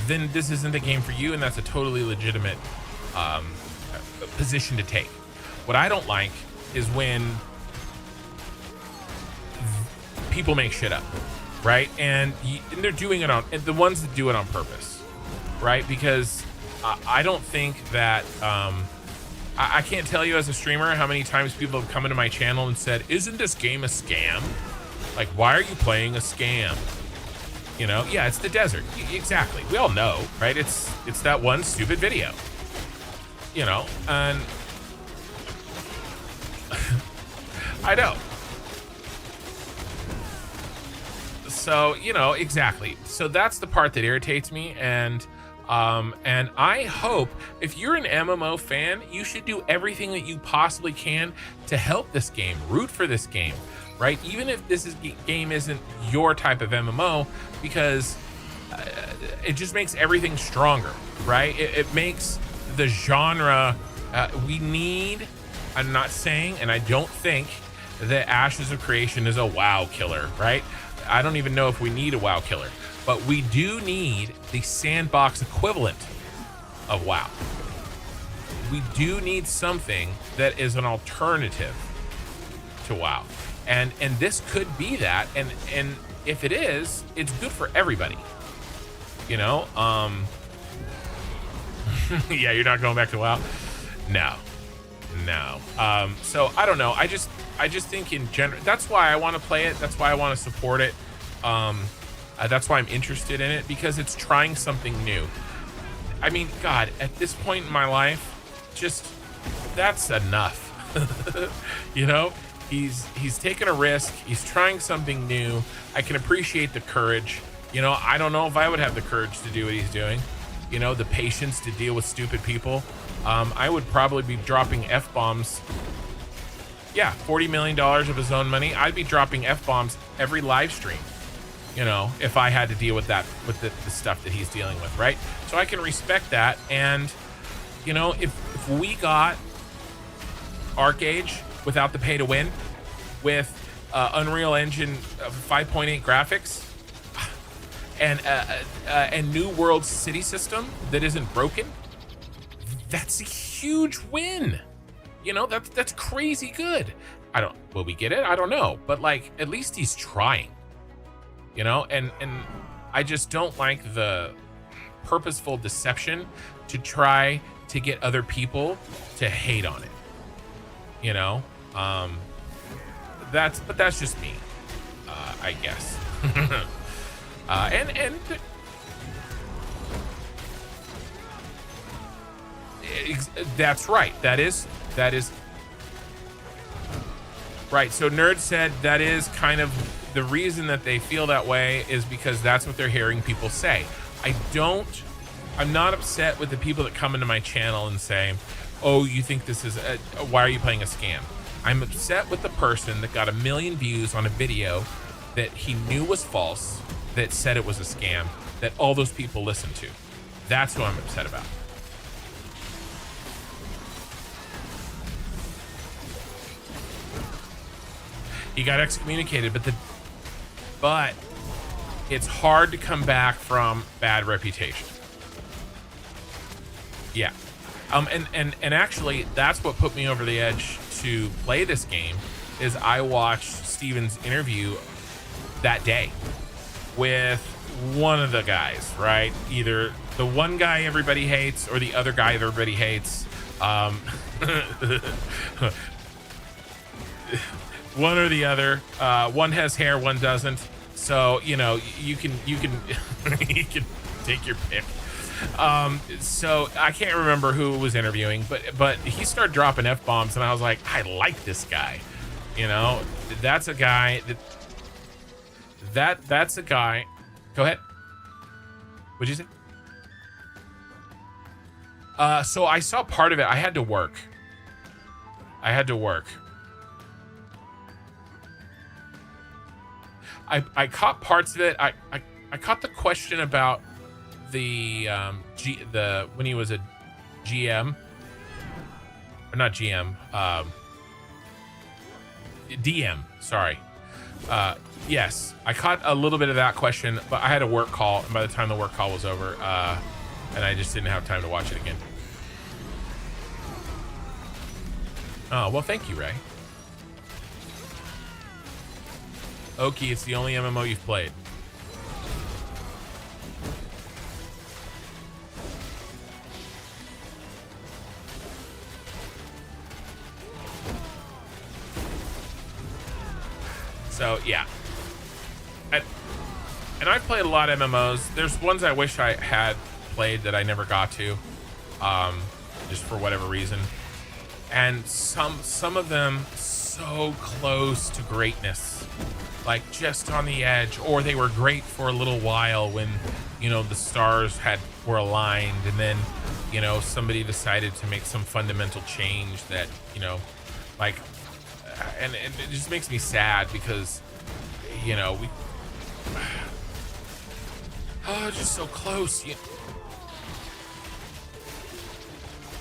then this isn't the game for you, and that's a totally legitimate position to take. What I don't like is when people make shit up, right? And they're doing it on, and the ones that do it on purpose, right? Because I don't think that I can't tell you as a streamer how many times people have come into my channel and said, isn't this game a scam? Like, why are you playing a scam? You know, yeah, it's the desert. Exactly. We all know, right? It's that one stupid video. You know, and I know. So, you know, exactly. So that's the part that irritates me. And I hope if you're an MMO fan, you should do everything that you possibly can to help this game, root for this game, right? Even if game isn't your type of MMO, because it just makes everything stronger, right? It makes the genre, we need, I'm not saying, and I don't think that Ashes of Creation is a WoW killer, right? I don't even know if we need a WoW killer, but we do need the sandbox equivalent of WoW. We do need something that is an alternative to WoW. And this could be that. And if it is, it's good for everybody. You know, yeah, you're not going back to WoW? No. So I don't know. I just think in general, that's why I want to play it. That's why I want to support it. That's why I'm interested in it, because it's trying something new. I mean, God, at this point in my life, just that's enough. You know, he's taking a risk. He's trying something new. I can appreciate the courage. You know, I don't know if I would have the courage to do what he's doing. You know, the patience to deal with stupid people. I would probably be dropping F-bombs. Yeah, $40 million of his own money. I'd be dropping F-bombs every live stream, you know, if I had to deal with that, with the stuff that he's dealing with, right? So I can respect that. And, you know, if we got ArcAge without the pay to win, with Unreal Engine 5.8 graphics, and New World city system that isn't broken, that's a huge win. You know, that's crazy good. Will we get it? I don't know, but like, at least he's trying, you know. And I just don't like the purposeful deception to try to get other people to hate on it, you know. That's just me, I guess. And that's right. That is right. So Nerd said that is kind of the reason that they feel that way, is because that's what they're hearing people say. I'm not upset with the people that come into my channel and say, oh, you think this is why are you playing a scam? I'm upset with the person that got 1 million views on a video that he knew was false, that said it was a scam, that all those people listened to. That's who I'm upset about. He got excommunicated, but it's hard to come back from bad reputation. Yeah. And actually, that's what put me over the edge to play this game, is I watched Steven's interview that day with one of the guys, right? Either the one guy everybody hates or the other guy that everybody hates. One or the other. One has hair, one doesn't. So, you know, you can you can take your pick. So I can't remember who was interviewing, but he started dropping F-bombs, and I was like, I like this guy. You know, that's a guy that's a guy. Go ahead. What'd you say? So I saw part of it. I had to work. I caught parts of it. I caught the question about the when he was a GM, or not GM, DM. Sorry. Yes, I caught a little bit of that question, but I had a work call, and by the time the work call was over, and I just didn't have time to watch it again. Oh, well, thank you, Ray. Okie, it's the only MMO you've played. So, yeah. And I've played a lot of MMOs. There's ones I wish I had played that I never got to, just for whatever reason. and some of them so close to greatness, like just on the edge, or they were great for a little while when, you know, the stars were aligned, and then, you know, somebody decided to make some fundamental change that, you know, like, and it just makes me sad because, you know, just so close.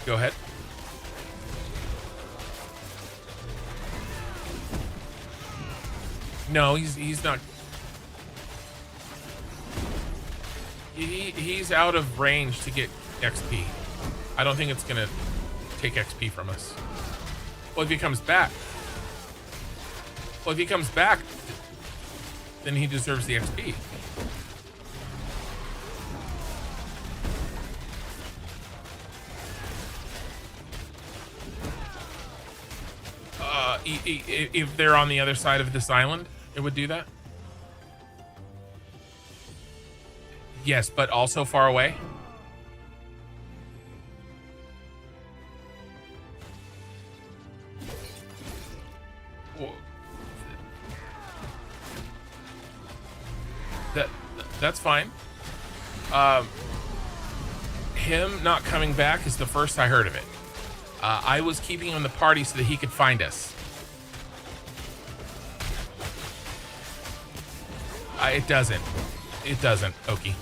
Go ahead. No, he's not. He's out of range to get XP. I don't think it's gonna take XP from us. Well, if he comes back, then he deserves the XP. If they're on the other side of this island, it would do that. Yes, but also far away. That's fine. Him not coming back is the first I heard of it. I was keeping him in the party so that he could find us. It doesn't, Oki.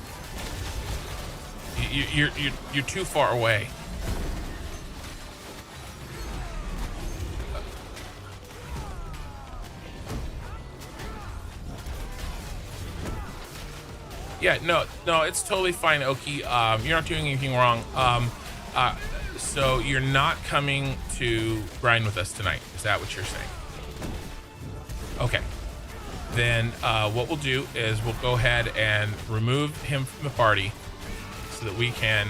You're too far away. Yeah, no, it's totally fine, Oki. You're not doing anything wrong. So you're not coming to grind with us tonight. Is that what you're saying? Okay. Then what we'll do is we'll go ahead and remove him from the party so that we can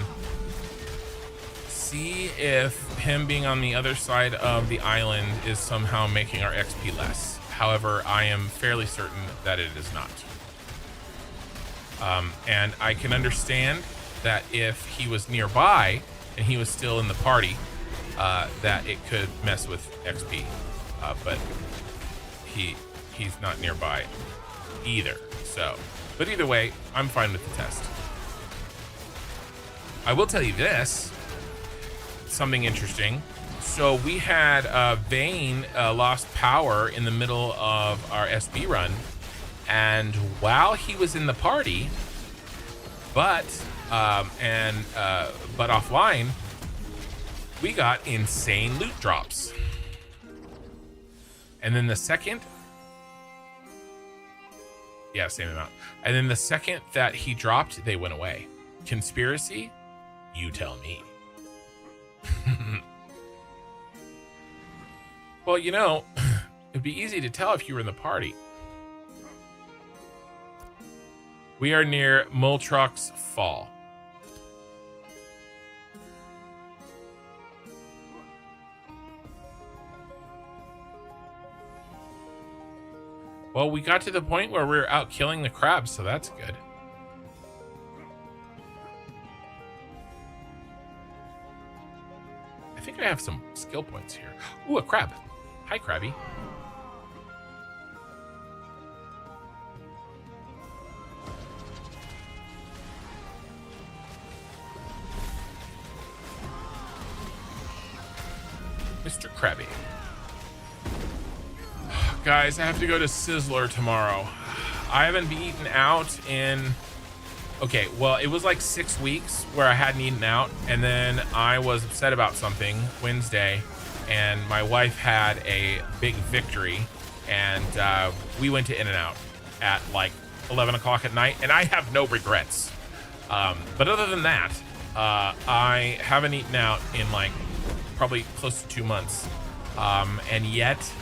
see if him being on the other side of the island is somehow making our XP less. However, I am fairly certain that it is not. And I can understand that if he was nearby and he was still in the party, that it could mess with XP. But he's not nearby either. So, but either way, I'm fine with the test. I will tell you this, something interesting. So we had Vayne lost power in the middle of our SB run, and while he was in the party, but offline, we got insane loot drops. And then the second, yeah, same amount. And then the second that he dropped, they went away. Conspiracy? You tell me. Well, you know, it'd be easy to tell if you were in the party. We are near Moltrock's Fall. Well, we got to the point where we were out killing the crabs, so that's good. I think I have some skill points here. Ooh, a crab. Hi, Krabby. Mr. Krabby. Guys, I have to go to Sizzler tomorrow. I haven't been eaten out in... Okay, well, it was like 6 weeks where I hadn't eaten out, and then I was upset about something Wednesday, and my wife had a big victory, and we went to In-N-Out at like 11 o'clock at night, and I have no regrets. But other than that, I haven't eaten out in like probably close to 2 months. And yet...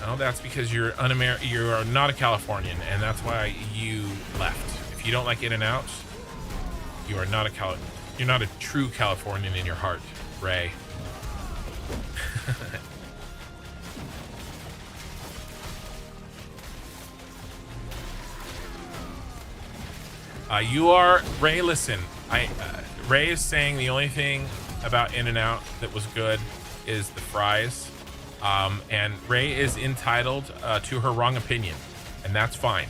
Oh, that's because you're you are not a Californian, and that's why you left. If you don't like In-N-Out, you are not you're not a true Californian in your heart, Ray. You are Ray. Listen, Ray is saying the only thing about In-N-Out that was good is the fries. And Ray is entitled to her wrong opinion, and that's fine.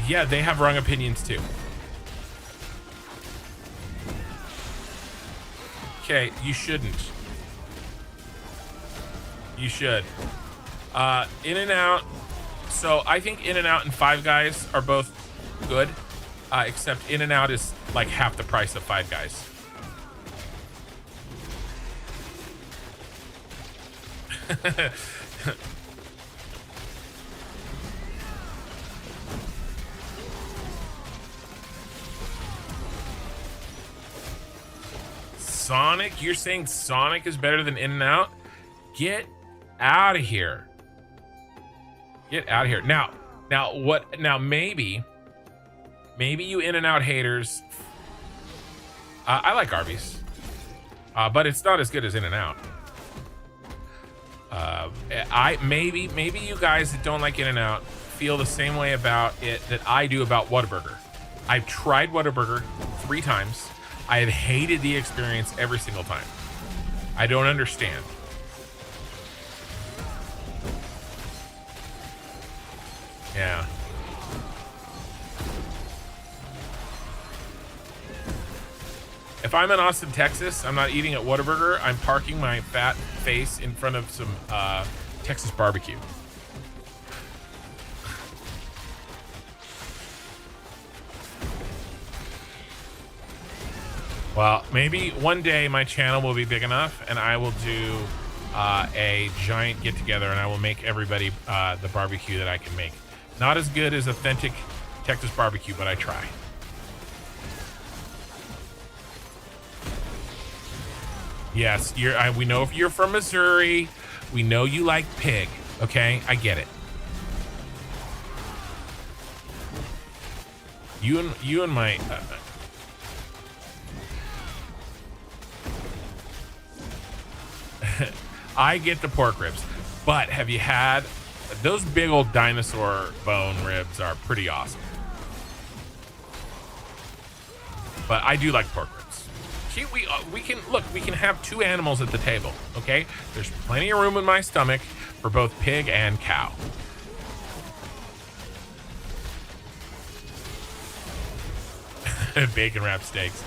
Yeah, they have wrong opinions too. Okay, you shouldn't. You should. In-N-Out. So I think In-N-Out and Five Guys are both good, except In-N-Out is like half the price of Five Guys. Sonic? You're saying Sonic is better than In-N-Out? Get out of here. Get out of here. Now what? Now maybe you In-N-Out haters. I like Arby's, but it's not as good as In-N-Out. Maybe you guys that don't like In-N-Out feel the same way about it that I do about Whataburger. I've tried Whataburger 3 times. I have hated the experience every single time. I don't understand. Yeah. If I'm in Austin, Texas, I'm not eating at Whataburger. I'm parking my fat face in front of some Texas barbecue. Well, maybe one day my channel will be big enough and I will do a giant get together and I will make everybody the barbecue that I can make. Not as good as authentic Texas barbecue, but I try. Yes, we know if you're from Missouri, we know you like pig. Okay, I get it. You and my. I get the pork ribs, but have you had those big old dinosaur bone ribs? Are pretty awesome. But I do like pork ribs. See, we can have 2 animals at the table. Okay, there's plenty of room in my stomach for both pig and cow. Bacon wrapped steaks.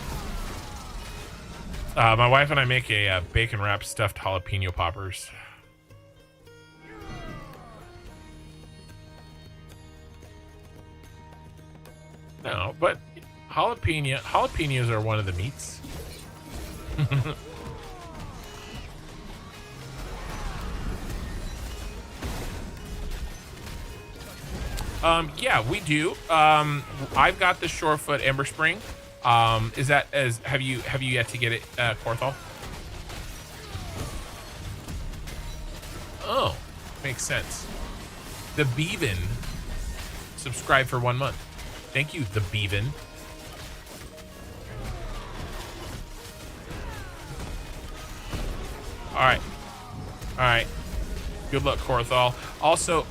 My wife and I make a bacon wrapped stuffed jalapeno poppers. No, but jalapenos are one of the meats. Yeah, we do. I've got the Shorefoot Ember Spring. Have you yet to get it, Corthal? Oh, makes sense. The Beaven subscribed for 1 month. Thank you, the Beaven. All right. Good luck, Corthal. Also,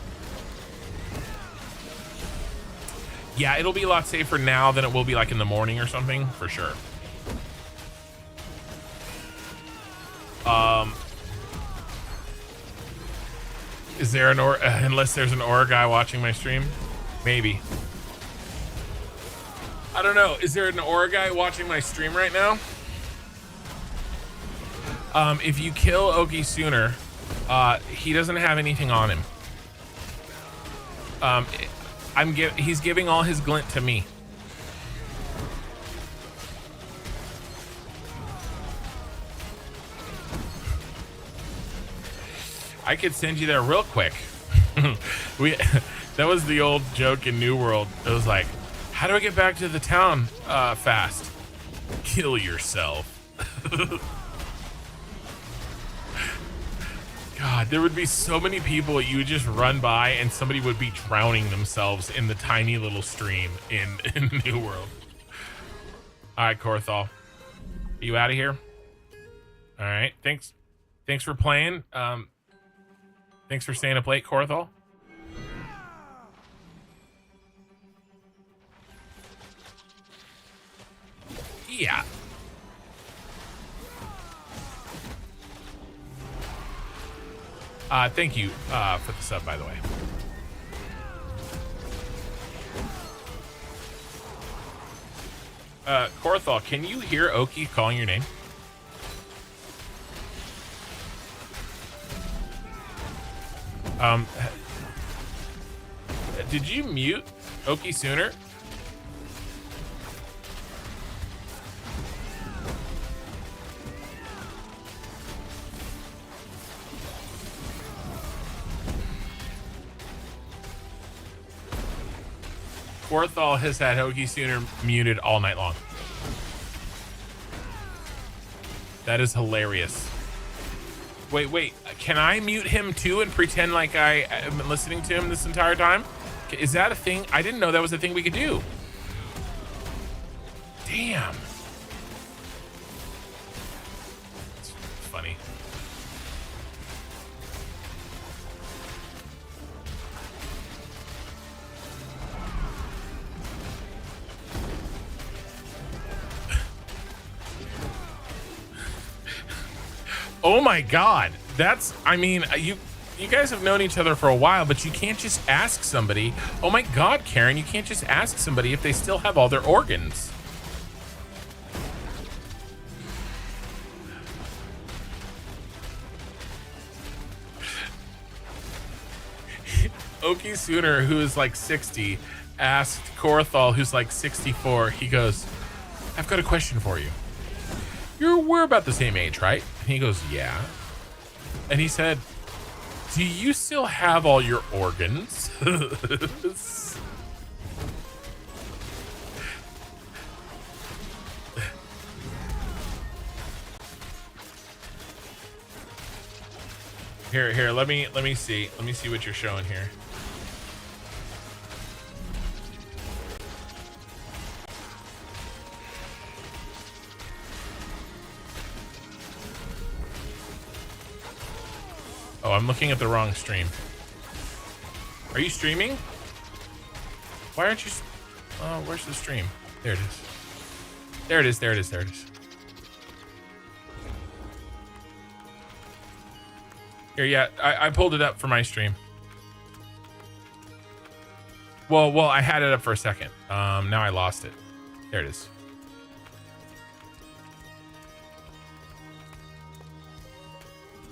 yeah, it'll be a lot safer now than it will be like in the morning or something, for sure. Is there an unless there's an Aura guy watching my stream? Maybe. I don't know. Is there an Aura guy watching my stream right now? If you kill Oki sooner, he doesn't have anything on him. He's giving all his glint to me. I could send you there real quick. That was the old joke in New World. It was like, how do I get back to the town fast? Kill yourself. God, there would be so many people you would just run by and somebody would be drowning themselves in the tiny little stream in New World. All right, Corthal. Are you out of here? All right, thanks for playing. Thanks for staying up late, Corthal. Yeah. Thank you for the sub, by the way. Korthal, can you hear Oki calling your name? Did you mute Oki sooner? Korthal has had Oki sooner muted all night long. That is hilarious. Wait, can I mute him too and pretend like I am listening to him this entire time? Is that a thing? I didn't know that was a thing we could do. Damn. It's funny. Oh my God. That's, I mean, you guys have known each other for a while, but you can't just ask somebody. Oh my God, Karen, you can't just ask somebody if they still have all their organs. Oki Sooner, who is like 60, asked Korthal, who's like 64. He goes, I've got a question for you. We're about the same age, right? And he goes, yeah. And he said, do you still have all your organs? Here, let me see. Let me see what you're showing here. Oh, I'm looking at the wrong stream. Are you streaming? Why aren't you? Oh, where's the stream? There it is. There it is. There it is. There it is. Here, yeah, I pulled it up for my stream. Well, I had it up for a second. Now I lost it. There it is.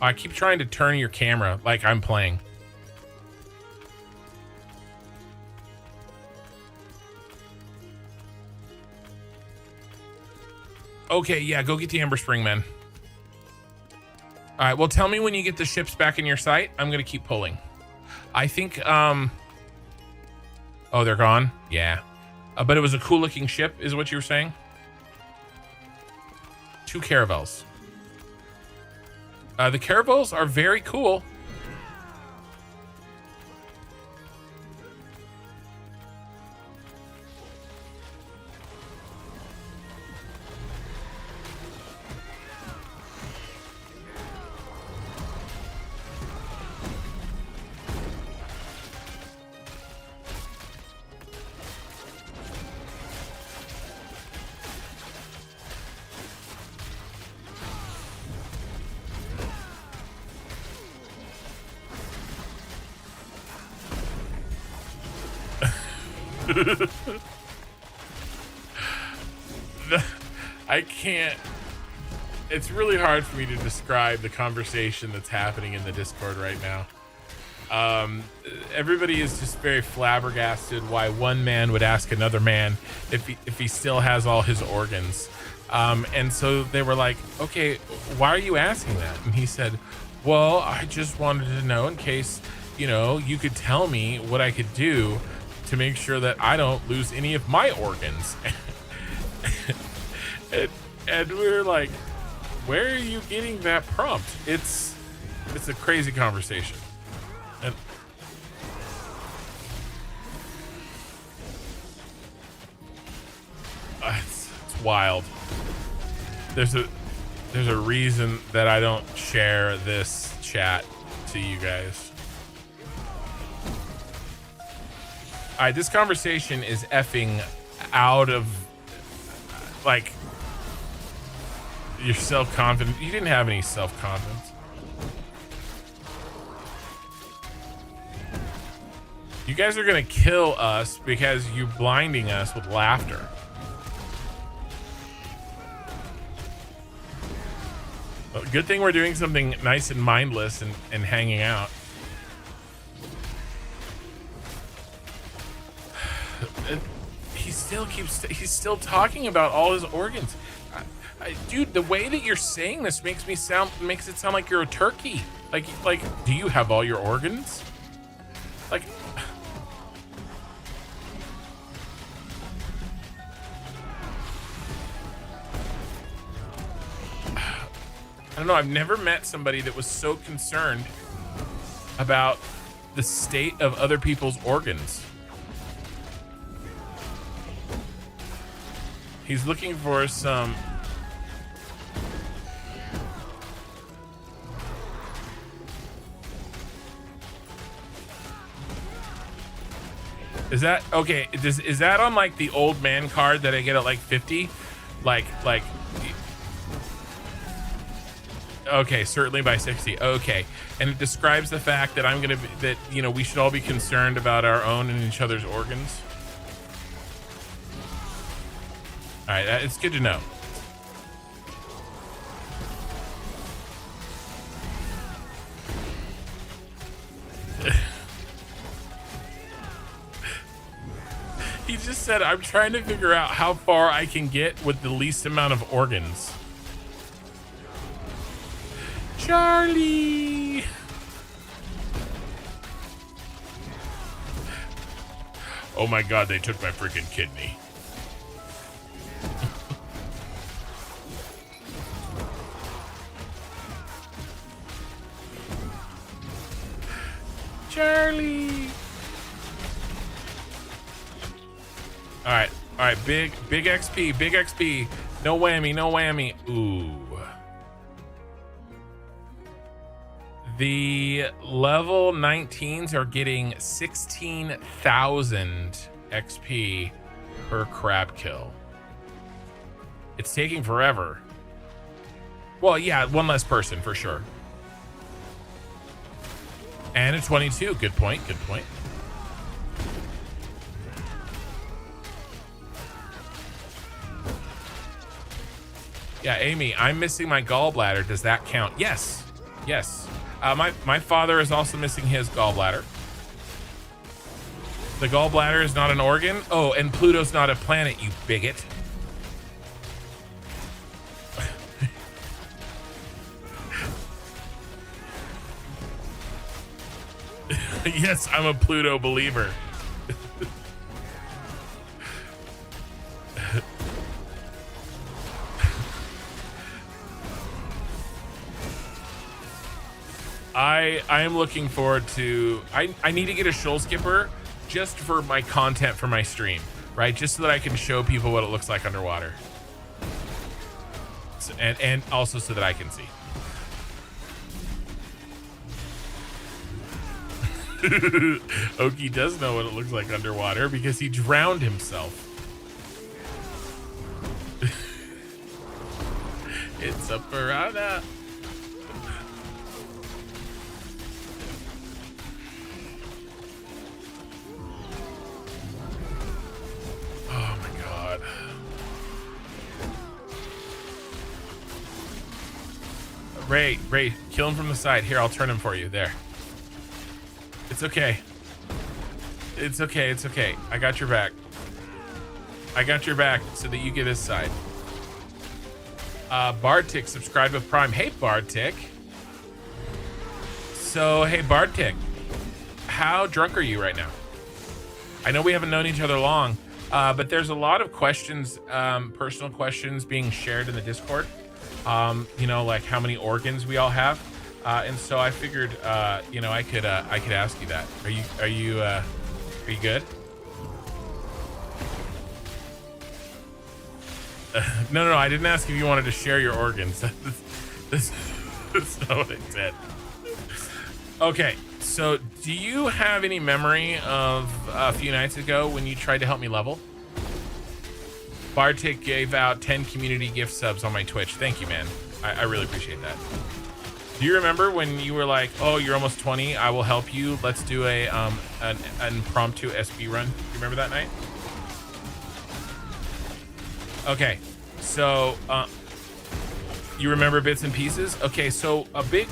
I keep trying to turn your camera like I'm playing. Okay, yeah, go get the Ember Spring, man. All right, well, tell me when you get the ships back in your sight. I'm going to keep pulling. I think, oh, they're gone? Yeah. But it was a cool-looking ship, is what you were saying? 2 caravels. The caravels are very cool. I can't. It's really hard for me to describe the conversation that's happening in the Discord right now. Everybody is just very flabbergasted why one man would ask another man if he still has all his organs. And so they were like, okay, why are you asking that? And he said, well, I just wanted to know in case, you know, you could tell me what I could do to make sure that I don't lose any of my organs. and we were like, where are you getting that prompt? It's a crazy conversation. And it's wild. There's a reason that I don't share this chat to you guys. All right, this conversation is effing out of, like, You're self-confident. You didn't have any self-confidence. You guys are gonna kill us because you're blinding us with laughter. Well, good thing we're doing something nice and mindless and hanging out. He's still talking about all his organs. Dude, the way that you're saying this makes it sound like you're a turkey. Like, do you have all your organs? Like, I don't know. I've never met somebody that was so concerned about the state of other people's organs. He's looking for some... Is that okay? Is that on like the old man card that I get at like 50? Like okay, certainly by 60. Okay, and it describes the fact that we should all be concerned about our own and each other's organs. All right, it's good to know. He just said, I'm trying to figure out how far I can get with the least amount of organs. Charlie! Oh my God, they took my freaking kidney. Charlie! All right, big XP. No whammy. Ooh. The level 19s are getting 16,000 XP per crab kill. It's taking forever. Well, yeah, one less person for sure. And a 22. Good point. Yeah, Amy, I'm missing my gallbladder. Does that count? Yes. My father is also missing his gallbladder. The gallbladder is not an organ. Oh, and Pluto's not a planet, you bigot. Yes, I'm a Pluto believer. I am looking forward to... I need to get a shoal skipper just for my content for my stream, right? Just so that I can show people what it looks like underwater. So, and also so that I can see. Oki does know what it looks like underwater because he drowned himself. It's a piranha. Oh my God. Ray, kill him from the side. Here, I'll turn him for you. There. It's okay. It's okay. I got your back. So that you get this side. Bartik subscribed with Prime. Hey, Bartik. So, hey, Bartik. How drunk are you right now? I know we haven't known each other long, but there's a lot of questions, personal questions being shared in the Discord. Like how many organs we all have. And so I figured, I could ask you that. Are you good? No. I didn't ask if you wanted to share your organs. That's not what I said. Okay. So do you have any memory of a few nights ago when you tried to help me level? Bartik gave out 10 community gift subs on my Twitch. Thank you, man. I really appreciate that. Do you remember when you were like, oh, you're almost 20, I will help you, let's do a an impromptu SB run? Do you remember that night? Okay, so you remember bits and pieces? Okay, so a big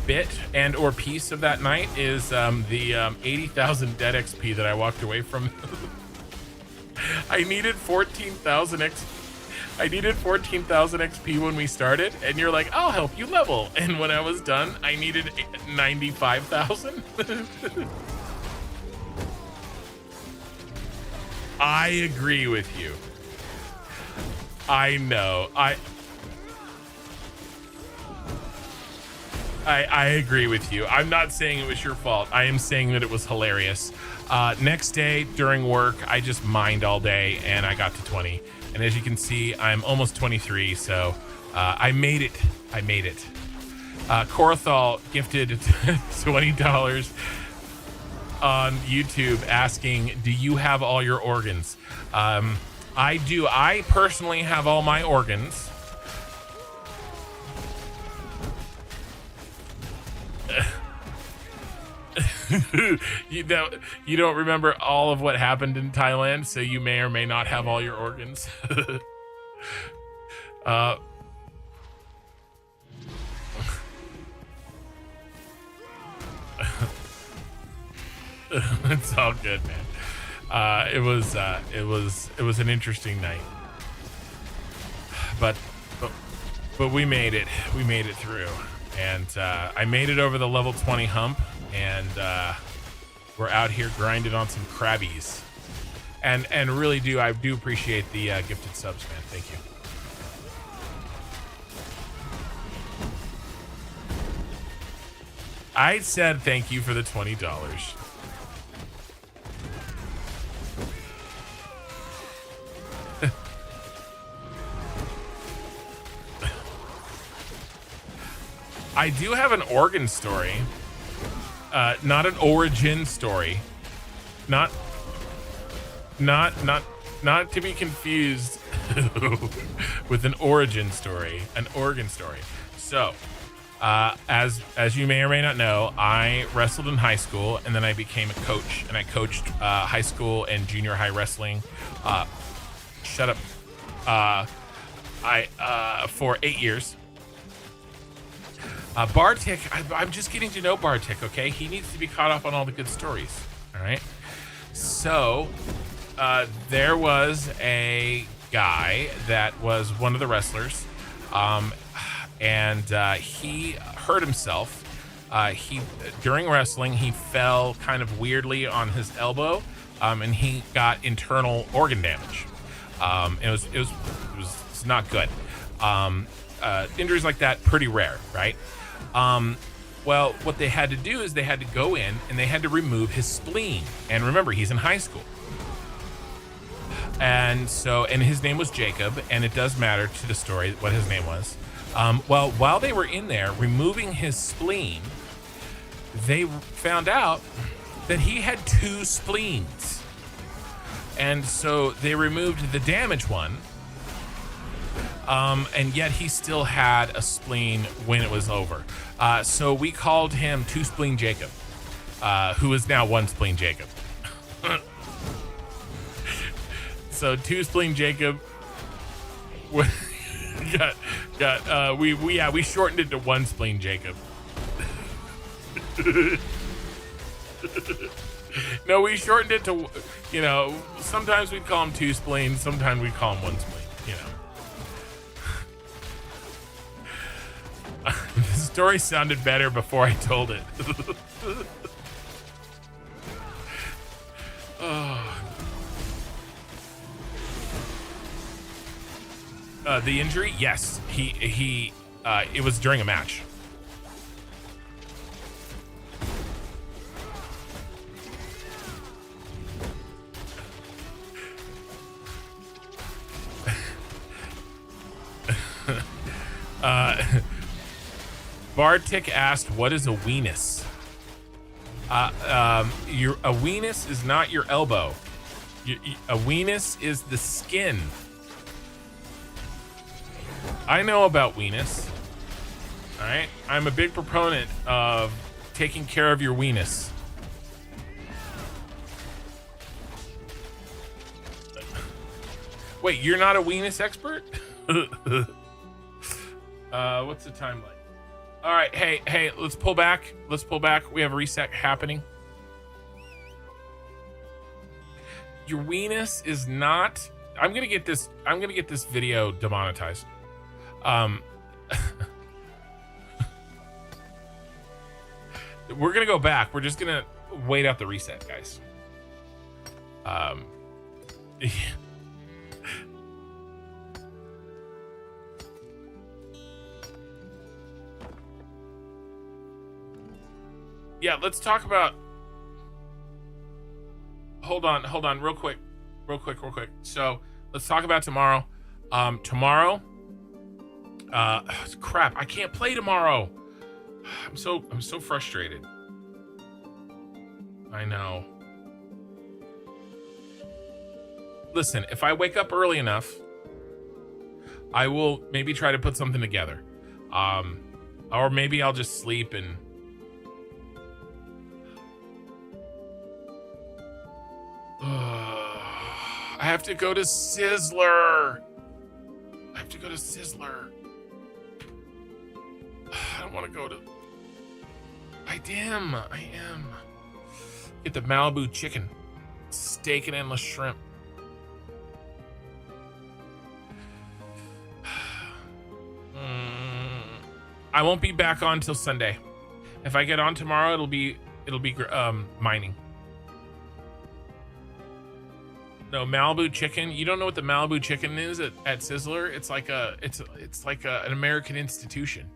bit and or piece of that night is the 80,000 dead XP that I walked away from. I needed 14,000 XP when we started, and you're like, I'll help you level. And when I was done, I needed 95,000. I agree with you. I know. I agree with you. I'm not saying it was your fault. I am saying that it was hilarious. Next day during work, I just mined all day and I got to 20. And as you can see, I'm almost 23. So I made it. I made it. Korathal gifted $20 on YouTube asking, do you have all your organs? I do. I personally have all my organs. You don't remember all of what happened in Thailand, so you may or may not have all your organs. It's all good, man. It was an interesting night, but we made it. We made it through, and I made it over the level 20 hump, and we're out here grinding on some crabbies, and really I do appreciate the gifted subs, man. Thank you. I said thank you for the $20. I do have an organ story, not an origin story, not to be confused with an origin story, an organ story. So, as you may or may not know, I wrestled in high school, and then I became a coach, and I coached high school and junior high wrestling. Shut up. For 8 years. Bartik, I'm just getting to know Bartik, okay? He needs to be caught up on all the good stories, all right? So, there was a guy that was one of the wrestlers, and he hurt himself. During wrestling, he fell kind of weirdly on his elbow, and he got internal organ damage. It was not good. Injuries like that, pretty rare, right? Well, what they had to do is they had to go in and they had to remove his spleen. And remember, he's in high school. And his name was Jacob, and it does matter to the story what his name was. Well, while they were in there removing his spleen, they found out that he had 2 spleens. And so they removed the damaged one. And yet he still had a spleen when it was over. So we called him 2 Spleen Jacob, who is now 1 Spleen Jacob. So 2 Spleen Jacob we shortened it to 1 Spleen Jacob. No, we shortened it to, sometimes we'd call him 2 spleens, sometimes we'd call him 1 spleen, The story sounded better before I told it. Oh. The injury? Yes. It was during a match. Bartik asked, what is a weenus? A weenus is not your elbow. A weenus is the skin I know about weenus. All right, I'm a big proponent of taking care of your weenus. Wait, you're not a weenus expert? What's the time like? All right, hey, let's pull back. Let's pull back. We have a reset happening. Your weenus is not. I'm gonna get this video demonetized. We're gonna go back. We're just gonna wait out the reset, guys. Yeah, let's talk about. Hold on, real quick. So let's talk about tomorrow. Tomorrow. Crap, I can't play tomorrow. I'm so frustrated. I know. Listen, if I wake up early enough, I will maybe try to put something together. Or maybe I'll just sleep and I have to go to Sizzler. I don't want to go to. I am. Get the Malibu chicken, steak and endless shrimp. I won't be back on till Sunday. If I get on tomorrow, it'll be mining. No, Malibu chicken. You don't know what the Malibu chicken is at Sizzler? It's like an American institution.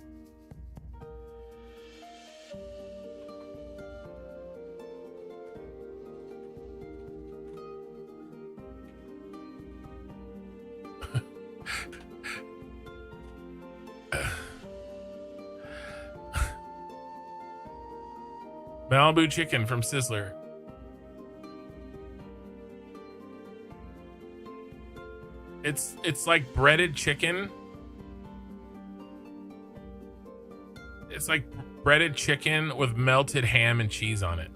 Malibu chicken from Sizzler. It's like breaded chicken. It's like breaded chicken with melted ham and cheese on it.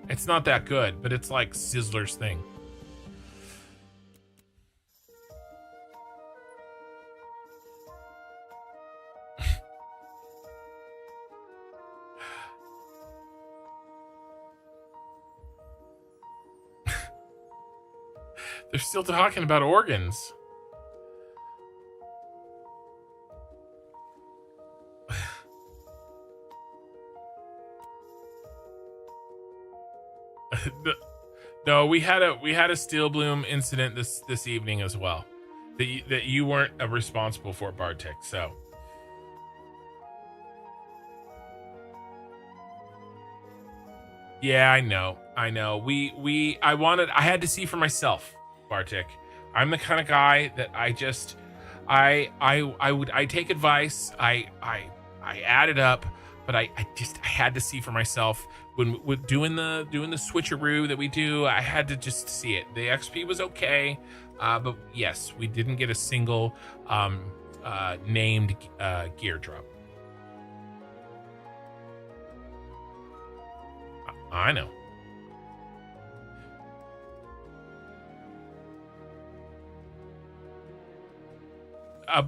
It's not that good, but it's like Sizzler's thing. They're still talking about organs. No, we had a steel bloom incident this evening as well that you weren't responsible for, Bartek. So yeah, I know. I had to see for myself, Bartek. I'm the kind of guy that I take advice. I add it up, but I had to see for myself when doing the switcheroo that we do. I had to just see it. The XP was okay, but yes, we didn't get a single named gear drop. I know.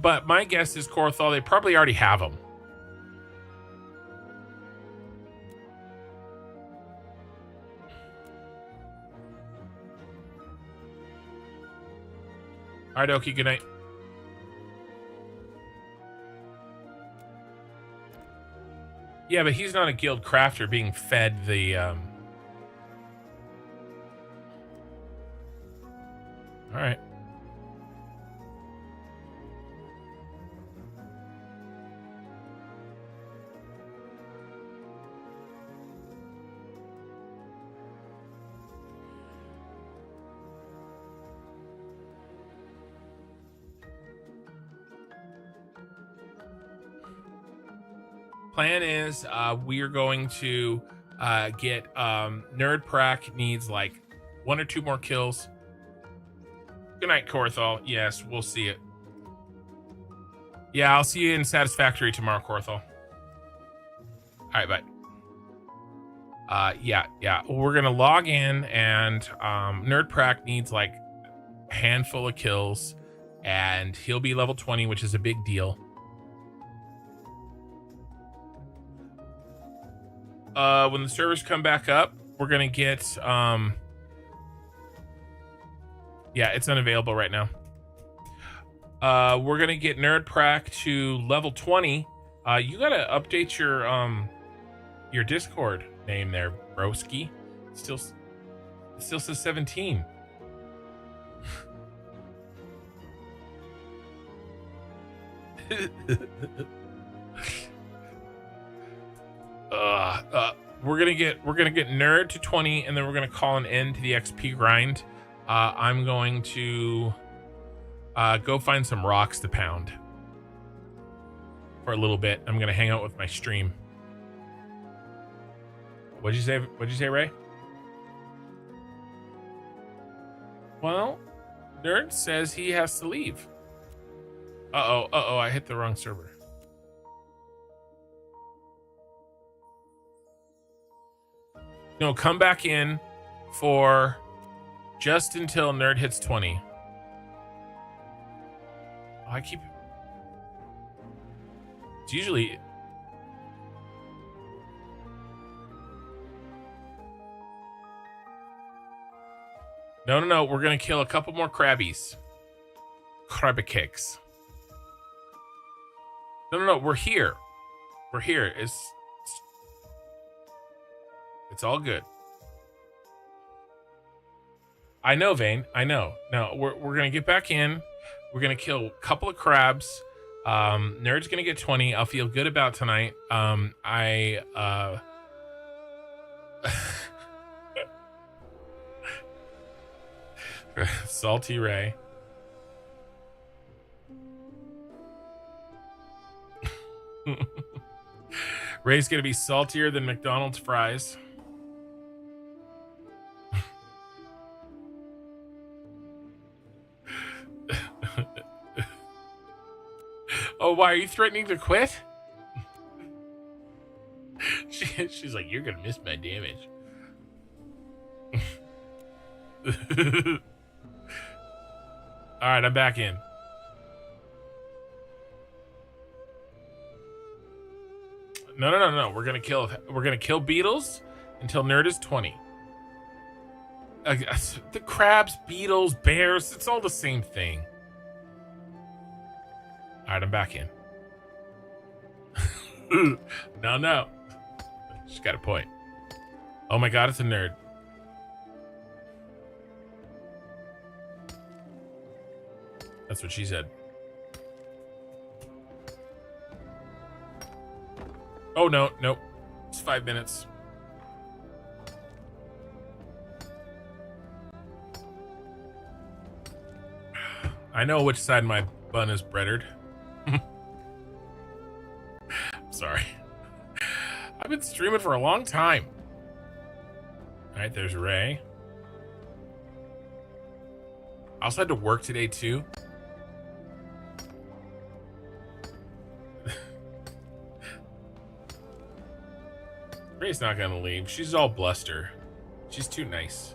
But my guess is, Korthal, they probably already have them. All right, Oki, good night. Yeah, but he's not a guild crafter being fed the... All right. Plan is we are going to get Nerd Prac needs like 1 or 2 more kills. Good night, Korthal. Yes, we'll see it. Yeah, I'll see you in Satisfactory tomorrow, Corthel. All right, bye. Yeah. We're gonna log in, and Nerdprac needs like a handful of kills, and he'll be level 20, which is a big deal. When the servers come back up, we're gonna get yeah, it's unavailable right now. We're gonna get Nerdprac to level 20. You gotta update your Discord name there, broski. Still says 17. We're gonna get Nerd to 20, and then we're gonna call an end to the XP grind. I'm going to go find some rocks to pound for a little bit. I'm gonna hang out with my stream. What'd you say, Ray? Well, Nerd says he has to leave. Uh-oh, I hit the wrong server. No, come back in for just until Nerd hits 20. Oh, it's usually... No, we're gonna kill a couple more crabbies. Crabby cakes. No, we're here. We're here. It's all good. I know, Vane. I know. No, we're gonna get back in. We're gonna kill a couple of crabs. Nerd's gonna get 20. I'll feel good about tonight. Salty Ray. Ray's gonna be saltier than McDonald's fries. Oh, why are you threatening to quit? She's like, you're gonna miss my damage. All right, I'm back in. No. We're gonna kill beetles until Nerd is 20. The crabs, beetles, bears, it's all the same thing. All right, I'm back in. No. She's got a point. Oh my God, it's a Nerd. That's what she said. Oh, no. It's 5 minutes. I know which side my bun is breaded. Sorry. I've been streaming for a long time. All right, there's Ray. I also had to work today, too. Ray's not gonna leave. She's all bluster. She's too nice.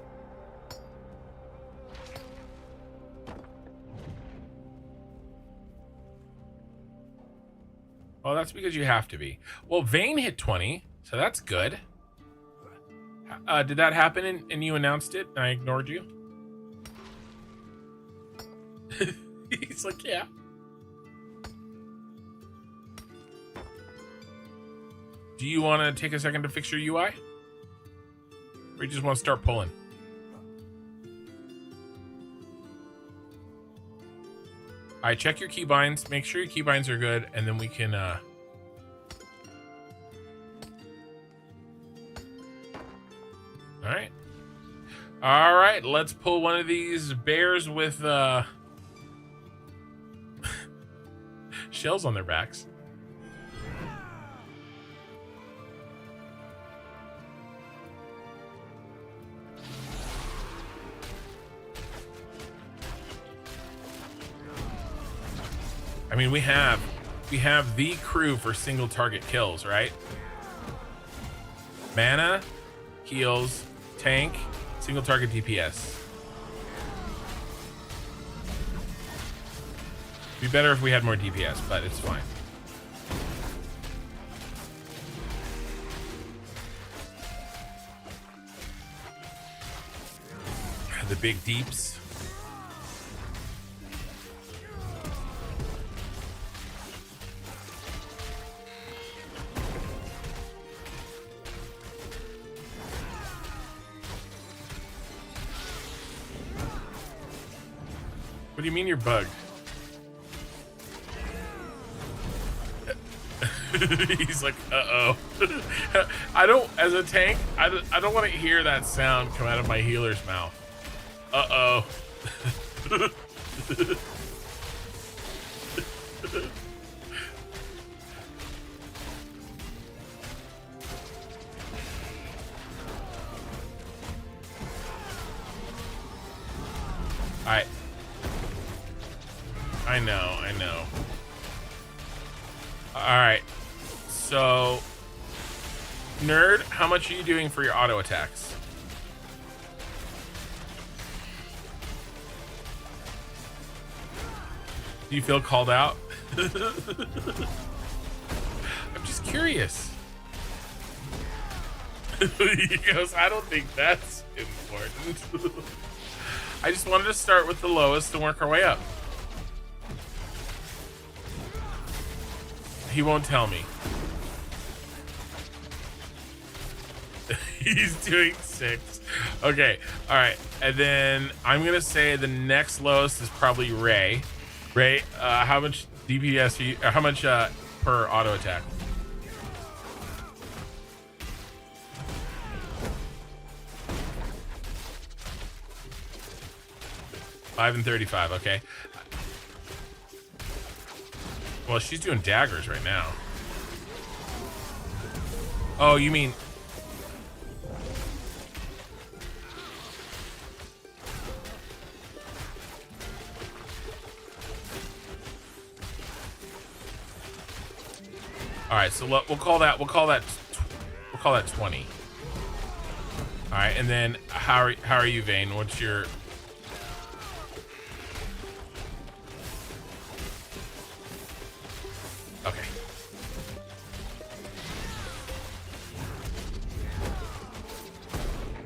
Oh, that's because you have to be. Well, Vane hit 20, so that's good. Did that happen and you announced it and I ignored you? He's like, yeah. Do you want to take a second to fix your UI? Or you just want to start pulling? All right, check your keybinds. Make sure your keybinds are good, and then we can... All right. All right, let's pull one of these bears with shells on their backs. I mean, we have We have the crew for single target kills, right? Mana, heals, tank, single target DPS. Be better if we had more DPS, but it's fine. The big deeps. What do you mean you're bugged? He's like, uh-oh. I don't, as a tank, I don't want to hear that sound come out of my healer's mouth. Uh-oh. Alright. I know. Alright. So, Nerd, how much are you doing for your auto attacks? Do you feel called out? I'm just curious. He goes, I don't think that's important. I just wanted to start with the lowest and work our way up. He won't tell me. He's doing 6. Okay, all right. And then I'm gonna say the next lowest is probably Ray. Ray, how much DPS are you, how much per auto attack? $5 and $35, okay. Well, she's doing daggers right now. Oh, you mean... All right, so we'll call that 20. All right, and then how are you, Vayne? What's your... Okay.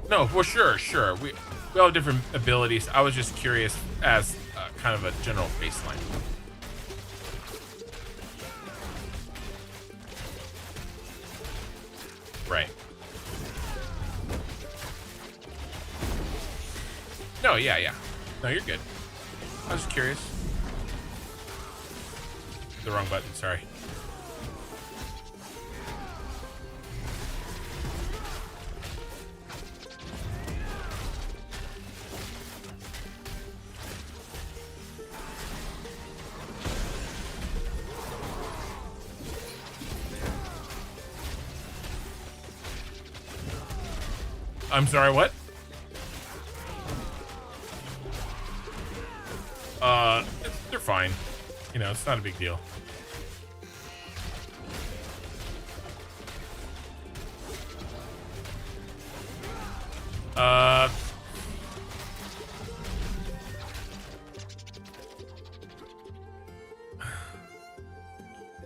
No, well, sure. We all have different abilities. I was just curious as kind of a general baseline. Right. No, yeah. No, you're good. I was just curious. The wrong button, sorry. I'm sorry, what? They're fine. You know, it's not a big deal.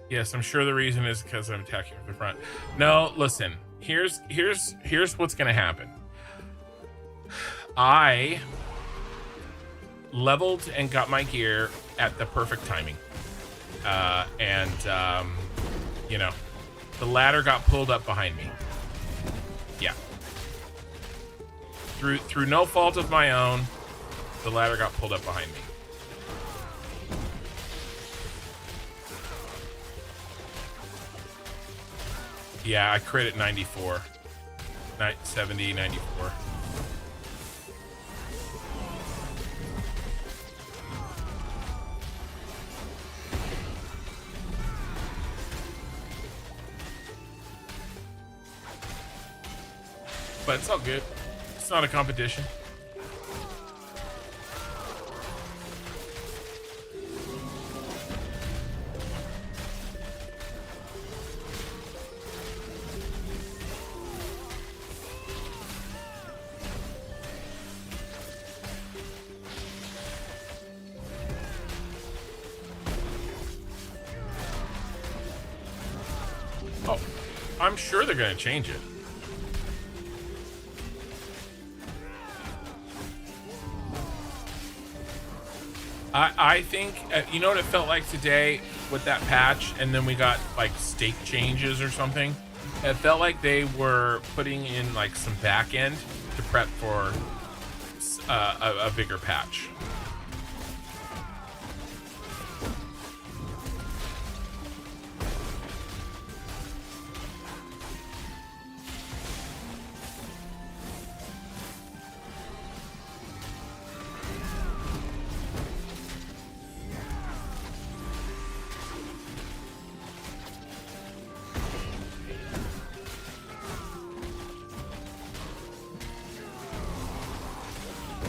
Yes, I'm sure the reason is because I'm attacking from the front. No, listen. Here's what's gonna happen. I leveled and got my gear at the perfect timing, you know, the ladder got pulled up behind me. Yeah, through no fault of my own, the ladder got pulled up behind me. Yeah, I crit at 94. 70, 94. But it's all good. It's not a competition. Oh, I'm sure they're going to change it. I think, you know what it felt like today with that patch, and then we got like stake changes or something? It felt like they were putting in like some back end to prep for a bigger patch.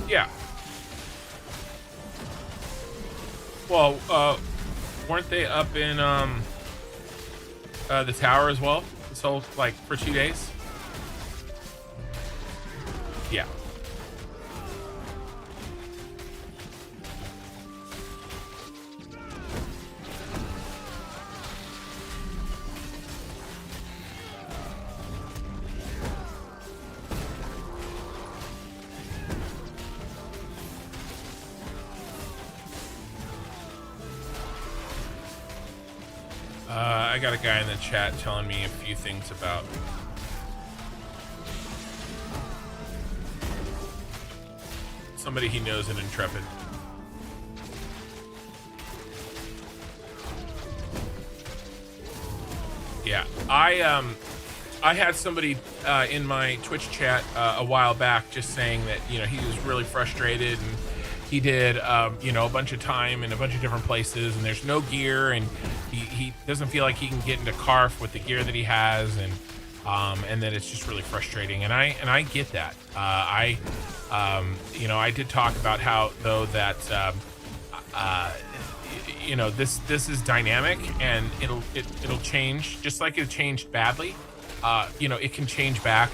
Yeah. Well, weren't they up in the tower as well? So like for 2 days? Yeah. I got a guy in the chat telling me a few things about somebody he knows in Intrepid. Yeah, I had somebody in my Twitch chat a while back just saying that, you know, he was really frustrated and he did, you know, a bunch of time in a bunch of different places and there's no gear and he doesn't feel like he can get into Carf with the gear that he has, and that it's just really frustrating. And I get that. You know, I did talk about how though that, you know, this is dynamic and it'll change just like it changed badly. You know, it can change back,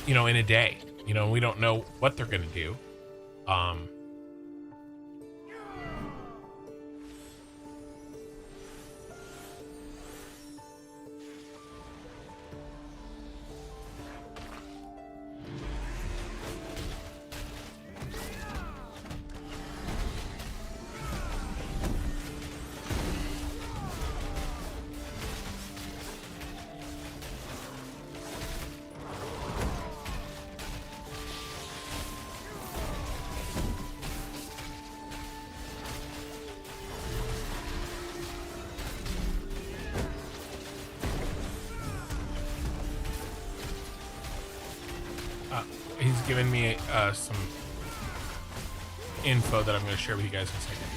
you know, in a day. You know, we don't know what they're gonna do. He's given me some info that I'm going to share with you guys in a second.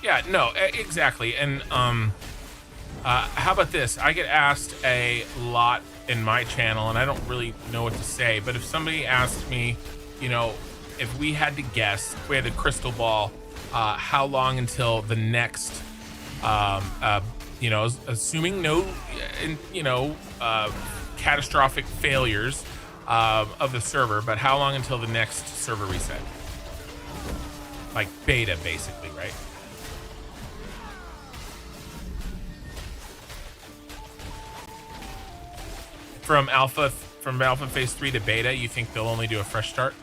Yeah, no, exactly. And how about this? I get asked a lot in my channel, and I don't really know what to say, but if somebody asked me, you know, if we had to guess, if we had a crystal ball, how long until the next, you know, assuming no, you know, catastrophic failures of the server, but how long until the next server reset? Like beta, basically, right? From alpha phase 3 to beta, you think they'll only do a fresh start?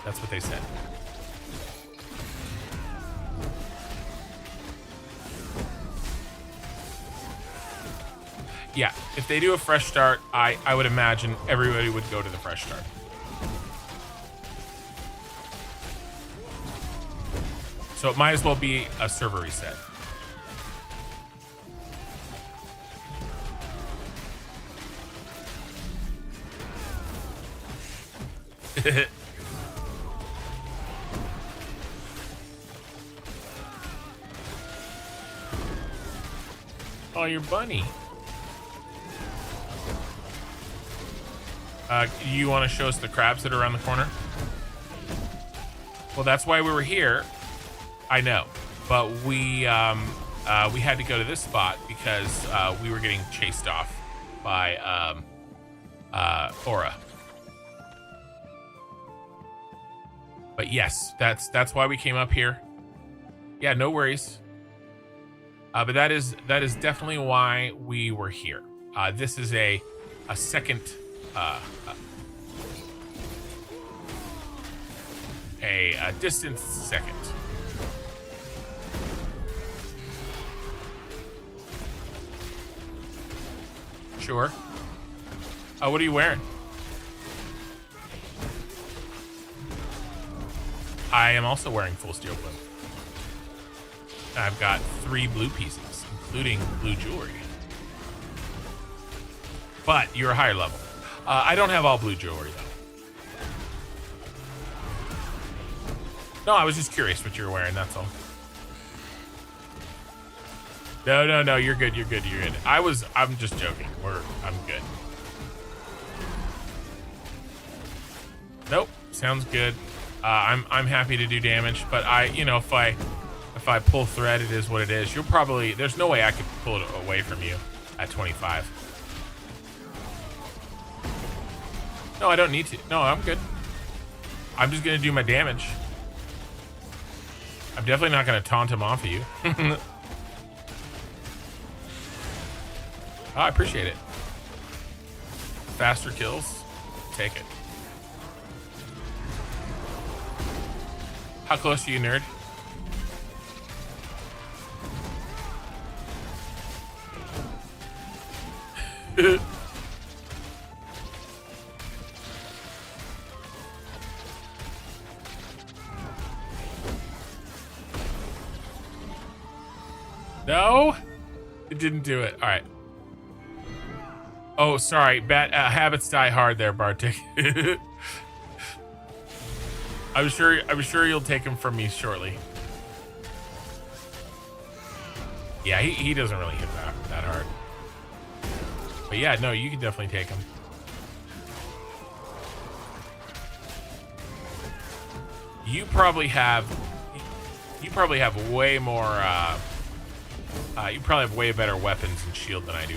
That's what they said. Yeah, if they do a fresh start, I would imagine everybody would go to the fresh start. So it might as well be a server reset. Oh, your bunny. You want to show us the crabs that are around the corner? Well, that's why we were here. I know, but we we had to go to this spot because we were getting chased off by Aura. But yes, that's why we came up here. Yeah, no worries. But that is definitely why we were here. This is a second a distance second. Sure. What are you wearing? I am also wearing full steel blue. I've got 3 blue pieces, including blue jewelry. But you're a higher level. I don't have all blue jewelry, though. No, I was just curious what you were wearing, that's all. No, you're good. I'm just joking. I'm good. Nope, sounds good. I'm happy to do damage, but if I pull thread, it is what it is. There's no way I could pull it away from you at 25. No, I don't need to. No, I'm good. I'm just gonna do my damage. I'm definitely not gonna taunt him off of you. Oh, I appreciate it. Faster kills, take it. How close are you, nerd? No, it didn't do it. All right. Oh, sorry. Bad habits die hard there, Bartik. I'm sure you'll take him from me shortly. Yeah, he doesn't really hit that hard. But yeah, no, you can definitely take him. You probably have way more you probably have way better weapons and shield than I do.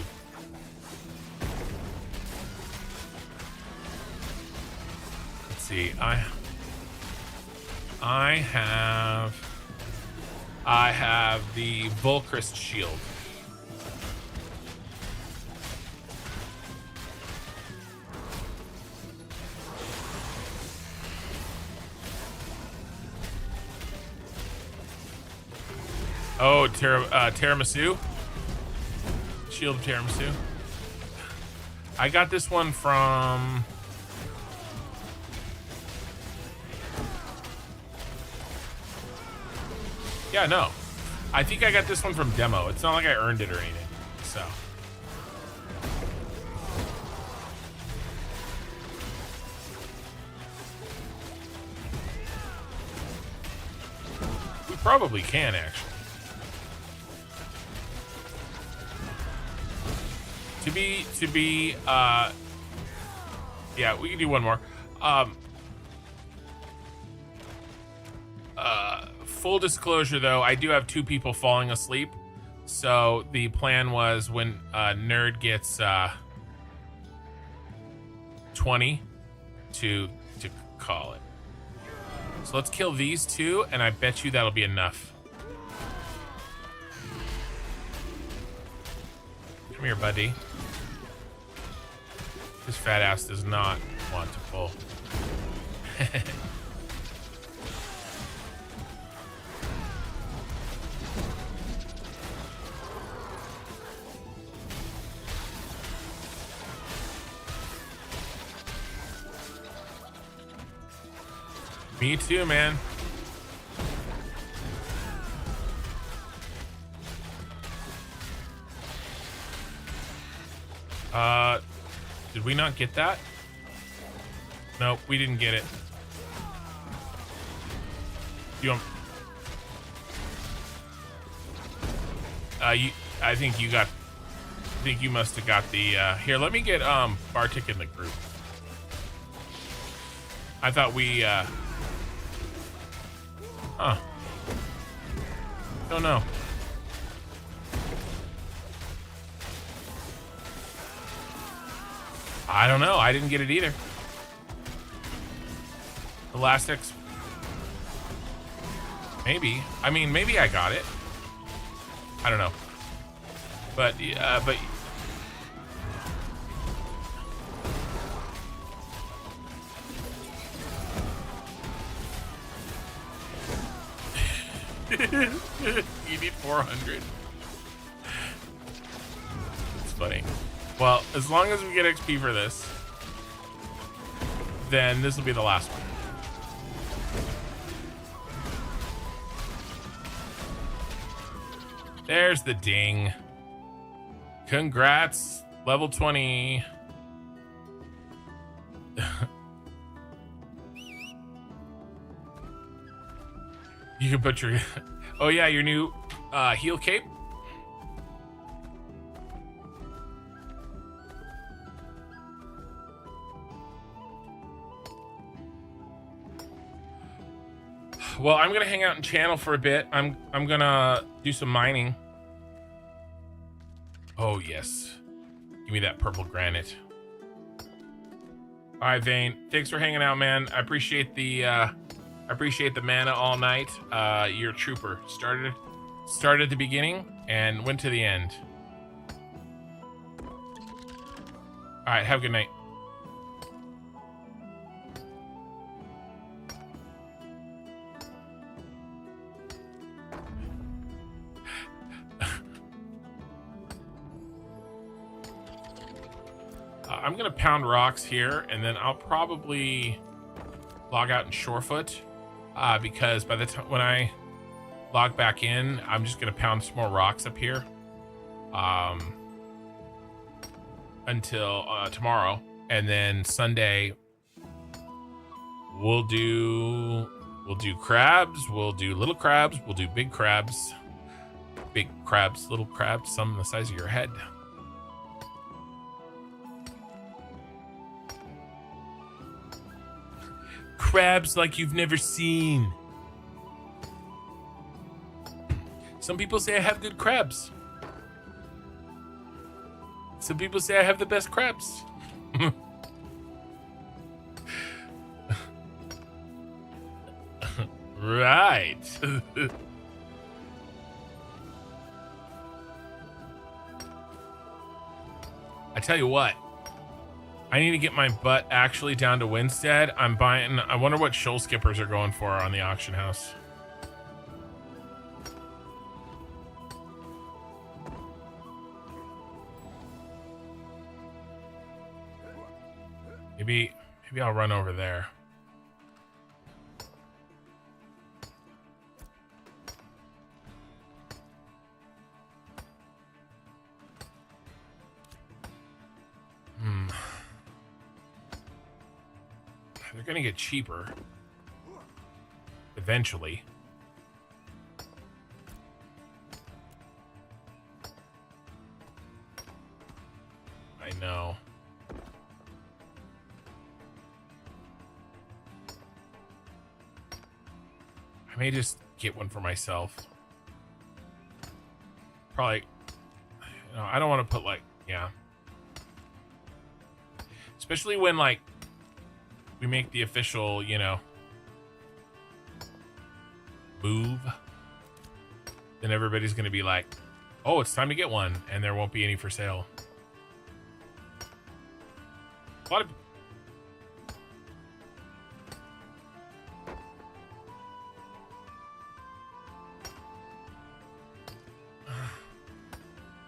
Let's see. I have the Volcrest shield. Oh, tiramisu? Shield of tiramisu. I got this one from... Yeah, no. I think I got this one from demo. It's not like I earned it or anything, so... We probably can, actually. Yeah, we can do one more. Full disclosure, though, I do have 2 people falling asleep. So the plan was when Nerd gets 20 to call it. So let's kill these 2, and I bet you that'll be enough. Come here, buddy. This fat ass does not want to pull. Me too, man. Did we not get that? Nope, we didn't get it. You want... I think you got... I think you must have got the, here, let me get, Bartik in the group. I thought we, Huh. Don't know. I don't know. I didn't get it either. The last X. Maybe. I mean, maybe I got it. I don't know. But you need 400. It's funny. Well, as long as we get XP for this, then this will be the last one. There's the ding. Congrats, level 20. You can put your, oh yeah, your new heal cape. Well, I'm gonna hang out in channel for a bit. I'm gonna do some mining. Oh yes, give me that purple granite. All right, Vane. Thanks for hanging out, man. I appreciate the mana all night. You're a trooper. Started at the beginning and went to the end. All right, have a good night. I'm gonna pound rocks here, and then I'll probably log out in Shorefoot, because by the time when I log back in, I'm just gonna pound some more rocks up here, until tomorrow, and then Sunday we'll do crabs, we'll do little crabs, we'll do big crabs, little crabs, some the size of your head. Crabs like you've never seen. Some people say I have good crabs. Some people say I have the best crabs. Right. I tell you what. I need to get my butt actually down to Winstead. I'm buying, I wonder what shoal skippers are going for on the auction house. Maybe I'll run over there. They're gonna get cheaper eventually. I know. I may just get one for myself. Probably, you know, I don't want to put like, yeah. Especially when like we make the official, you know, move, then everybody's going to be like, oh, it's time to get one, and there won't be any for sale. A lot of...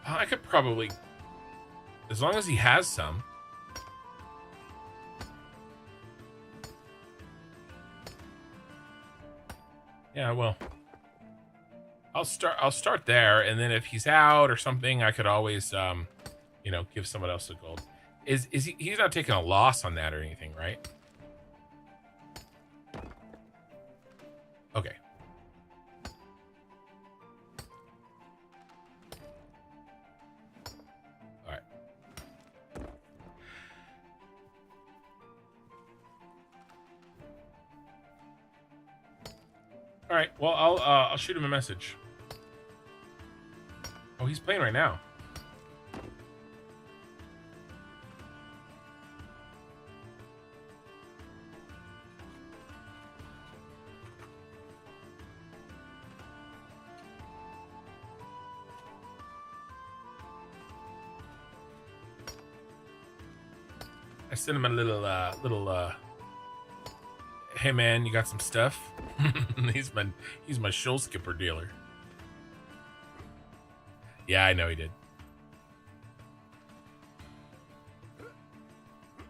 I could probably, as long as he has some. Yeah, well, I'll start there, and then if he's out or something, I could always, you know, give someone else the gold. Is he's not taking a loss on that or anything, right? Okay. All right. All right. Well, I'll shoot him a message. Oh, he's playing right now. I sent him a little hey man, you got some stuff? he's my shoal skipper dealer. Yeah, I know he did.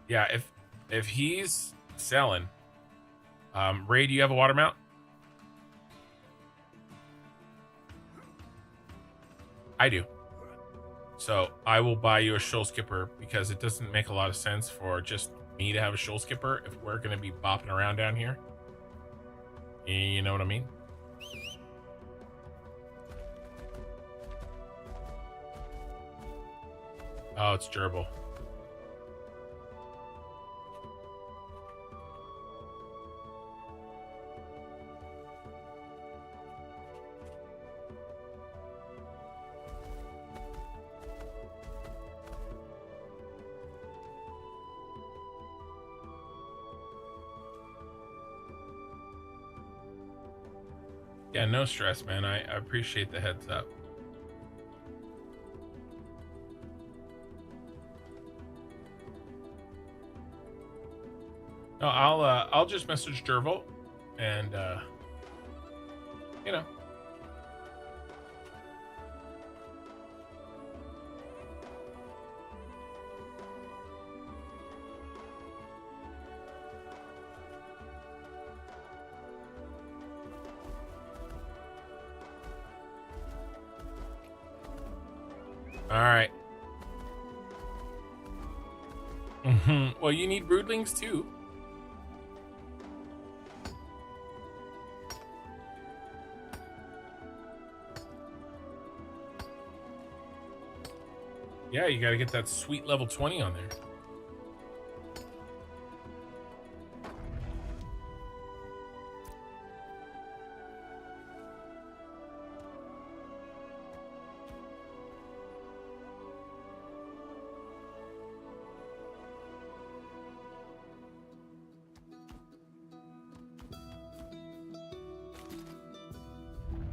Yeah, if he's selling, Ray, do you have a water mount? I do. So I will buy you a shoal skipper because it doesn't make a lot of sense for just me to have a shoal skipper if we're going to be bopping around down here. You know what I mean? Oh, it's gerbil. Yeah, no stress, man. I appreciate the heads up. No, I'll just message Derval and you know. All right. Well, you need broodlings too. Yeah, you got to get that sweet level 20 on there.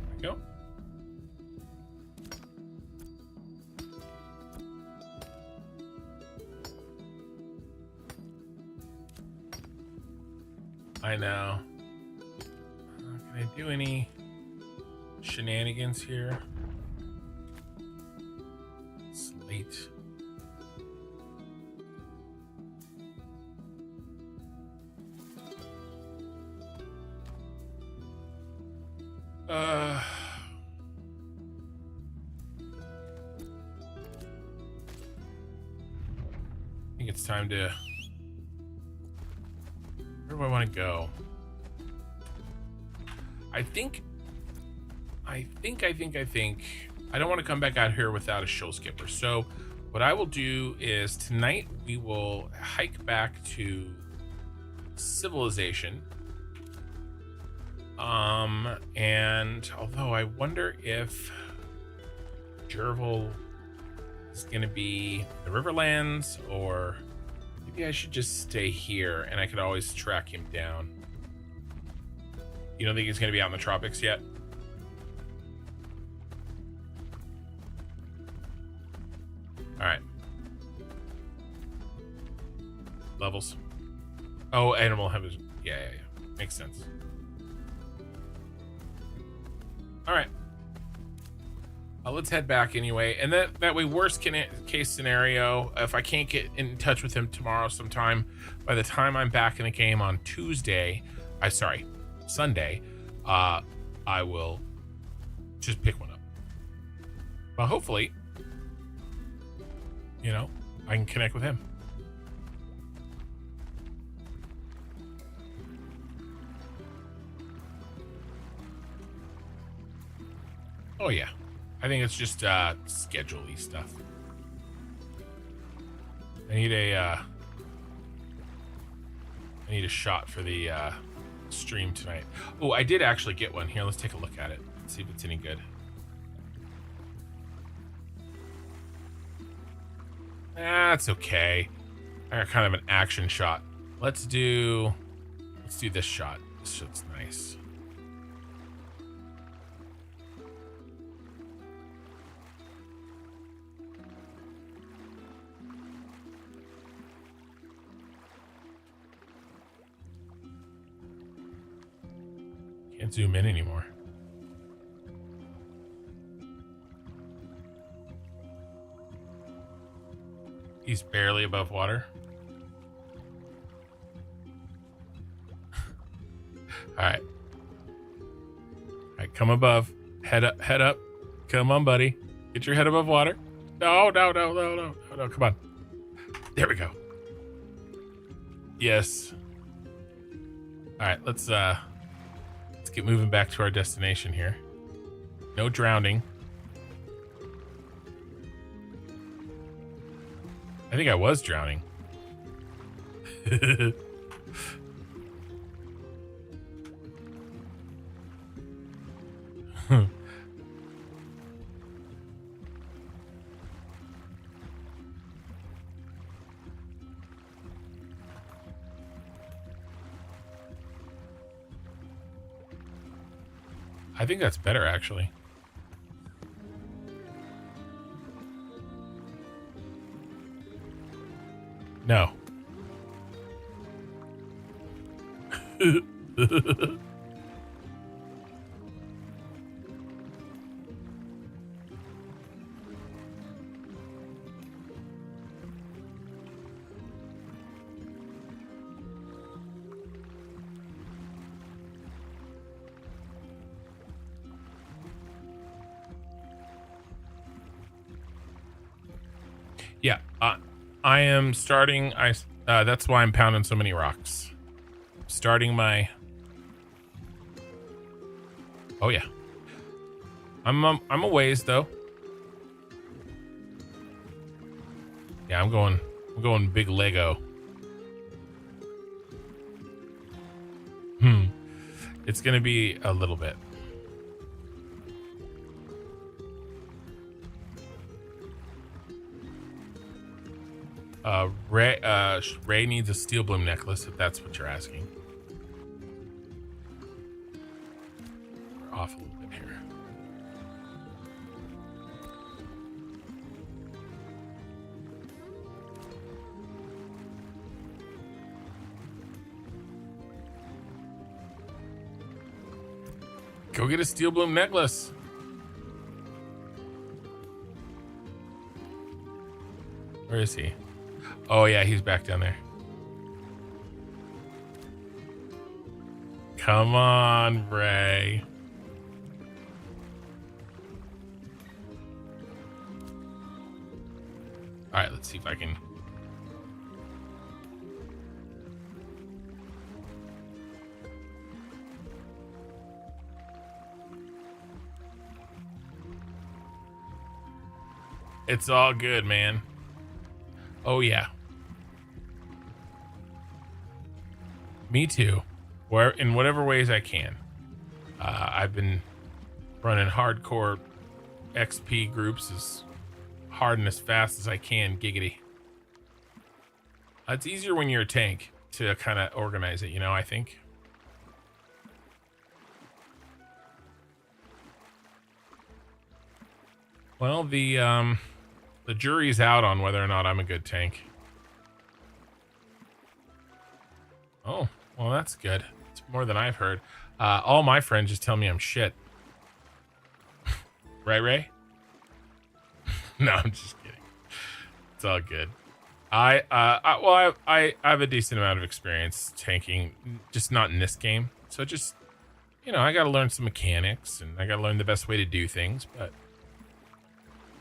There we go. I know. Can I do any shenanigans here? It's late. I think it's time to... Where do I want to go? I think I don't want to come back out here without a shoal skipper. So what I will do is tonight we will hike back to civilization. And although I wonder if Derval is going to be the Riverlands, or maybe I should just stay here and I could always track him down. You don't think he's going to be out in the tropics yet? All right. Levels. Oh, animal habits. Yeah. Makes sense. All right. Let's head back anyway. And that way, worst case scenario, if I can't get in touch with him tomorrow sometime, by the time I'm back in the game on Sunday, I will just pick one up. But hopefully, I can connect with him. Oh yeah, I think it's just schedule-y stuff. I need a shot for the stream tonight. Oh, I did actually get one. Here, let's take a look at it. See if it's any good. That's okay. I got kind of an action shot. Let's do this shot. This shot's nice. Can't zoom in anymore. He's barely above water. All right. All right, come above. Head up, head up. Come on, buddy. Get your head above water. No, no, no, no, no, no, no. Come on. There we go. Yes. All right, let's get moving back to our destination here. No drowning. I think I was drowning. I think that's better, actually. No. Yeah, I am starting. That's why I'm pounding so many rocks. Starting my. Oh yeah. I'm a ways though. Yeah, I'm going big Lego. It's gonna be a little bit. Ray needs a steel bloom necklace, if that's what you're asking. We're off a little bit here. Go get a steel bloom necklace. Where is he? Oh yeah, he's back down there. Come on, Ray. All right, let's see if I can. It's all good, man. Oh yeah. Me too. Where in whatever ways I can. I've been running hardcore XP groups as hard and as fast as I can. Giggity. It's easier when you're a tank to kind of organize it, you know, I think. Well, the jury's out on whether or not I'm a good tank. Oh, well, that's good. It's more than I've heard. All my friends just tell me I'm shit. Right, Ray? No, I'm just kidding. It's all good. I have a decent amount of experience tanking, just not in this game. So just, you know, I got to learn some mechanics and I got to learn the best way to do things, but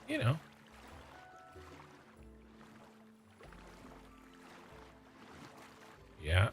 you know. Yeah.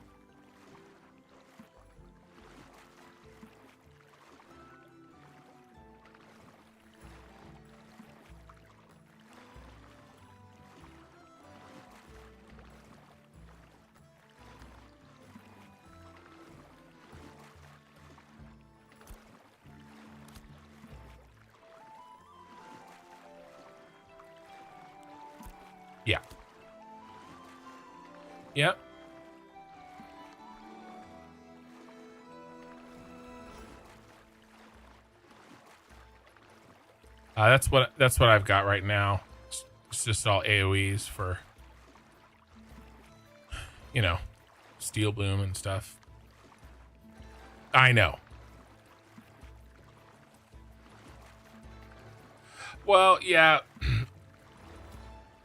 Yeah. Yeah. That's what I've got right now. It's just all AoEs for, you know, steel bloom and stuff. I know. Well, yeah.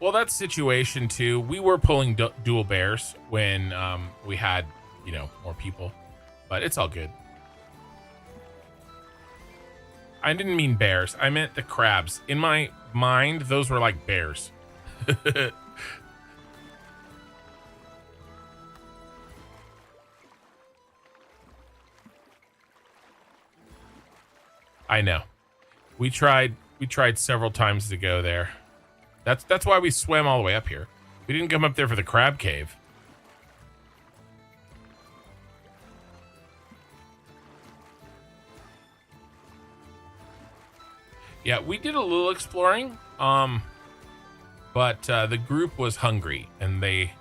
Well, that situation too. We were pulling dual bears when we had, more people, but it's all good. I didn't mean bears. I meant the crabs. In my mind, those were like bears. I know. We tried several times to go there. That's why we swam all the way up here. We didn't come up there for the crab cave. Yeah, we did a little exploring. But the group was hungry and they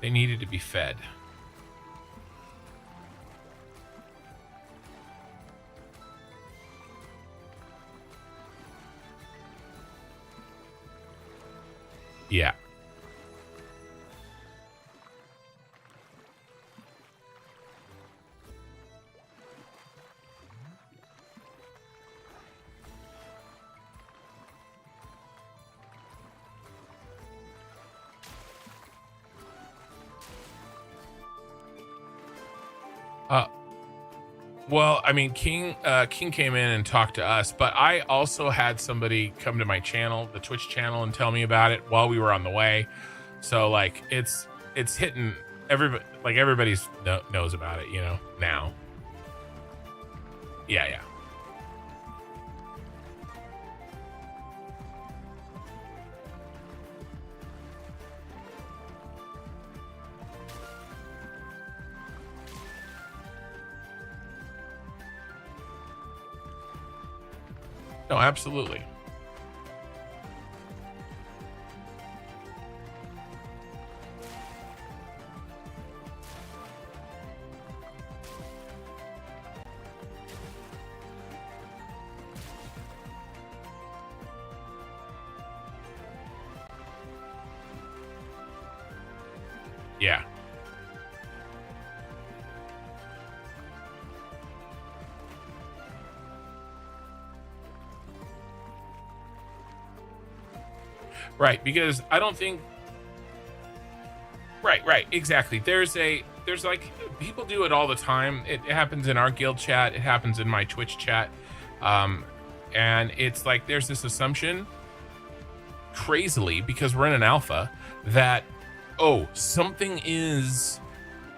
needed to be fed. Yeah. Uh, well, I mean, King came in and talked to us, but I also had somebody come to my channel, the Twitch channel, and tell me about it while we were on the way. So like, it's hitting everybody. Like everybody's knows about it, now. Yeah, yeah. No, absolutely. Yeah. Right, because I don't think. Right, exactly. There's like people do it all the time. It happens in our guild chat. It happens in my Twitch chat, um, and it's like there's this assumption, crazily, because we're in an alpha, that something is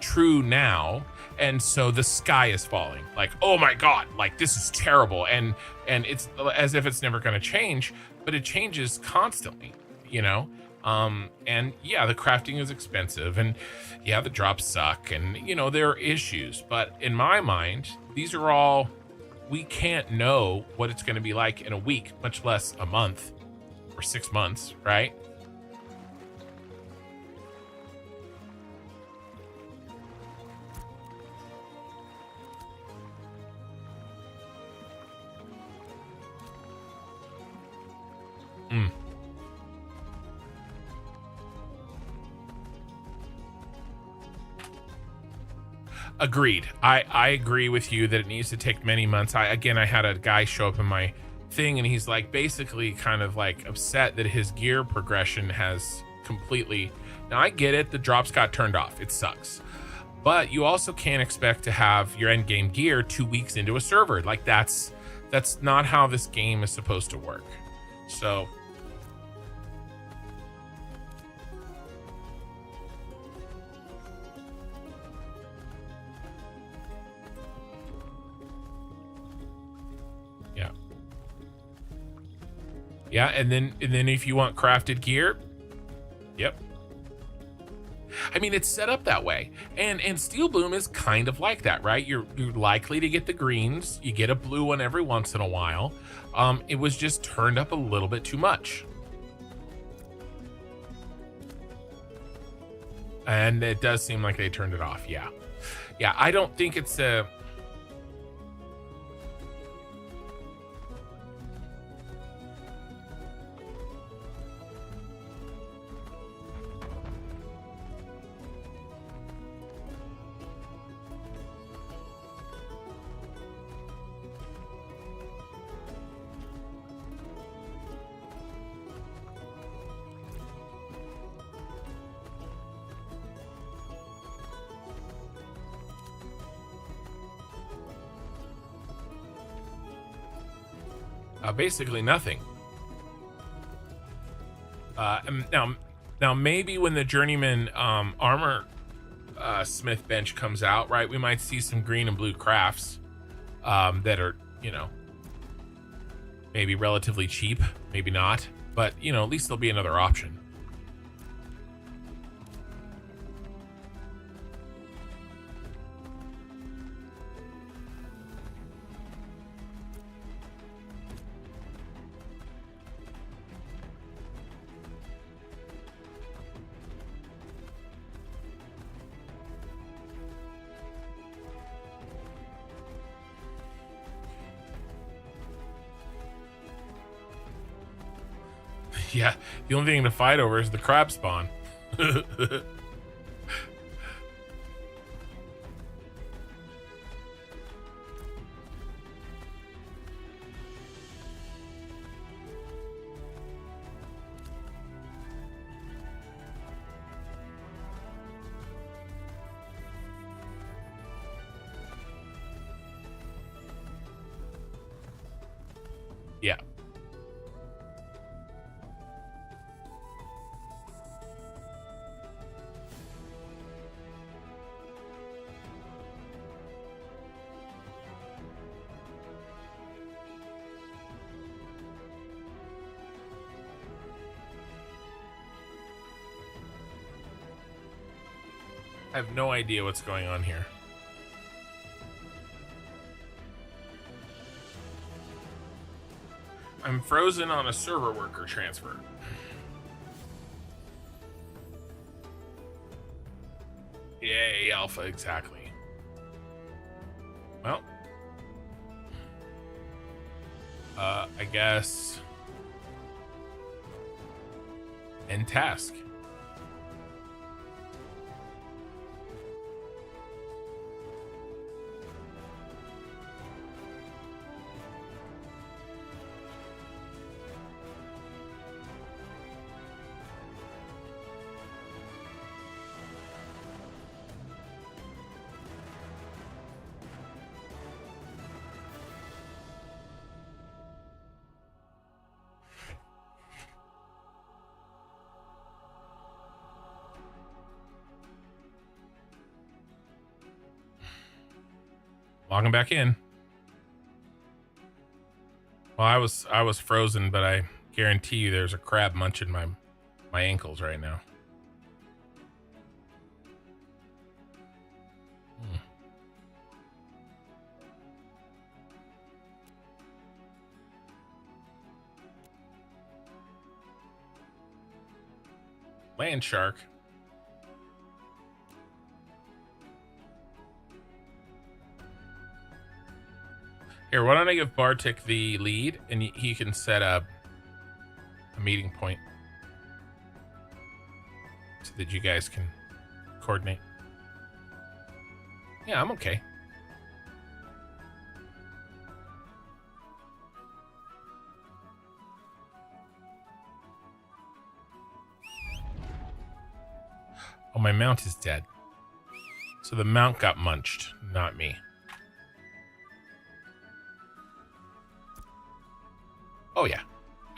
true now, and so the sky is falling. Like, oh my god, like this is terrible, and it's as if it's never going to change, but it changes constantly. you know and yeah, the crafting is expensive, and yeah, the drops suck, and there are issues, but in my mind, these are all, we can't know what it's going to be like in a week, much less a month or 6 months, right? Mm. Agreed. I agree with you that it needs to take many months. I had a guy show up in my thing, and he's like basically kind of like upset that his gear progression has completely. Now I get it, the drops got turned off. It sucks. But you also can't expect to have your end game gear 2 weeks into a server. Like that's not how this game is supposed to work. So yeah. Yeah, and then if you want crafted gear, yep. I mean, it's set up that way, and Steel Bloom is kind of like that, right? You're likely to get the greens. You get a blue one every once in a while. It was just turned up a little bit too much, and it does seem like they turned it off. Yeah, yeah. I don't think it's a. Basically nothing. Now maybe when the journeyman armor smith bench comes out, right, we might see some green and blue crafts that are, you know, maybe relatively cheap, maybe not, but you know, at least there'll be another option. Yeah, the only thing to fight over is the crab spawn. Yeah. I have no idea what's going on here. I'm frozen on a server worker transfer. Yay, alpha, exactly. Well, I guess end task. Logging back in. Well, I was frozen, but I guarantee you there's a crab munching my ankles right now. Land shark. Here, why don't I give Bartik the lead, and he can set a meeting point so that you guys can coordinate. Yeah, I'm okay. Oh, my mount is dead. So the mount got munched, not me. Oh yeah,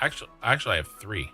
actually I have 3.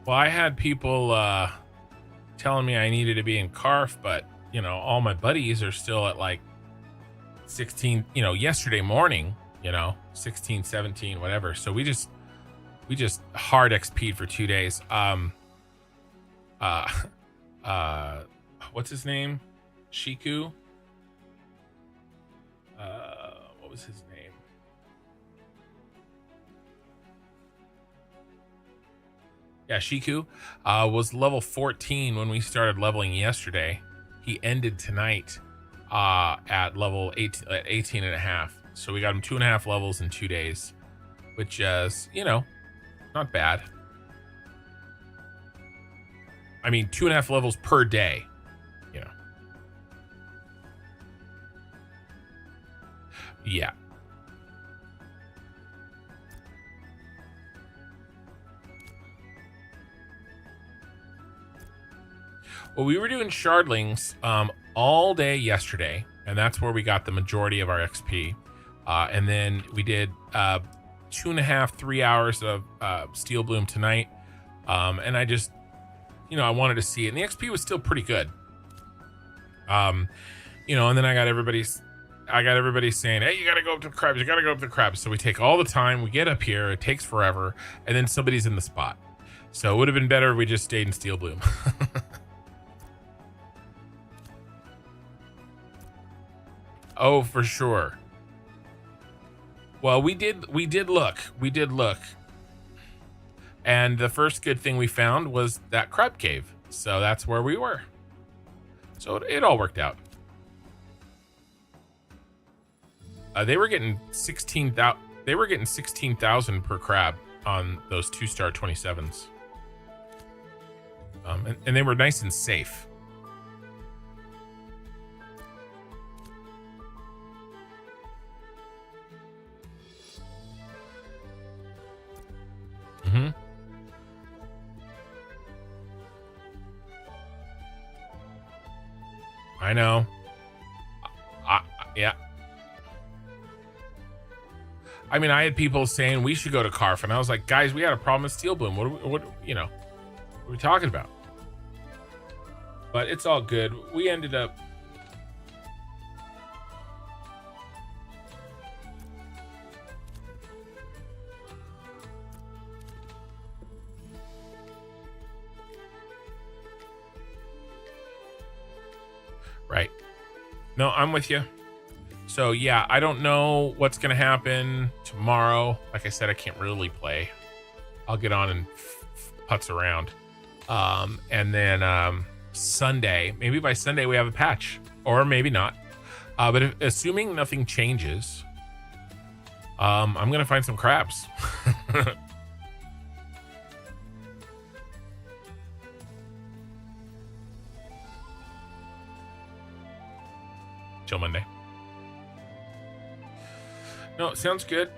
Well, I had people telling me I needed to be in Carf, but you know, all my buddies are still at like 16, you know, yesterday morning, you know, 16, 17, whatever. So we just hard XP'd for 2 days. What's his name? Shiku. What was his name? Yeah, Shiku was level 14 when we started leveling yesterday. He ended tonight. at level 18, at 18 and a half. So we got him 2.5 levels in 2 days, which is, you know, not bad. I mean, 2.5 levels per day, you know. Yeah. Well, we were doing shardlings all day yesterday, and that's where we got the majority of our XP. And then we did 2.5, 3 hours of Steel Bloom tonight. And I just, you know, I wanted to see it. And the XP was still pretty good. You know, and then I got everybody saying, hey, you got to go up to the crabs. You got to go up to the crabs. So we take all the time. We get up here. It takes forever. And then somebody's in the spot. So it would have been better if we just stayed in Steel Bloom. Oh, for sure. Well, we did look. And the first good thing we found was that crab cave. So that's where we were. So it all worked out. They were getting 16,000. They were getting 16,000 per crab on those 2-star 27s. And they were nice and safe. Mm-hmm. I know. Yeah. I mean, I had people saying we should go to Carf, and I was like, guys, we had a problem with Steel Bloom. What you know, what are we talking about? But it's all good. We ended up. Right. No, I'm with you. So yeah, I don't know what's gonna happen tomorrow. Like I said, I can't really play. I'll get on and putz around. And then Sunday, maybe by Sunday we have a patch, or maybe not. But assuming nothing changes, I'm gonna find some crabs. Till Monday. No, it sounds good.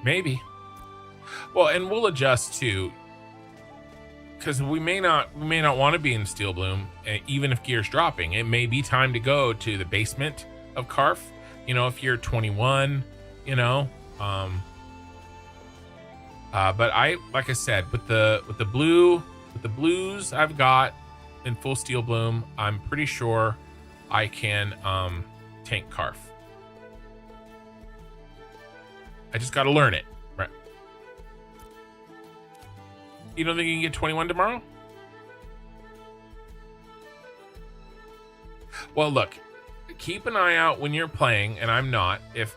Maybe. Well, and we'll adjust too, because we may not want to be in Steel Bloom, even if gear's dropping. It may be time to go to the basement of Carf. You know, if you're 21, you know. But like I said, with the blues I've got in full Steel Bloom, I'm pretty sure I can tank Carf. I just got to learn it. Right. You don't think you can get 21 tomorrow? Well, look, keep an eye out when you're playing, and I'm not, if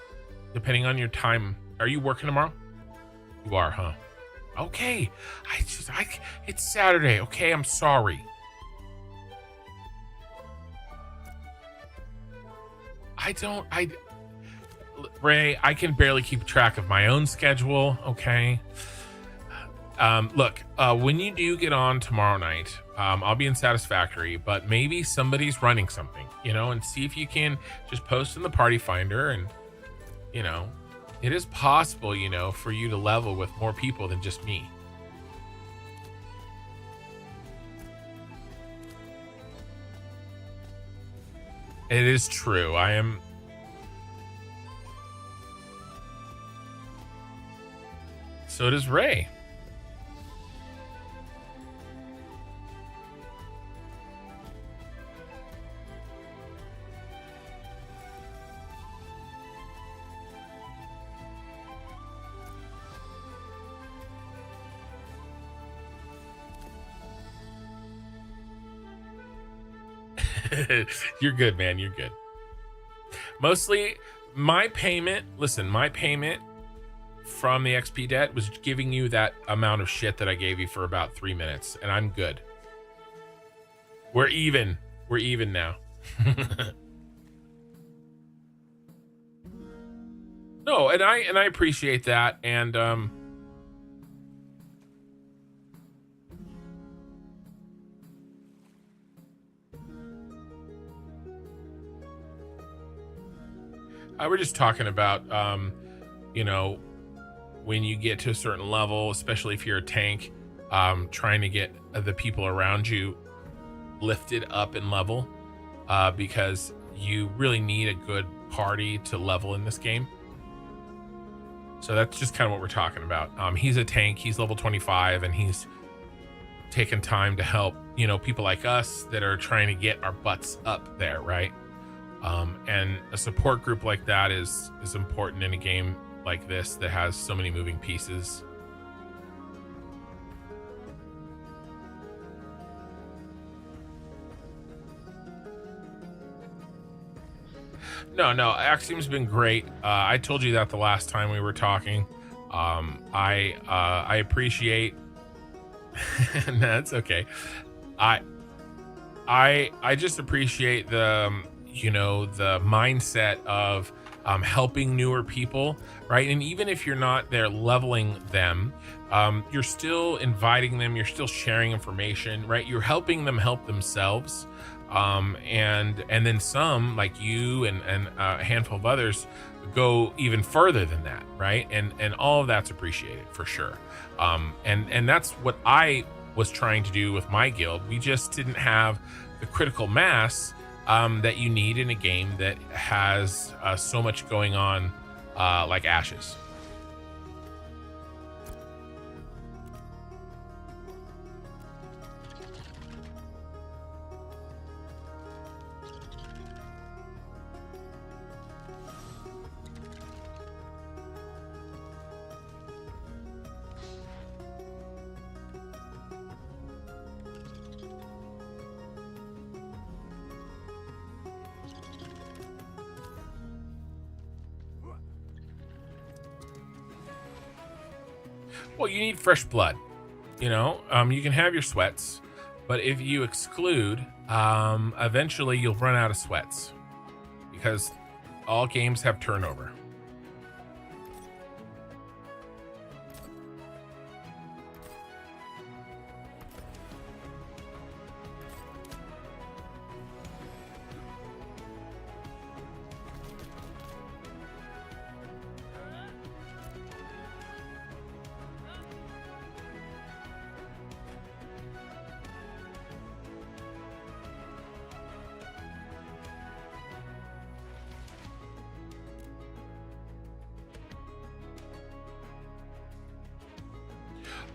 depending on your time. Are you working tomorrow? You are, huh? Okay. It's Saturday. Okay, I'm sorry. Ray, I can barely keep track of my own schedule. Okay. Look, when you do get on tomorrow night, I'll be in Satisfactory, but maybe somebody's running something, you know, and see if you can just post in the party finder. And, you know, it is possible, you know, for you to level with more people than just me. It is true. I am. So does Ray. You're good, man. You're good. Mostly my payment, listen, my payment from the XP debt was giving you that amount of shit that I gave you for about 3 minutes, and I'm good. We're even. We're even now. No, and I appreciate that, and I were just talking about you know, when you get to a certain level, especially if you're a tank, trying to get the people around you lifted up in level, because you really need a good party to level in this game. So that's just kind of what we're talking about. He's a tank, he's level 25, and he's taken time to help, you know, people like us that are trying to get our butts up there, right? And a support group like that is important in a game like this that has so many moving pieces. No, Axiom's been great. I told you that the last time we were talking. I appreciate. No, that's okay. I just appreciate the you know, the mindset of helping newer people, right? And even if you're not there leveling them, you're still inviting them, you're still sharing information, right? You're helping them help themselves. And then some, like you and a handful of others, go even further than that, right? And all of that's appreciated for sure. And that's what I was trying to do with my guild. We just didn't have the critical mass that you need in a game that has so much going on, like Ashes. Well, you need fresh blood. You know, you can have your sweats, but if you exclude, eventually you'll run out of sweats because all games have turnover.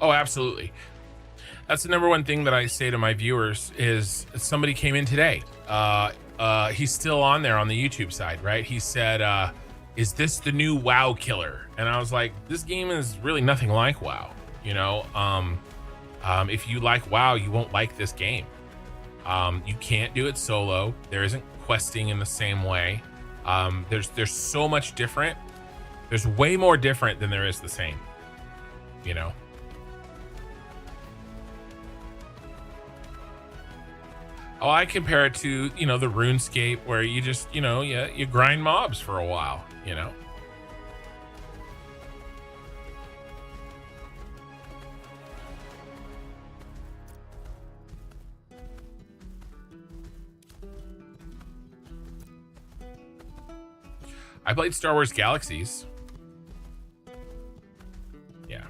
Oh, absolutely. That's the number one thing that I say to my viewers is somebody came in today. He's still on there on the YouTube side, right? He said, is this the new WoW killer? And I was like, this game is really nothing like WoW. You know, if you like WoW, you won't like this game. You can't do it solo. There isn't questing in the same way. There's so much different. There's way more different than there is the same, you know? Oh, I compare it to, you know, the RuneScape where you just, you know, you grind mobs for a while, you know? I played Star Wars Galaxies. Yeah.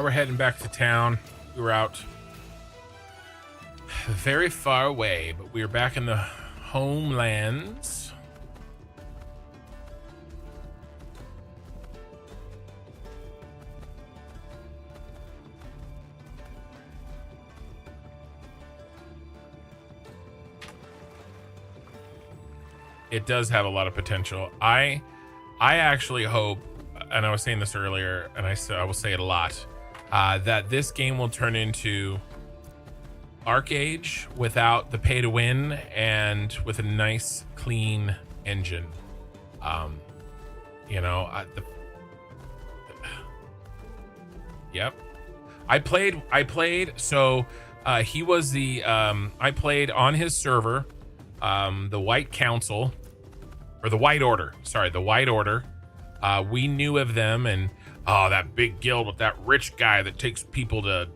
We're heading back to town. We were out very far away, but we are back in the homelands. It does have a lot of potential. I actually hope, and I was saying this earlier, and I will say it a lot, that this game will turn into Arcade without the pay to win and with a nice clean engine. You know, yep. I played. So he was the I played on his server, the White Council, or the White Order. Sorry, the White Order. We knew of them, and that big guild with that rich guy that takes people to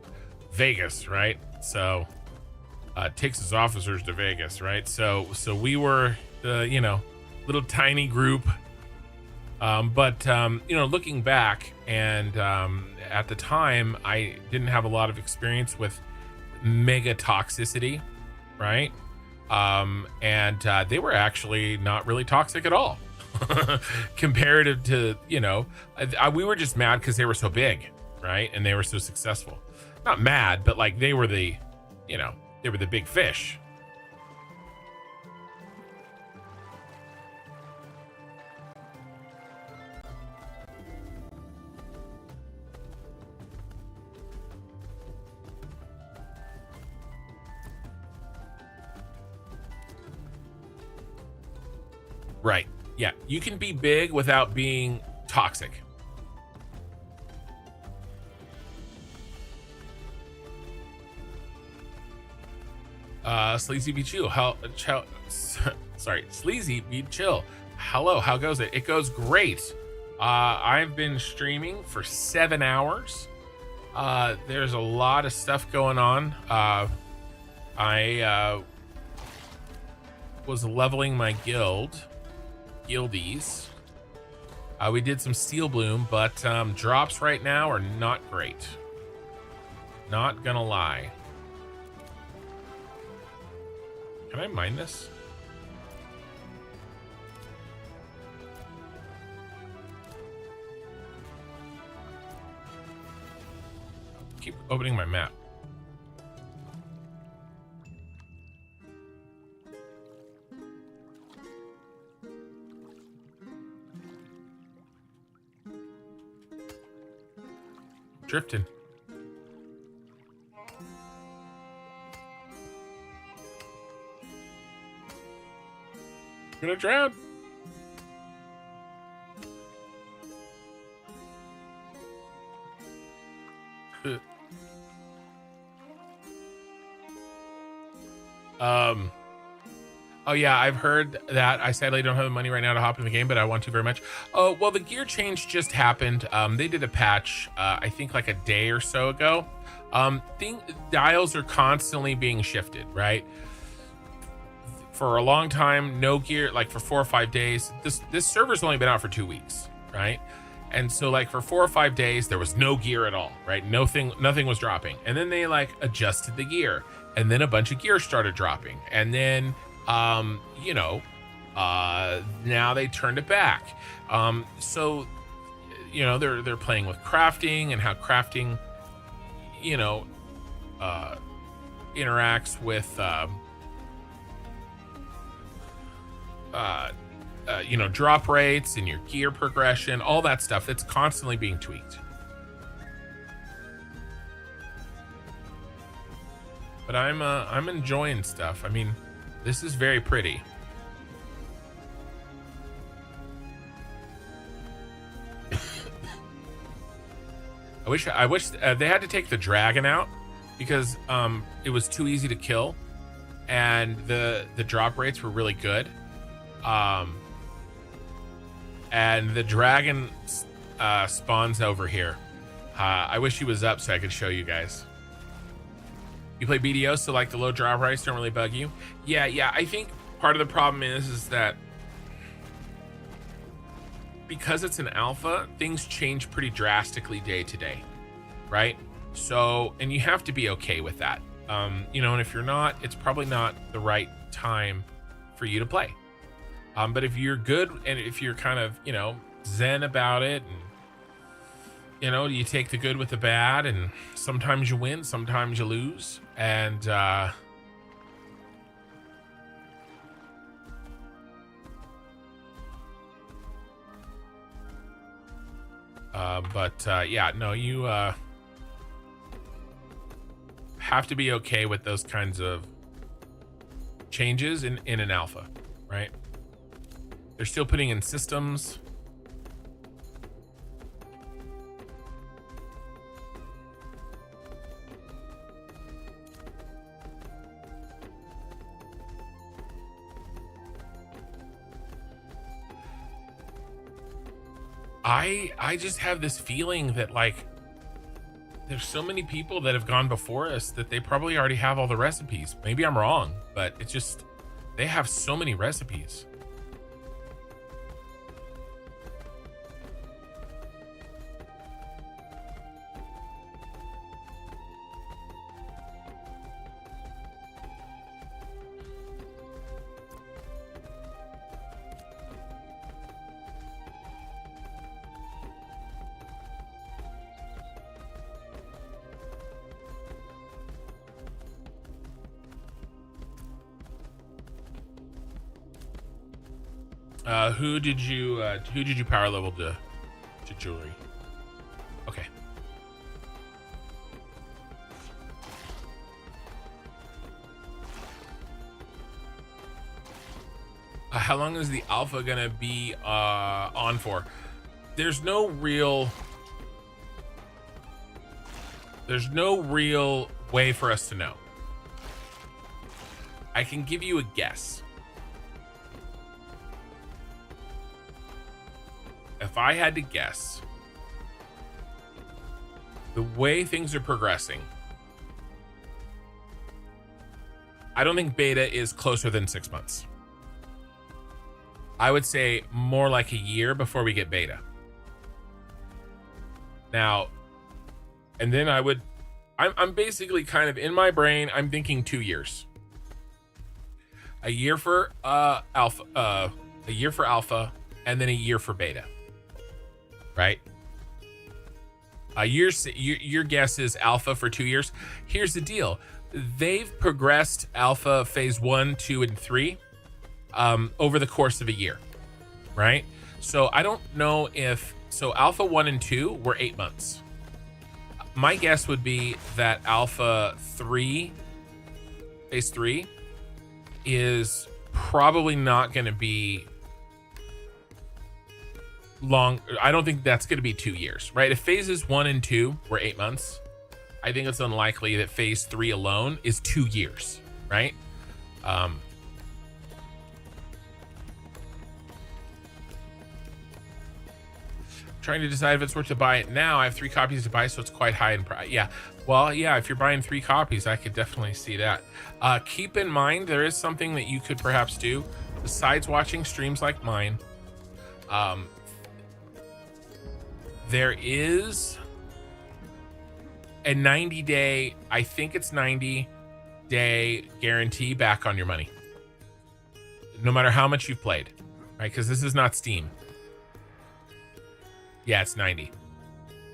Vegas, right? So takes his officers to Vegas, right? So we were the, you know, little tiny group. But you know, looking back, and at the time, I didn't have a lot of experience with mega toxicity, right? And they were actually not really toxic at all. Comparative to, you know, we were just mad because they were so big, right? And they were so successful. Not mad, but like they were the, you know, they were the big fish. Right. Yeah, you can be big without being toxic. Sleazy be chill. Sorry, Sleazy be chill. Hello, how goes it? It goes great. I've been streaming for 7 hours. There's a lot of stuff going on. I was leveling my guildies. We did some Steel Bloom, but drops right now are not great. Not gonna lie. Can I mine this? Keep opening my map. Drifting. Gonna drown. Oh yeah, I've heard that. I sadly don't have the money right now to hop in the game, but I want to very much. Oh, well, the gear change just happened. They did a patch, I think like a day or so ago. Dials are constantly being shifted, right? For a long time, no gear, like for 4 or 5 days. This server's only been out for 2 weeks, right? And so like for 4 or 5 days, there was no gear at all, right? Nothing was dropping. And then they like adjusted the gear, and then a bunch of gear started dropping. And then you know, now they turned it back. So, you know, they're playing with crafting and how crafting, you know, interacts with, you know, drop rates and your gear progression, all that stuff that's constantly being tweaked. But I'm enjoying stuff. I mean, this is very pretty. I wish they had to take the dragon out because it was too easy to kill, and the drop rates were really good. And the dragon spawns over here. I wish he was up so I could show you guys. You play BDO, so like the low drop rates don't really bug you? Yeah. I think part of the problem is that because it's an alpha, things change pretty drastically day to day. right? So, and you have to be okay with that. You know, and if you're not, it's probably not the right time for you to play. But if you're good and if you're kind of, you know, zen about it, and you know, you take the good with the bad, and sometimes you win, sometimes you lose, and yeah, no, you have to be okay with those kinds of changes in an alpha, right? They're still putting in systems. I just have this feeling that, like, there's so many people that have gone before us that they probably already have all the recipes. Maybe I'm wrong, but it's just, they have so many recipes. Who did you power level to jewelry? Okay. How long is the alpha gonna be on for? There's no real way for us to know. I can give you a guess. If I had to guess, the way things are progressing, I don't think beta is closer than 6 months. I would say more like a year before we get beta. Now, and then I'm basically kind of in my brain, I'm thinking 2 years. A year for alpha, and then a year for beta. Right? Your guess is alpha for 2 years. Here's the deal. They've progressed alpha phase 1, 2, and 3 over the course of a year, right? So I don't know if, so alpha 1 and 2 were 8 months. My guess would be that alpha 3, phase 3, is probably not going to be long. I don't think that's going to be 2 years, right? If phases 1 and 2 were 8 months, I think it's unlikely that phase 3 alone is 2 years, right? Trying to decide if it's worth to buy it now. I have 3 copies to buy, so it's quite high in price. Yeah, well, yeah, if you're buying 3 copies, I could definitely see that. Keep in mind, there is something that you could perhaps do besides watching streams like mine. There is a 90-day, I think it's 90-day guarantee back on your money, no matter how much you've played, right? Because this is not Steam. Yeah, it's 90.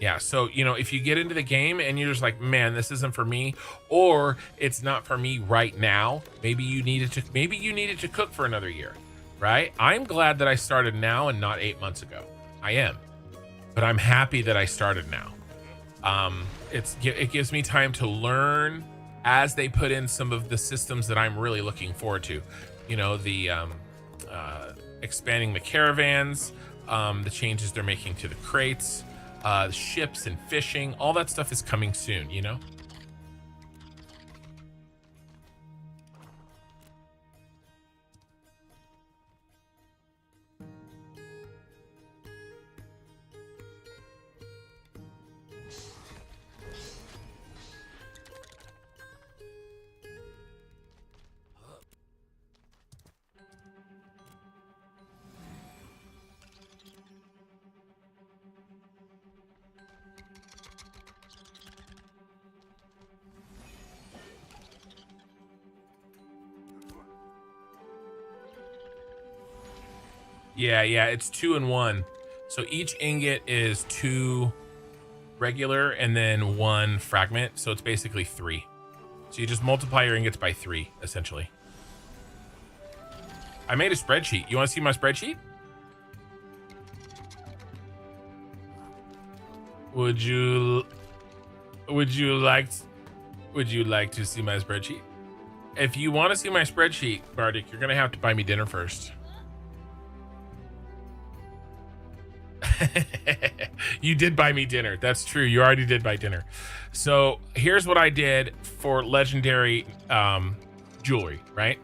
Yeah, so, you know, if you get into the game and you're just like, man, this isn't for me, or it's not for me right now, maybe you needed to cook for another year, right? I'm glad that I started now and not 8 months ago. I am. But I'm happy that I started now. It gives me time to learn as they put in some of the systems that I'm really looking forward to. You know, the expanding the caravans, the changes they're making to the crates, ships and fishing, all that stuff is coming soon, you know? Yeah, it's 2 and 1. So each ingot is 2 regular and then 1 fragment. So it's basically 3. So you just multiply your ingots by 3, essentially. I made a spreadsheet. You want to see my spreadsheet? Would you like to see my spreadsheet? If you want to see my spreadsheet, Bardic, you're gonna have to buy me dinner first. You did buy me dinner. That's true. You already did buy dinner. So here's what I did for legendary jewelry, right?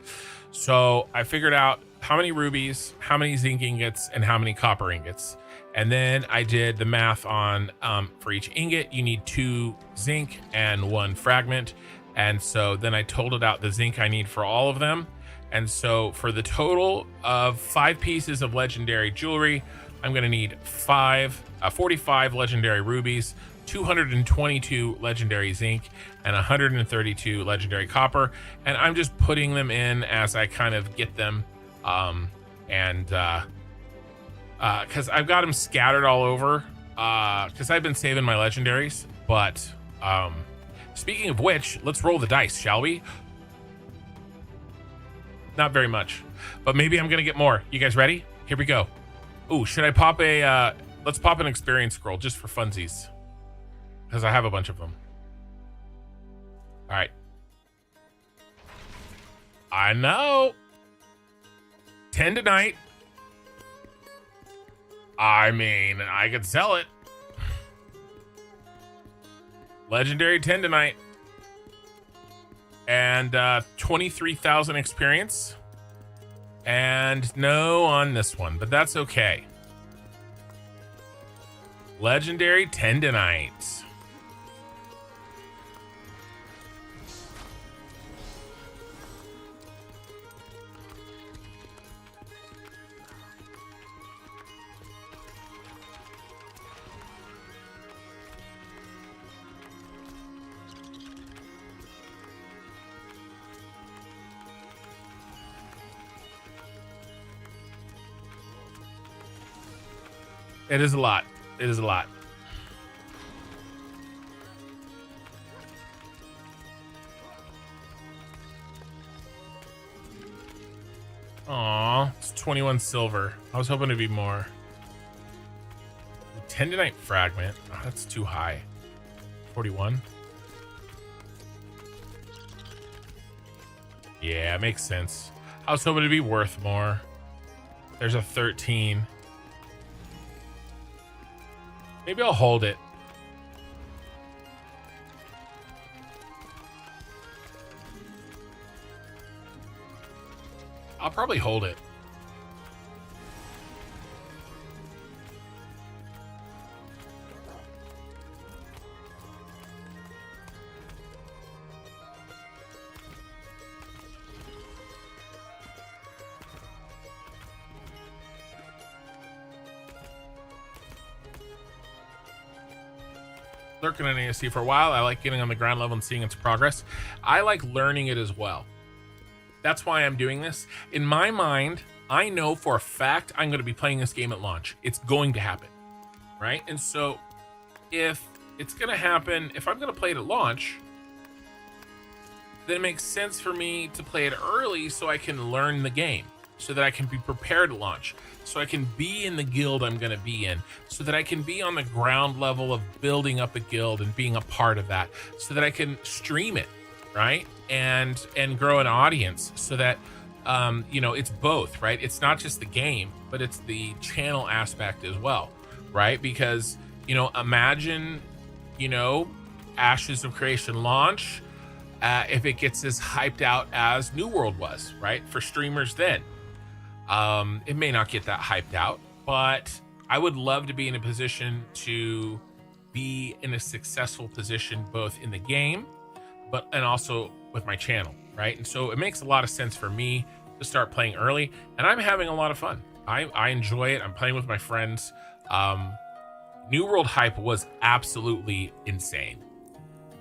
So I figured out how many rubies, how many zinc ingots, and how many copper ingots. And then I did the math on for each ingot, you need 2 zinc and 1 fragment. And so then I totaled out the zinc I need for all of them. And so for the total of 5 pieces of legendary jewelry, I'm going to need 45 legendary rubies, 222 legendary zinc, and 132 legendary copper. And I'm just putting them in as I kind of get them. Because I've got them scattered all over because I've been saving my legendaries. But speaking of which, let's roll the dice, shall we? Not very much, but maybe I'm gonna get more. You guys ready? Here we go. Ooh, should I pop a let's pop an experience scroll just for funsies, because I have a bunch of them. All right, I know 10 tonight. I mean, I could sell it. Legendary 10 tonight. And 23,000 experience. And no on this one, but that's okay. Legendary 10 tonight. It is a lot. It is a lot. Aw, it's 21 silver. I was hoping to be more. 10 fragment. Oh, that's too high. 41. Yeah, it makes sense. I was hoping to be worth more. There's a 13. Maybe I'll hold it. I'll probably hold it. Lurking on ASC for a while. I like getting on the ground level and seeing its progress. I like learning it as well. That's why I'm doing this. In my mind, I know for a fact I'm going to be playing this game at launch. It's going to happen, right? And so if it's going to happen, if I'm going to play it at launch, then it makes sense for me to play it early so I can learn the game, so that I can be prepared at launch, so I can be in the guild I'm going to be in, so that I can be on the ground level of building up a guild and being a part of that, so that I can stream it, right? And grow an audience, so that you know, it's both, right? It's not just the game, but it's the channel aspect as well, right? Because, you know, imagine, you know, Ashes of Creation launch, if it gets as hyped out as New World was, right? For streamers then. It may not get that hyped out, but I would love to be in a position to be in a successful position, both in the game, and also with my channel, right? And so it makes a lot of sense for me to start playing early, and I'm having a lot of fun. I enjoy it. I'm playing with my friends. New World hype was absolutely insane.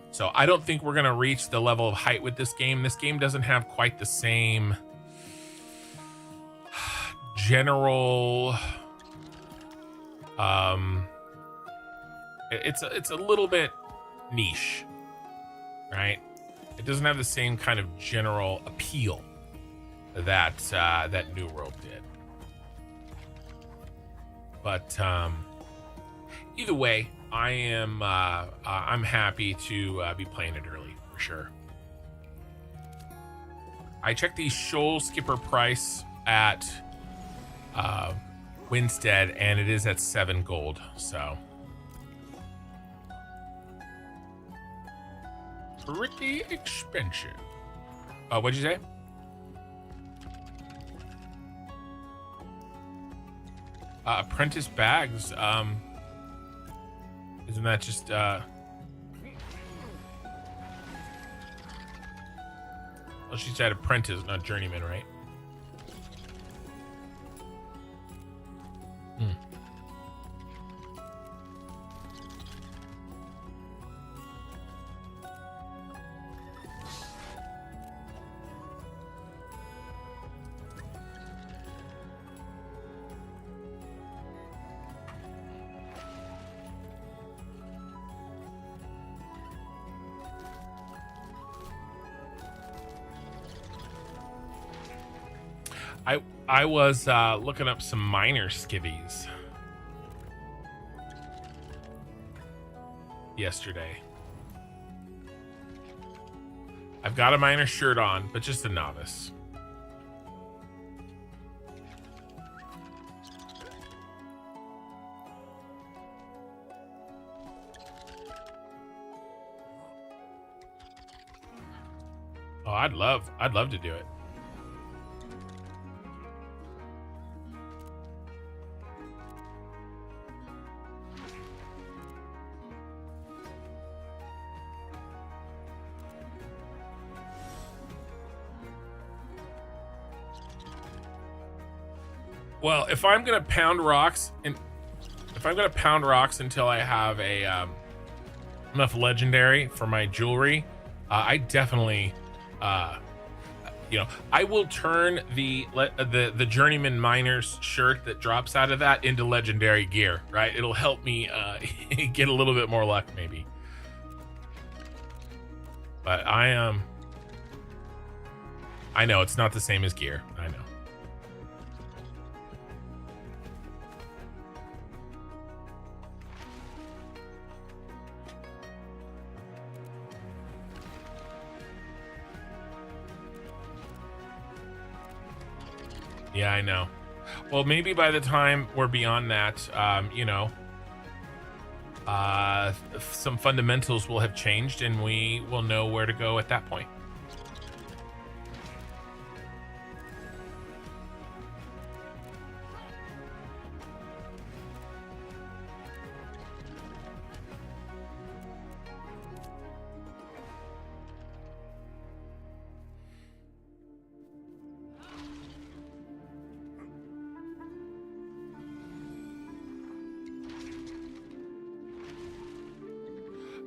So I don't think we're gonna reach the level of hype with this game. This game doesn't have quite the same general, it's a little bit niche, right? It doesn't have the same kind of general appeal that that New World did. But either way, I'm happy to be playing it early for sure. I checked the Shoal Skipper price at Winstead, and it is at 7 gold. So pretty expensive. What'd you say? Apprentice bags. Isn't that just well, she said apprentice, not journeyman, right? I was looking up some miner skivvies yesterday. I've got a miner shirt on, but just a novice. Oh, I'd love to do it. Well, if I'm gonna pound rocks until I have a enough legendary for my jewelry, I definitely, I will turn the journeyman miner's shirt that drops out of that into legendary gear. Right? It'll help me get a little bit more luck, maybe. But I know it's not the same as gear. I know. Yeah, I know. Well, maybe by the time we're beyond that, some fundamentals will have changed and we will know where to go at that point.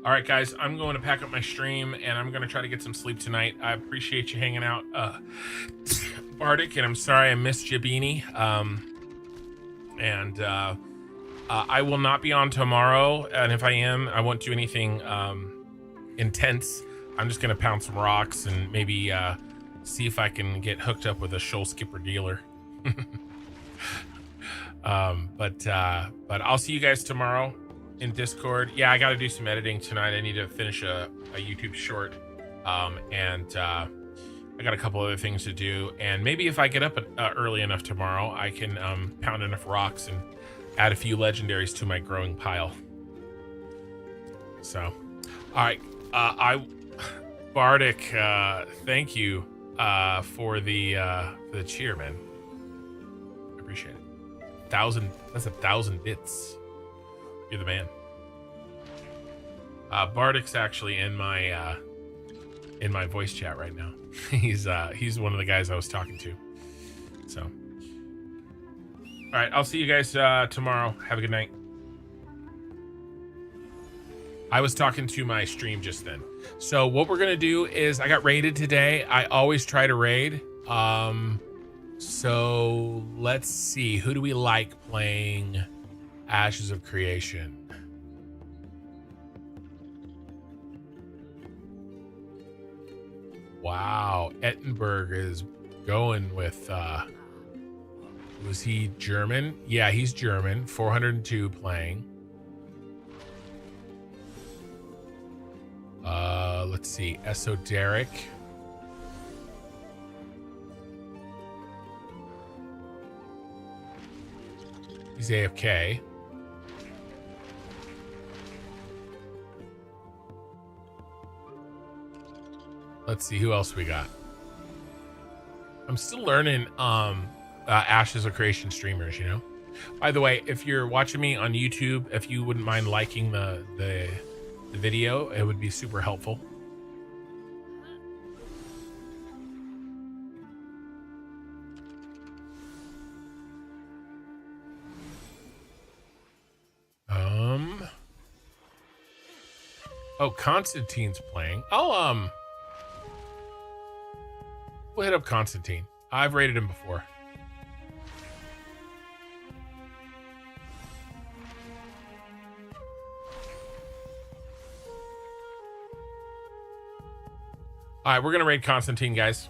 All right, guys, I'm going to pack up my stream and I'm going to try to get some sleep tonight. I appreciate you hanging out, Bardic, and I'm sorry I missed you, Beanie. I will not be on tomorrow, and if I am, I won't do anything intense. I'm just going to pound some rocks and maybe see if I can get hooked up with a Shoal Skipper dealer. But I'll see you guys tomorrow in Discord. Yeah, I got to do some editing tonight. I need to finish a YouTube short, and I got a couple other things to do. And maybe if I get up early enough tomorrow, I can pound enough rocks and add a few legendaries to my growing pile. So, all right, Bardic, thank you for the cheer, man. I appreciate it. 1,000. That's 1,000 bits. You're the man. Bardic's actually in my voice chat right now. He's one of the guys I was talking to. So, all right, I'll see you guys tomorrow. Have a good night. I was talking to my stream just then. So what we're gonna do is I got raided today. I always try to raid. So let's see. Who do we like playing Ashes of Creation? Wow. Ettenberg is going with, was he German? Yeah, he's German. 402 playing. Let's see. Esoteric. He's AFK. Let's see who else we got. I'm still learning Ashes of Creation streamers, you know. By the way, if you're watching me on YouTube, if you wouldn't mind liking the video, it would be super helpful. Oh, Constantine's playing. We'll hit up Constantine. I've rated him before. All right, we're gonna raid Constantine, guys.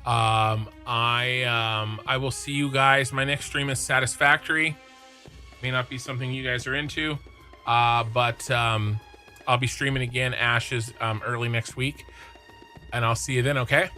I will see you guys. My next stream is Satisfactory. May not be something you guys are into, but I'll be streaming again Ashes early next week, and I'll see you then. Okay.